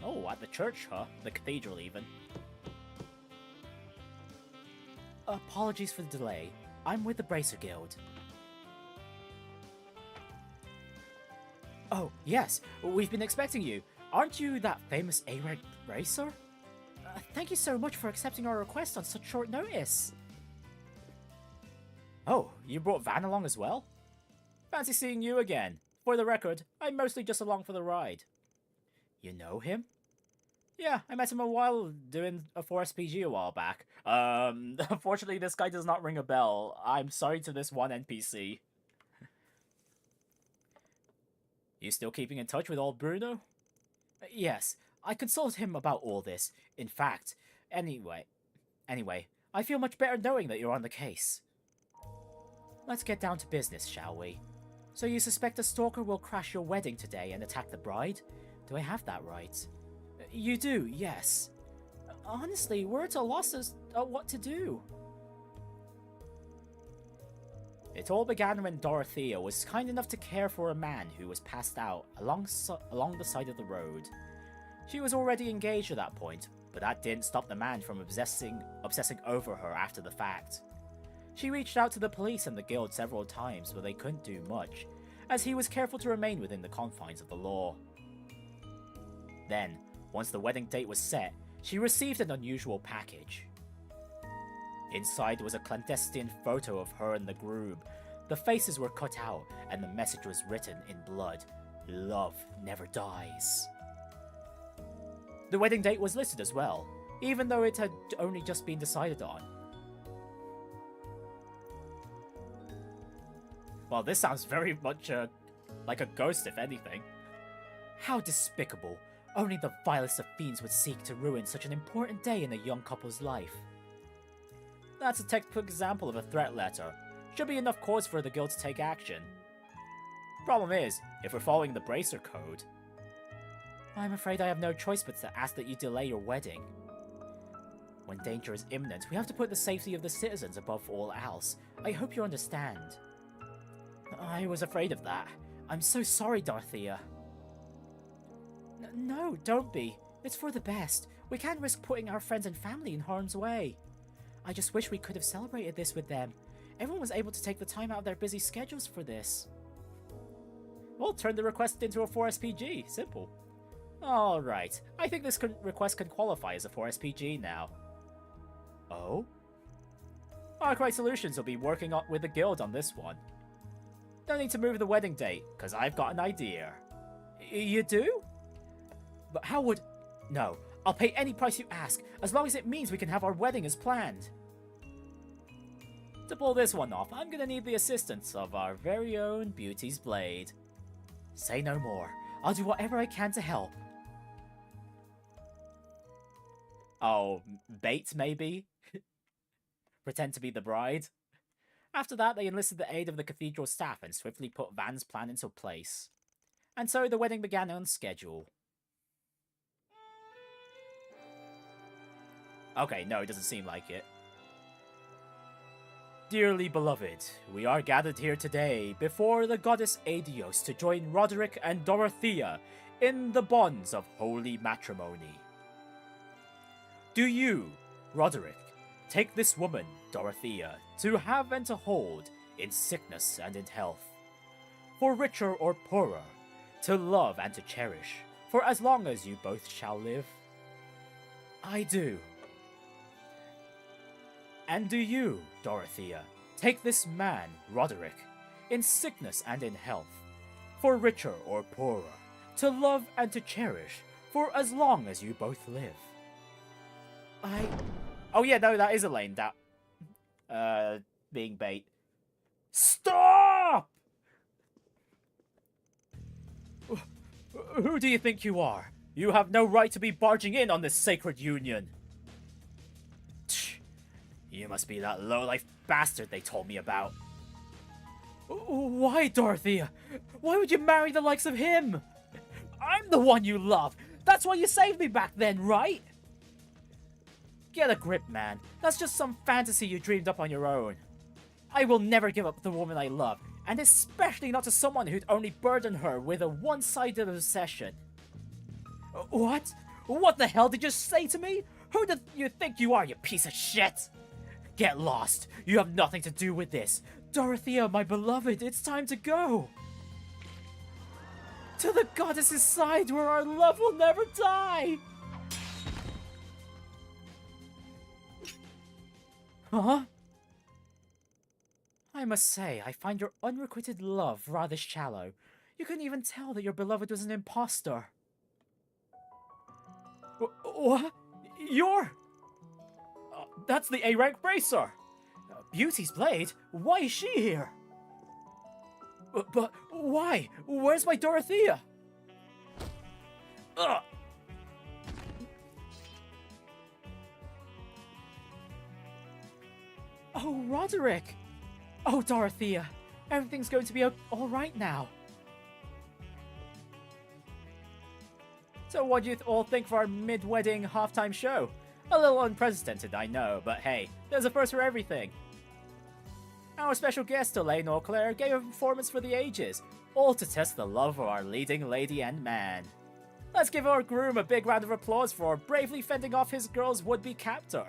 Oh, at the church, huh? The cathedral, even. Apologies for the delay. I'm with the Bracer Guild. Oh, yes. We've been expecting you. Aren't you that famous A-rank racer? Thank you so much for accepting our request on such short notice. Oh, you brought Van along as well? Fancy seeing you again. For the record, I'm mostly just along for the ride. You know him? Yeah, I met him a while doing a 4SPG a while back. Unfortunately, this guy does not ring a bell. I'm sorry to this one NPC. You still keeping in touch with old Bruno? Yes, I consulted him about all this. In fact, anyway, I feel much better knowing that you're on the case. Let's get down to business, shall we? So you suspect a stalker will crash your wedding today and attack the bride? Do I have that right? You do, yes. Honestly, we're at a loss as what to do. It all began when Dorothea was kind enough to care for a man who was passed out along the side of the road. She was already engaged at that point, but that didn't stop the man from obsessing over her after the fact. She reached out to the police and the guild several times, but they couldn't do much, as he was careful to remain within the confines of the law. Then, once the wedding date was set, she received an unusual package. Inside was a clandestine photo of her and the groom. The faces were cut out, and the message was written in blood. Love never dies. The wedding date was listed as well, even though it had only just been decided on. Well, this sounds very much like a ghost, if anything. How despicable. Only the vilest of fiends would seek to ruin such an important day in a young couple's life. That's a textbook example of a threat letter. Should be enough cause for the guild to take action. Problem is, if we're following the Bracer Code, I'm afraid I have no choice but to ask that you delay your wedding. When danger is imminent, we have to put the safety of the citizens above all else. I hope you understand. I was afraid of that. I'm so sorry, Dorothea. No, don't be. It's for the best. We can't risk putting our friends and family in harm's way. I just wish we could have celebrated this with them. Everyone was able to take the time out of their busy schedules for this. Well, turn the request into a 4SPG. Simple. Alright, I think this request can qualify as a 4SPG now. Oh? Arkwright Solutions will be working with the guild on this one. No need to move the wedding date, because I've got an idea. You do? But how would... No, I'll pay any price you ask, as long as it means we can have our wedding as planned. To pull this one off, I'm gonna need the assistance of our very own Beauty's Blade. Say no more. I'll do whatever I can to help. Oh, bait maybe? Pretend to be the bride? After that, they enlisted the aid of the cathedral staff and swiftly put Van's plan into place. And so the wedding began on schedule. Okay, no, it doesn't seem like it. Dearly beloved, we are gathered here today before the goddess Adios to join Roderick and Dorothea in the bonds of holy matrimony. Do you, Roderick, take this woman, Dorothea, to have and to hold in sickness and in health, for richer or poorer, to love and to cherish, for as long as you both shall live? I do. And do you, Dorothea, take this man, Roderick, in sickness and in health, for richer or poorer, to love and to cherish, for as long as you both live? Oh yeah, no, that is Elaine, that... being bait. Stop! Who do you think you are? You have no right to be barging in on this sacred union. You must be that low-life bastard they told me about. Why, Dorothea? Why would you marry the likes of him? I'm the one you love. That's why you saved me back then, right? Get a grip, man. That's just some fantasy you dreamed up on your own. I will never give up the woman I love, and especially not to someone who'd only burden her with a one-sided obsession. What? What the hell did you say to me? Who do you think you are, you piece of shit? Get lost. You have nothing to do with this. Dorothea, my beloved, it's time to go. To the goddess's side where our love will never die. Huh? I must say, I find your unrequited love rather shallow. You couldn't even tell that your beloved was an imposter. What? You're... that's the A-rank Bracer! Beauty's Blade? Why is she here? But why? Where's my Dorothea? Ugh. Oh, Roderick! Oh, Dorothea, everything's going to be all right now. So what do you all think for our mid-wedding halftime show? A little unprecedented, I know, but hey, there's a first for everything. Our special guest, Elaine Claire, gave a performance for the ages, all to test the love of our leading lady and man. Let's give our groom a big round of applause for bravely fending off his girl's would-be captor.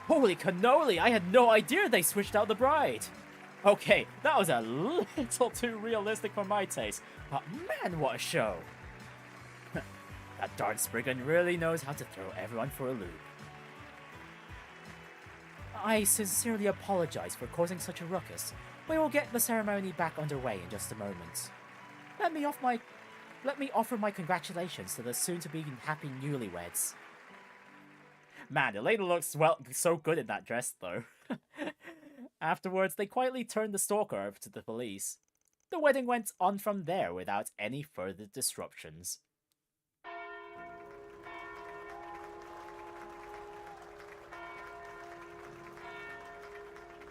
Holy cannoli, I had no idea they switched out the bride. Okay, that was a little too realistic for my taste, but man, what a show. That darn Spriggan really knows how to throw everyone for a loop. I sincerely apologize for causing such a ruckus. We will get the ceremony back underway in just a moment. Let me offer my congratulations to the soon-to-be happy newlyweds. Man, Elaine looks, well, so good in that dress, though. Afterwards, they quietly turned the stalker over to the police. The wedding went on from there without any further disruptions.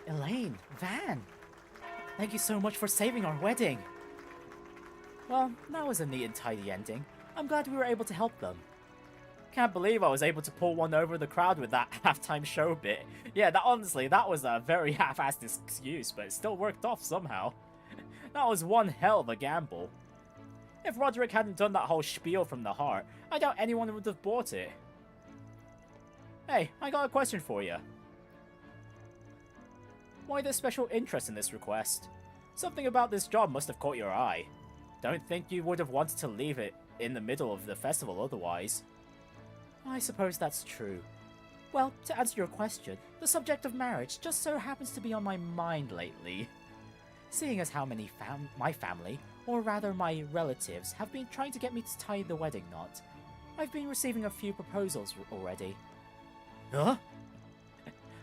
Elaine, Van, thank you so much for saving our wedding. Well, that was a neat and tidy ending. I'm glad we were able to help them. Can't believe I was able to pull one over the crowd with that halftime show bit. Yeah, honestly, that was a very half-assed excuse, but it still worked off somehow. That was one hell of a gamble. If Roderick hadn't done that whole spiel from the heart, I doubt anyone would have bought it. Hey, I got a question for you. Why this special interest in this request? Something about this job must have caught your eye. Don't think you would have wanted to leave it in the middle of the festival otherwise. I suppose that's true. Well, to answer your question, the subject of marriage just so happens to be on my mind lately. Seeing as how many my family, or rather my relatives, have been trying to get me to tie the wedding knot, I've been receiving a few proposals already. Huh?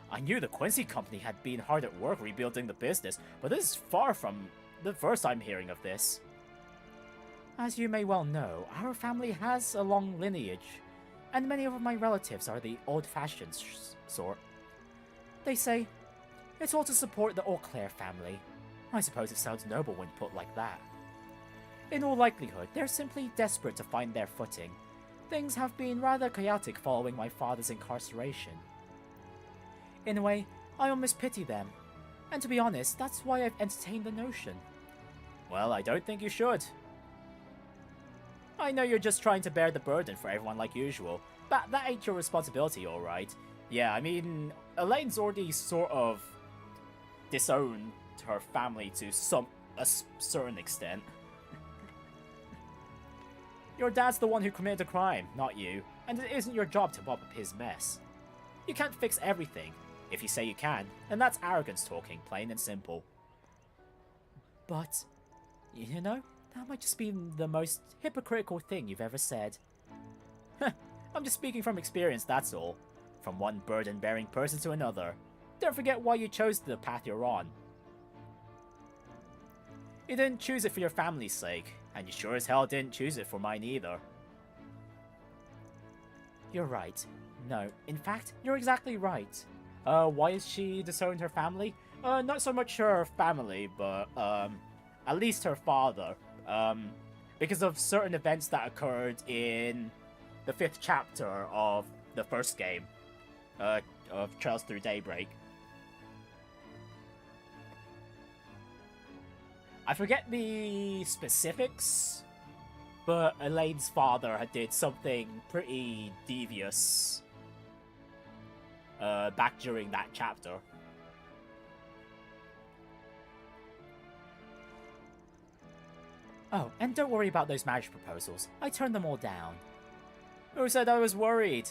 I knew the Quincy Company had been hard at work rebuilding the business, but this is far from the first I'm hearing of this. As you may well know, our family has a long lineage, and many of my relatives are the old-fashioned sort. They say, it's all to support the Eau Claire family. I suppose it sounds noble when put like that. In all likelihood, they're simply desperate to find their footing. Things have been rather chaotic following my father's incarceration. In a way, I almost pity them. And to be honest, that's why I've entertained the notion. Well, I don't think you should. I know you're just trying to bear the burden for everyone like usual, but that ain't your responsibility, alright? Yeah, I mean, Elaine's already sort of disowned her family to a certain extent. Your dad's the one who committed the crime, not you, and it isn't your job to mop up his mess. You can't fix everything. If you say you can, then that's arrogance talking, plain and simple. But, you know, that might just be the most hypocritical thing you've ever said. I'm just speaking from experience, that's all. From one burden-bearing person to another. Don't forget why you chose the path you're on. You didn't choose it for your family's sake, and you sure as hell didn't choose it for mine either. You're right. No, in fact, you're exactly right. Why is she disowned her family? Not so much her family, but, at least her father. Because of certain events that occurred in the 5th chapter of the first game, of Trails Through Daybreak. I forget the specifics, but Elaine's father did something pretty devious back during that chapter. Oh, and don't worry about those marriage proposals. I turned them all down. Who said I was worried?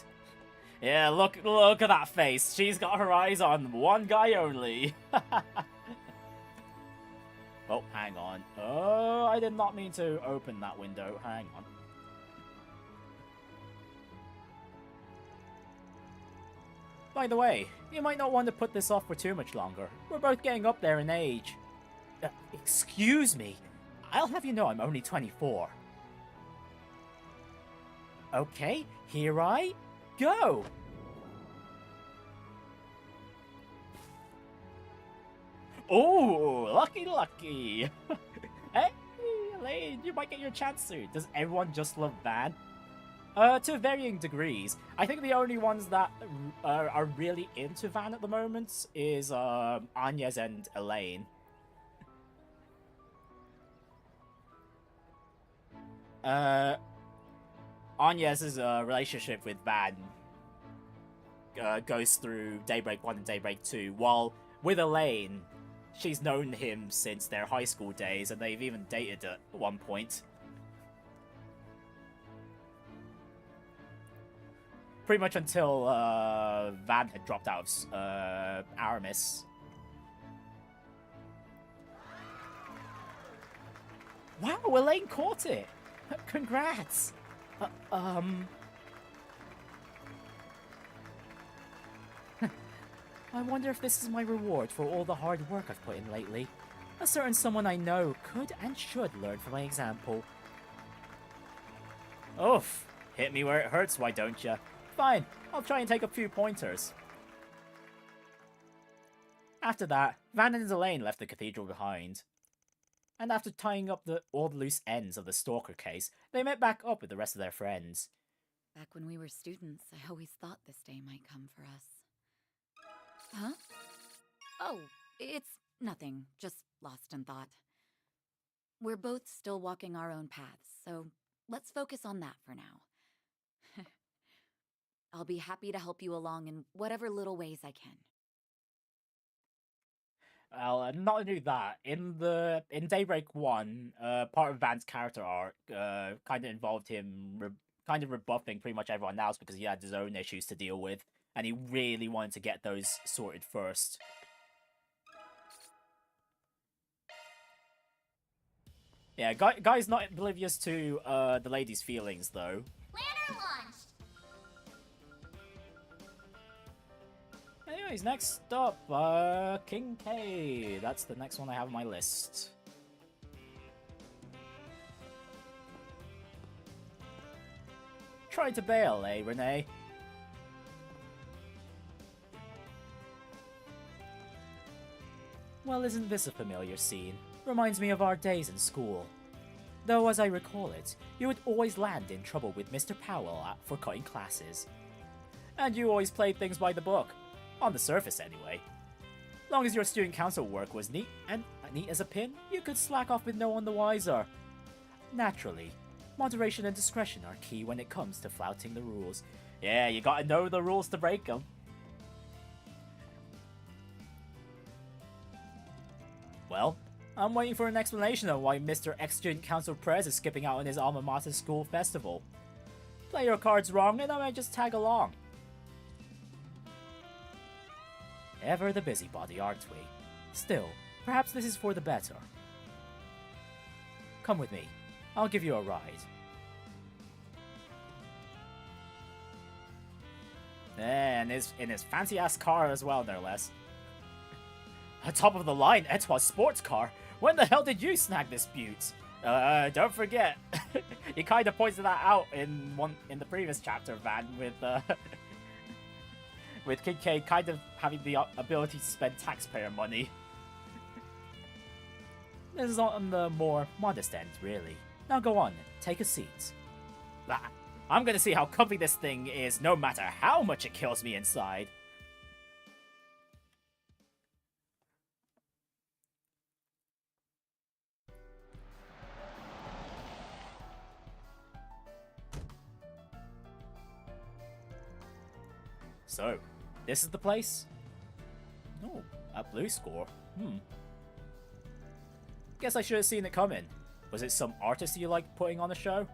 Yeah, look at that face. She's got her eyes on one guy only. Oh, hang on. Oh, I did not mean to open that window. Hang on. By the way, you might not want to put this off for too much longer. We're both getting up there in age. Excuse me. I'll have you know I'm only 24. Okay, here I go. Oh, lucky. Hey, Elaine, you might get your chance soon. Does everyone just love Van? To varying degrees. I think the only ones that are really into Van at the moment is Agnès and Elaine. Agnès' relationship with Van goes through Daybreak 1 and Daybreak 2, while with Elaine, she's known him since their high school days, and they've even dated at one point. Pretty much until Van had dropped out of Aramis. Wow, Elaine caught it! Congrats! I wonder if this is my reward for all the hard work I've put in lately. A certain someone I know could and should learn from my example. Oof! Hit me where it hurts, why don't ya? Fine, I'll try and take a few pointers. After that, Van and Elaine left the cathedral behind. And after tying up all the loose ends of the stalker case, they met back up with the rest of their friends. Back when we were students, I always thought this day might come for us. Huh? Oh, it's nothing. Just lost in thought. We're both still walking our own paths, so let's focus on that for now. I'll be happy to help you along in whatever little ways I can. Well, not only that, in Daybreak 1, part of Van's character arc kind of involved him kind of rebuffing pretty much everyone else because he had his own issues to deal with, and he really wanted to get those sorted first. Yeah, guy's not oblivious to the lady's feelings, though. Planner launched! Anyways, next up, Kincaid. That's the next one I have on my list. Try to bail, eh, Renee? Well, isn't this a familiar scene? Reminds me of our days in school. Though, as I recall it, you would always land in trouble with Mr. Powell for cutting classes. And you always played things by the book. On the surface, anyway. Long as your student council work was neat as a pin, you could slack off with no one the wiser. Naturally, moderation and discretion are key when it comes to flouting the rules. Yeah, you gotta know the rules to break them. Well, I'm waiting for an explanation of why Mr. Ex-Student Council Prez is skipping out on his alma mater school festival. Play your cards wrong and I might just tag along. Ever the busybody, aren't we? Still, perhaps this is for the better. Come with me. I'll give you a ride. And in his fancy-ass car as well, no less. A top-of-the-line Etoile sports car? When the hell did you snag this beaut? Don't forget. You kind of pointed that out in the previous chapter, Van, with Kincaid kind of having the ability to spend taxpayer money. This is on the more modest end, really. Now go on, take a seat. I'm gonna see how comfy this thing is, no matter how much it kills me inside. So, this is the place? Oh, a blue score. Guess I should have seen it coming. Was it some artist you like putting on a show?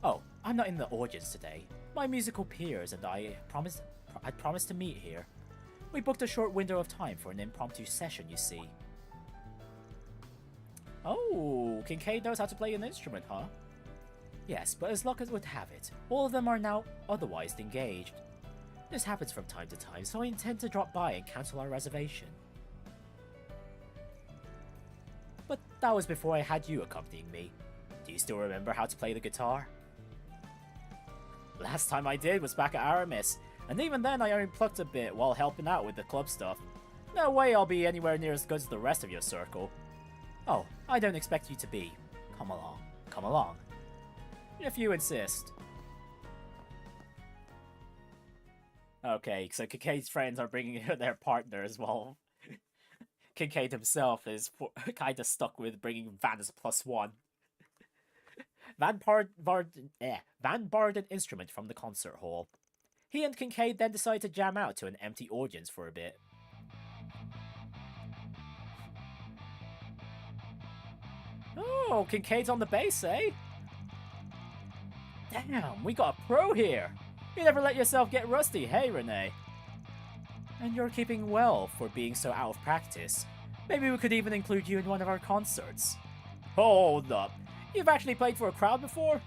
Oh, I'm not in the audience today. My musical peers and I promised to meet here. We booked a short window of time for an impromptu session, you see. Oh, Kincaid knows how to play an instrument, huh? Yes, but as luck as would have it, all of them are now otherwise engaged. This happens from time to time, so I intend to drop by and cancel our reservation. But that was before I had you accompanying me. Do you still remember how to play the guitar? Last time I did was back at Aramis, and even then I only plucked a bit while helping out with the club stuff. No way I'll be anywhere near as good as the rest of your circle. Oh, I don't expect you to be. Come along. Come along. If you insist. Okay, so Kincaid's friends are bringing their partners while Kincaid himself is kinda stuck with bringing Van's +1. Van borrowed an instrument from the concert hall. He and Kincaid then decided to jam out to an empty audience for a bit. Oh, Kincaid's on the bass, eh? Damn, we got a pro here! You never let yourself get rusty, hey, Renne? And you're keeping well for being so out of practice. Maybe we could even include you in one of our concerts. Hold up. You've actually played for a crowd before?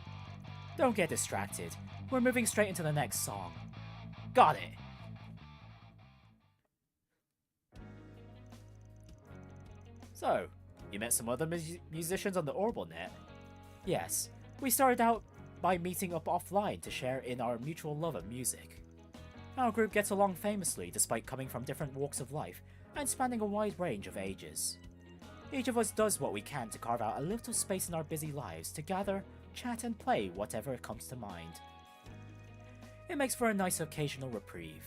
Don't get distracted. We're moving straight into the next song. Got it! So, you met some other musicians on the OrbitalNet? Yes, we started out by meeting up offline to share in our mutual love of music. Our group gets along famously despite coming from different walks of life and spanning a wide range of ages. Each of us does what we can to carve out a little space in our busy lives to gather, chat and play whatever comes to mind. It makes for a nice occasional reprieve.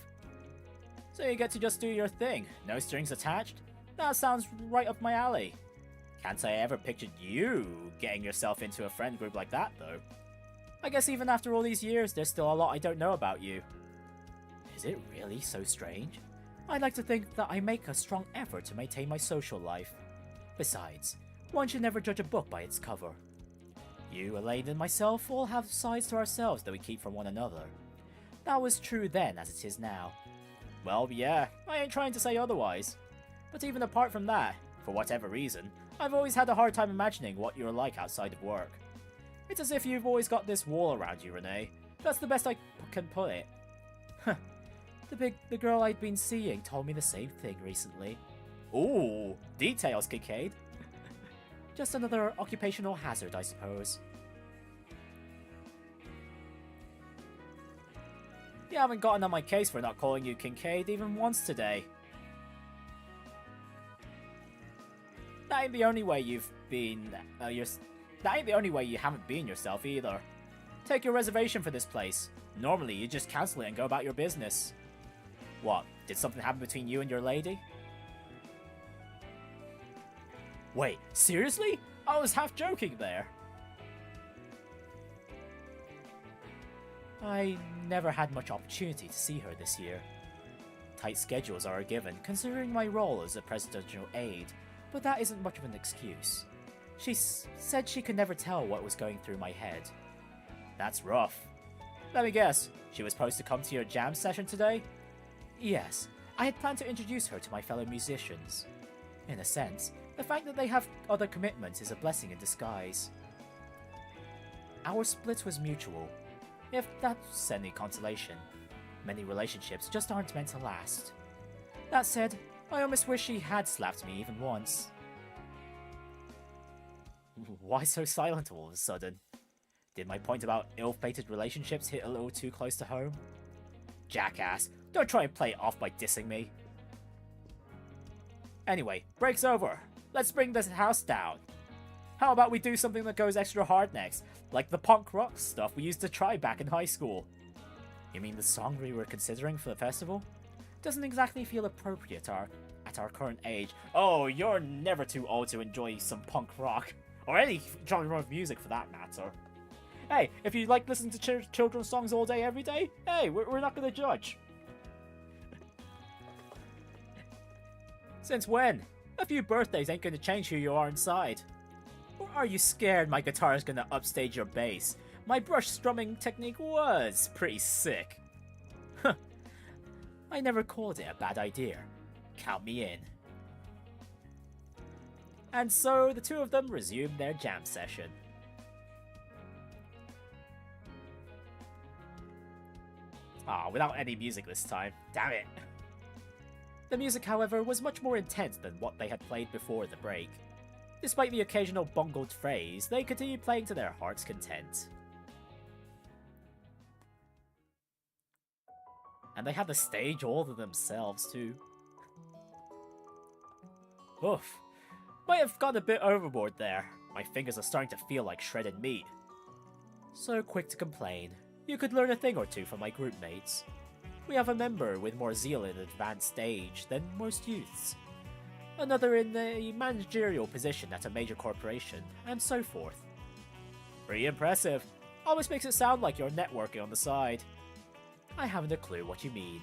So you get to just do your thing, no strings attached? That sounds right up my alley. Can't say I ever pictured you getting yourself into a friend group like that, though. I guess even after all these years, there's still a lot I don't know about you. Is it really so strange? I'd like to think that I make a strong effort to maintain my social life. Besides, one should never judge a book by its cover. You, Elaine, and myself all have sides to ourselves that we keep from one another. That was true then as it is now. Well, yeah, I ain't trying to say otherwise. But even apart from that, for whatever reason, I've always had a hard time imagining what you're like outside of work. It's as if you've always got this wall around you, Renne. That's the best I can put it. The girl I'd been seeing told me the same thing recently. Ooh, details, Kincaid. Just another occupational hazard, I suppose. You haven't gotten on my case for not calling you Kincaid even once today. That ain't the only way you've been, that ain't the only way you haven't been yourself either. Take your reservation for this place. Normally, you just cancel it and go about your business. What, did something happen between you and your lady? Wait, seriously? I was half joking there. I never had much opportunity to see her this year. Tight schedules are a given, considering my role as a presidential aide, but that isn't much of an excuse. She said she could never tell what was going through my head. That's rough. Let me guess, she was supposed to come to your jam session today? Yes, I had planned to introduce her to my fellow musicians. In a sense, the fact that they have other commitments is a blessing in disguise. Our split was mutual, if that's any consolation. Many relationships just aren't meant to last. That said, I almost wish she had slapped me even once. Why so silent all of a sudden? Did my point about ill-fated relationships hit a little too close to home? Jackass, don't try and play it off by dissing me. Anyway, break's over. Let's bring this house down. How about we do something that goes extra hard next, like the punk rock stuff we used to try back in high school? You mean the song we were considering for the festival? Doesn't exactly feel appropriate at our current age. Oh, you're never too old to enjoy some punk rock. Or any genre of music for that matter. Hey, if you like listening to children's songs all day, every day, hey, we're not gonna judge. Since when? A few birthdays ain't gonna change who you are inside. Or are you scared my guitar is gonna upstage your bass? My brush strumming technique was pretty sick. Huh. I never called it a bad idea. Count me in. And so the two of them resumed their jam session. Without any music this time. Damn it. The music, however, was much more intense than what they had played before the break. Despite the occasional bungled phrase, they continued playing to their heart's content. And they had the stage all to themselves too. Oof. Might have gone a bit overboard there. My fingers are starting to feel like shredded meat. So quick to complain. You could learn a thing or two from my group mates. We have a member with more zeal in advanced stage than most youths. Another in a managerial position at a major corporation, and so forth. Pretty impressive. Almost makes it sound like you're networking on the side. I haven't a clue what you mean.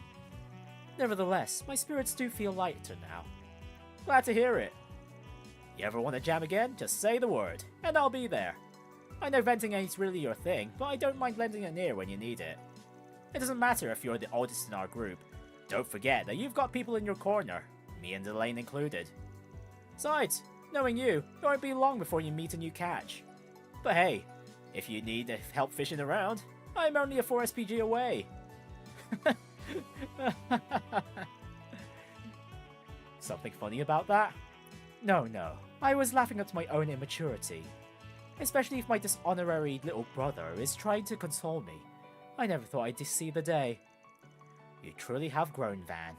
Nevertheless, my spirits do feel lighter now. Glad to hear it. You ever want to jam again? Just say the word, and I'll be there. I know venting ain't really your thing, but I don't mind lending an ear when you need it. It doesn't matter if you're the oldest in our group. Don't forget that you've got people in your corner, me and Elaine included. Besides, knowing you, it won't be long before you meet a new catch. But hey, if you need help fishing around, I'm only a 4 SPG away. Something funny about that? No, I was laughing at my own immaturity. Especially if my dishonorary little brother is trying to console me. I never thought I'd see the day. You truly have grown, Van.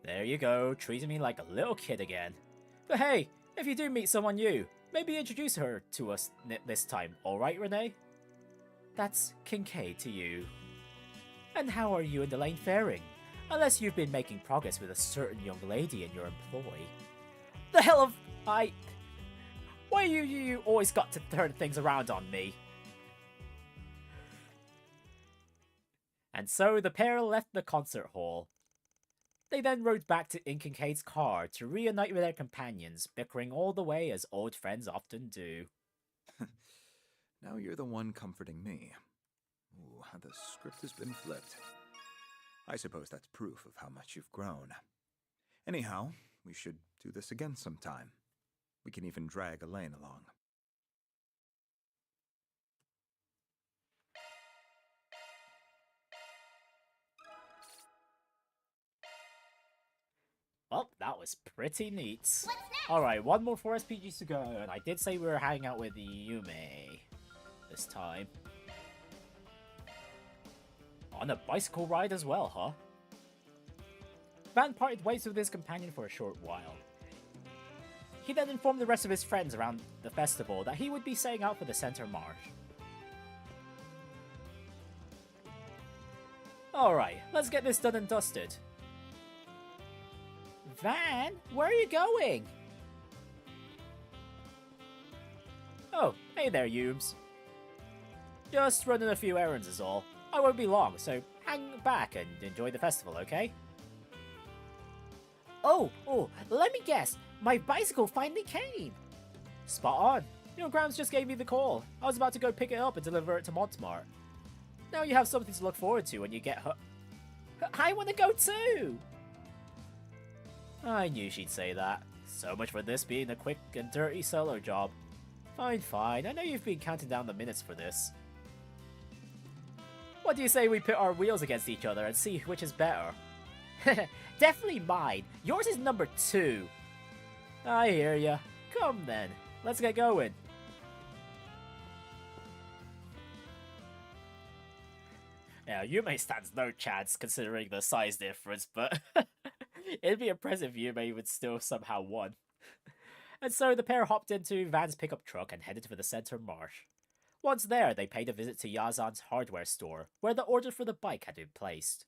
There you go, treating me like a little kid again. But hey, if you do meet someone new, maybe introduce her to us this time, alright, Renee? That's Kincaid to you. And how are you and Elaine faring? Unless you've been making progress with a certain young lady in your employ. The hell of... Why you always got to turn things around on me? And so the pair left the concert hall. They then rode back to Kincaid's car to reunite with their companions, bickering all the way as old friends often do. Now you're the one comforting me. Ooh, how the script has been flipped. I suppose that's proof of how much you've grown. Anyhow, we should do this again sometime. We can even drag Elaine along. Well, that was pretty neat. Alright, one more 4 SPGs to go, and I did say we were hanging out with Yumé this time. On a bicycle ride as well, huh? Van parted ways with his companion for a short while. He then informed the rest of his friends around the festival that he would be setting out for the Center March. Alright, let's get this done and dusted. Van, where are you going? Oh, hey there, Yums. Just running a few errands is all. I won't be long, so hang back and enjoy the festival, okay? Oh, let me guess. My bicycle finally came. Spot on. Your Grams just gave me the call. I was about to go pick it up and deliver it to Montmartre. Now you have something to look forward to when you get home. I want to go too! I knew she'd say that. So much for this being a quick and dirty solo job. Fine. I know you've been counting down the minutes for this. What do you say we pit our wheels against each other and see which is better? Definitely mine. Yours is number 2. I hear ya. Come then. Let's get going. Yeah, Yumé stands no chance considering the size difference, but it'd be impressive if Yumé would still somehow won. And so the pair hopped into Van's pickup truck and headed for the Center Marsh. Once there, they paid a visit to Yazan's hardware store, where the order for the bike had been placed.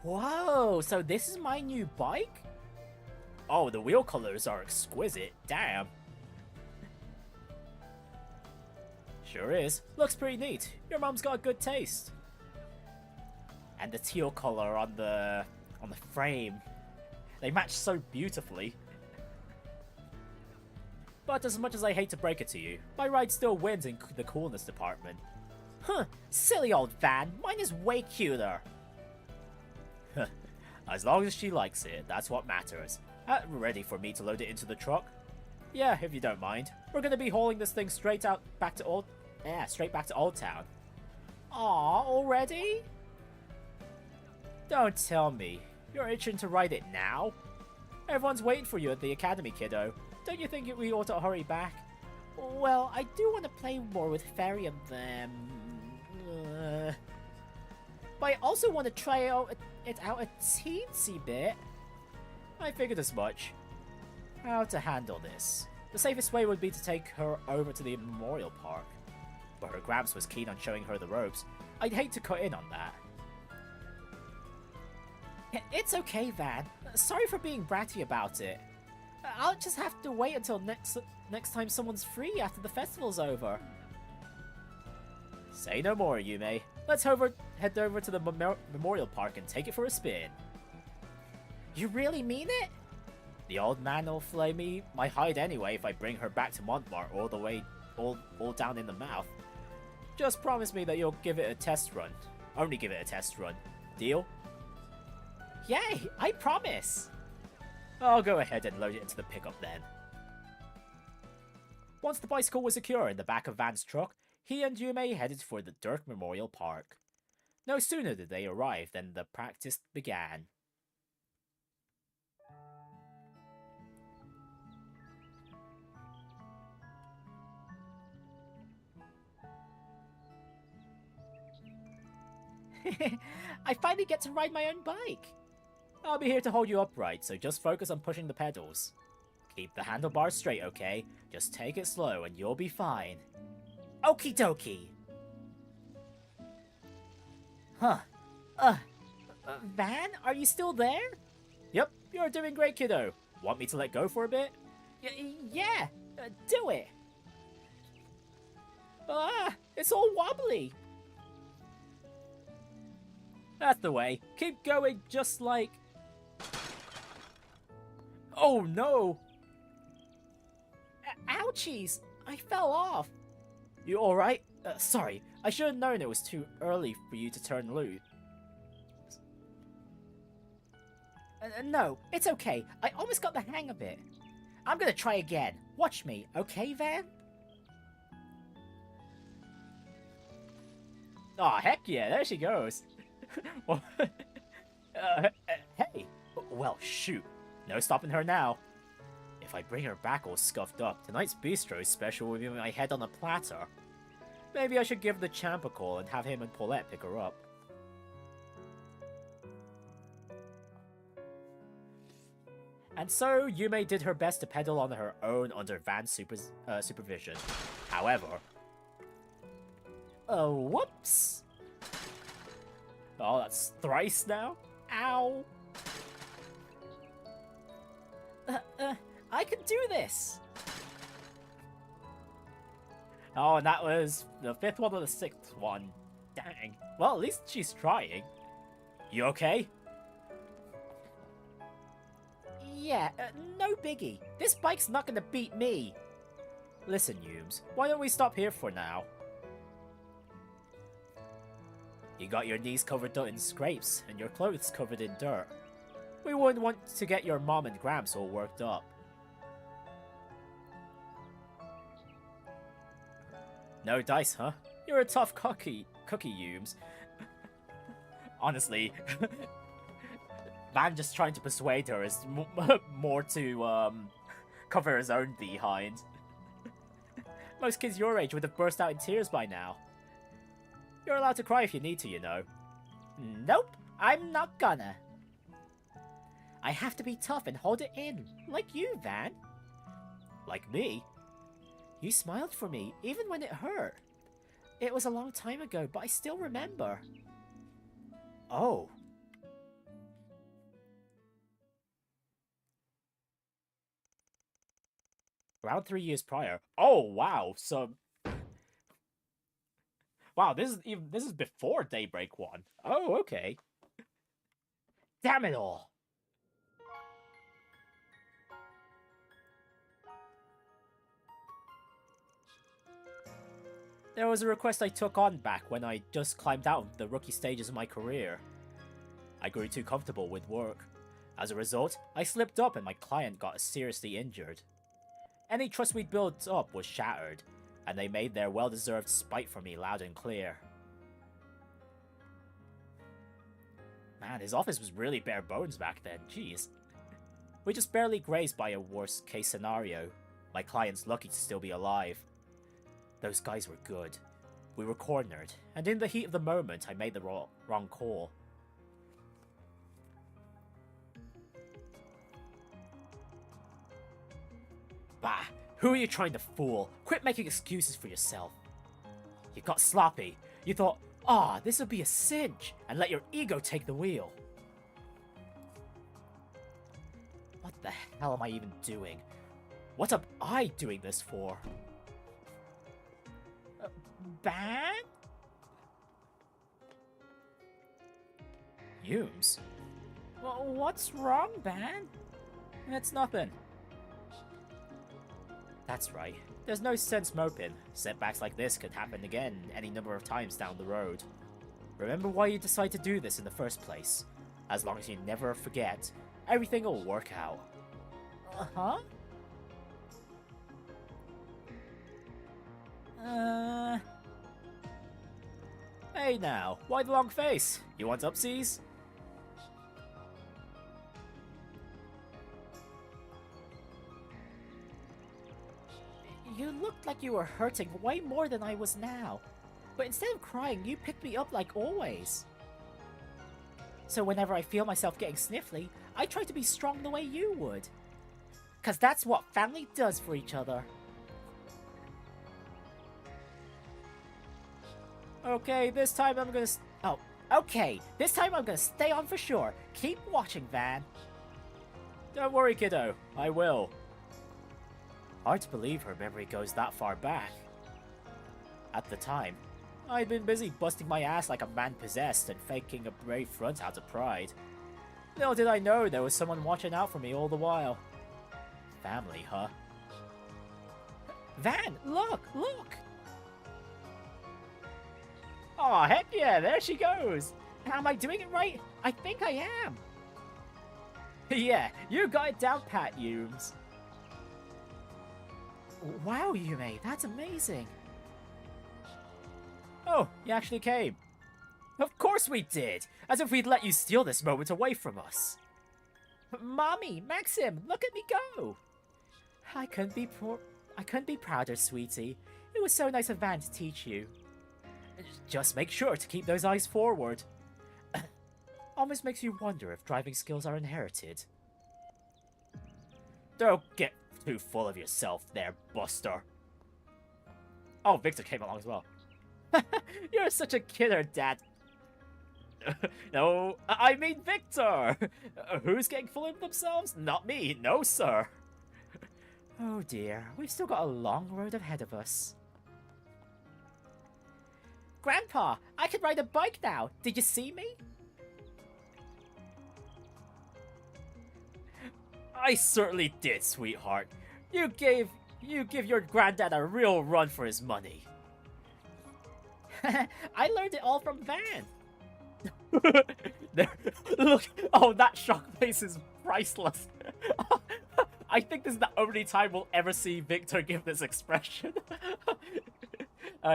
Whoa, so this is my new bike? Oh, the wheel colors are exquisite, damn. Sure is. Looks pretty neat. Your mom's got good taste. And the teal color on the frame. They match so beautifully. But as much as I hate to break it to you, my ride still wins in the coolness department. Huh, silly old Van, mine is way cuter. As long as she likes it, that's what matters. Ready for me to load it into the truck? Yeah, if you don't mind. We're gonna be hauling this thing straight back to Old Town. Aw, already? Don't tell me. You're itching to ride it now? Everyone's waiting for you at the academy, kiddo. Don't you think we ought to hurry back? Well, I do want to play more with Feri and them. But I also want to try it out a teensy bit. I figured as much. How to handle this? The safest way would be to take her over to the memorial park. But her Gramps was keen on showing her the ropes. I'd hate to cut in on that. It's okay, Van. Sorry for being bratty about it. I'll just have to wait until next time someone's free after the festival's over. Say no more, Yumé. Let's head over to the memorial park and take it for a spin. You really mean it? The old man will flay me my hide anyway if I bring her back to Montmartre all down in the mouth. Just promise me that you'll give it a test run. Only give it a test run. Deal? Yay! I promise! I'll go ahead and load it into the pickup then. Once the bicycle was secure in the back of Van's truck, he and Yumé headed for the Dirk Memorial Park. No sooner did they arrive than the practice began. I finally get to ride my own bike! I'll be here to hold you upright, so just focus on pushing the pedals. Keep the handlebars straight, okay? Just take it slow and you'll be fine. Okie dokie! Huh. Van, are you still there? Yep, you're doing great, kiddo. Want me to let go for a bit? Yeah, do it! It's all wobbly! That's the way. Keep going just like... Oh no! Ouchies! I fell off! You alright? Sorry, I should have known it was too early for you to turn loose. No, it's okay. I almost got the hang of it. I'm gonna try again. Watch me, okay, Van? Aw, heck yeah, there she goes. Hey, well, shoot. No stopping her now. If I bring her back all scuffed up, tonight's bistro special will be my head on a platter. Maybe I should give the champ a call and have him and Paulette pick her up. And so, Yumé did her best to pedal on her own under Van's supervision. However... whoops! Oh, that's thrice now? Ow! I can do this! Oh, and that was the 5th one or the 6th one. Dang. Well, at least she's trying. You okay? Yeah, no biggie. This bike's not gonna beat me. Listen, Yums, why don't we stop here for now? You got your knees covered in scrapes, and your clothes covered in dirt. We wouldn't want to get your mom and Gramps all worked up. No dice, huh? You're a tough cookie, Yums. Honestly, Van just trying to persuade her is more to cover his own behind. Most kids your age would have burst out in tears by now. You're allowed to cry if you need to, you know. Nope, I'm not gonna. I have to be tough and hold it in, like you, Van. Like me? You smiled for me, even when it hurt. It was a long time ago, but I still remember. Oh. Around 3 years prior. Oh, wow. So... Wow, this is before Daybreak 1. Oh, okay. Damn it all. There was a request I took on back when I just climbed out the rookie stages of my career. I grew too comfortable with work. As a result, I slipped up and my client got seriously injured. Any trust we'd built up was shattered, and they made their well-deserved spite for me loud and clear. Man, his office was really bare bones back then, jeez. We just barely grazed by a worst case scenario. My client's lucky to still be alive. Those guys were good. We were cornered, and in the heat of the moment, I made the wrong call. Bah! Who are you trying to fool? Quit making excuses for yourself. You got sloppy. You thought, this would be a cinch, and let your ego take the wheel. What the hell am I even doing? What am I doing this for? Ban? Yumes? Well, what's wrong, Ban? It's nothing. That's right. There's no sense moping. Setbacks like this could happen again any number of times down the road. Remember why you decided to do this in the first place. As long as you never forget, everything will work out. Uh-huh? Hey now, why the long face? You want upsies? You looked like you were hurting way more than I was now. But instead of crying, you picked me up like always. So whenever I feel myself getting sniffly, I try to be strong the way you would. 'Cause that's what family does for each other. Okay, this time I'm gonna... okay, this time I'm gonna stay on for sure. Keep watching, Van. Don't worry, kiddo. I will. Hard to believe her memory goes that far back. At the time, I'd been busy busting my ass like a man possessed and faking a brave front out of pride. Little did I know there was someone watching out for me all the while. Family, huh? Van, look! Aw, heck yeah, there she goes! Am I doing it right? I think I am! Yeah, you got it down pat, Yumes. Wow, Yumé, that's amazing. Oh, you actually came. Of course we did! As if we'd let you steal this moment away from us. Mommy, Maxim, look at me go! I couldn't be prouder, sweetie. It was so nice of Van to teach you. Just make sure to keep those eyes forward. Almost makes you wonder if driving skills are inherited. Don't get too full of yourself there, Buster. Oh, Victor came along as well. You're such a killer, Dad. No, I mean Victor. Who's getting full of themselves? Not me, no sir. Oh dear, we've still got a long road ahead of us. Grandpa, I can ride a bike now. Did you see me? I certainly did, sweetheart. You give your granddad a real run for his money. I learned it all from Van. There, look, oh, that shock face is priceless. I think this is the only time we'll ever see Victor give this expression.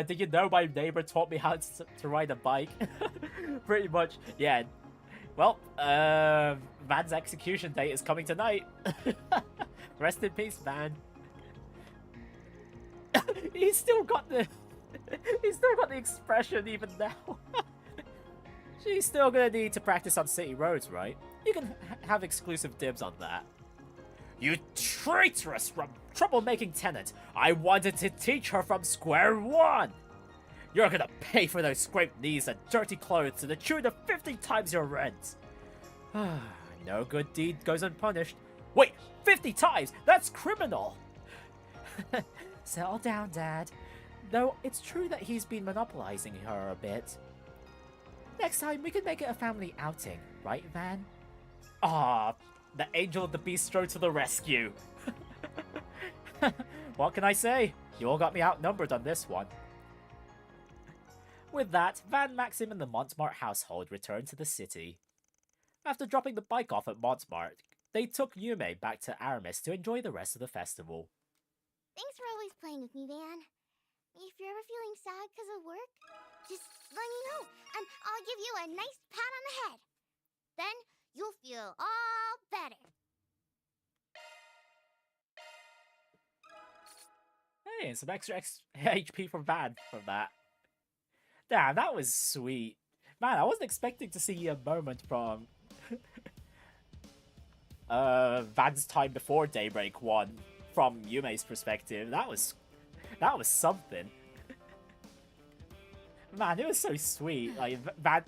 Did you know my neighbor taught me how to ride a bike? Pretty much, yeah. Well, Van's execution date is coming tonight. Rest in peace, Van. He's still got the expression even now. She's still gonna need to practice on city roads, right? You can have exclusive dibs on that. You traitorous, troublemaking tenant! I wanted to teach her from square one! You're gonna pay for those scraped knees and dirty clothes to the tune of 50 times your rent! No good deed goes unpunished. Wait, 50 times? That's criminal! Settle down, Dad. Though it's true that he's been monopolizing her a bit. Next time, we can make it a family outing, right, Van? Ah, the angel of the bistro to the rescue. What can I say? You all got me outnumbered on this one. With that, Van, Maxim, and the Montmartre household returned to the city. After dropping the bike off at Montmartre, they took Yumé back to Aramis to enjoy the rest of the festival. Thanks for always playing with me, Van. If you're ever feeling sad because of work, just let me know, and I'll give you a nice pat on the head. Then you'll feel all better. Hey, some extra HP from Van from that. Damn, that was sweet. Man, I wasn't expecting to see a moment from Van's time before Daybreak 1 from Yume's perspective. That was something. Man, it was so sweet. Like Van,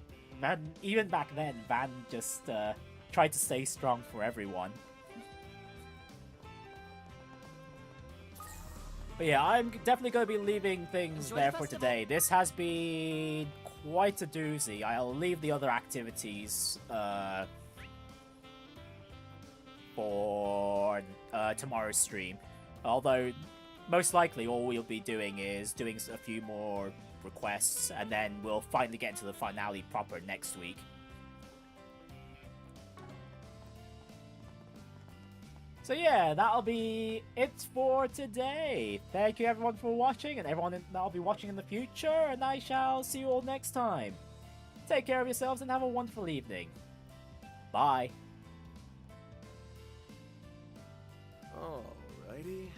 even back then, Van just tried to stay strong for everyone. But yeah, I'm definitely going to be leaving things there for today. This has been quite a doozy. I'll leave the other activities for tomorrow's stream. Although, most likely all we'll be doing is doing a few more requests, and then we'll finally get into the finale proper next week. So yeah, that'll be it for today. Thank you everyone for watching, and everyone that'll be watching in the future, and I shall see you all next time. Take care of yourselves and have a wonderful evening. Bye. Alrighty.